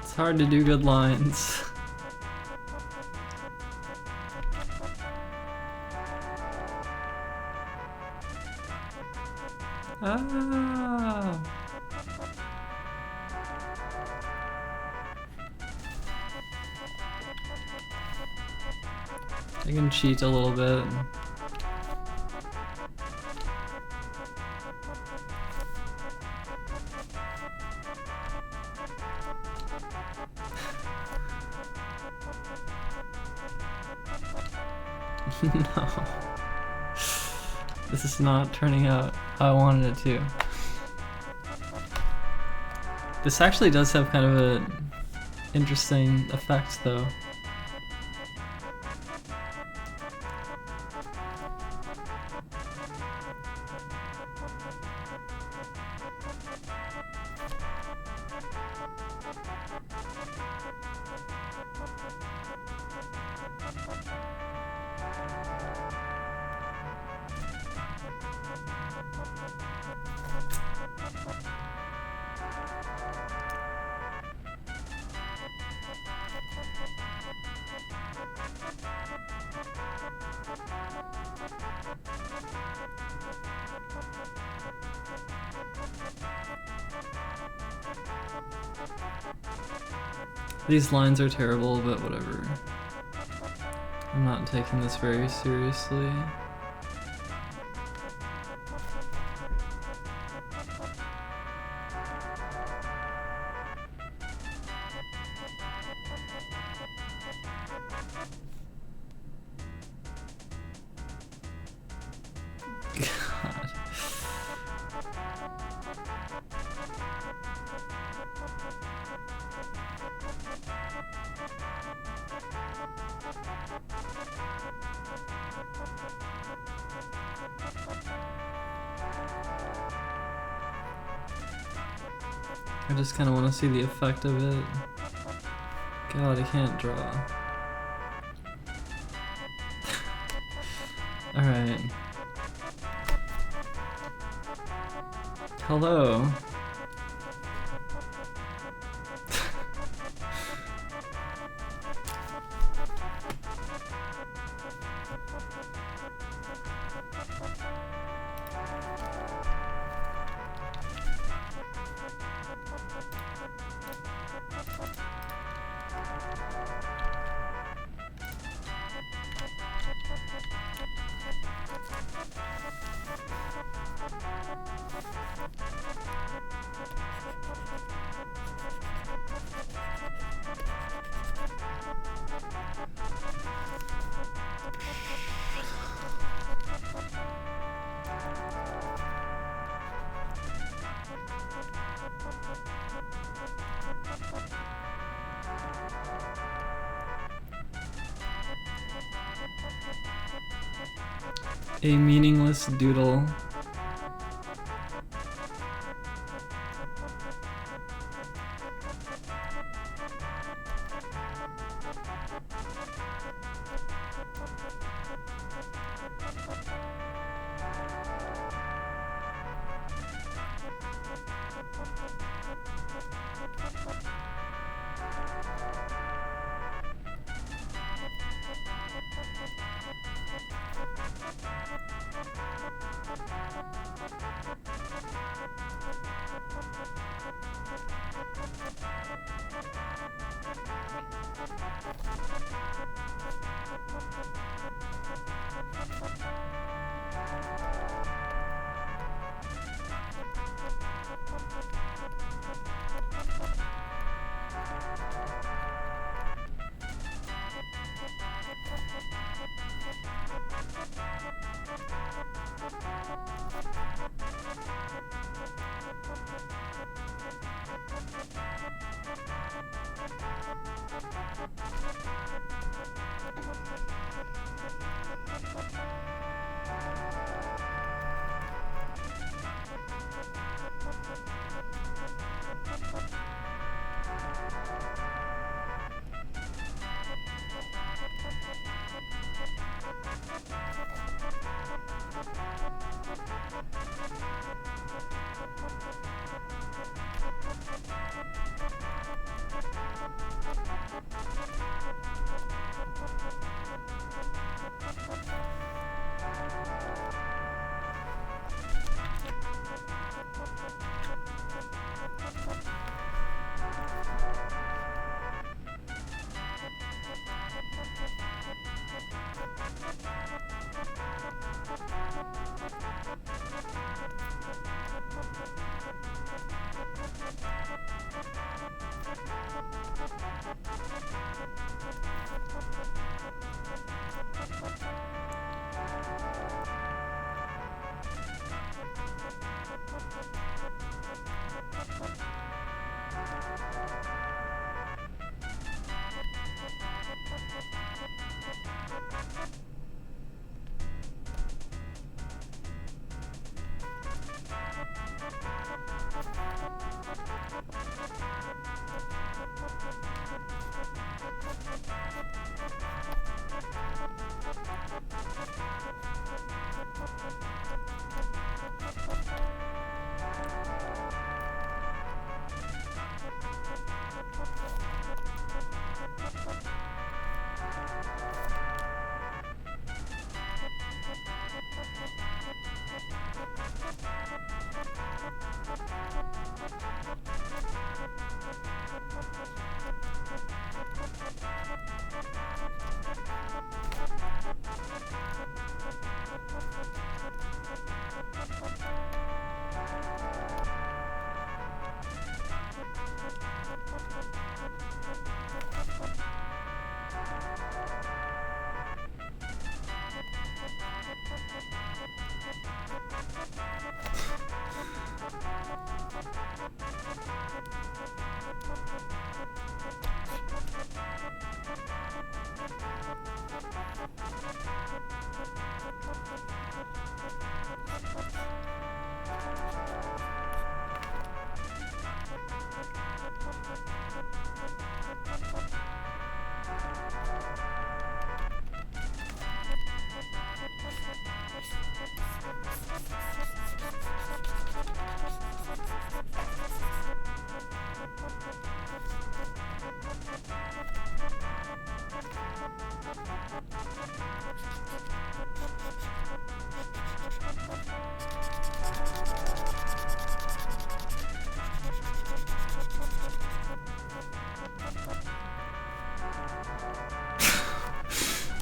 It's hard to do good lines. Ah. I can cheat a little bit. No. This is not turning out how I wanted it to. This actually does have kind of an interesting effect though. These lines are terrible, but whatever. I'm not taking this very seriously. God. I just kind of want to see the effect of it. God, I can't draw. Alright. Hello. A meaningless doodle.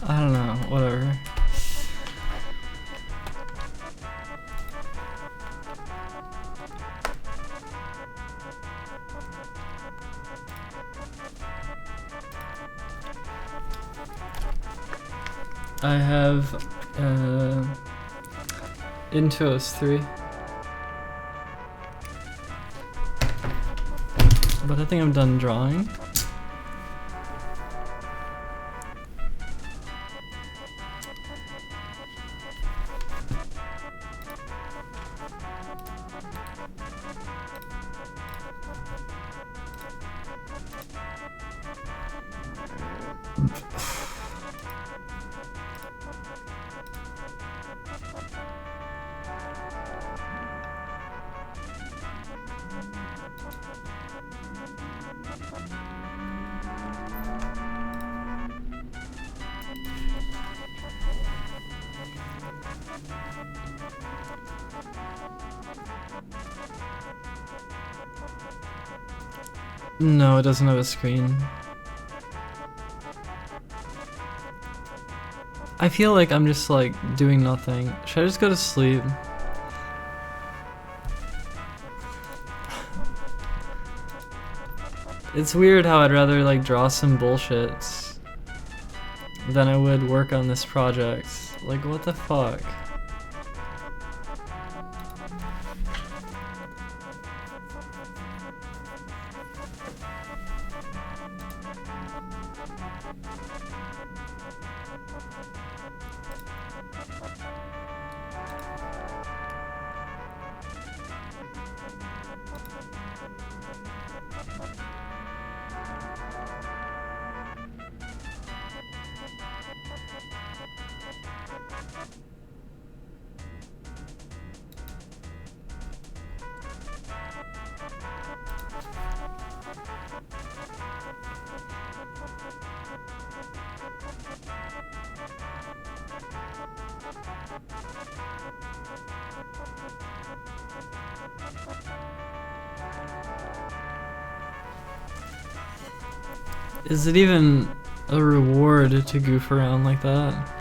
I don't know, whatever. I have Intuos 3. But I think I'm done drawing. No, it doesn't have a screen. I feel like I'm just like doing nothing. Should I just go to sleep? It's weird how I'd rather like draw some bullshits than I would work on this project. Like, what the fuck? Is it even a reward to goof around like that?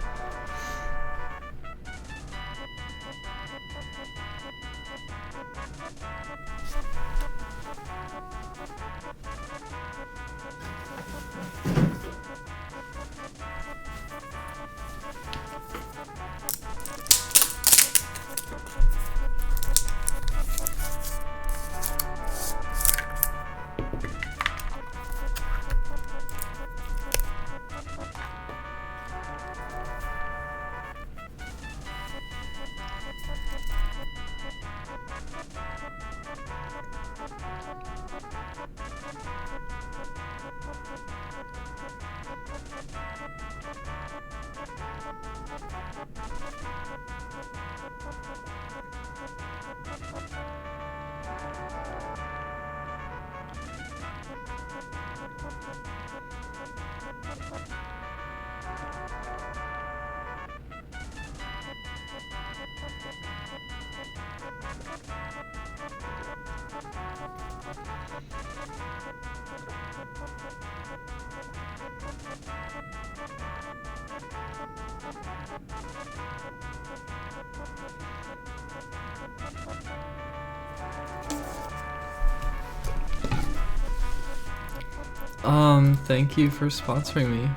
Thank you for sponsoring me.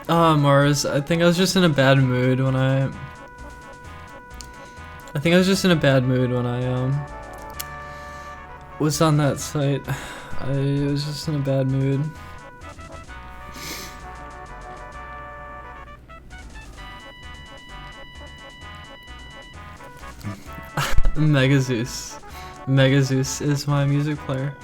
Mars, I think I was just in a bad mood when I was on that site. I was just in a bad mood. Megazeus. Megazeus is my music player.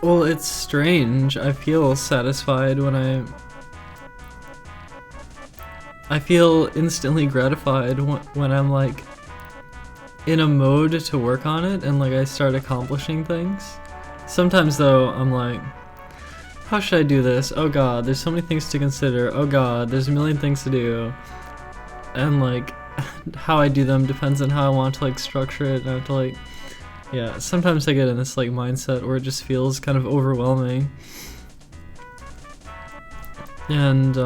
Well, it's strange. I feel satisfied when I feel instantly gratified when I'm like in a mode to work on it and like I start accomplishing things. Sometimes though, I'm like, how should I do this? Oh god, there's so many things to consider. Oh god, there's a million things to do. And like, how I do them depends on how I want to like structure it. And I have to like, yeah, sometimes I get in this like mindset where it just feels kind of overwhelming. And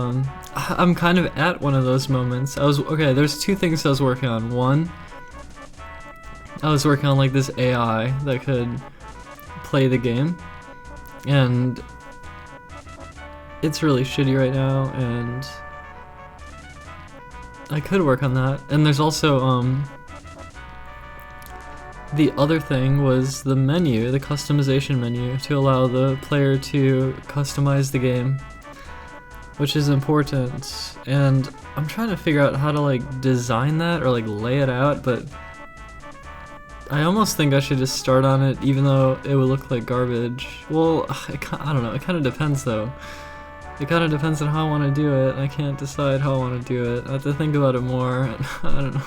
I'm kind of at one of those moments. Okay, there's two things I was working on. One, I was working on like this AI that could play the game, and it's really shitty right now, and I could work on that. And there's also the other thing was the menu, the customization menu, to allow the player to customize the game, which is important. And I'm trying to figure out how to like design that or like lay it out, but I almost think I should just start on it even though it would look like garbage. Well, I don't know, it kind of depends though. It kind of depends on how I want to do it. I can't decide how I want to do it. I have to think about it more. I don't know.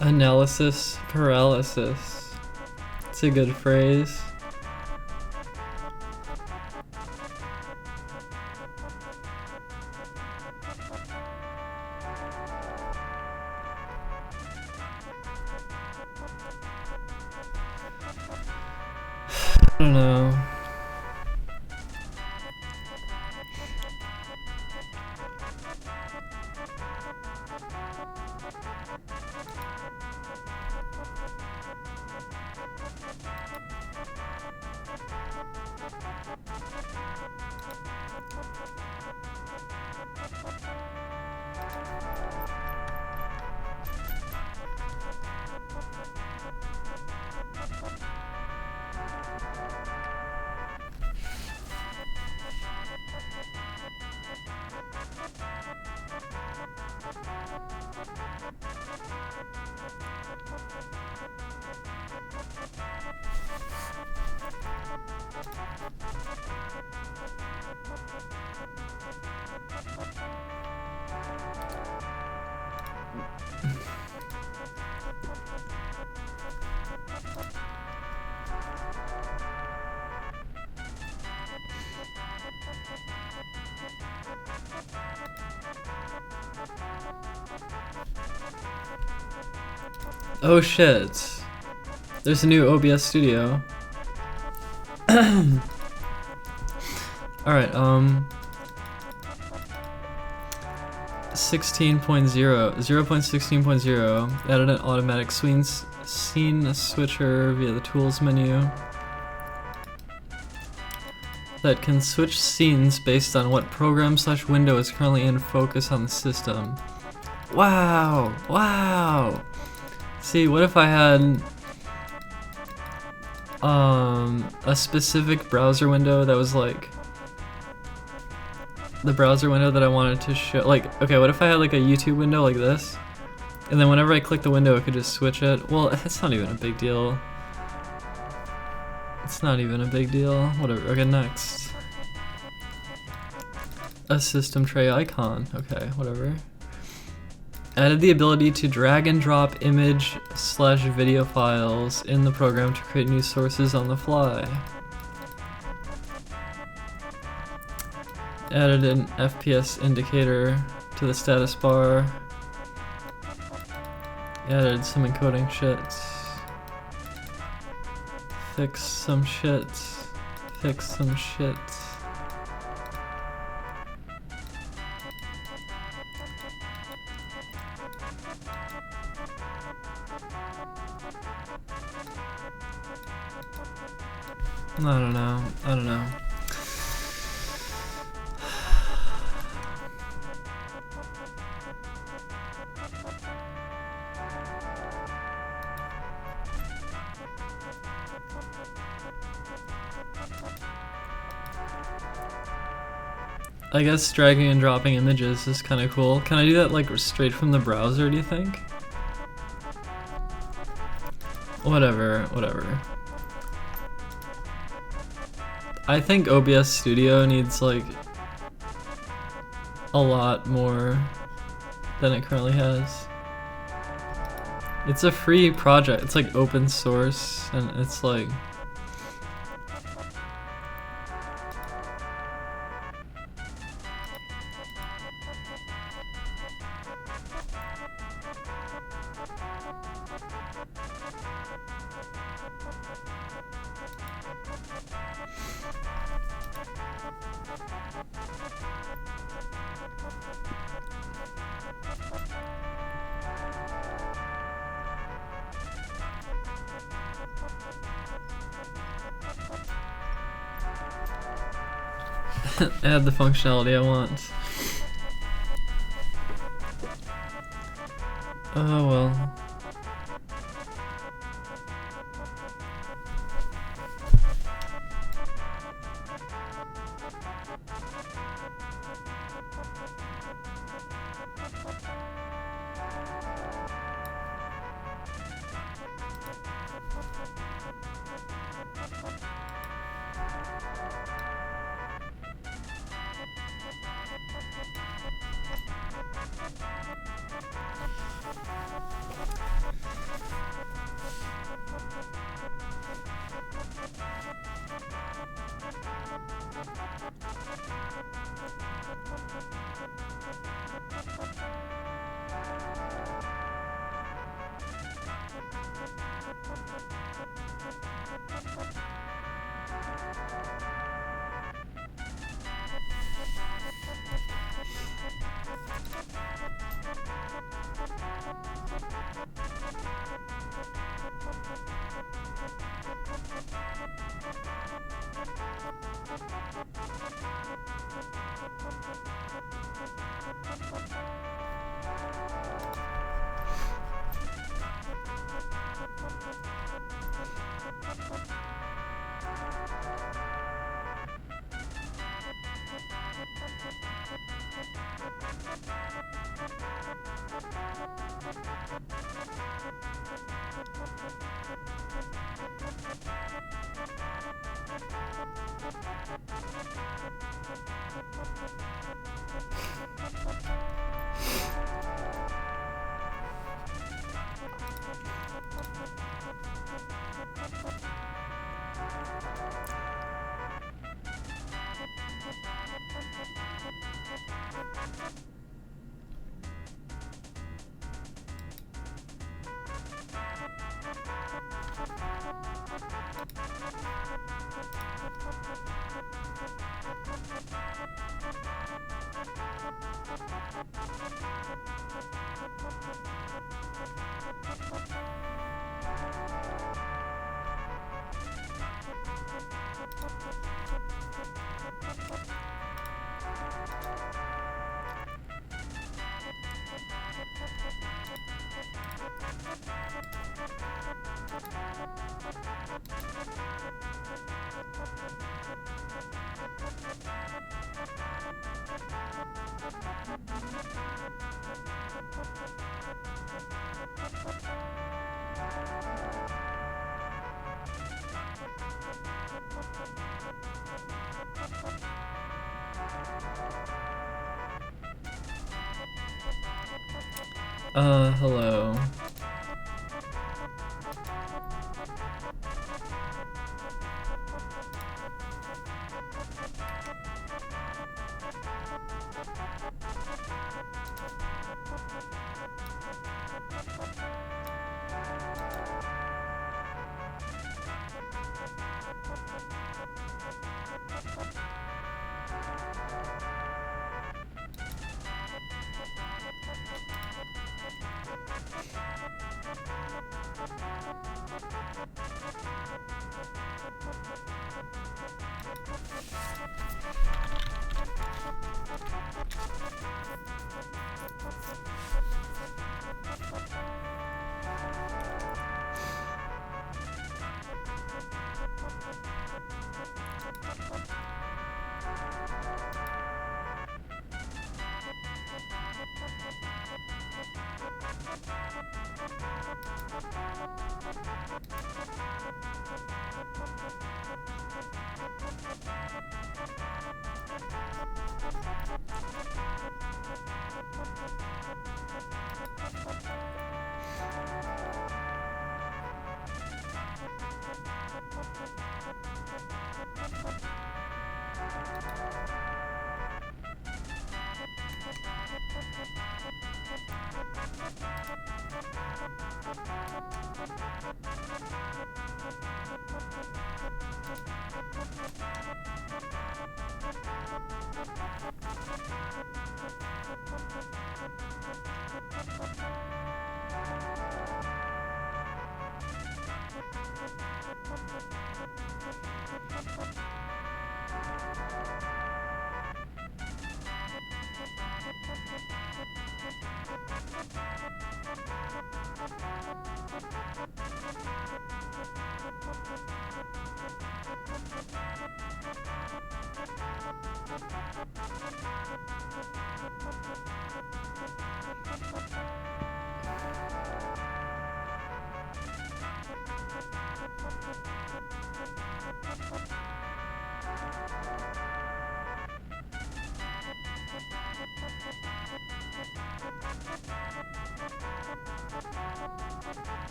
Analysis paralysis. It's a good phrase. I don't know. Oh shit. There's a new OBS Studio. Alright, 0.16.0 added an automatic scene switcher via the tools menu that can switch scenes based on what program/window is currently in focus on the system. Wow! Wow! See, what if I had a specific browser window that was like the browser window that I wanted to show, like, okay, what if I had like a YouTube window like this, and then whenever I click the window, I could just switch it? Well, it's not even a big deal. It's not even a big deal. Whatever. Okay, next. A system tray icon. Okay, whatever. Added the ability to drag and drop image/video files in the program to create new sources on the fly. Added an FPS indicator to the status bar. Added some encoding shit. Fix some shit. Fix some shit. I don't know. I don't know. I guess dragging and dropping images is kind of cool. Can I do that like straight from the browser, do you think? Whatever. I think OBS Studio needs like a lot more than it currently has. It's a free project. It's like open source and it's like add the functionality I want. Oh well. Hello.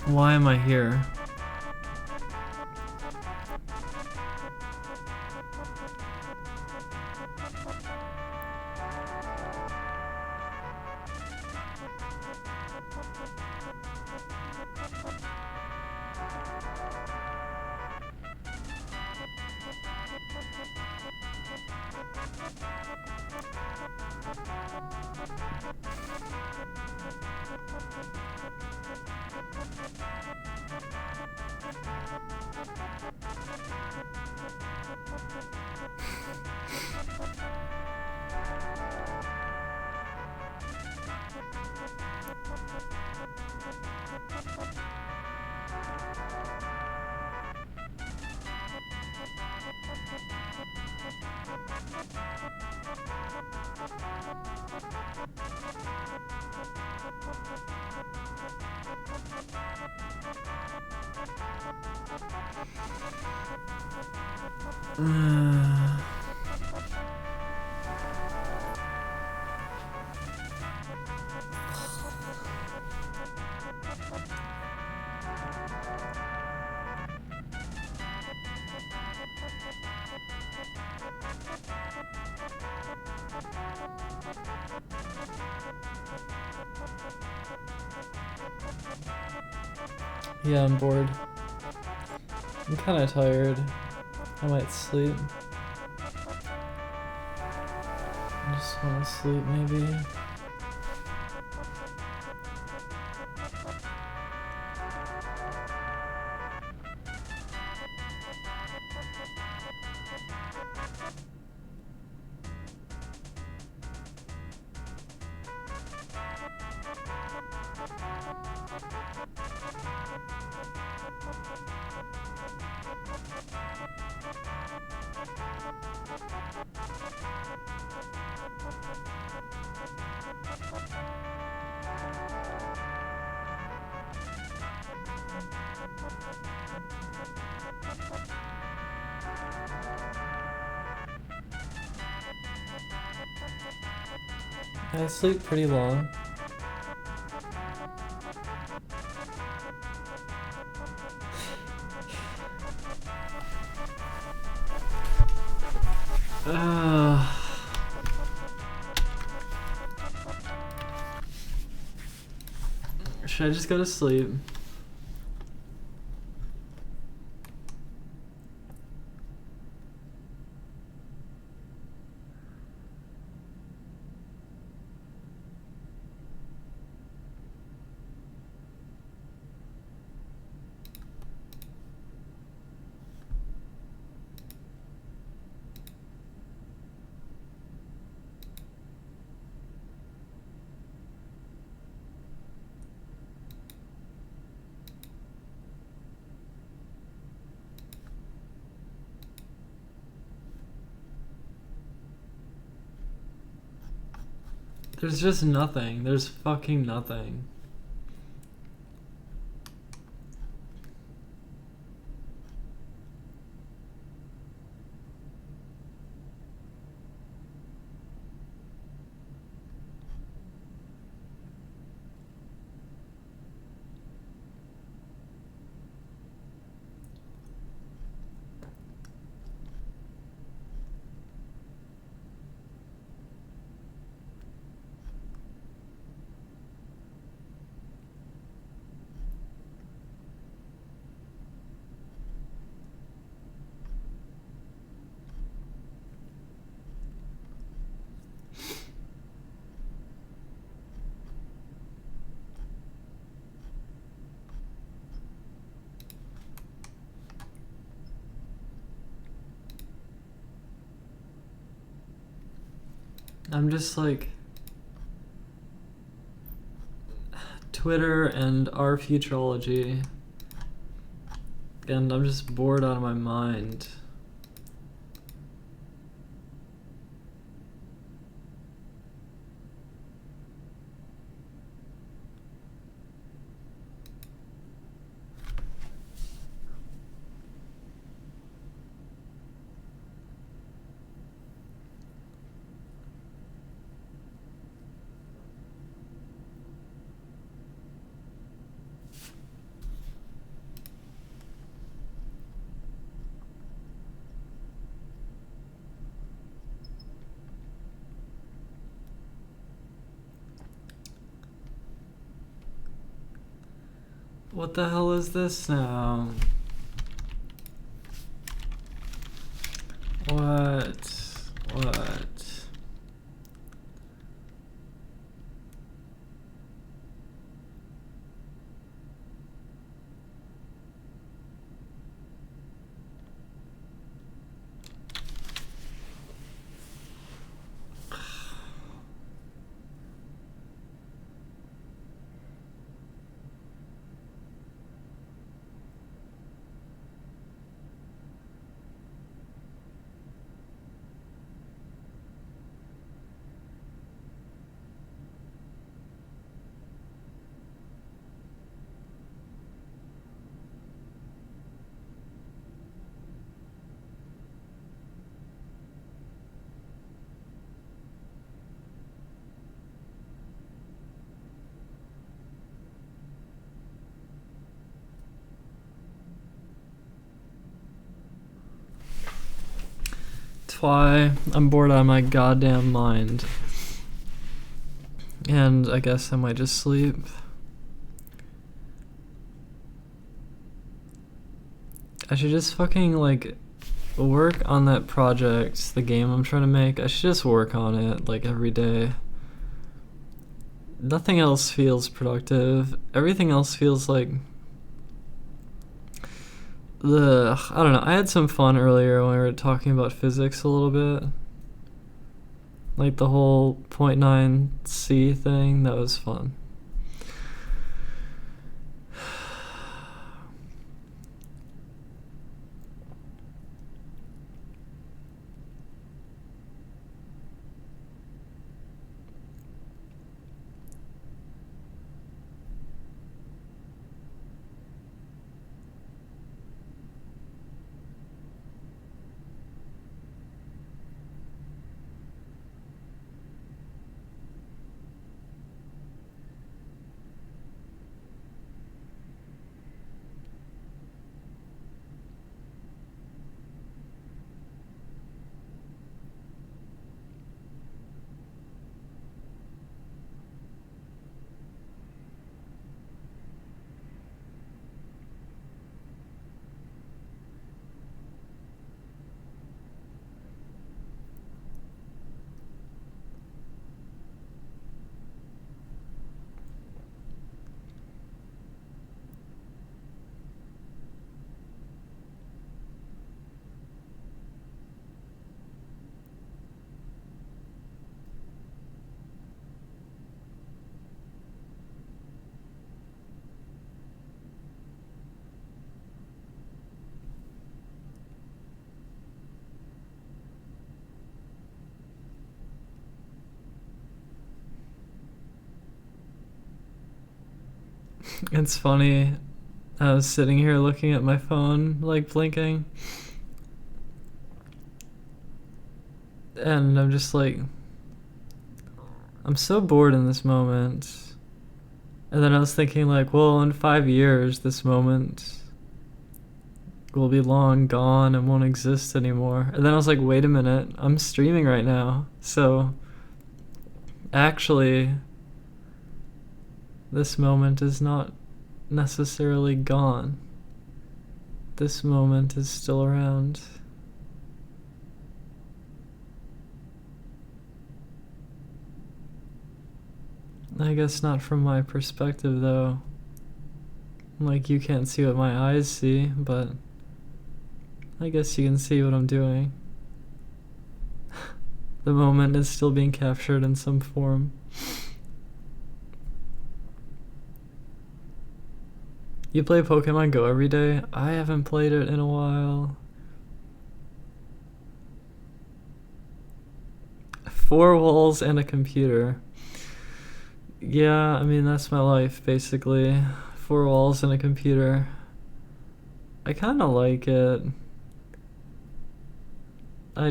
Why am I here? Yeah, I'm bored. I'm kind of tired. I might sleep. I just want to sleep, maybe. I sleep pretty long. Should I just go to sleep? There's just nothing. There's fucking nothing. I'm just like Twitter and our futurology, and I'm just bored out of my mind. What the hell is this now? What? Why I'm bored out of my goddamn mind. And I guess I might just sleep. I should just fucking like work on that project, the game I'm trying to make. I should just work on it like every day. Nothing else feels productive. Everything else feels like I don't know, I had some fun earlier when we were talking about physics a little bit. Like the whole 0.9c thing, that was fun. It's funny. I was sitting here looking at my phone, like blinking. And I'm just like, I'm so bored in this moment. And then I was thinking, like, well, in 5 years, this moment will be long gone and won't exist anymore. And then I was like, wait a minute, I'm streaming right now. So, actually, this moment is not necessarily gone. This moment is still around. I guess not from my perspective, though. Like, you can't see what my eyes see, but I guess you can see what I'm doing. The moment is still being captured in some form. You play Pokemon Go every day? I haven't played it in a while. 4 walls and a computer. Yeah, I mean, that's my life, basically. 4 walls and a computer. I kind of like it. I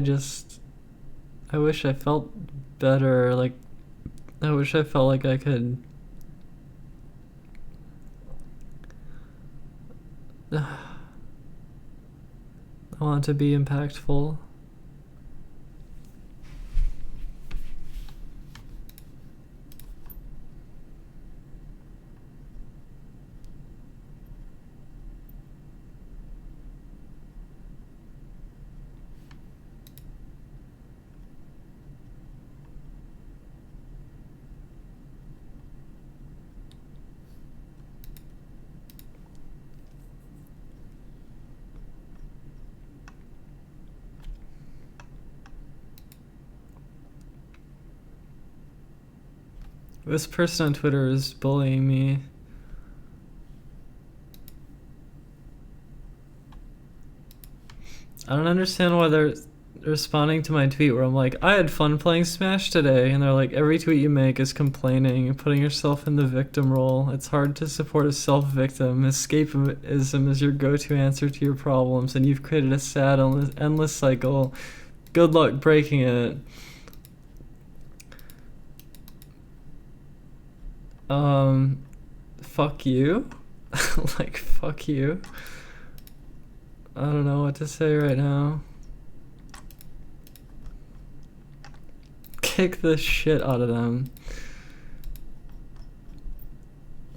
wish I felt better. Like, I wish I felt like I could. I want to be impactful. This person on Twitter is bullying me. I don't understand why they're responding to my tweet where I'm like, I had fun playing Smash today, and they're like, every tweet you make is complaining and putting yourself in the victim role. It's hard to support a self-victim. Escapism is your go-to answer to your problems, and you've created a sad, endless cycle. Good luck breaking it. Fuck you? Like, fuck you? I don't know what to say right now. Kick the shit out of them.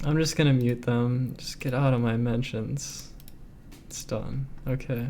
I'm just gonna mute them. Just get out of my mentions. It's done. Okay.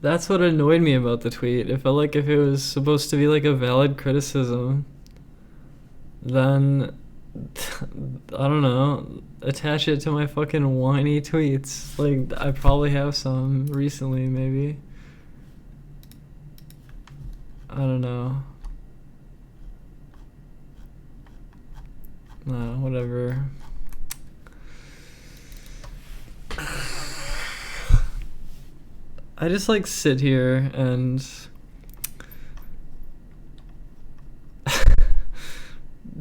That's what annoyed me about the tweet. It felt like if it was supposed to be like a valid criticism, then I don't know, attach it to my fucking whiny tweets. Like, I probably have some recently, maybe. I don't know. No, whatever. I just like sit here and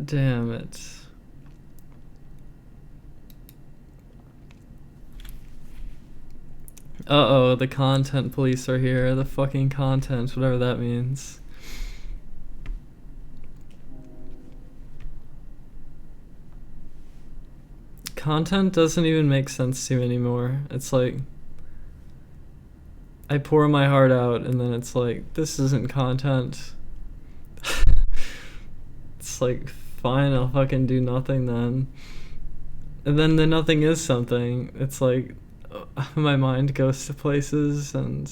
damn it. Uh-oh, the content police are here. The fucking content, whatever that means. Content doesn't even make sense to me anymore. It's like I pour my heart out and then it's like, this isn't content. It's like, fine, I'll fucking do nothing then. And then the nothing is something. It's like, my mind goes to places and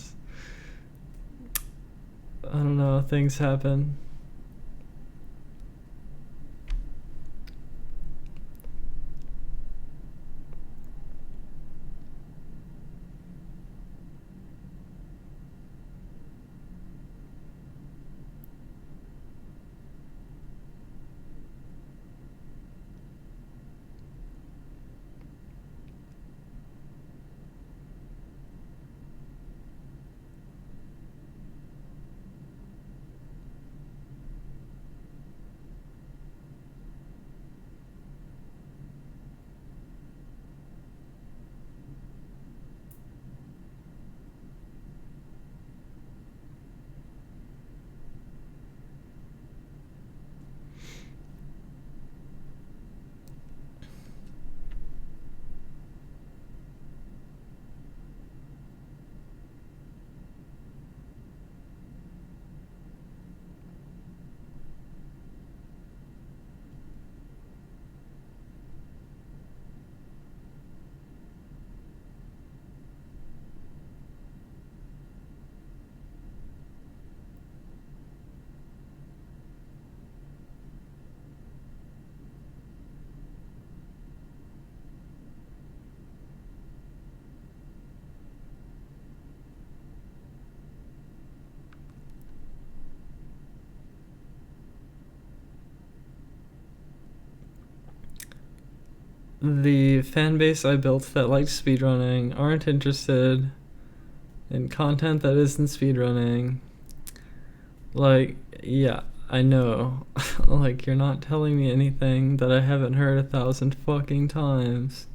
I don't know, things happen. The fan base I built that liked speedrunning aren't interested in content that isn't speedrunning. Like, yeah, I know. Like, you're not telling me anything that I haven't heard 1,000 fucking times.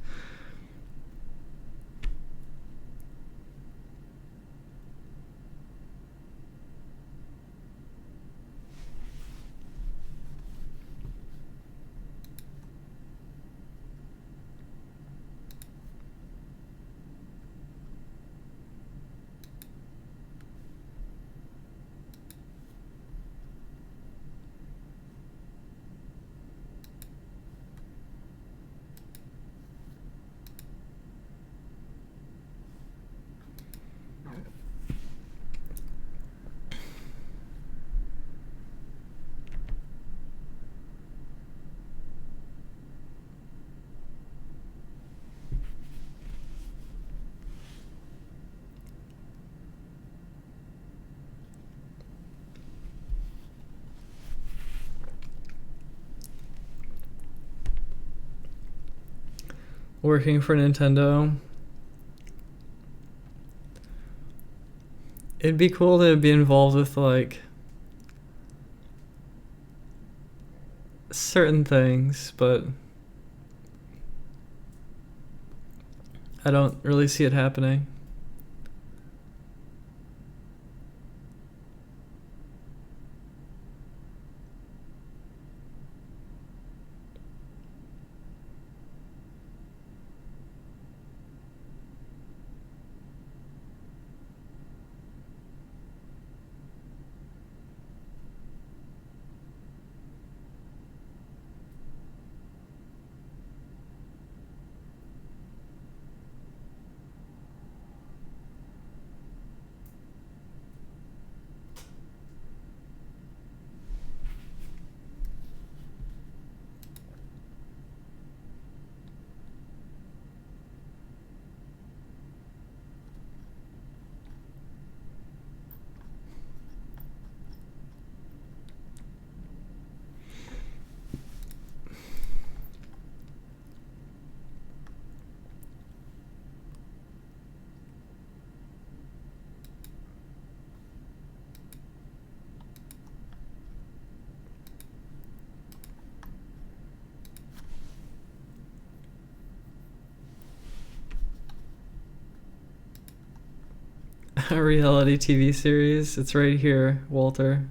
Working for Nintendo. It'd be cool to be involved with, like, certain things, but I don't really see it happening. A reality TV series. It's right here, Walter.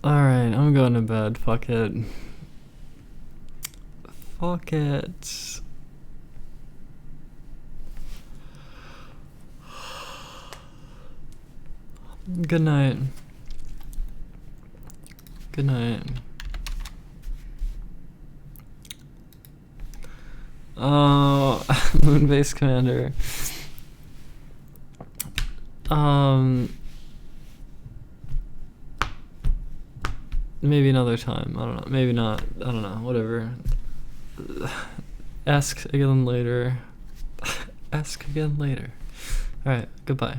Alright, I'm going to bed. Fuck it. Fuck it. Good night. Good night. Oh, Moonbase Commander. Maybe another time. I don't know. Maybe not. I don't know. Whatever. Ask again later. Ask again later. Alright, goodbye.